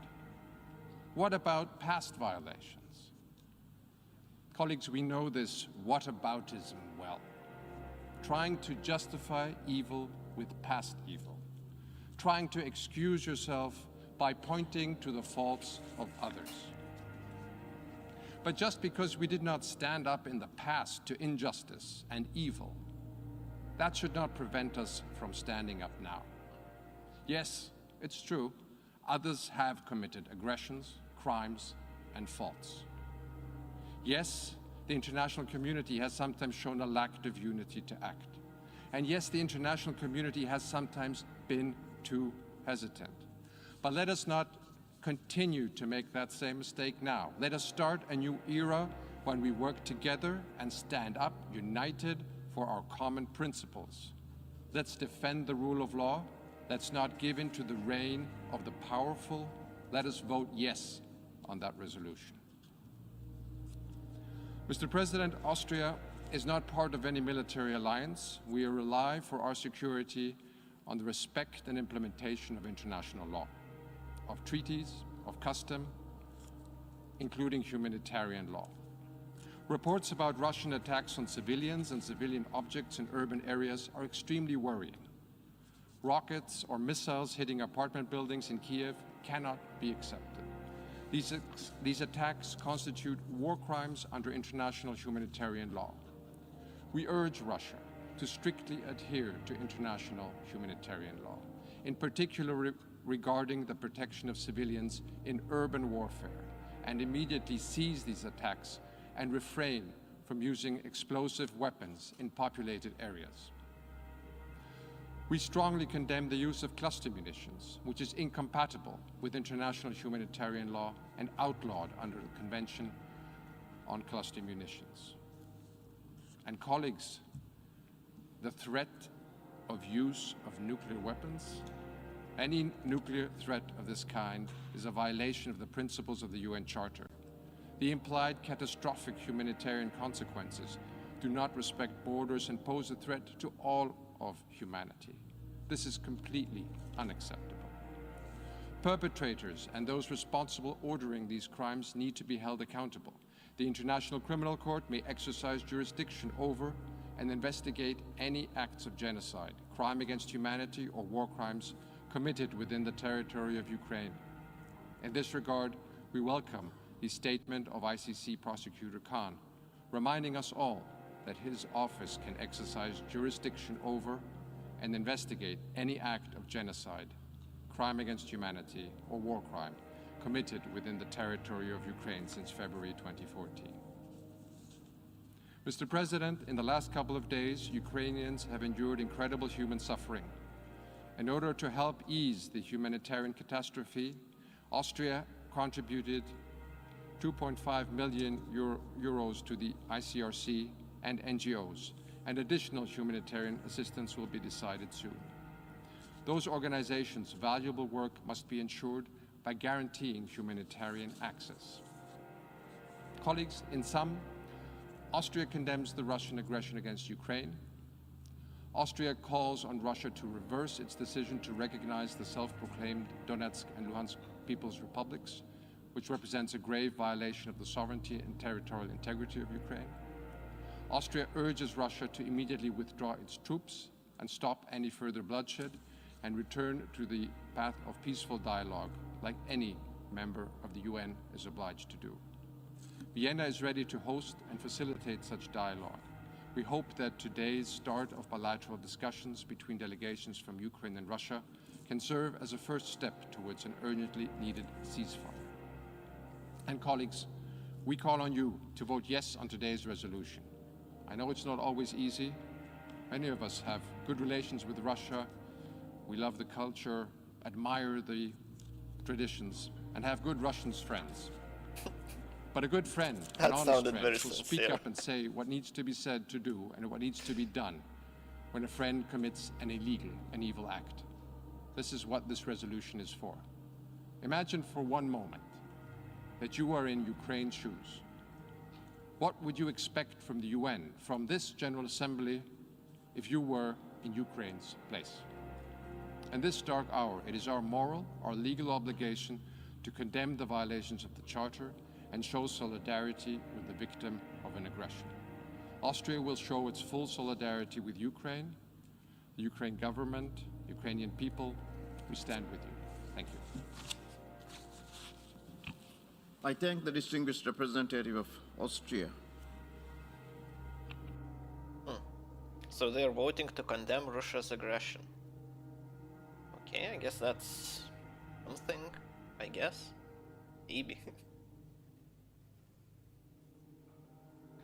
What about past violations? Colleagues, we know this whataboutism well. Trying to justify evil with past evil. Trying to excuse yourself by pointing to the faults of others. But just because we did not stand up in the past to injustice and evil, that should not prevent us from standing up now. Yes, it's true, others have committed aggressions, crimes, and faults. Yes, the international community has sometimes shown a lack of unity to act. And yes, the international community has sometimes been too hesitant. But let us not continue to make that same mistake now. Let us start a new era when we work together and stand up united for our common principles. Let's defend the rule of law. Let's not give in to the reign of the powerful. Let us vote yes on that resolution. Mr. President, Austria is not part of any military alliance. We rely for our security on the respect and implementation of international law, of treaties, of custom, including humanitarian law. Reports about Russian attacks on civilians and civilian objects in urban areas are extremely worrying. Rockets or missiles hitting apartment buildings in Kiev cannot be accepted. These attacks constitute war crimes under international humanitarian law. We urge Russia to strictly adhere to international humanitarian law, in particular regarding the protection of civilians in urban warfare, and immediately cease these attacks and refrain from using explosive weapons in populated areas. We strongly condemn the use of cluster munitions, which is incompatible with international humanitarian law and outlawed under the Convention on Cluster Munitions. And colleagues, the threat of use of nuclear weapons, any nuclear threat of this kind is a violation of the principles of the UN Charter. The implied catastrophic humanitarian consequences do not respect borders and pose a threat to all of humanity. This is completely unacceptable. Perpetrators and those responsible ordering these crimes need to be held accountable. The International Criminal Court may exercise jurisdiction over and investigate any acts of genocide, crime against humanity, or war crimes committed within the territory of Ukraine. In this regard, we welcome the statement of ICC Prosecutor Khan, reminding us all that his office can exercise jurisdiction over and investigate any act of genocide, crime against humanity, or war crime committed within the territory of Ukraine since February 2014. Mr. President, in the last couple of days, Ukrainians have endured incredible human suffering. In order to help ease the humanitarian catastrophe, Austria contributed 2.5 million euros to the ICRC and NGOs, and additional humanitarian assistance will be decided soon. Those organizations' valuable work must be ensured by guaranteeing humanitarian access. Colleagues, in sum, Austria condemns the Russian aggression against Ukraine. Austria calls on Russia to reverse its decision to recognize the self-proclaimed Donetsk and Luhansk People's Republics, which represents a grave violation of the sovereignty and territorial integrity of Ukraine. Austria urges Russia to immediately withdraw its troops and stop any further bloodshed and return to the path of peaceful dialogue, like any member of the UN is obliged to do. Vienna is ready to host and facilitate such dialogue. We hope that today's start of bilateral discussions between delegations from Ukraine and Russia can serve as a first step towards an urgently needed ceasefire. And colleagues, we call on you to vote yes on today's resolution. I know it's not always easy. Many of us have good relations with Russia. We love the culture, admire the traditions, and have good Russian friends. But a good friend, an honest friend, will speak up and say what needs to be said to do and what needs to be done when a friend commits an illegal, an evil act. This is what this resolution is for. Imagine for one moment that you are in Ukraine's shoes. What would you expect from the UN, from this General Assembly, if you were in Ukraine's place? In this dark hour, it is our moral, our legal obligation to condemn the violations of the Charter and show solidarity with the victim of an aggression. Austria will show its full solidarity with Ukraine, the Ukraine government, Ukrainian people. We stand with you. Thank you. I thank the distinguished representative of Austria. So they're voting to condemn Russia's aggression. Okay, I guess that's something, I guess. Maybe.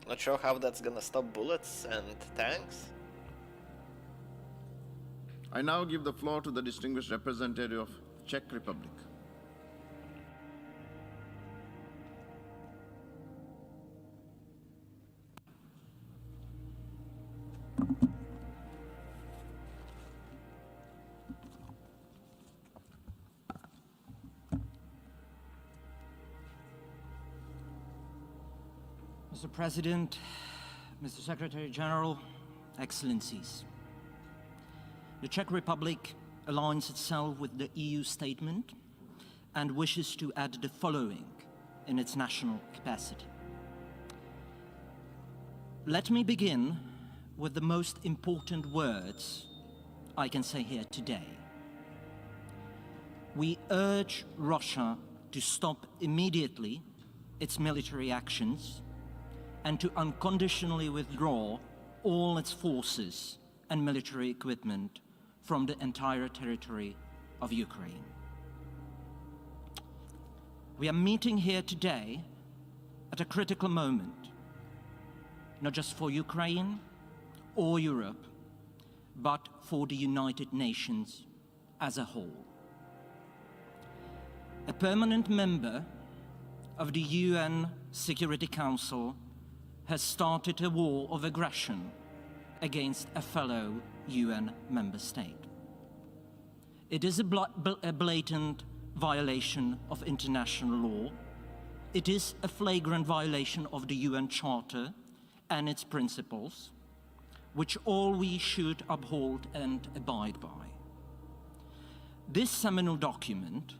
Not sure how that's gonna stop bullets and tanks. I now give the floor to the distinguished representative of Czech Republic. Mr. President, Mr. Secretary General, Excellencies. The Czech Republic aligns itself with the EU statement and wishes to add the following in its national capacity. Let me begin with the most important words I can say here today. We urge Russia to stop immediately its military actions and to unconditionally withdraw all its forces and military equipment from the entire territory of Ukraine. We are meeting here today at a critical moment, not just for Ukraine or Europe, but for the United Nations as a whole. A permanent member of the UN Security Council has started a war of aggression against a fellow UN member state. It is a blatant violation of international law. It is a flagrant violation of the UN Charter and its principles, which all we should uphold and abide by. This seminal document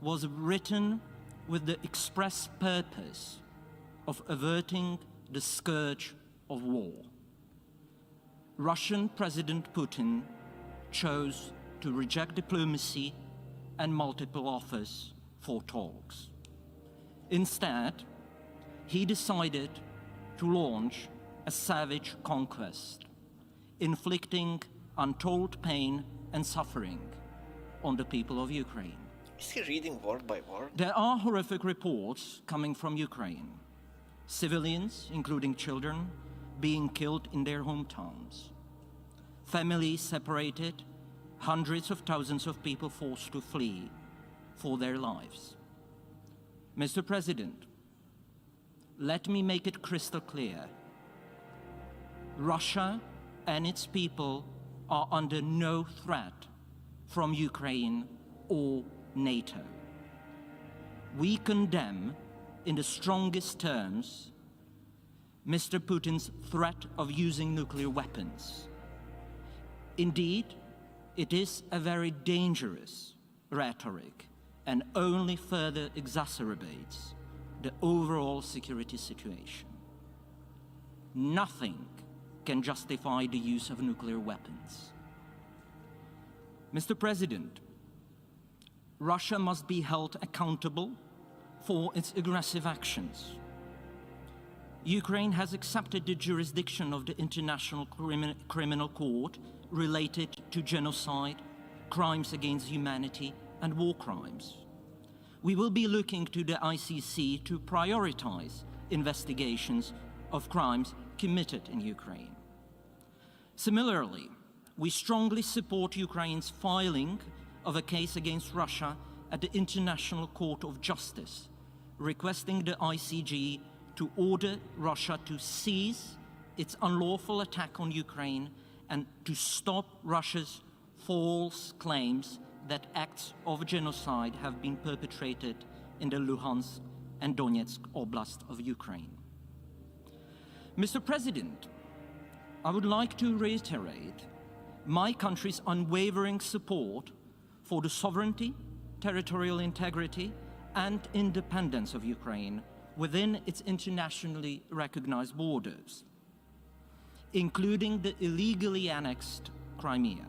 was written with the express purpose of averting the scourge of war. Russian President Putin chose to reject diplomacy and multiple offers for talks. Instead, he decided to launch a savage conquest, inflicting untold pain and suffering on the people of Ukraine. Is he reading word by word? There are horrific reports coming from Ukraine. Civilians, including children, being killed in their hometowns. Families separated, hundreds of thousands of people forced to flee for their lives. Mr. President, let me make it crystal clear. Russia and its people are under no threat from Ukraine or NATO. We condemn in the strongest terms Mr. Putin's threat of using nuclear weapons. Indeed, it is a very dangerous rhetoric and only further exacerbates the overall security situation. Nothing can justify the use of nuclear weapons. Mr. President, Russia must be held accountable for its aggressive actions. Ukraine has accepted the jurisdiction of the International Criminal Court related to genocide, crimes against humanity, and war crimes. We will be looking to the ICC to prioritize investigations of crimes committed in Ukraine. Similarly, we strongly support Ukraine's filing of a case against Russia at the International Court of Justice, requesting the ICJ to order Russia to cease its unlawful attack on Ukraine and to stop Russia's false claims that acts of genocide have been perpetrated in the Luhansk and Donetsk Oblast of Ukraine. Mr. President, I would like to reiterate my country's unwavering support for the sovereignty, territorial integrity, and independence of Ukraine within its internationally recognized borders, including the illegally annexed Crimea.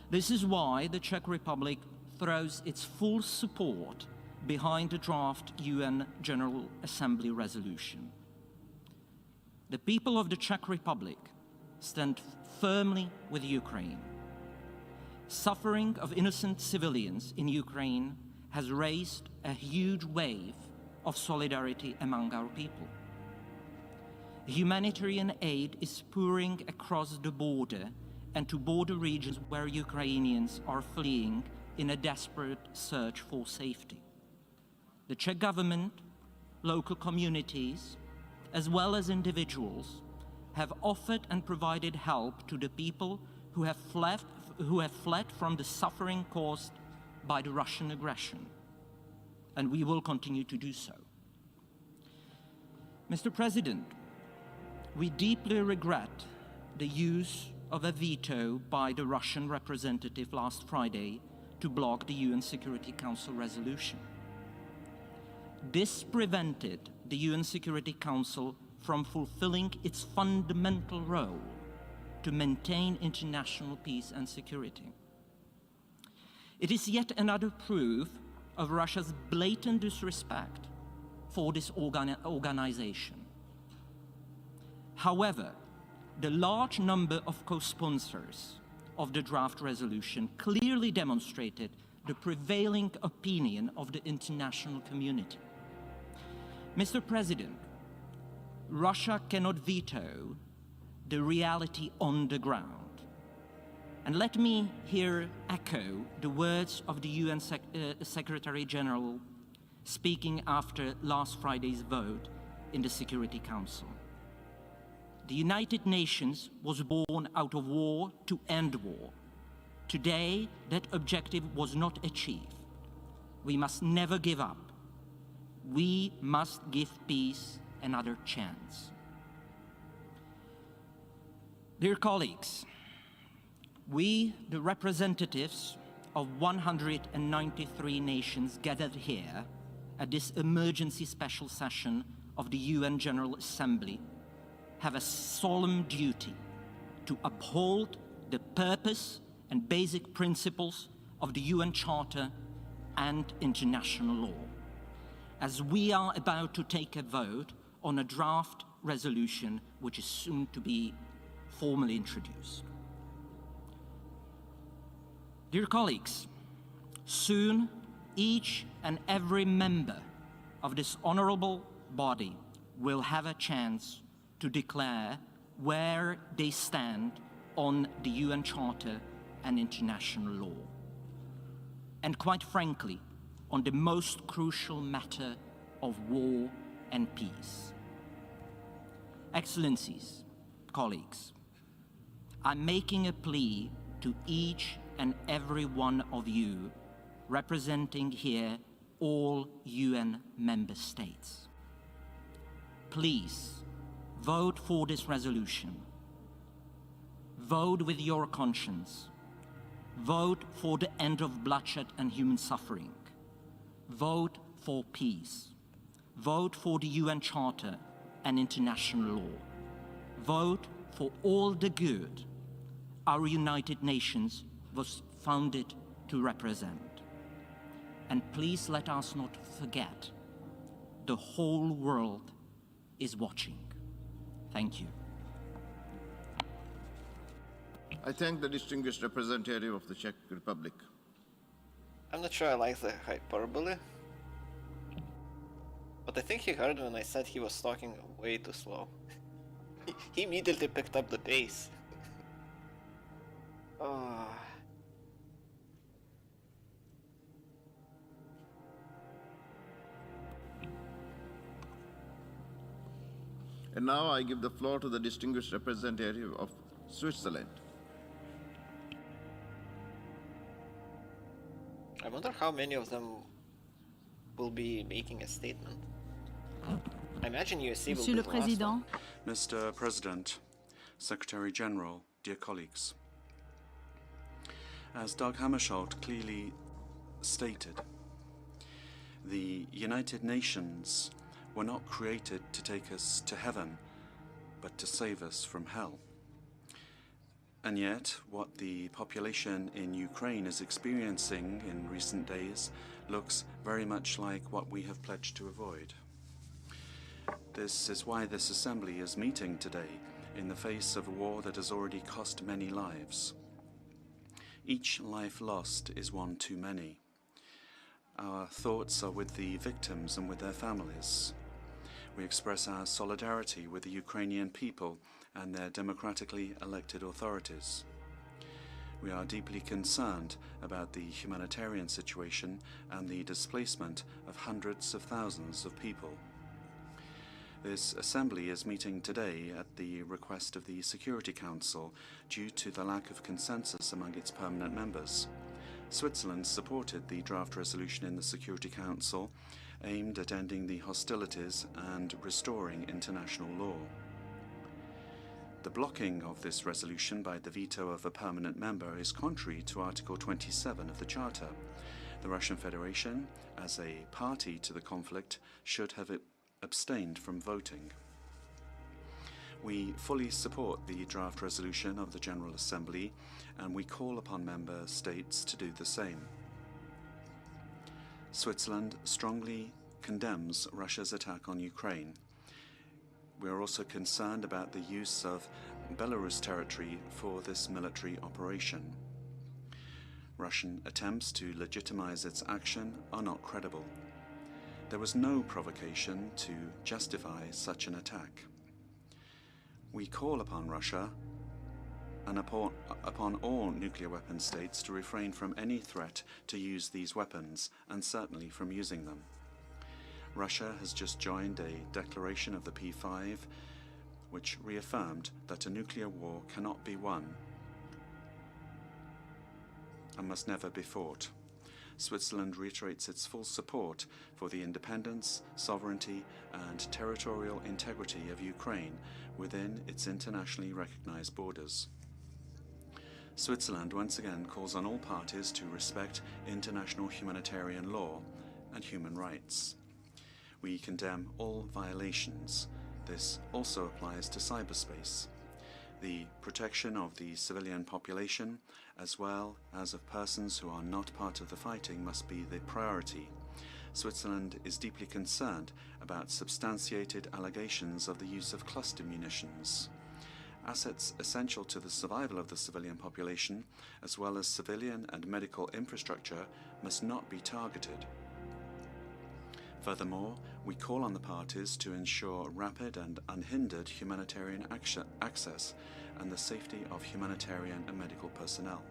This is why the Czech Republic throws its full support behind the draft UN General Assembly resolution. The people of the Czech Republic stand firmly with Ukraine. Suffering of innocent civilians in Ukraine has raised a huge wave of solidarity among our people. Humanitarian aid is pouring across the border and to border regions where Ukrainians are fleeing in a desperate search for safety. The Czech government, local communities, as well as individuals, have offered and provided help to the people who have fled from the suffering caused by the Russian aggression, and we will continue to do so. Mr. President, we deeply regret the use of a veto by the Russian representative last Friday to block the UN Security Council resolution. This prevented the UN Security Council from fulfilling its fundamental role to maintain international peace and security. It is yet another proof of Russia's blatant disrespect for this organization. However, the large number of co-sponsors of the draft resolution clearly demonstrated the prevailing opinion of the international community. Mr. President, Russia cannot veto the reality on the ground. And let me here echo the words of the UN Secretary General speaking after last Friday's vote in the Security Council. The United Nations was born out of war to end war. Today, that objective was not achieved. We must never give up. We must give peace another chance. Dear colleagues, we, the representatives of 193 nations gathered here at this emergency special session of the UN General Assembly, have a solemn duty to uphold the purpose and basic principles of the UN Charter and international law, as we are about to take a vote on a draft resolution which is soon to be formally introduced. Dear colleagues, soon each and every member of this honorable body will have a chance to declare where they stand on the UN Charter and international law. And quite frankly, on the most crucial matter of war and peace. Excellencies, colleagues, I'm making a plea to each and every one of you representing here all UN member states. Please vote for this resolution. Vote with your conscience. Vote for the end of bloodshed and human suffering. Vote for peace. Vote for the UN Charter and international law. Vote for all the good our United Nations was founded to represent. And please let us not forget, the whole world is watching. Thank you. I thank the distinguished representative of the Czech Republic. I'm not sure I like the hyperbole, but I think he heard when I said he was talking way too slow. He immediately picked up the pace. Oh. And now I give the floor to the distinguished representative of Switzerland. I wonder how many of them will be making a statement. I imagine USC will be the last one. Mr. President, Secretary General, dear colleagues. As Dag Hammarskjöld clearly stated, the United Nations were not created to take us to heaven, but to save us from hell. And yet, what the population in Ukraine is experiencing in recent days looks very much like what we have pledged to avoid. This is why this assembly is meeting today, in the face of a war that has already cost many lives. Each life lost is one too many. Our thoughts are with the victims and with their families. We express our solidarity with the Ukrainian people and their democratically elected authorities. We are deeply concerned about the humanitarian situation and the displacement of hundreds of thousands of people. This assembly is meeting today at the request of the Security Council due to the lack of consensus among its permanent members. Switzerland supported the draft resolution in the Security Council aimed at ending the hostilities and restoring international law. The blocking of this resolution by the veto of a permanent member is contrary to Article 27 of the Charter. The Russian Federation, as a party to the conflict, should have abstained from voting. We fully support the draft resolution of the General Assembly, and we call upon member states to do the same. Switzerland strongly condemns Russia's attack on Ukraine. We are also concerned about the use of Belarus territory for this military operation. Russian attempts to legitimize its action are not credible. There was no provocation to justify such an attack. We call upon Russia and upon all nuclear weapon states to refrain from any threat to use these weapons, and certainly from using them. Russia has just joined a declaration of the P5 which reaffirmed that a nuclear war cannot be won and must never be fought. Switzerland reiterates its full support for the independence, sovereignty, and territorial integrity of Ukraine within its internationally recognized borders. Switzerland once again calls on all parties to respect international humanitarian law and human rights. We condemn all violations. This also applies to cyberspace. The protection of the civilian population, as well as of persons who are not part of the fighting, must be the priority. Switzerland is deeply concerned about substantiated allegations of the use of cluster munitions. Assets essential to the survival of the civilian population, as well as civilian and medical infrastructure, must not be targeted. Furthermore, we call on the parties to ensure rapid and unhindered humanitarian access and the safety of humanitarian and medical personnel.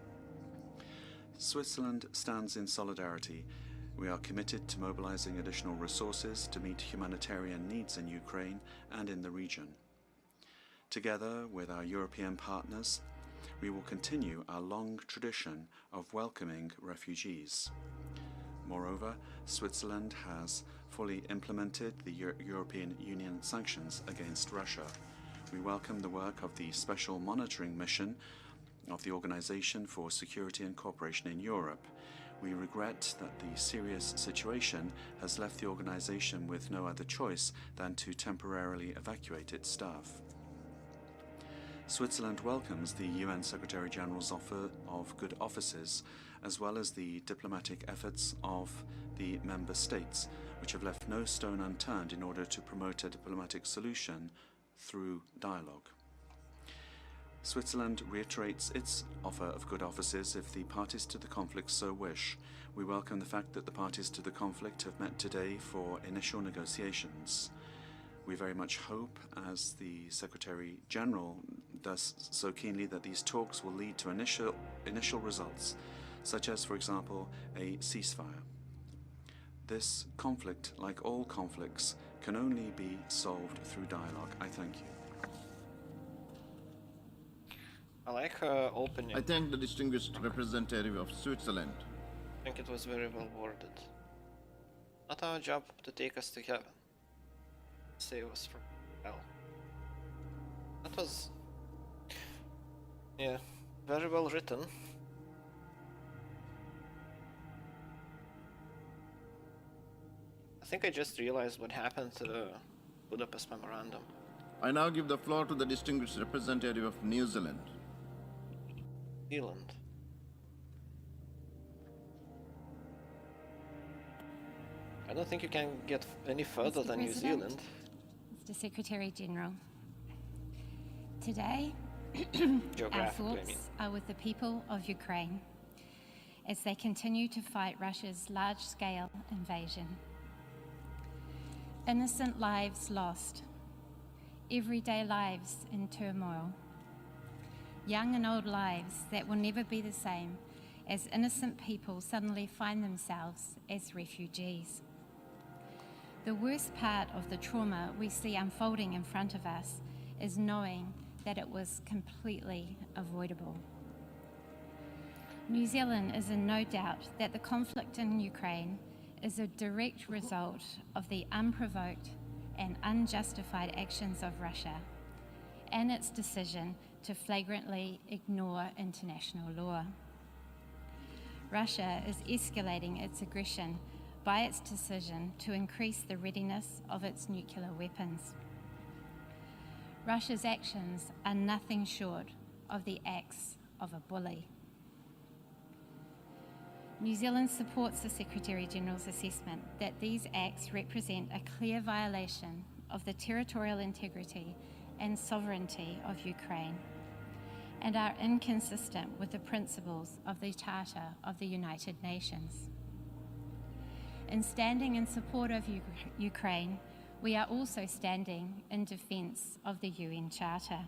Switzerland stands in solidarity. We are committed to mobilizing additional resources to meet humanitarian needs in Ukraine and in the region. Together with our European partners, we will continue our long tradition of welcoming refugees. Moreover, Switzerland has fully implemented the European Union sanctions against Russia. We welcome the work of the Special Monitoring Mission of the Organization for Security and Cooperation in Europe. We regret that the serious situation has left the organization with no other choice than to temporarily evacuate its staff. Switzerland welcomes the UN Secretary-General's offer of good offices, as well as the diplomatic efforts of the member states, which have left no stone unturned in order to promote a diplomatic solution through dialogue. Switzerland reiterates its offer of good offices if the parties to the conflict so wish. We welcome the fact that the parties to the conflict have met today for initial negotiations. We very much hope, as the Secretary-General does so keenly, that these talks will lead to initial results, such as, for example, a ceasefire. This conflict, like all conflicts, can only be solved through dialogue. I thank you. I like her opening. I thank the distinguished representative of Switzerland. I think it was very well worded. Not our job to take us to heaven. Save us from hell. That was, yeah, very well written. I think I just realized what happened to the Budapest Memorandum. I now give the floor to the distinguished representative of New Zealand. Zealand. I don't think you can get any further Mr. than New President, Zealand. Mr. Secretary General, today our thoughts are with the people of Ukraine as they continue to fight Russia's large-scale invasion. Innocent lives lost, everyday lives in turmoil, young and old lives that will never be the same as innocent people suddenly find themselves as refugees. The worst part of the trauma we see unfolding in front of us is knowing that it was completely avoidable. New Zealand is in no doubt that the conflict in Ukraine is a direct result of the unprovoked and unjustified actions of Russia and its decision to flagrantly ignore international law. Russia is escalating its aggression by its decision to increase the readiness of its nuclear weapons. Russia's actions are nothing short of the acts of a bully. New Zealand supports the Secretary-General's assessment that these acts represent a clear violation of the territorial integrity and sovereignty of Ukraine and are inconsistent with the principles of the Charter of the United Nations. In standing in support of Ukraine, we are also standing in defence of the UN Charter.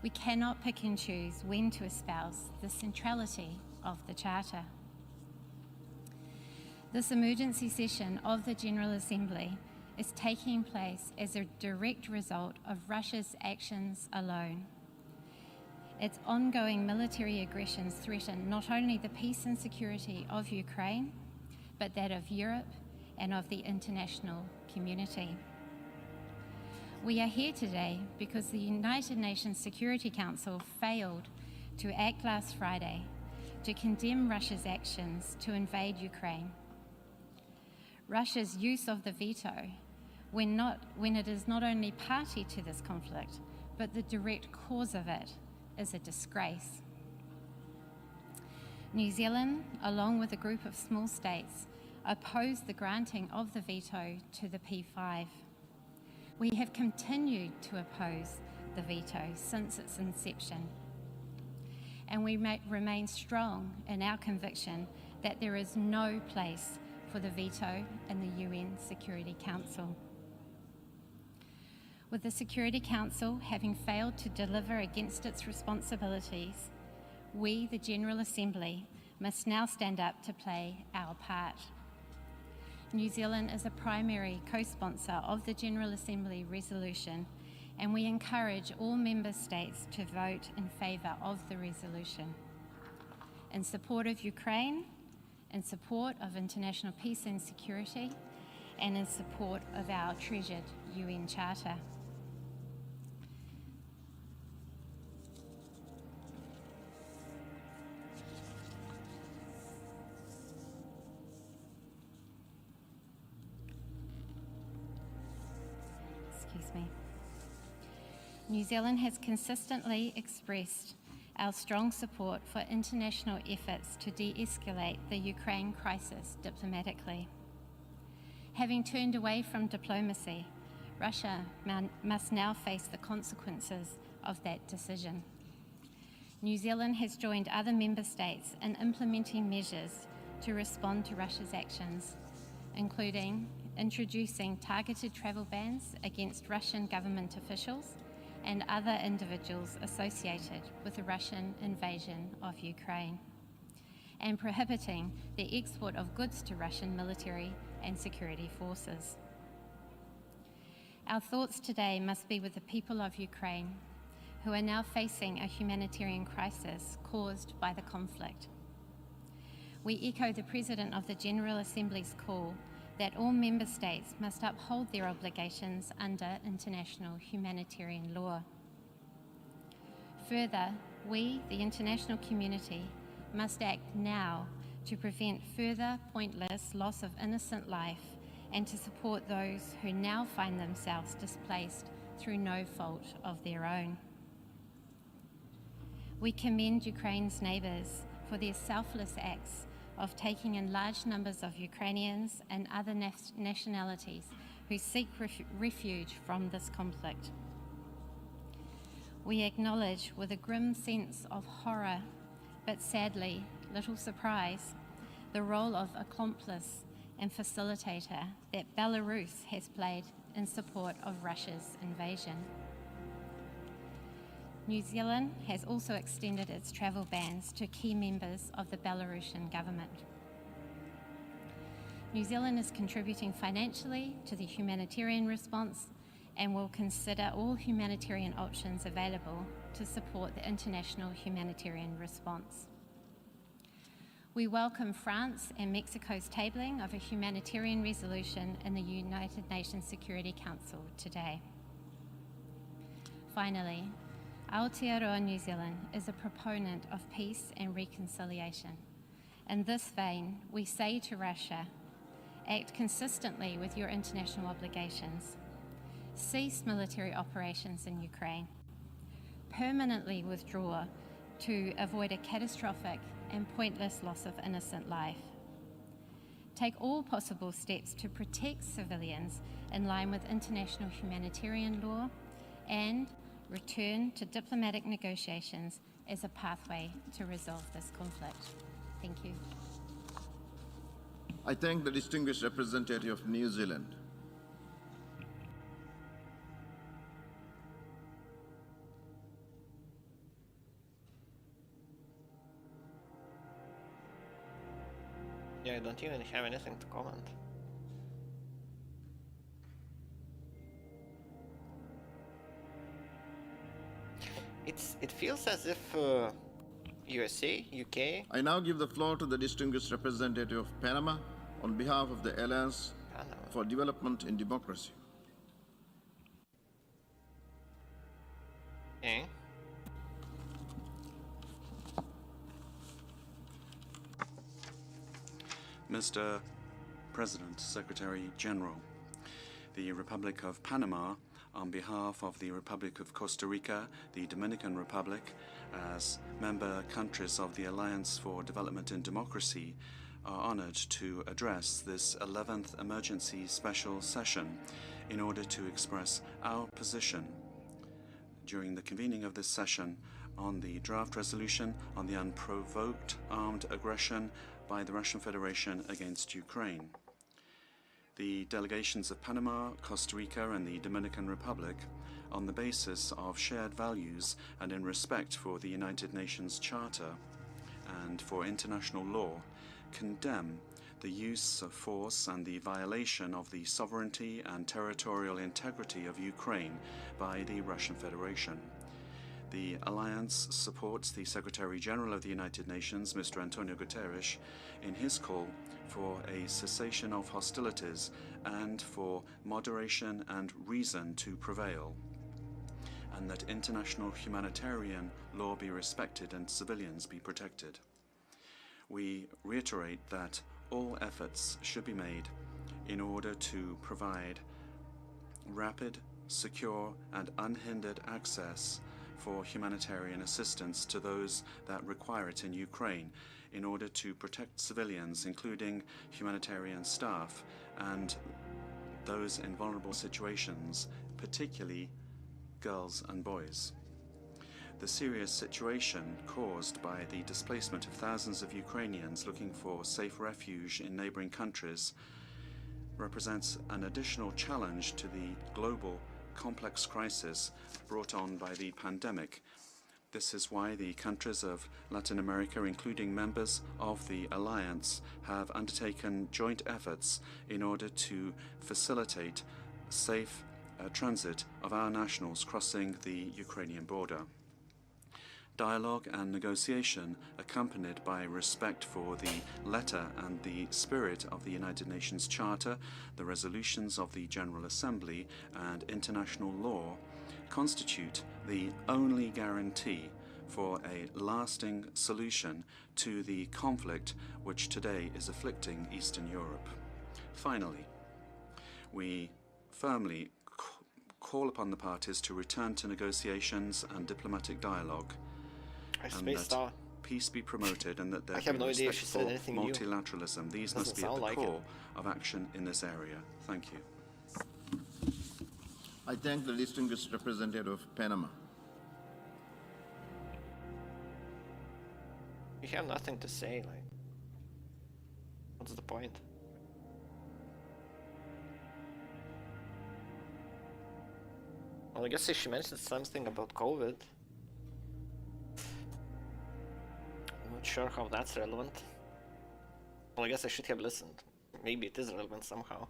We cannot pick and choose when to espouse the centrality of the Charter. This emergency session of the General Assembly is taking place as a direct result of Russia's actions alone. Its ongoing military aggressions threaten not only the peace and security of Ukraine, but that of Europe and of the international community. We are here today because the United Nations Security Council failed to act last Friday to condemn Russia's actions to invade Ukraine. Russia's use of the veto, when it is not only party to this conflict, but the direct cause of it, is a disgrace. New Zealand, along with a group of small states, opposed the granting of the veto to the P5. We have continued to oppose the veto since its inception, and we remain strong in our conviction that there is no place for the veto in the UN Security Council. With the Security Council having failed to deliver against its responsibilities, we, the General Assembly, must now stand up to play our part. New Zealand is a primary co-sponsor of the General Assembly resolution, and we encourage all member states to vote in favour of the resolution. In support of Ukraine, in support of international peace and security, and in support of our treasured UN Charter. New Zealand has consistently expressed our strong support for international efforts to de-escalate the Ukraine crisis diplomatically. Having turned away from diplomacy, Russia must now face the consequences of that decision. New Zealand has joined other member states in implementing measures to respond to Russia's actions, including introducing targeted travel bans against Russian government officials and other individuals associated with the Russian invasion of Ukraine, and prohibiting the export of goods to Russian military and security forces. Our thoughts today must be with the people of Ukraine, who are now facing a humanitarian crisis caused by the conflict. We echo the President of the General Assembly's call that all member states must uphold their obligations under international humanitarian law. Further, we, the international community, must act now to prevent further pointless loss of innocent life and to support those who now find themselves displaced through no fault of their own. We commend Ukraine's neighbours for their selfless acts of taking in large numbers of Ukrainians and other nationalities who seek refuge from this conflict. We acknowledge with a grim sense of horror, but sadly little surprise, the role of accomplice and facilitator that Belarus has played in support of Russia's invasion. New Zealand has also extended its travel bans to key members of the Belarusian government. New Zealand is contributing financially to the humanitarian response and will consider all humanitarian options available to support the international humanitarian response. We welcome France and Mexico's tabling of a humanitarian resolution in the United Nations Security Council today. Finally, Aotearoa New Zealand is a proponent of peace and reconciliation. In this vein, we say to Russia, act consistently with your international obligations. Cease military operations in Ukraine. Permanently withdraw to avoid a catastrophic and pointless loss of innocent life. Take all possible steps to protect civilians in line with international humanitarian law and return to diplomatic negotiations as a pathway to resolve this conflict. Thank you. I thank the distinguished representative of New Zealand. Yeah, I don't even have anything to comment. It feels as if USA, UK... I now give the floor to the distinguished representative of Panama on behalf of the Alliance for Development in Democracy. Okay. Mr. President, Secretary General, the Republic of Panama, on behalf of the Republic of Costa Rica, the Dominican Republic, as member countries of the Alliance for Development and Democracy, are honored to address this 11th emergency special session in order to express our position during the convening of this session on the draft resolution on the unprovoked armed aggression by the Russian Federation against Ukraine. The delegations of Panama, Costa Rica, and the Dominican Republic, on the basis of shared values and in respect for the United Nations Charter and for international law, condemn the use of force and the violation of the sovereignty and territorial integrity of Ukraine by the Russian Federation. The Alliance supports the Secretary General of the United Nations, Mr. Antonio Guterres, in his call for a cessation of hostilities and for moderation and reason to prevail, and that international humanitarian law be respected and civilians be protected. We reiterate that all efforts should be made in order to provide rapid secure and unhindered access for humanitarian assistance to those that require it in Ukraine in order to protect civilians, including humanitarian staff and those in vulnerable situations, particularly girls and boys. The serious situation caused by the displacement of thousands of Ukrainians looking for safe refuge in neighboring countries represents an additional challenge to the global complex crisis brought on by the pandemic. This is why the countries of Latin America, including members of the Alliance, have undertaken joint efforts in order to facilitate safe transit of our nationals crossing the Ukrainian border. Dialogue and negotiation, accompanied by respect for the letter and the spirit of the United Nations Charter, the resolutions of the General Assembly, and international law, constitute the only guarantee for a lasting solution to the conflict which today is afflicting Eastern Europe. Finally, we firmly call upon the parties to return to negotiations and diplomatic dialogue, and that peace be promoted and that there be respect for multilateralism. These must be at the core of action in this area. Thank you. I thank the distinguished representative of Panama. You have nothing to say, like, what's the point? Well, I guess she mentioned something about COVID. I'm not sure how that's relevant. Well, I guess I should have listened. Maybe it is relevant somehow.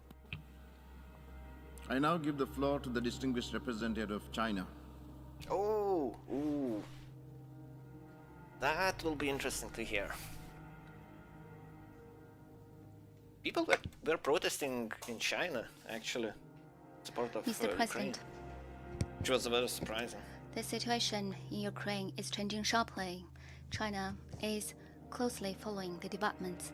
I now give the floor to the distinguished representative of China. Oh, ooh. That will be interesting to hear. People were protesting in China, actually, in support of Mr. Ukraine, President, which was very surprising. the situation in Ukraine is changing sharply. China is closely following the developments.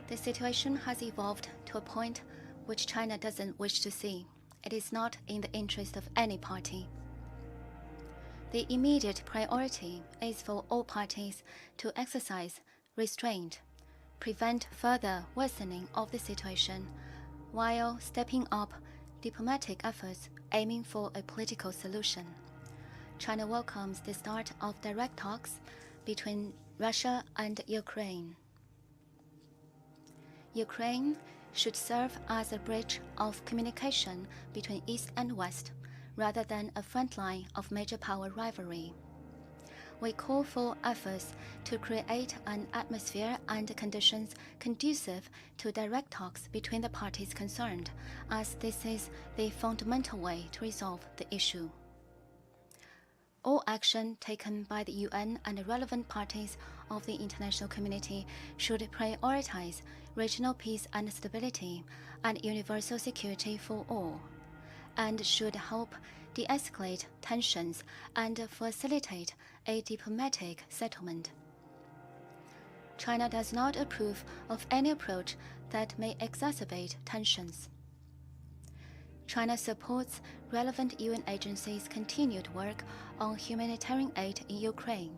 The situation has evolved to a point which China doesn't wish to see. It is not in the interest of any party. The immediate priority is for all parties to exercise restraint, prevent further worsening of the situation, while stepping up diplomatic efforts aiming for a political solution. China welcomes the start of direct talks between Russia and Ukraine. Ukraine should serve as a bridge of communication between East and West, rather than a front line of major power rivalry. We call for efforts to create an atmosphere and conditions conducive to direct talks between the parties concerned, as this is the fundamental way to resolve the issue. All action taken by the UN and the relevant parties of the international community should prioritize regional peace and stability and universal security for all, and should help de-escalate tensions and facilitate a diplomatic settlement. China does not approve of any approach that may exacerbate tensions. China supports relevant UN agencies' continued work on humanitarian aid in Ukraine.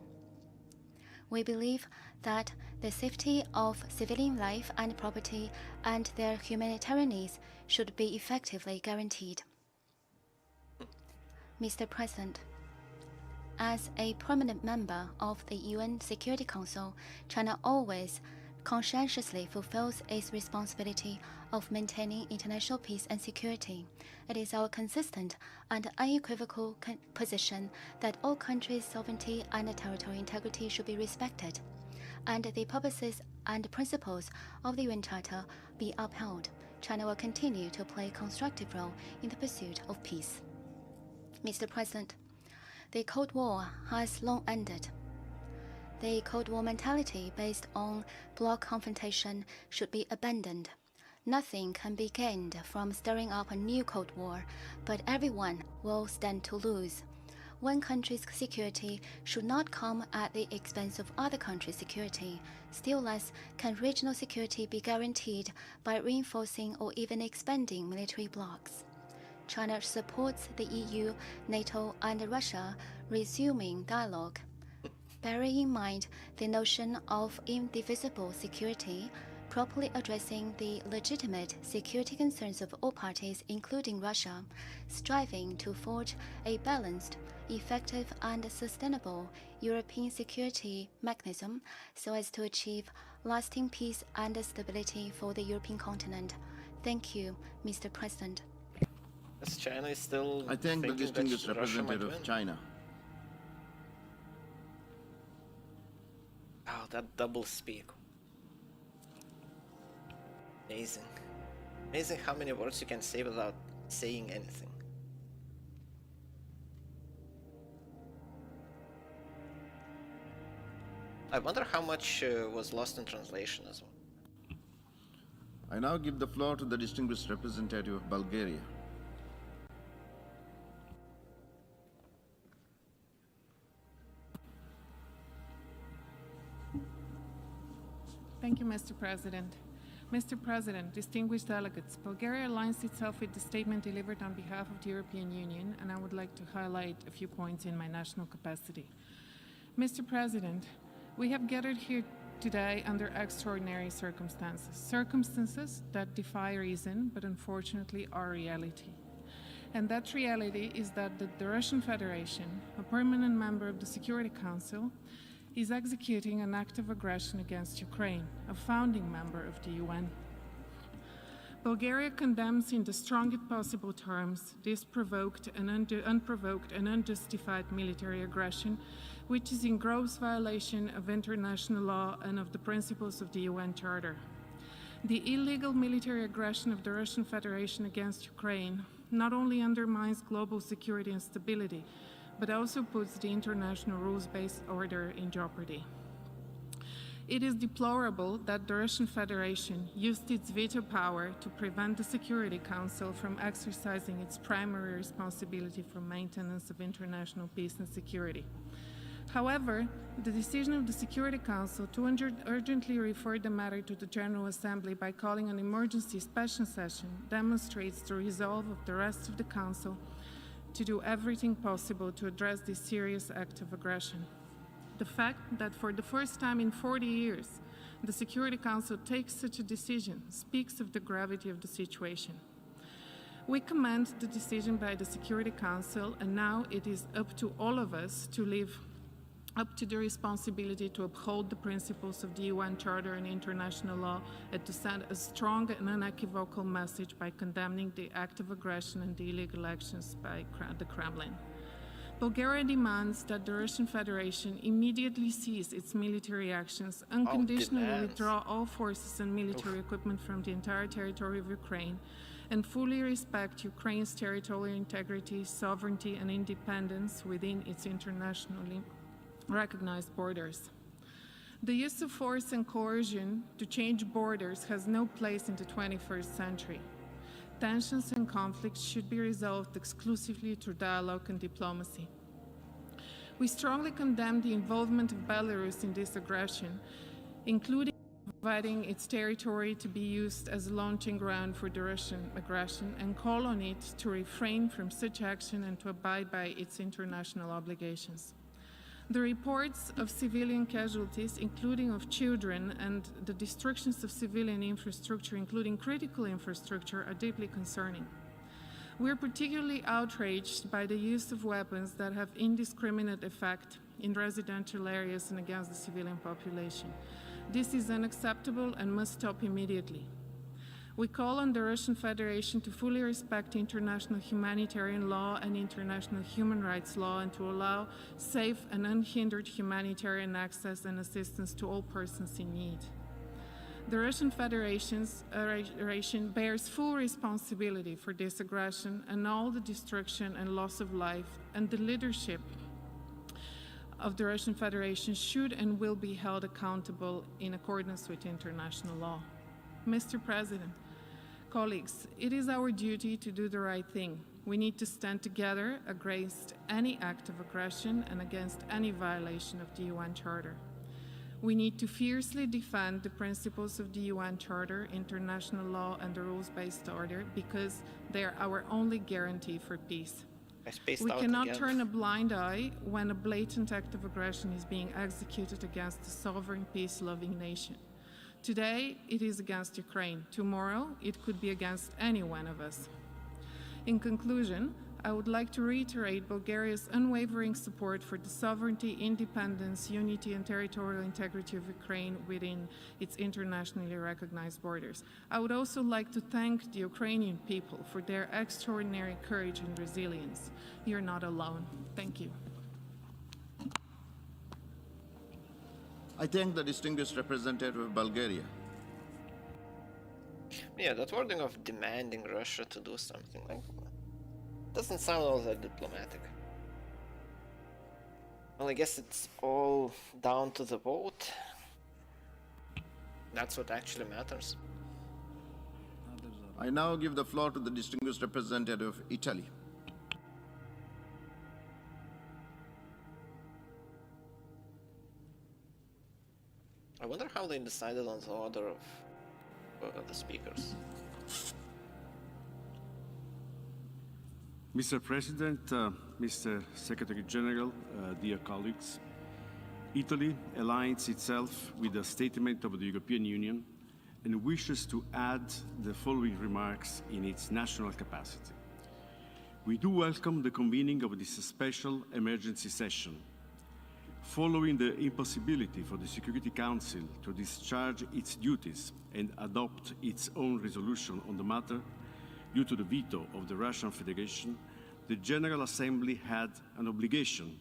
We believe that the safety of civilian life and property and their humanitarian needs should be effectively guaranteed. Mr. President, as a permanent member of the UN Security Council, China always conscientiously fulfills its responsibility of maintaining international peace and security. It is our consistent and unequivocal position that all countries' sovereignty and territorial integrity should be respected, and the purposes and principles of the UN Charter be upheld. China will continue to play a constructive role in the pursuit of peace. Mr. President, the Cold War has long ended. The Cold War mentality based on bloc confrontation should be abandoned. Nothing can be gained from stirring up a new Cold War, but everyone will stand to lose. One country's security should not come at the expense of other countries' security. Still less can regional security be guaranteed by reinforcing or even expanding military blocs. China supports the EU, NATO, and Russia resuming dialogue. Bearing in mind the notion of indivisible security, properly addressing the legitimate security concerns of all parties, including Russia, striving to forge a balanced, effective, and sustainable European security mechanism so as to achieve lasting peace and stability for the European continent. Thank you, Mr. President. Yes, China is still. I thank the distinguished representative of China. Oh, that double speak. Amazing. Amazing how many words you can say without saying anything. I wonder how much was lost in translation as well. I now give the floor to the distinguished representative of Bulgaria. Thank you, Mr. President. Mr. President, distinguished delegates, Bulgaria aligns itself with the statement delivered on behalf of the European Union, and I would like to highlight a few points in my national capacity. Mr. President, we have gathered here today under extraordinary circumstances that defy reason, but unfortunately are reality. And that reality is that the Russian Federation, a permanent member of the Security Council, is executing an act of aggression against Ukraine, a founding member of the UN. Bulgaria condemns in the strongest possible terms this unprovoked and unjustified military aggression, which is in gross violation of international law and of the principles of the UN Charter. The illegal military aggression of the Russian Federation against Ukraine not only undermines global security and stability, but also puts the international rules-based order in jeopardy. It is deplorable that the Russian Federation used its veto power to prevent the Security Council from exercising its primary responsibility for maintenance of international peace and security. However, the decision of the Security Council to urgently refer the matter to the General Assembly by calling an emergency special session demonstrates the resolve of the rest of the Council to do everything possible to address this serious act of aggression. The fact that for the first time in 40 years, the Security Council takes such a decision speaks of the gravity of the situation. We commend the decision by the Security Council, and now it is up to all of us to live up to the responsibility to uphold the principles of the UN Charter and international law, and to send a strong and unequivocal message by condemning the act of aggression and the illegal actions by the Kremlin. Bulgaria demands that the Russian Federation immediately cease its military actions, unconditionally withdraw all forces and military equipment from the entire territory of Ukraine, and fully respect Ukraine's territorial integrity, sovereignty, and independence within its internationally recognized borders. The use of force and coercion to change borders has no place in the 21st century. Tensions and conflicts should be resolved exclusively through dialogue and diplomacy. We strongly condemn the involvement of Belarus in this aggression, including providing its territory to be used as a launching ground for the Russian aggression, and call on it to refrain from such action and to abide by its international obligations. The reports of civilian casualties, including of children, and the destructions of civilian infrastructure, including critical infrastructure, are deeply concerning. We are particularly outraged by the use of weapons that have indiscriminate effect in residential areas and against the civilian population. This is unacceptable and must stop immediately. We call on the Russian Federation to fully respect international humanitarian law and international human rights law, and to allow safe and unhindered humanitarian access and assistance to all persons in need. The Russian Federation bears full responsibility for this aggression and all the destruction and loss of life, and the leadership of the Russian Federation should and will be held accountable in accordance with international law. Mr. President, colleagues, it is our duty to do the right thing. We need to stand together against any act of aggression and against any violation of the UN Charter. We need to fiercely defend the principles of the UN Charter, international law, and the rules-based order because they are our only guarantee for peace. We cannot turn a blind eye when a blatant act of aggression is being executed against a sovereign, peace-loving nation. Today, it is against Ukraine. Tomorrow, it could be against any one of us. In conclusion, I would like to reiterate Bulgaria's unwavering support for the sovereignty, independence, unity, and territorial integrity of Ukraine within its internationally recognized borders. I would also like to thank the Ukrainian people for their extraordinary courage and resilience. You're not alone. Thank you. I thank the distinguished representative of Bulgaria. Yeah, that wording of demanding Russia to do something like doesn't sound all that diplomatic. Well, I guess it's all down to the vote. That's what actually matters. I now give the floor to the distinguished representative of Italy. I wonder how they decided on the order of the speakers. Mr. President, Mr. Secretary General, dear colleagues, Italy aligns itself with the statement of the European Union and wishes to add the following remarks in its national capacity. We do welcome the convening of this special emergency session. Following the impossibility for the Security Council to discharge its duties and adopt its own resolution on the matter, due to the veto of the Russian Federation, the General Assembly had an obligation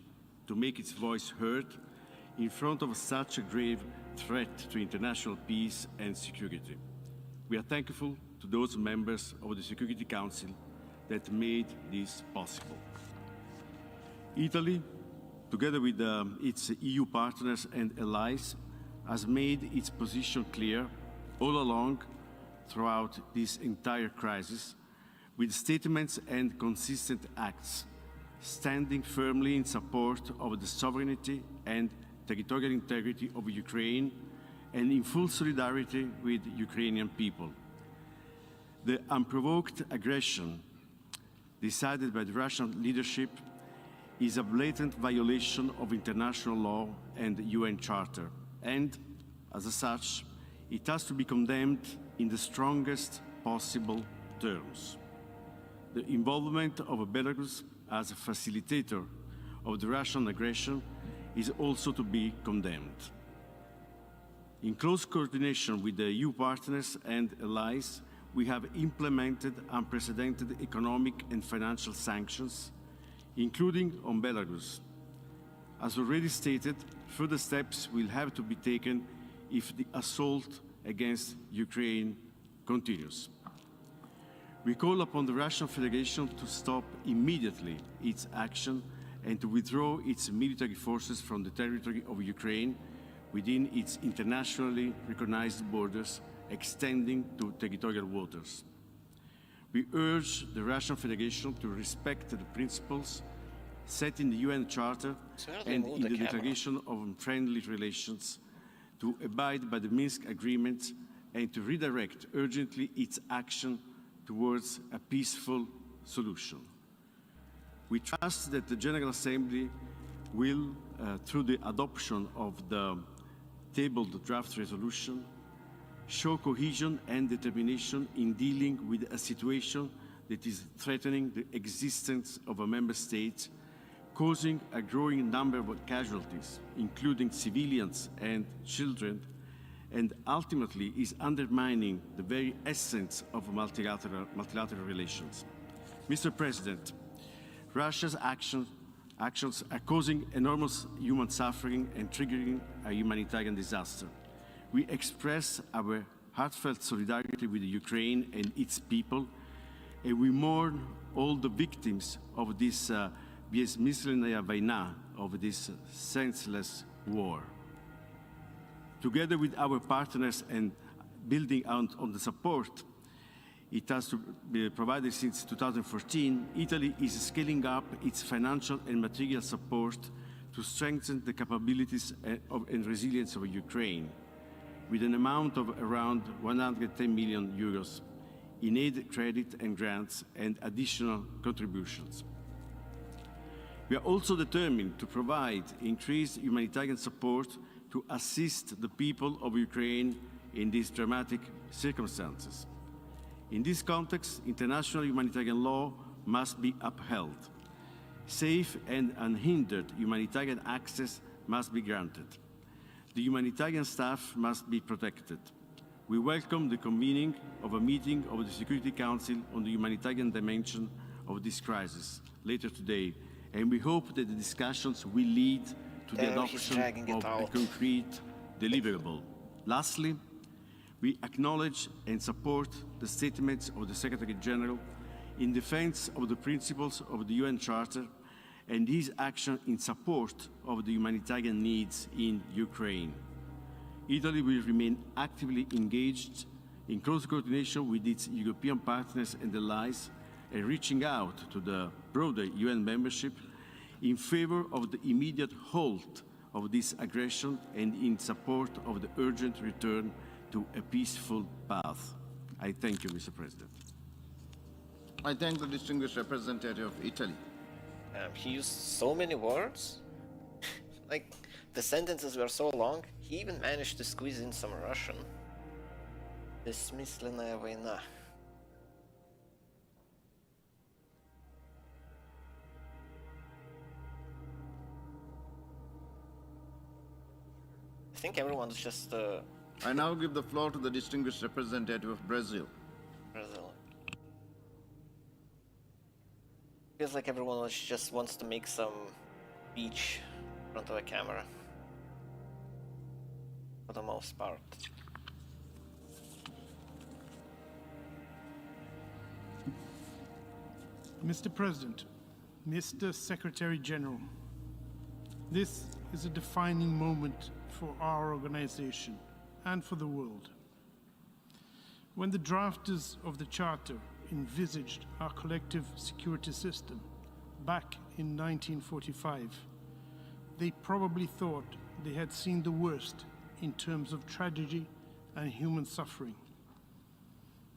to make its voice heard in front of such a grave threat to international peace and security. We are thankful to those members of the Security Council that made this possible. Italy, together with its EU partners and allies, has made its position clear all along throughout this entire crisis, with statements and consistent acts, standing firmly in support of the sovereignty and territorial integrity of Ukraine and in full solidarity with Ukrainian people. The unprovoked aggression decided by the Russian leadership is a blatant violation of international law and the UN Charter, and, as such, it has to be condemned in the strongest possible terms. The involvement of Belarus as a facilitator of the Russian aggression is also to be condemned. In close coordination with the EU partners and allies, we have implemented unprecedented economic and financial sanctions, including on Belarus. As already stated, further steps will have to be taken if the assault against Ukraine continues. We call upon the Russian Federation to stop immediately its action and to withdraw its military forces from the territory of Ukraine within its internationally recognized borders extending to territorial waters. We urge the Russian Federation to respect the principles set in the UN Charter and in the Declaration of Friendly Relations, to abide by the Minsk Agreement and to redirect urgently its action towards a peaceful solution. We trust that the General Assembly will, through the adoption of the tabled draft resolution, show cohesion and determination in dealing with a situation that is threatening the existence of a member state, causing a growing number of casualties, including civilians and children, and ultimately is undermining the very essence of multilateral relations. Mr. President, Russia's actions are causing enormous human suffering and triggering a humanitarian disaster. We express our heartfelt solidarity with Ukraine and its people, and we mourn all the victims of this безмысленная война, of this senseless war. Together with our partners and building on the support it has to be provided since 2014, Italy is scaling up its financial and material support to to strengthen the capabilities and resilience of Ukraine, with an amount of around 110 million euros in aid, credit and grants and additional contributions. We are also determined to provide increased humanitarian support to assist the people of Ukraine in these dramatic circumstances. In this context, international humanitarian law must be upheld. Safe and unhindered humanitarian access must be granted. The humanitarian staff must be protected. We welcome the convening of a meeting of the Security Council on the humanitarian dimension of this crisis later today, and we hope that the discussions will lead to the adoption of a concrete deliverable. Lastly, we acknowledge and support the statements of the Secretary General in defense of the principles of the UN Charter and his action in support of the humanitarian needs in Ukraine. Italy will remain actively engaged in close coordination with its European partners and allies and reaching out to the broader UN membership in favor of the immediate halt of this aggression and in support of the urgent return to a peaceful path. I thank you, Mr. President. I thank the distinguished representative of Italy. He used so many words. Like, the sentences were so long, he even managed to squeeze in some Russian. Бессмысленная война. I think everyone's just I now give the floor to the distinguished representative of Brazil. Brazil. Feels like everyone just wants to make some speech in front of a camera. For the most part. Mr. President, Mr. Secretary General, this is a defining moment for our organization and for the world. When the drafters of the Charter envisaged our collective security system back in 1945, they probably thought they had seen the worst in terms of tragedy and human suffering.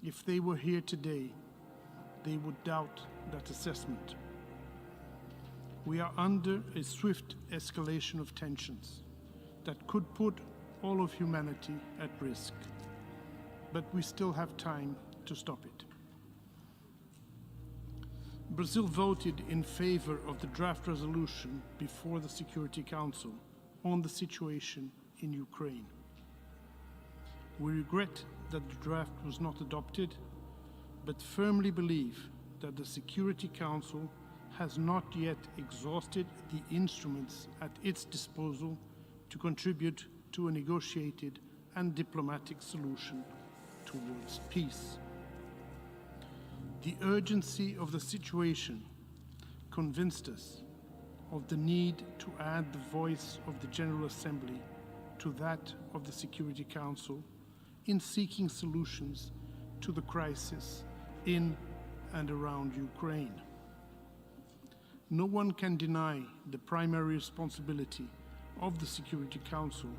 If they were here today, they would doubt that assessment. We are under a swift escalation of tensions that could put all of humanity at risk, but we still have time to stop it. Brazil voted in favor of the draft resolution before the Security Council on the situation in Ukraine. We regret that the draft was not adopted, but firmly believe that the Security Council has not yet exhausted the instruments at its disposal to contribute to a negotiated and diplomatic solution towards peace. The urgency of the situation convinced us of the need to add the voice of the General Assembly to that of the Security Council in seeking solutions to the crisis in and around Ukraine. No one can deny the primary responsibility of the Security Council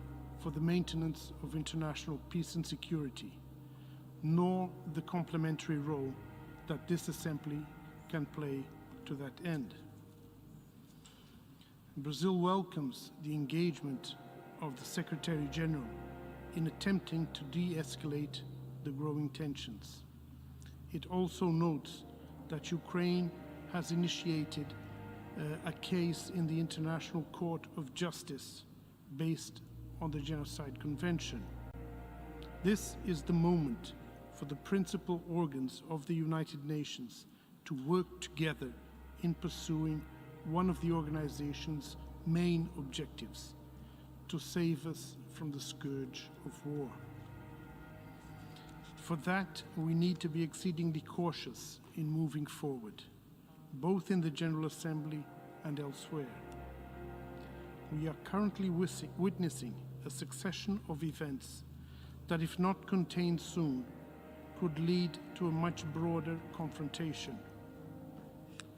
for the maintenance of international peace and security, nor the complementary role that this assembly can play to that end. Brazil welcomes the engagement of the Secretary General in attempting to de-escalate the growing tensions. It also notes that Ukraine has initiated a case in the International Court of Justice based on the Genocide Convention. This is the moment for the principal organs of the United Nations to work together in pursuing one of the organization's main objectives, to save us from the scourge of war. For that, we need to be exceedingly cautious in moving forward, both in the General Assembly and elsewhere. We are currently witnessing a succession of events that, if not contained soon, could lead to a much broader confrontation.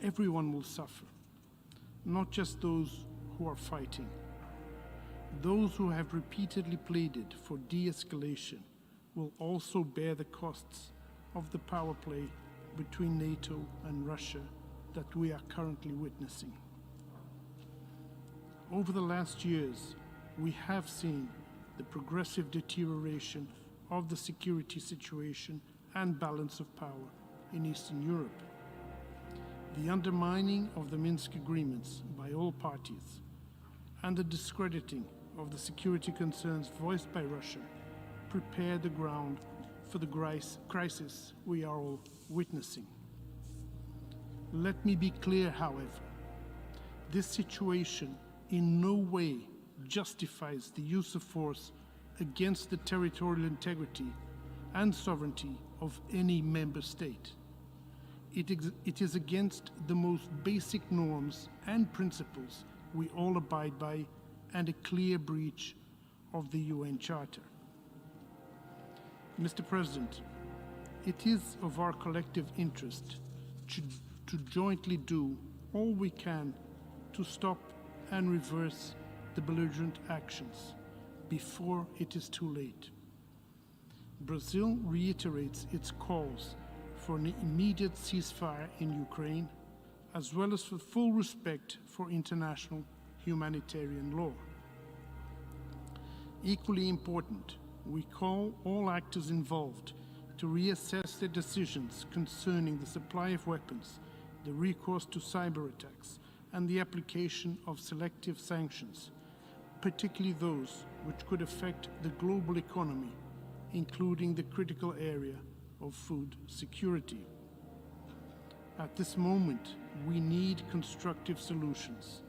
Everyone will suffer, not just those who are fighting. Those who have repeatedly pleaded for de-escalation will also bear the costs of the power play between NATO and Russia that we are currently witnessing. Over the last years, we have seen the progressive deterioration of the security situation and balance of power in Eastern Europe. The undermining of the Minsk agreements by all parties and the discrediting of the security concerns voiced by Russia prepare the ground for the crisis we are all witnessing. Let me be clear, however, this situation in no way justifies the use of force against the territorial integrity and sovereignty of any member state. It is against the most basic norms and principles we all abide by and a clear breach of the UN Charter. Mr. President, it is of our collective interest to jointly do all we can to stop and reverse the belligerent actions before it is too late. Brazil reiterates its calls for an immediate ceasefire in Ukraine, as well as for full respect for international humanitarian law. Equally important, we call all actors involved to reassess their decisions concerning the supply of weapons, the recourse to cyber attacks, and the application of selective sanctions, particularly those which could affect the global economy, including the critical area of food security. At this moment, we need constructive solutions,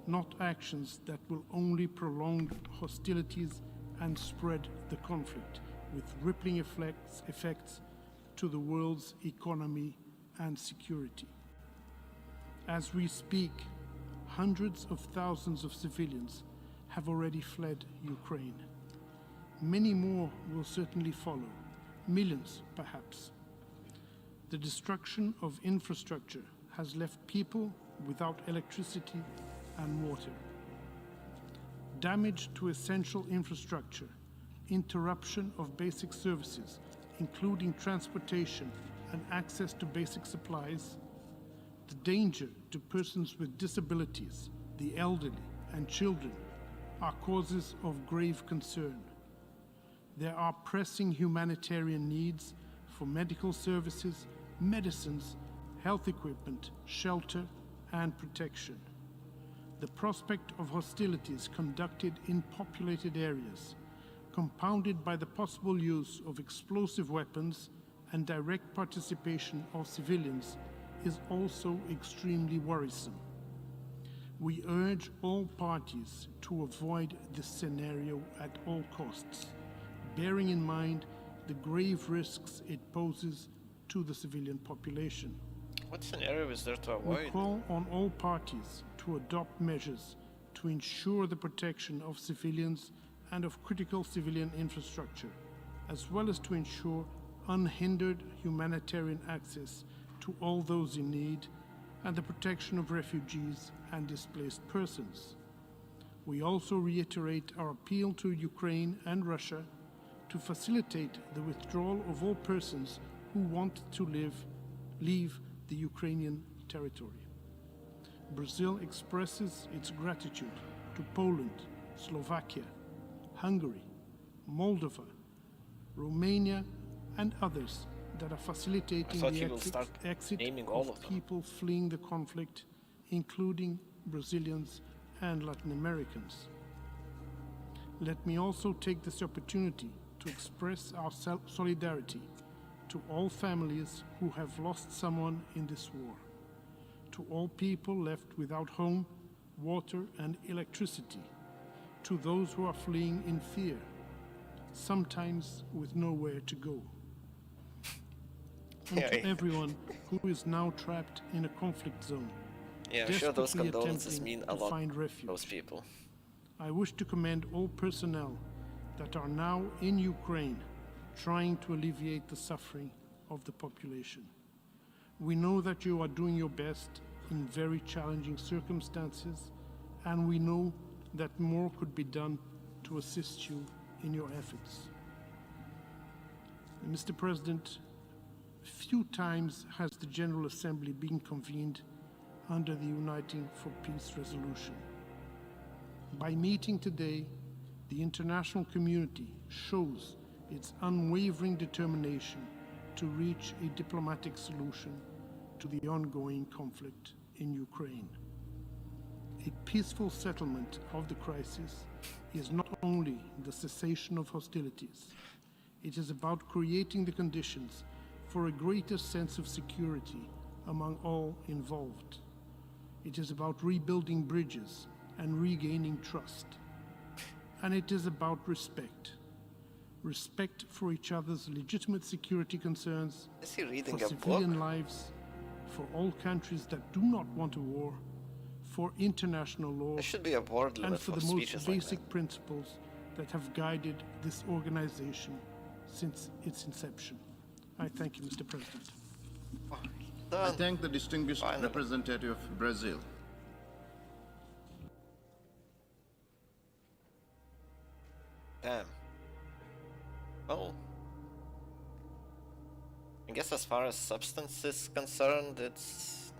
not actions that will only prolong hostilities and spread the conflict with rippling effects to the world's economy and security. As we speak, hundreds of thousands of civilians have already fled Ukraine. Many more will certainly follow, millions perhaps. The destruction of infrastructure has left people without electricity and water. Damage to essential infrastructure, interruption of basic services, including transportation and access to basic supplies, the danger to persons with disabilities, the elderly, and children are causes of grave concern. There are pressing humanitarian needs for medical services, medicines, health equipment, shelter, and protection. The prospect of hostilities conducted in populated areas, compounded by the possible use of explosive weapons and direct participation of civilians, is also extremely worrisome. We urge all parties to avoid this scenario at all costs, bearing in mind the grave risks it poses to the civilian population. What scenario is there to avoid? We call on all parties to adopt measures to ensure the protection of civilians and of critical civilian infrastructure, as well as to ensure unhindered humanitarian access to all those in need and the protection of refugees and displaced persons. We also reiterate our appeal to Ukraine and Russia to facilitate the withdrawal of all persons who want to leave the Ukrainian territory. Brazil expresses its gratitude to Poland, Slovakia, Hungary, Moldova, Romania, and others that are facilitating the exit of people fleeing the conflict, including Brazilians and Latin Americans. Let me also take this opportunity to express our solidarity to all families who have lost someone in this war, to all people left without home, water, and electricity, to those who are fleeing in fear, sometimes with nowhere to go, and to everyone who is now trapped in a conflict zone, yeah, I'm sure those condolences mean a lot find to refuge. those people. I wish to commend all personnel that are now in Ukraine trying to alleviate the suffering of the population. We know that you are doing your best in very challenging circumstances, and we know that more could be done to assist you in your efforts. Mr. President, few times has the General Assembly been convened under the Uniting for Peace resolution. By meeting today, the international community shows its unwavering determination to reach a diplomatic solution to the ongoing conflict in Ukraine. A peaceful settlement of the crisis is not only the cessation of hostilities, it is about creating the conditions for a greater sense of security among all involved. It is about rebuilding bridges and regaining trust. And it is about respect. Respect for each other's legitimate security concerns, Is he reading for a civilian book? lives, for all countries that do not want a war, for international law, There should be a word and limit for for the most speeches like basic principles that have guided this organization since its inception. I thank you, Mr. President. I thank the distinguished representative of Brazil. Damn. Well, I guess as far as substance is concerned, it's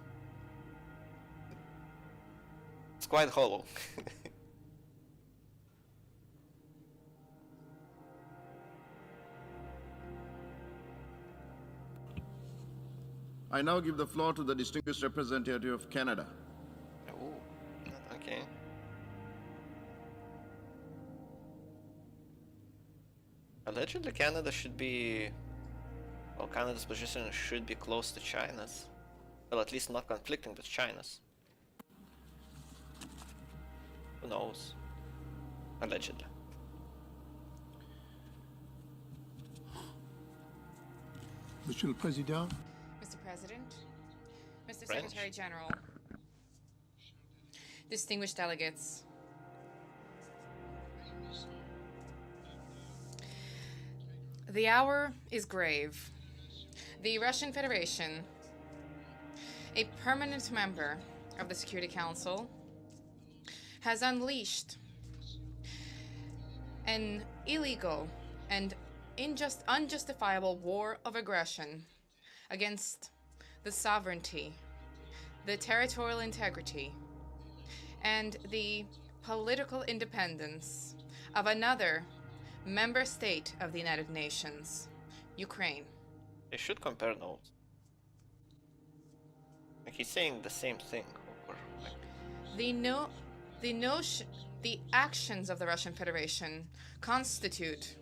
quite hollow. I now give the floor to the distinguished representative of Canada. Oh, okay. Allegedly, Canada should be... Well, Canada's position should be close to China's. Well, at least not conflicting with China's. Who knows? Allegedly. Monsieur le Président. Mr. President, Mr. French. Secretary General, distinguished delegates, the hour is grave. The Russian Federation, a permanent member of the Security Council, has unleashed an illegal and unjustifiable war of aggression against the sovereignty, the territorial integrity, and the political independence of another member state of the United Nations, Ukraine. They should compare notes. Like he's saying the same thing over. Like... The actions of the Russian Federation constitute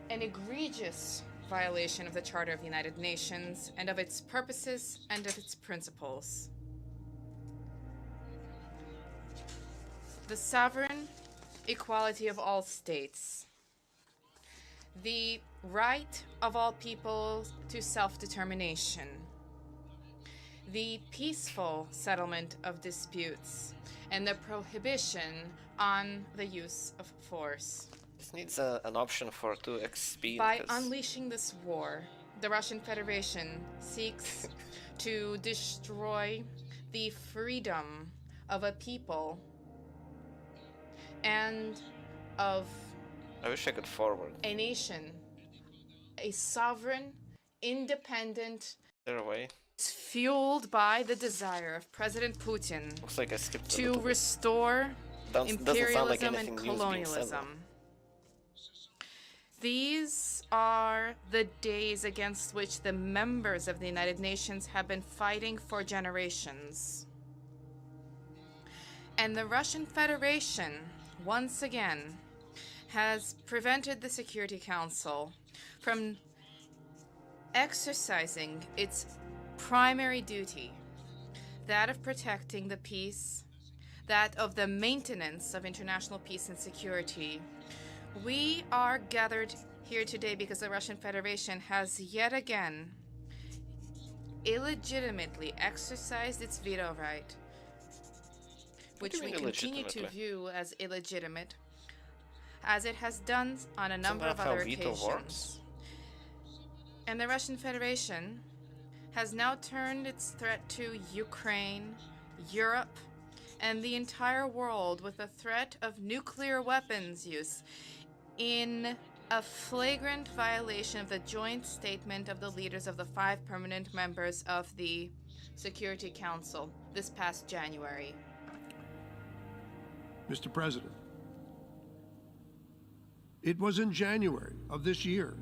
an egregious violation of the Charter of the United Nations and of its purposes and of its principles. The sovereign equality of all states, the right of all people to self-determination, the peaceful settlement of disputes, and the prohibition on the use of force. This needs an option for 2xp. By unleashing this war, the Russian Federation seeks to destroy the freedom of a people and of I wish I could forward. A nation, a sovereign, independent. They're away. It's fueled by the desire of President Putin Looks like I skipped to restore imperialism like and colonialism. These are the days against which the members of the United Nations have been fighting for generations. And the Russian Federation, once again, has prevented the Security Council from exercising its primary duty, that of protecting the peace, that of the maintenance of international peace and security. We are gathered here today because the Russian Federation has yet again illegitimately exercised its veto right, which we continue to view as illegitimate, as it has done on a number of other occasions. And the Russian Federation has now turned its threat to Ukraine, Europe, and the entire world with the threat of nuclear weapons use in a flagrant violation of the joint statement of the leaders of the 5 permanent members of the Security Council this past January. Mr. President, it was in January of this year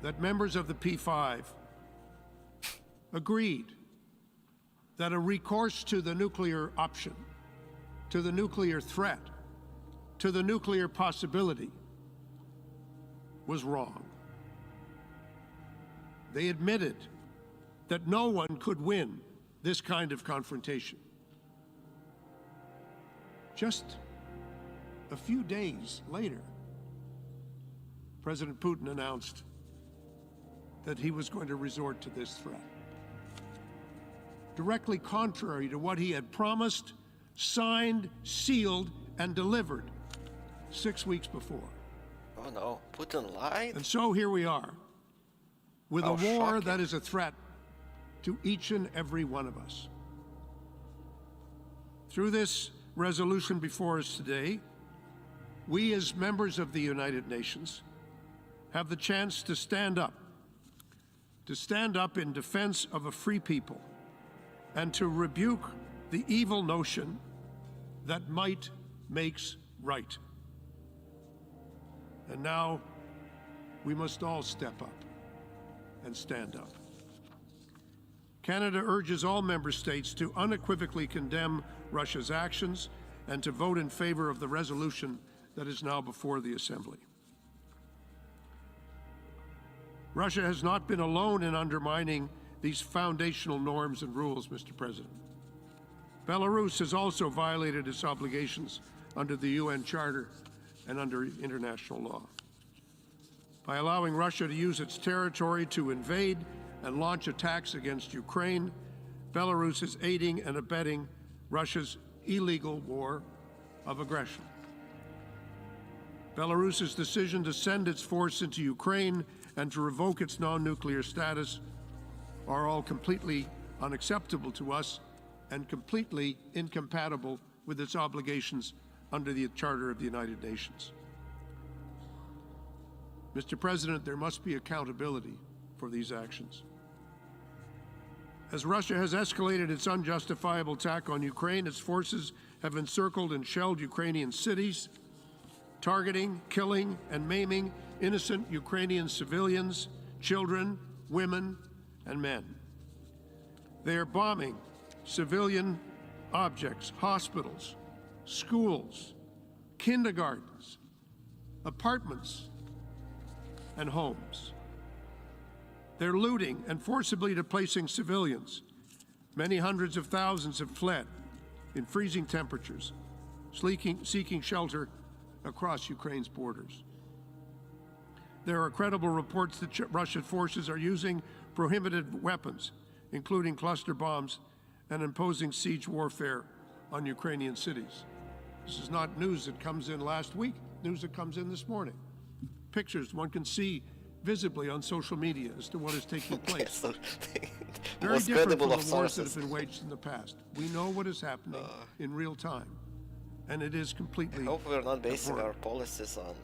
that members of the P5 agreed that a recourse to the nuclear option, to the nuclear threat, to the nuclear possibility was wrong. They admitted that no one could win this kind of confrontation. Just a few days later, President Putin announced that he was going to resort to this threat, directly contrary to what he had promised, signed, sealed, and delivered 6 weeks before. Oh no, Putin lied? And so here we are, with a war shocking. that is a threat to each and every one of us. Through this resolution before us today, we as members of the United Nations have the chance to stand up in defense of a free people and to rebuke the evil notion that might makes right. And now we must all step up and stand up. Canada urges all member states to unequivocally condemn Russia's actions and to vote in favor of the resolution that is now before the Assembly. Russia has not been alone in undermining these foundational norms and rules, Mr. President. Belarus has also violated its obligations under the UN Charter and under international law. By allowing Russia to use its territory to invade and launch attacks against Ukraine, Belarus is aiding and abetting Russia's illegal war of aggression. Belarus's decision to send its force into Ukraine and to revoke its non-nuclear status are all completely unacceptable to us and completely incompatible with its obligations under the Charter of the United Nations. Mr. President, there must be accountability for these actions. As Russia has escalated its unjustifiable attack on Ukraine, its forces have encircled and shelled Ukrainian cities, targeting, killing, and maiming innocent Ukrainian civilians, children, women, and men. They are bombing civilian objects, hospitals, schools, kindergartens, apartments, and homes. They're looting and forcibly displacing civilians. Many hundreds of thousands have fled in freezing temperatures, seeking shelter across Ukraine's borders. There are credible reports that Russian forces are using prohibited weapons, including cluster bombs, and imposing siege warfare on Ukrainian cities. This is not news that comes in last week, news that comes in this morning. Pictures one can see visibly on social media as to what is taking place. Very different from the wars that have been waged in the past. We know what is happening in real time, and it is completely I hope we're not basing abhorrent. our policies on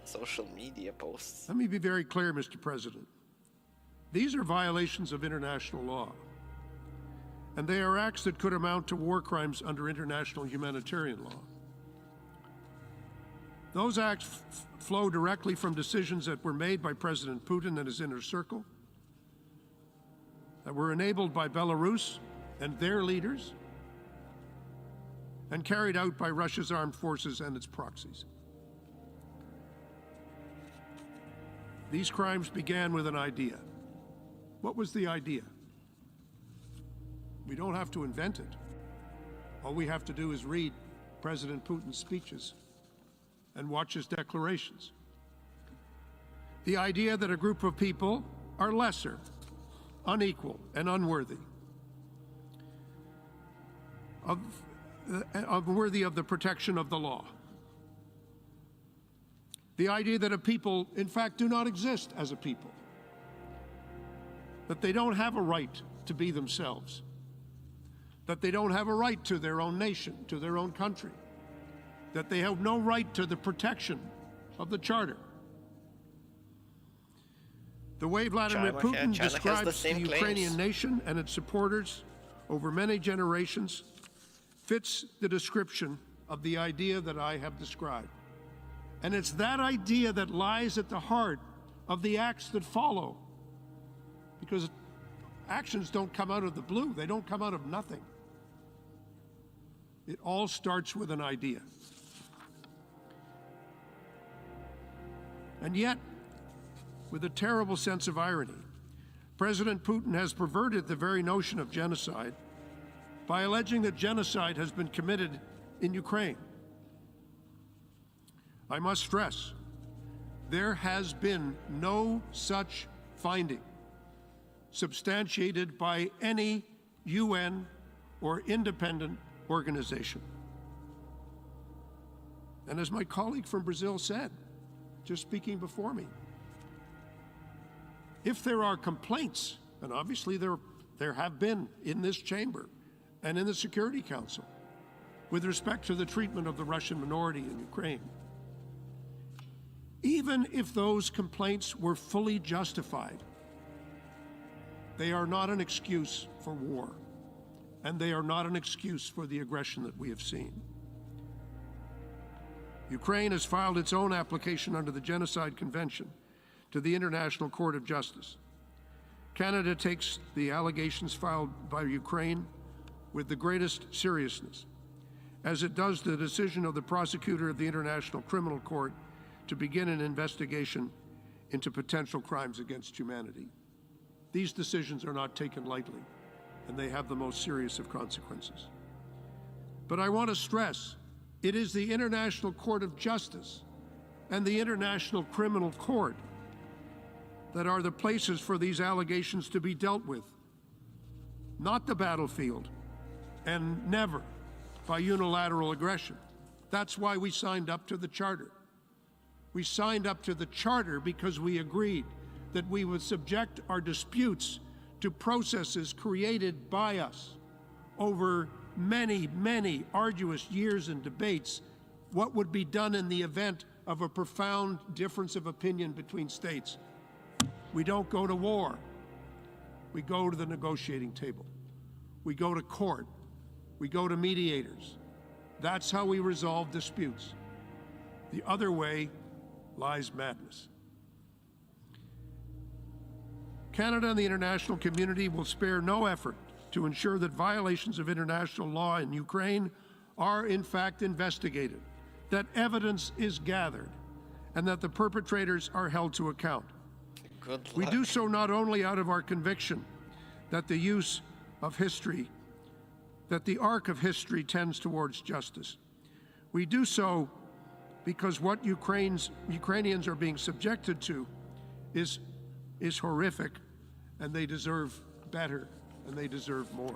social media posts. Let me be very clear, Mr. President. These are violations of international law, and they are acts that could amount to war crimes under international humanitarian law. Those acts flow directly from decisions that were made by President Putin and his inner circle, that were enabled by Belarus and their leaders, and carried out by Russia's armed forces and its proxies. These crimes began with an idea. What was the idea? We don't have to invent it. All we have to do is read President Putin's speeches and watch his declarations. The idea that a group of people are lesser, unequal, and unworthy, unworthy of the protection of the law. The idea that a people, in fact, do not exist as a people, that they don't have a right to be themselves, that they don't have a right to their own nation, to their own country, that they have no right to the protection of the Charter. The way Vladimir Putin describes the Ukrainian nation and its supporters over many generations fits the description of the idea that I have described. And it's that idea that lies at the heart of the acts that follow. Because actions don't come out of the blue, they don't come out of nothing. It all starts with an idea. And yet, with a terrible sense of irony, President Putin has perverted the very notion of genocide by alleging that genocide has been committed in Ukraine. I must stress, there has been no such finding substantiated by any UN or independent organization. And as my colleague from Brazil said, just speaking before me, if there are complaints, and obviously there have been in this chamber and in the Security Council, with respect to the treatment of the Russian minority in Ukraine, even if those complaints were fully justified, they are not an excuse for war, and they are not an excuse for the aggression that we have seen. Ukraine has filed its own application under the Genocide Convention to the International Court of Justice. Canada takes the allegations filed by Ukraine with the greatest seriousness, as it does the decision of the prosecutor of the International Criminal Court to begin an investigation into potential crimes against humanity. These decisions are not taken lightly, and they have the most serious of consequences. But I want to stress, it is the International Court of Justice and the International Criminal Court that are the places for these allegations to be dealt with, not the battlefield, and never by unilateral aggression. That's why we signed up to the Charter. We signed up to the Charter because we agreed that we would subject our disputes to processes created by us over many, many arduous years and debates, what would be done in the event of a profound difference of opinion between states. We don't go to war. We go to the negotiating table. We go to court. We go to mediators. That's how we resolve disputes. The other way lies madness. Canada and the international community will spare no effort to ensure that violations of international law in Ukraine are in fact investigated, that evidence is gathered, and that the perpetrators are held to account. We do so not only out of our conviction that the use of history, that the arc of history tends towards justice. We do so because what Ukrainians are being subjected to is horrific, and they deserve better, and they deserve more.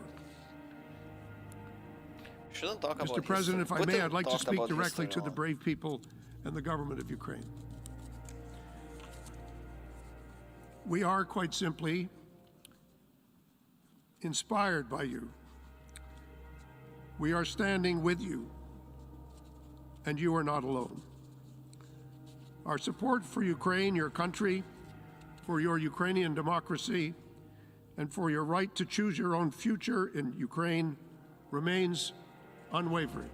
Mr. President, if I may, I'd like to speak directly to the brave people and the government of Ukraine. We are quite simply inspired by you. We are standing with you, and you are not alone. Our support for Ukraine, your country, for your Ukrainian democracy, and for your right to choose your own future in Ukraine remains unwavering,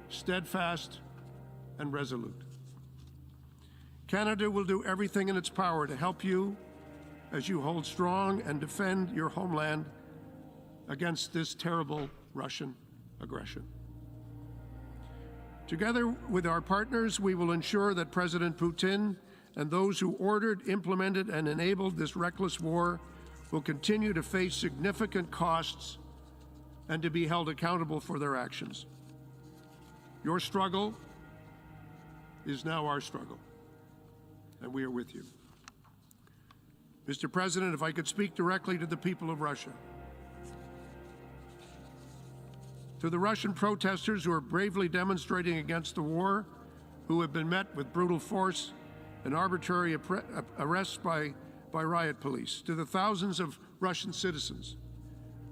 steadfast, and resolute. Canada will do everything in its power to help you as you hold strong and defend your homeland against this terrible Russian aggression. Together with our partners, we will ensure that President Putin and those who ordered, implemented, and enabled this reckless war will continue to face significant costs and to be held accountable for their actions. Your struggle is now our struggle, and we are with you. Mr. President, if I could speak directly to the people of Russia. To the Russian protesters who are bravely demonstrating against the war, who have been met with brutal force and arbitrary arrests by riot police. To the thousands of Russian citizens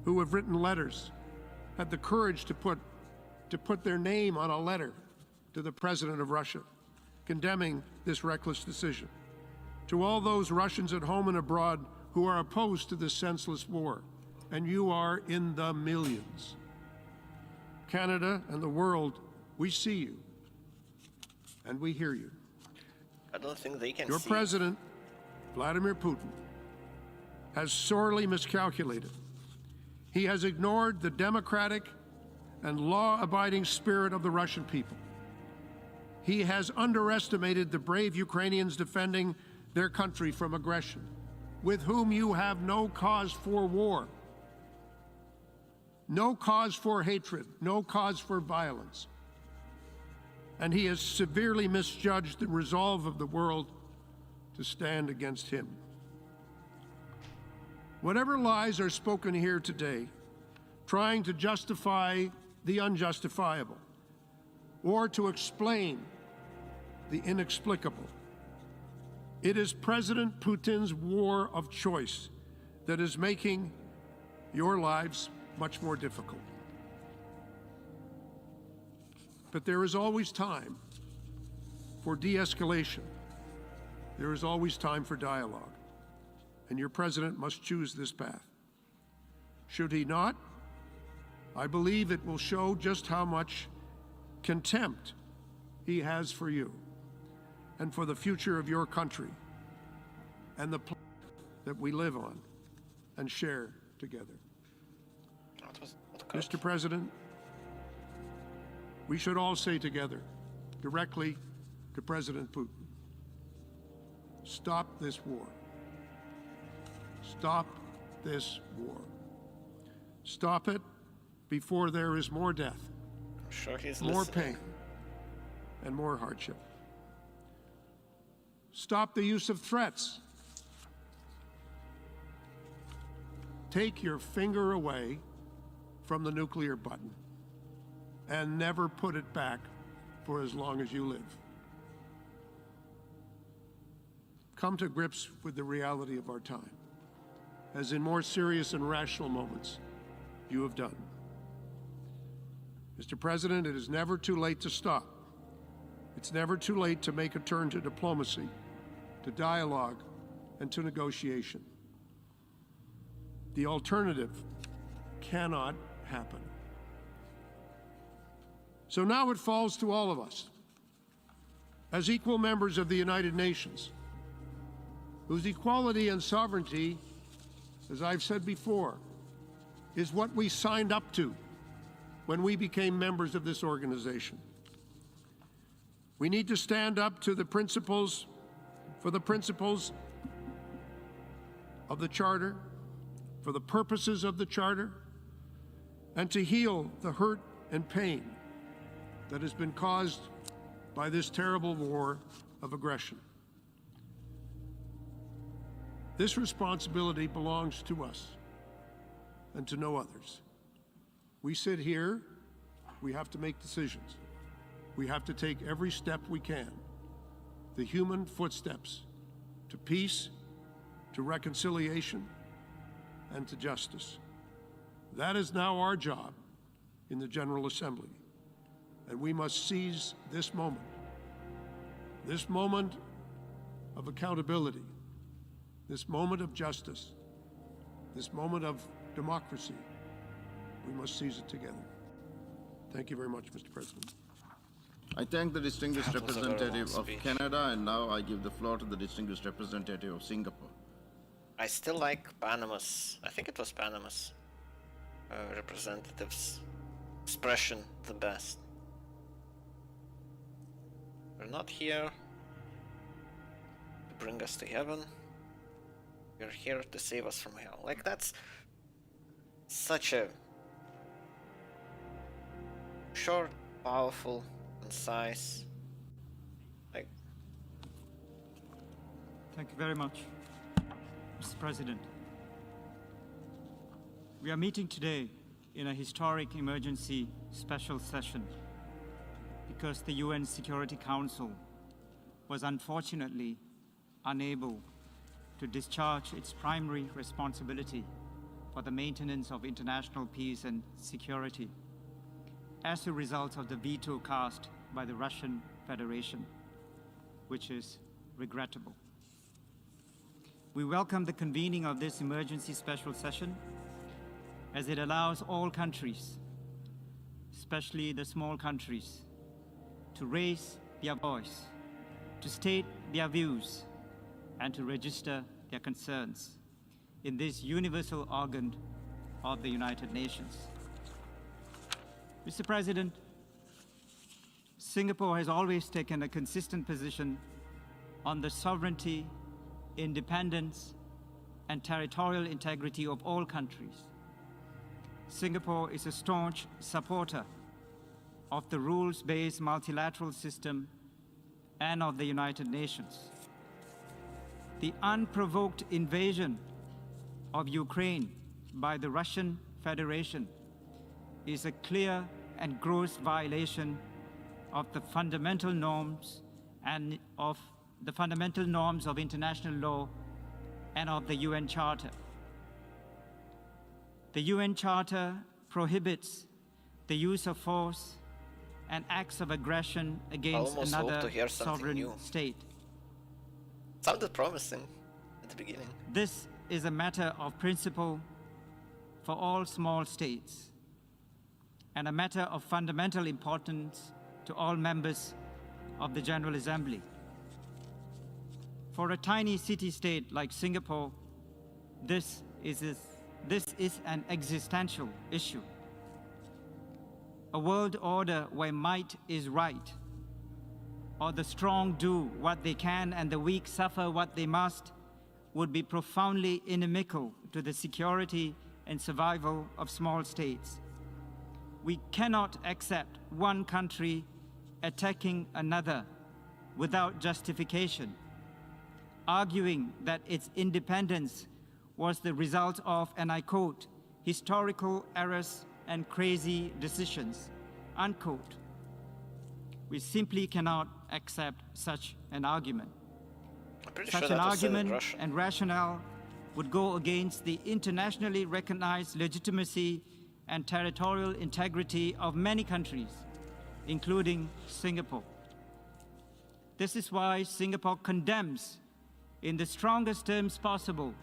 who have written letters had the courage to put their name on a letter to the President of Russia, condemning this reckless decision. To all those Russians at home and abroad who are opposed to this senseless war, and you are in the millions. Canada and the world, we see you, and we hear you. I don't think they can Your see. president, Vladimir Putin, has sorely miscalculated. He has ignored the democratic and law-abiding spirit of the Russian people. He has underestimated the brave Ukrainians defending their country from aggression, with whom you have no cause for war, no cause for hatred, no cause for violence. And he has severely misjudged the resolve of the world to stand against him. Whatever lies are spoken here today, trying to justify the unjustifiable, or to explain the inexplicable, it is President Putin's war of choice that is making your lives much more difficult. But there is always time for de-escalation. There is always time for dialogue. And your president must choose this path. Should he not, I believe it will show just how much contempt he has for you and for the future of your country and the planet that we live on and share together. Mr. President, we should all say together, directly to President Putin, stop this war. Stop this war. Stop it before there is more death, I'm sure he's more listening. pain, and more hardship. Stop the use of threats. Take your finger away from the nuclear button and never put it back for as long as you live. Come to grips with the reality of our time, as in more serious and rational moments you have done. Mr. President, it is never too late to stop. It's never too late to make a turn to diplomacy, to dialogue, and to negotiation. The alternative cannot happen. So now it falls to all of us, as equal members of the United Nations, whose equality and sovereignty, as I've said before, is what we signed up to when we became members of this organization. We need to stand up to the principles, for the principles of the Charter, for the purposes of the Charter, and to heal the hurt and pain that has been caused by this terrible war of aggression. This responsibility belongs to us and to no others. We sit here, we have to make decisions. We have to take every step we can, the human footsteps to peace, to reconciliation, and to justice. That is now our job in the General Assembly, and we must seize this moment of accountability, this moment of justice, this moment of democracy. We must seize it together. Thank you very much, Mr. President. I thank the distinguished That was a very long representative of speech. Canada, and now I give the floor to the distinguished representative of Singapore. I still like Panama's, I think it was Panama's representative's expression the best. We're not here to bring us to heaven. We're here to save us from hell. Like, that's such a short, powerful, concise. Like, thank you very much, Mr. President. We are meeting today in a historic emergency special session because the UN Security Council was unfortunately unable to discharge its primary responsibility for the maintenance of international peace and security as a result of the veto cast by the Russian Federation, which is regrettable. We welcome the convening of this emergency special session as it allows all countries, especially the small countries, to raise their voice, to state their views, and to register their concerns in this universal organ of the United Nations. Mr. President, Singapore has always taken a consistent position on the sovereignty, independence, and territorial integrity of all countries. Singapore is a staunch supporter of the rules-based multilateral system and of the United Nations. The unprovoked invasion of Ukraine by the Russian Federation is a clear and gross violation of the fundamental norms of international law and of the UN Charter. The UN Charter prohibits the use of force and acts of aggression against another sovereign state. Sounded promising at the beginning. This is a matter of principle for all small states and a matter of fundamental importance to all members of the General Assembly. For a tiny city-state like Singapore, this is an existential issue. A world order where might is right, or the strong do what they can and the weak suffer what they must, would be profoundly inimical to the security and survival of small states. We cannot accept one country attacking another without justification, arguing that its independence was the result of, and I quote, historical errors and crazy decisions, unquote. We simply cannot accept such an argument. Such an argument and rationale would go against the internationally recognized legitimacy and territorial integrity of many countries, including Singapore. This is why Singapore condemns, in the strongest terms possible,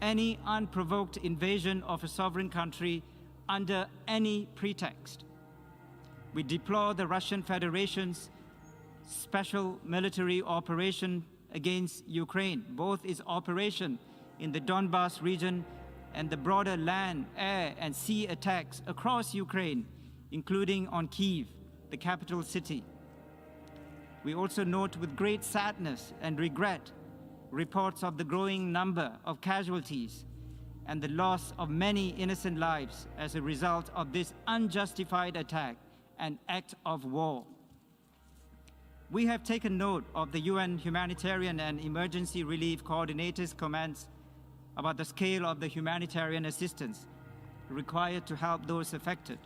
any unprovoked invasion of a sovereign country under any pretext. We deplore the Russian Federation's special military operation against Ukraine, both its operation in the Donbas region and the broader land, air, and sea attacks across Ukraine, including on Kyiv, the capital city. We also note with great sadness and regret reports of the growing number of casualties and the loss of many innocent lives as a result of this unjustified attack and act of war. We have taken note of the UN Humanitarian and Emergency Relief Coordinator's comments about the scale of the humanitarian assistance required to help those affected,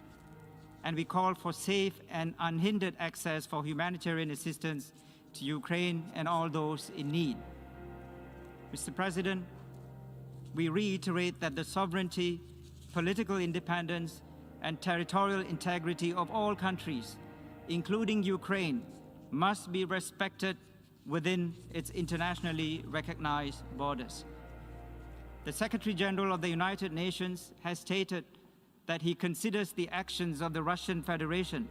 and we call for safe and unhindered access for humanitarian assistance to Ukraine and all those in need. Mr. President, we reiterate that the sovereignty, political independence, and territorial integrity of all countries, including Ukraine, must be respected within its internationally recognized borders. The Secretary General of the United Nations has stated that he considers the actions of the Russian Federation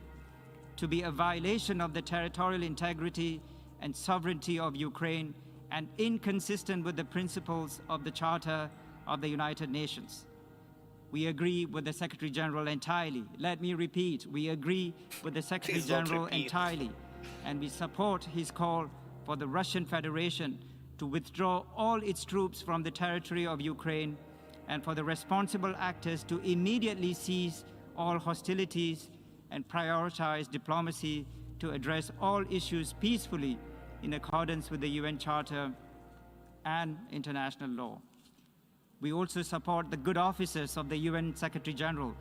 to be a violation of the territorial integrity and sovereignty of Ukraine and inconsistent with the principles of the Charter of the United Nations. We agree with the Secretary General entirely. Let me repeat, we agree with the Secretary General entirely, and we support his call for the Russian Federation to withdraw all its troops from the territory of Ukraine and for the responsible actors to immediately cease all hostilities and prioritize diplomacy to address all issues peacefully in accordance with the UN Charter and international law. We also support the good officers of the UN Secretary General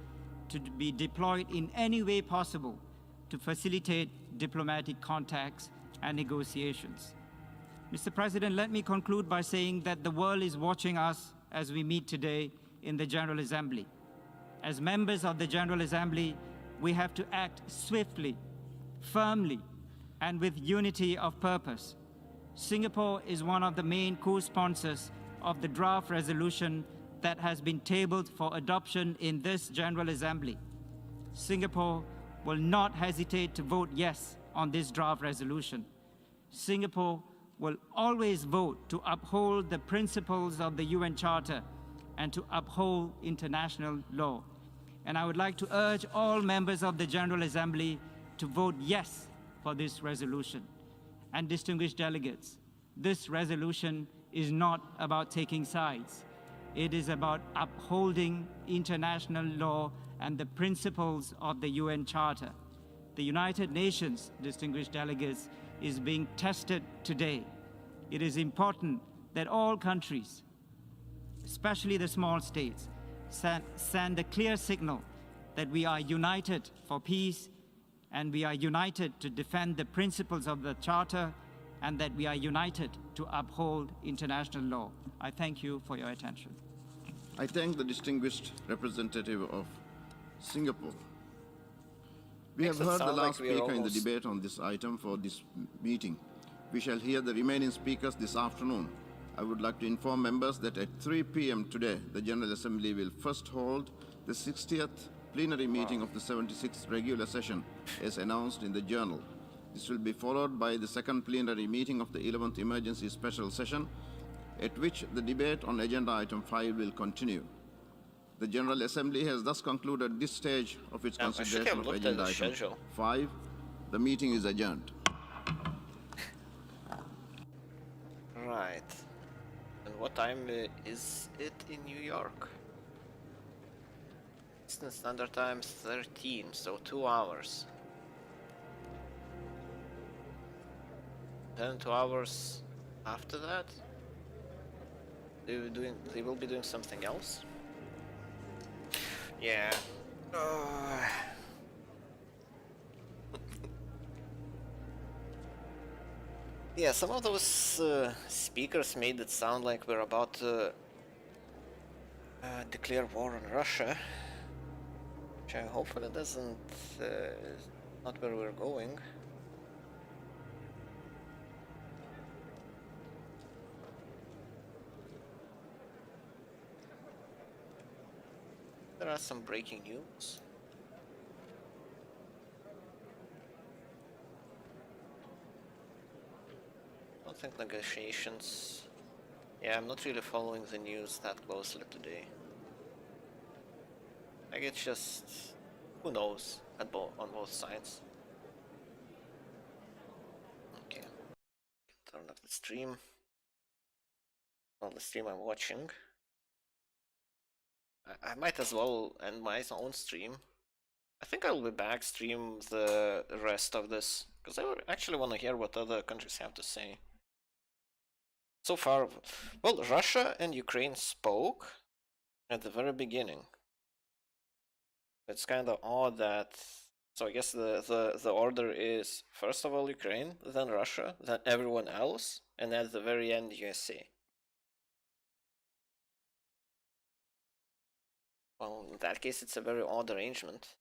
to be deployed in any way possible to facilitate diplomatic contacts and negotiations. Mr. President, let me conclude by saying that the world is watching us as we meet today in the General Assembly. As members of the General Assembly, we have to act swiftly, firmly, and with unity of purpose. Singapore is one of the main co-sponsors of the draft resolution that has been tabled for adoption in this General Assembly. Singapore will not hesitate to vote yes on this draft resolution. Singapore will always vote to uphold the principles of the UN Charter and to uphold international law. And I would like to urge all members of the General Assembly to vote yes for this resolution. And distinguished delegates, this resolution is not about taking sides. It is about upholding international law and the principles of the UN Charter. The United Nations, distinguished delegates, is being tested today. It is important that all countries, especially the small states, send a clear signal that we are united for peace and we are united to defend the principles of the Charter and that we are united to uphold international law. I thank you for your attention. I thank the distinguished representative of Singapore. We have heard the last speaker in the debate on this item for this meeting. We shall hear the remaining speakers this afternoon. I would like to inform members that at 3 p.m. today, the General Assembly will first hold the 60th plenary meeting of the 76th regular session, as announced in the journal. This will be followed by the second plenary meeting of the 11th emergency special session, at which the debate on agenda item 5 will continue. The General Assembly has thus concluded this stage of its consideration of agenda item 5. The meeting is adjourned. Right. And what time is it in New York? Eastern Standard Time 13, so 2 hours. Then 2 hours after that? They will be doing something else? Yeah. Yeah, some of those speakers made it sound like we're about to declare war on Russia, which I hopefully doesn't, not where we're going. There are some breaking news. I don't think negotiations... Yeah, I'm not really following the news that closely today. Like, it's just... who knows on both sides. Okay. Turn off the stream. Not the stream I'm watching. I might as well end my own stream. I think I'll be back stream the rest of this, because I actually want to hear what other countries have to say. So far, well, Russia and Ukraine spoke at the very beginning. It's kind of odd that, so I guess the order is first of all Ukraine, then Russia, then everyone else, and at the very end USA. Well, in that case, it's a very odd arrangement.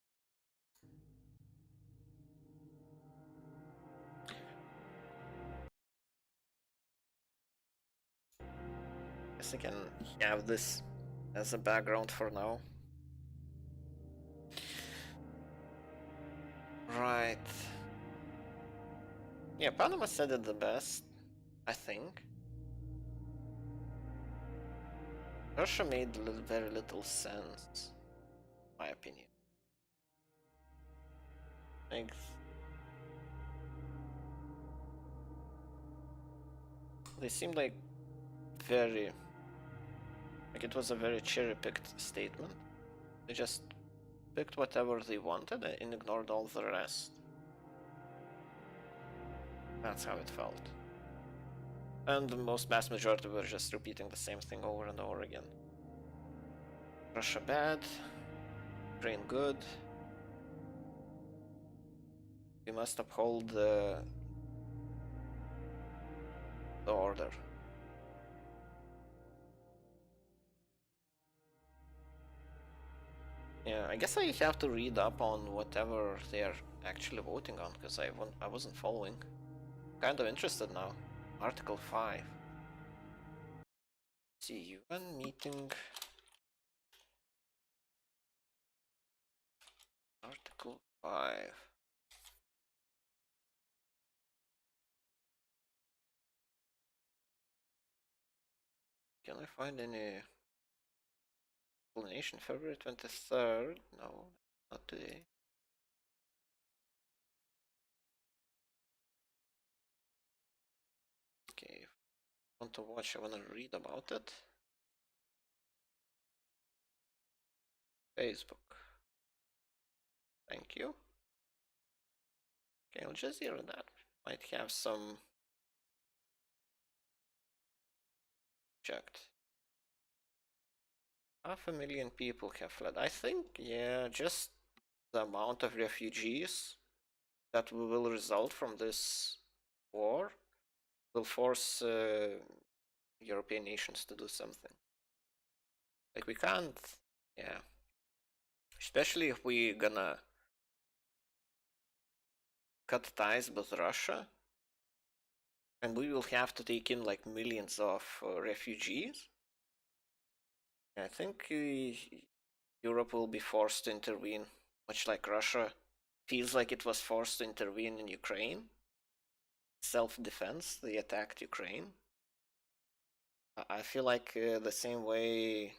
Guess I can have this as a background for now. Right. Yeah, Panama said it the best, I think. Russia made very little sense, in my opinion. Like, they seemed like very... like it was a very cherry-picked statement. They just picked whatever they wanted and ignored all the rest. That's how it felt. And the vast majority were just repeating the same thing over and over again. Russia bad, Ukraine good. We must uphold the order. Yeah, I guess I have to read up on whatever they're actually voting on, because I wasn't following. Kind of interested now. Article 5. See, UN meeting. Article 5. Can I find any explanation? February 23rd? No, not today. Okay, if I want to watch, I want to read about it. Facebook. Thank you. Okay, I'll just zero that. Might have some checked. 500,000 people have fled. I think, yeah, just the amount of refugees that will result from this war will force European nations to do something. Like, we can't, yeah. Especially if we're gonna cut ties with Russia, and we will have to take in like millions of refugees. I think Europe will be forced to intervene, much like Russia feels like it was forced to intervene in Ukraine. Self-defense, they attacked Ukraine. I feel like the same way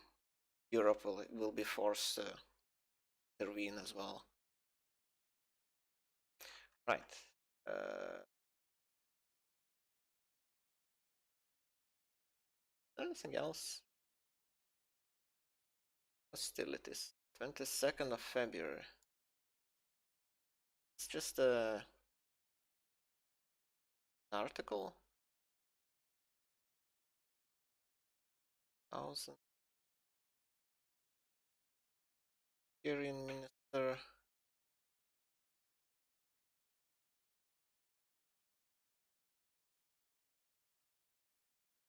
Europe will be forced to intervene as well. Right. Anything else? Hostilities. 22nd of February. It's just an article. 1,000. Syrian minister.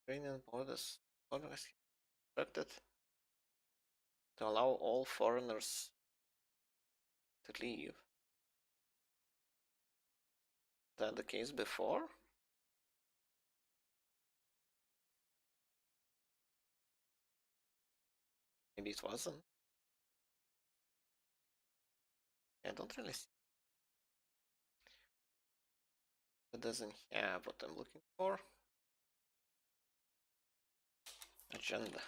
Ukrainian borders instructed to allow all foreigners to leave. Was that the case before? Maybe it wasn't. I don't really see. It doesn't have what I'm looking for. Agenda.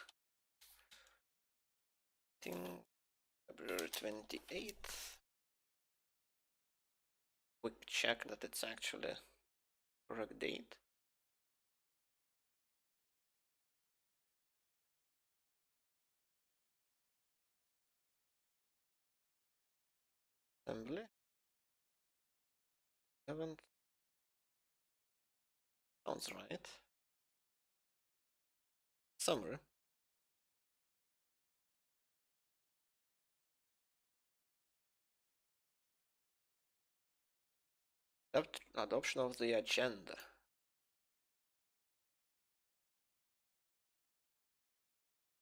February 28th. Quick check that it's actually correct date. Assembly. 7th. Sounds right. Summary. Adoption of the agenda.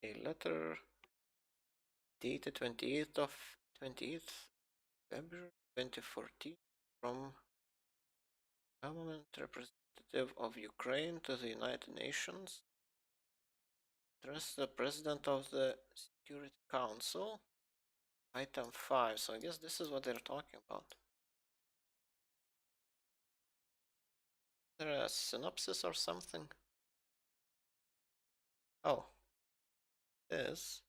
A letter dated 28th February 2014 from government representative of Ukraine to the United Nations. Address the President of the Security Council. Item 5. So I guess this is what they're talking about. Is there a synopsis or something? Oh. This.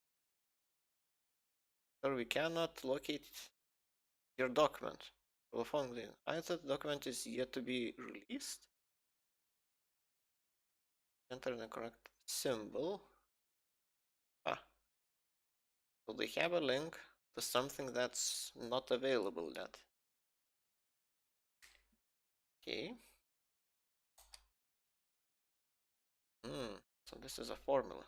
So we cannot locate your document. Either the document is yet to be released. Enter the correct symbol. So they have a link to something that's not available yet. Okay. So this is a formula.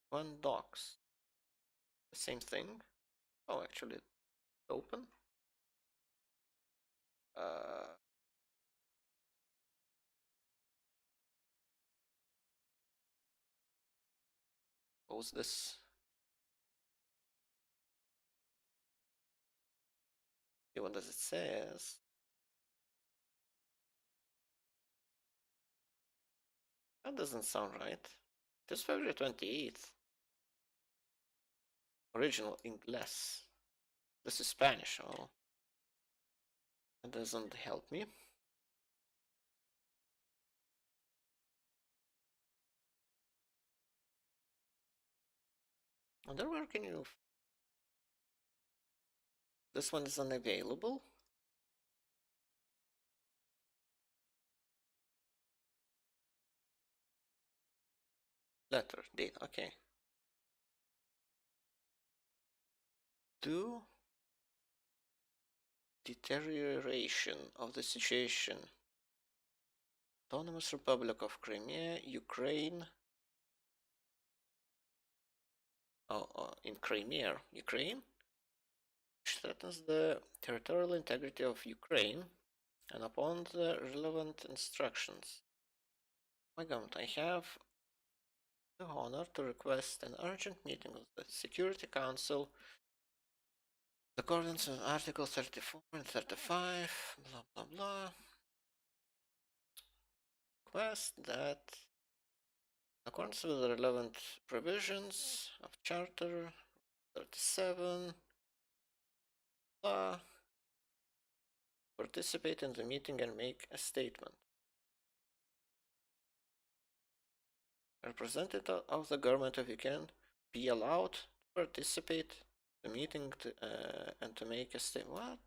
One docs. The same thing. Oh, actually, open. Close this See, what does it says? That doesn't sound right. It is February 28th. Original English. This is Spanish. Oh, that doesn't help me. I wonder where can you... This one is unavailable. Letter, date, okay. To deterioration of the situation. Autonomous Republic of Crimea, Ukraine. In Crimea, Ukraine, which threatens the territorial integrity of Ukraine, and upon the relevant instructions. My government, I have the honor to request an urgent meeting of the Security Council according to Article 34 and 35, blah blah blah. Request that, according to the relevant provisions of Charter 37, participate in the meeting and make a statement. Representative of the government of Ukraine be allowed to participate in the meeting and to make a statement. What?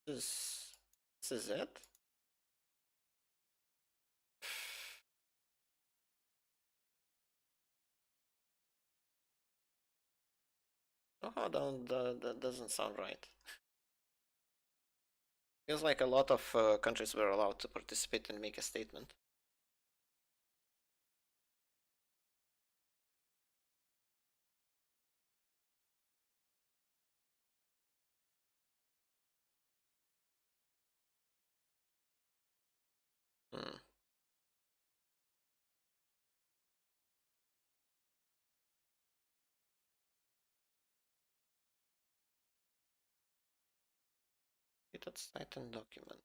This is it? Oh, that doesn't sound right. Feels like a lot of countries were allowed to participate and make a statement. That's Titan document.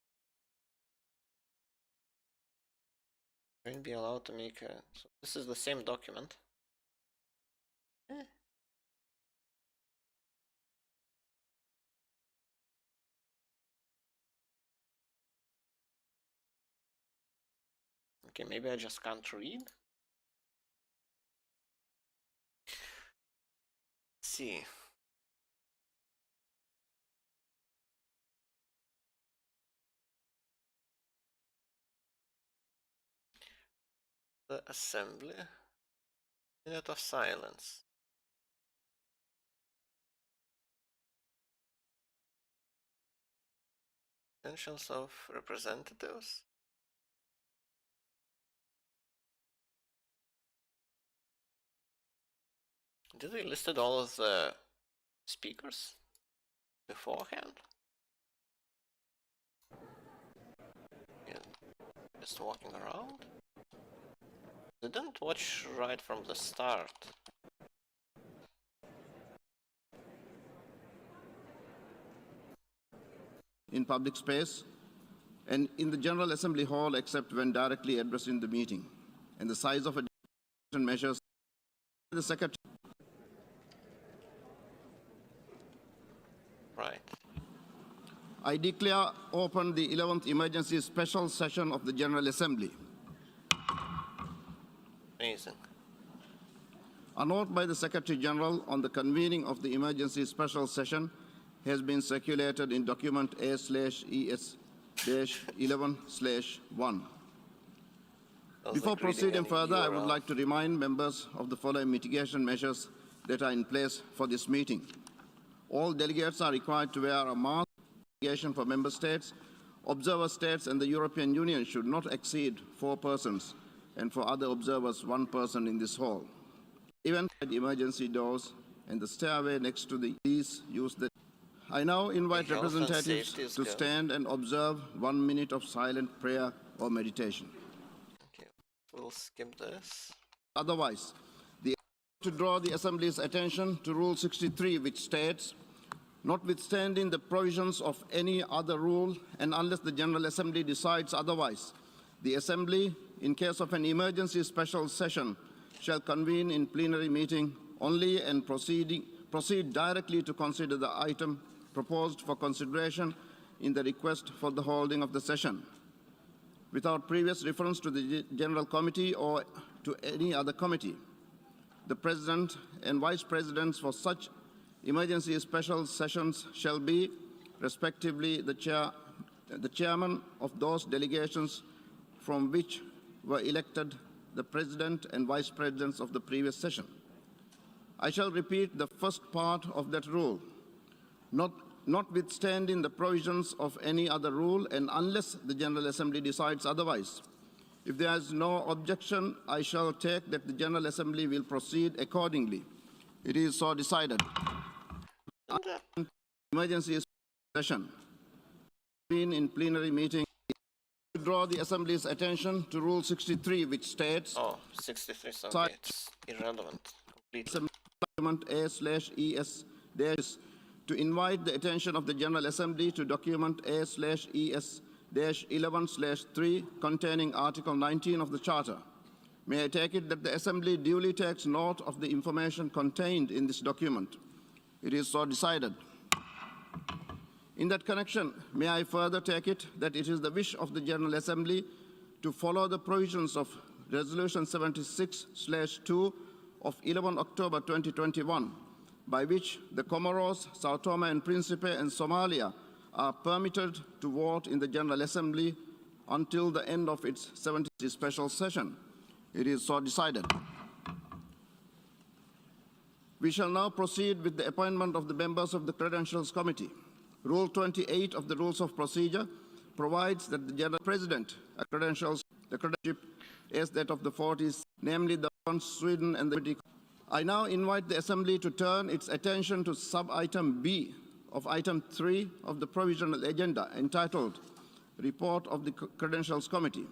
Won't be allowed to make a. So this is the same document. Okay, maybe I just can't read. Let's see. The assembly. Minute of silence. Intentions of representatives. Did they listed all of the speakers beforehand? Yeah, just walking around. Didn't watch right from the start. In public space and in the General Assembly Hall except when directly addressing the meeting, and the size of a measures the Secretary. Right. I declare open the 11th emergency special session of the General Assembly. Amazing. A note by the Secretary General on the convening of the emergency special session has been circulated in document A/ES-11/1. Before proceeding further, I would like to remind members of the following mitigation measures that are in place for this meeting. All delegates are required to wear a mask. Mitigation for member states, observer states, and the European Union should not exceed 4 persons, and for other observers, 1 person in this hall. Even at emergency doors and the stairway next to these use the. I now invite representatives to stand and observe 1 minute of silent prayer or meditation. Okay, we'll skip this. Otherwise, the To draw the Assembly's attention to Rule 63, which states, notwithstanding the provisions of any other rule, and unless the General Assembly decides otherwise, the Assembly, in case of an emergency special session, shall convene in plenary meeting only and proceed directly to consider the item proposed for consideration in the request for the holding of the session, without previous reference to the General Committee or to any other committee. The President and Vice Presidents for such emergency special sessions shall be, respectively, the chairman of those delegations from which were elected the President and Vice Presidents of the previous session. I shall repeat the first part of that rule. Notwithstanding the provisions of any other rule, and unless the General Assembly decides otherwise. If there is no objection, I shall take that the General Assembly will proceed accordingly. It is so decided. Emergency session. In plenary meeting. To draw the Assembly's attention to Rule 63, which states... Oh, 63, so it's irrelevant completely. Document A/ES to invite the attention of the General Assembly to document A/ES-11/3 containing Article 19 of the Charter. May I take it that the Assembly duly takes note of the information contained in this document? It is so decided. In that connection, may I further take it that it is the wish of the General Assembly to follow the provisions of Resolution 76/2 of 11 October 2021, by which the Comoros, Sao Tome and Principe, and Somalia are permitted to vote in the General Assembly until the end of its 70th special session. It is so decided. We shall now proceed with the appointment of the members of the Credentials Committee. Rule 28 of the Rules of Procedure provides that the General President credentials the credentialship as that of the 40s, namely the one Sweden and the I now invite the Assembly to turn its attention to sub-item B of item 3 of the provisional agenda, entitled Report of the Credentials Committee.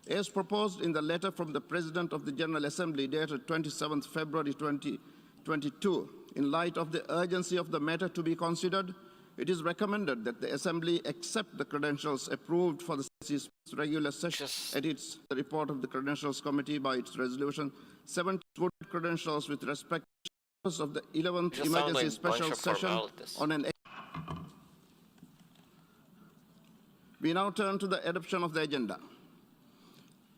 As proposed in the letter from the President of the General Assembly dated 27th February 2022, in light of the urgency of the matter to be considered, it is recommended that the Assembly accept the credentials approved for the regular session at its report of the Credentials Committee by its resolution 70 credentials with respect to of the 11th emergency special session on an. We now turn to the adoption of the agenda.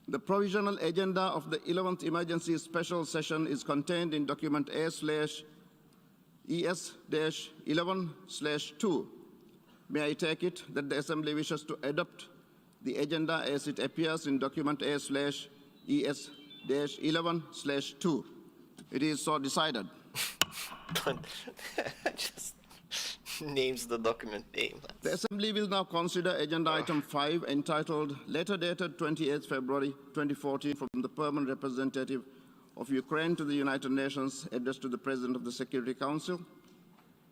The provisional agenda of the 11th emergency special session is contained in document A/ES-11/2. May I take it that the Assembly wishes to adopt the agenda as it appears in document A/ES-11/2. It is so decided. Just names the document name. The Assembly will now consider agenda item 5, entitled Letter dated 28 February 2014 from the Permanent Representative of Ukraine to the United Nations, addressed to the President of the Security Council,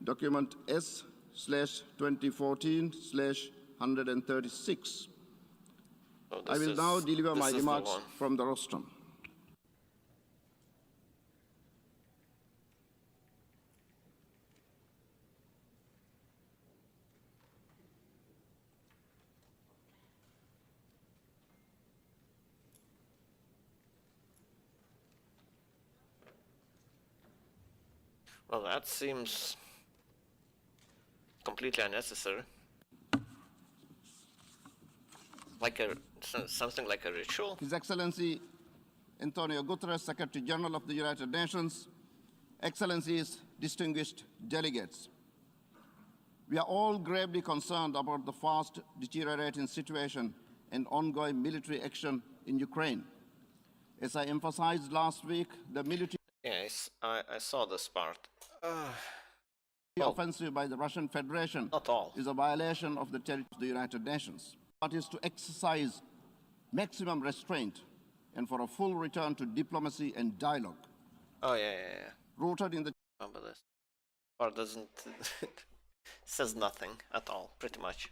document S/2014/136. I will now deliver my remarks from the rostrum. Well, that seems completely unnecessary. Like something like a ritual. His Excellency Antonio Guterres, Secretary General of the United Nations, Excellencies, distinguished delegates. We are all gravely concerned about the fast deteriorating situation and ongoing military action in Ukraine. As I emphasized last week, the military Yes, I saw this part. offensive by the Russian Federation is a violation of the territory of the United Nations. It is to exercise maximum restraint and for a full return to diplomacy and dialogue. Oh, yeah. Rooted in the... Remember this part doesn't... says nothing at all, pretty much.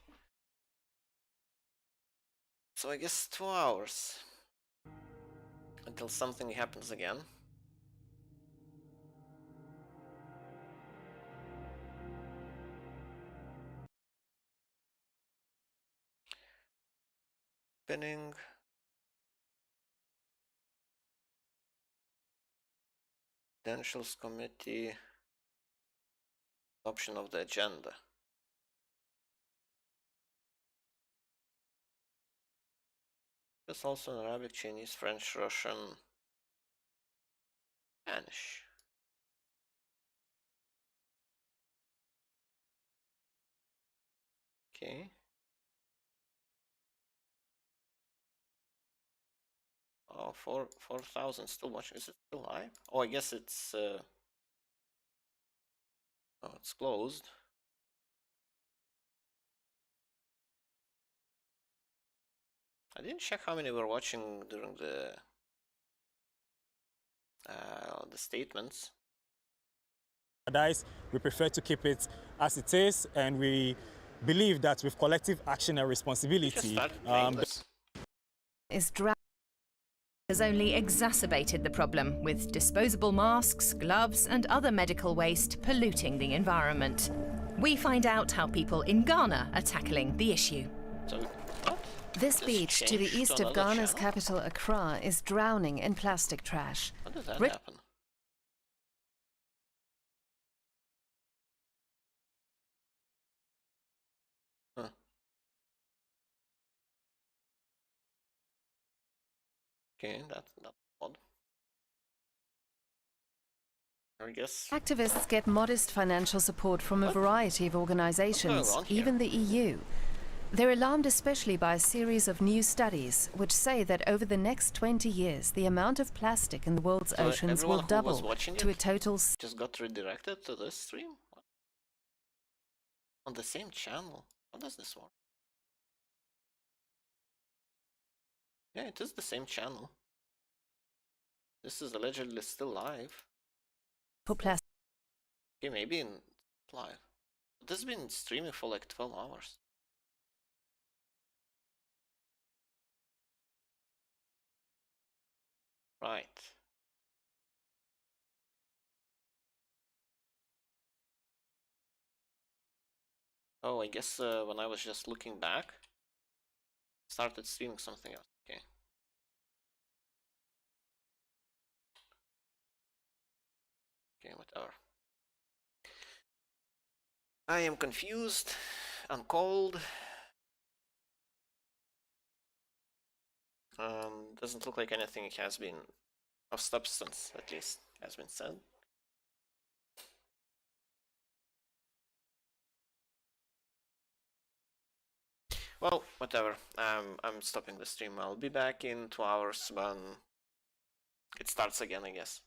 So I guess 2 hours until something happens again. opening. Credentials Committee. Adoption of the agenda. There's also in Arabic, Chinese, French, Russian, Spanish. Okay. Oh, 4,000 still watching. Is it still live? Oh, I guess it's oh, it's closed. I didn't check how many were watching during the statements. We prefer to keep it as it is, and we believe that with collective action and responsibility, has only exacerbated the problem, with disposable masks, gloves, and other medical waste polluting the environment. We find out how people in Ghana are tackling the issue. This beach to the east of Ghana's capital, Accra, is drowning in plastic trash. How did that happen? Huh. Okay, that's odd. I guess. Activists get modest financial support from a variety of organizations, even the EU. They're alarmed especially by a series of new studies which say that over the next 20 years, the amount of plastic in the world's oceans will double to a total... Just got redirected to this stream? What? On the same channel? How does this work? Yeah, it is the same channel. This is allegedly still live. Okay, maybe in live. This has been streaming for like 12 hours. Right. Oh, I guess when I was just looking back, started streaming something else. Okay. Okay, whatever. I am confused. I'm cold. Doesn't look like anything has been of substance, at least, has been said. Well, whatever. I'm stopping the stream. I'll be back in 2 hours when it starts again, I guess.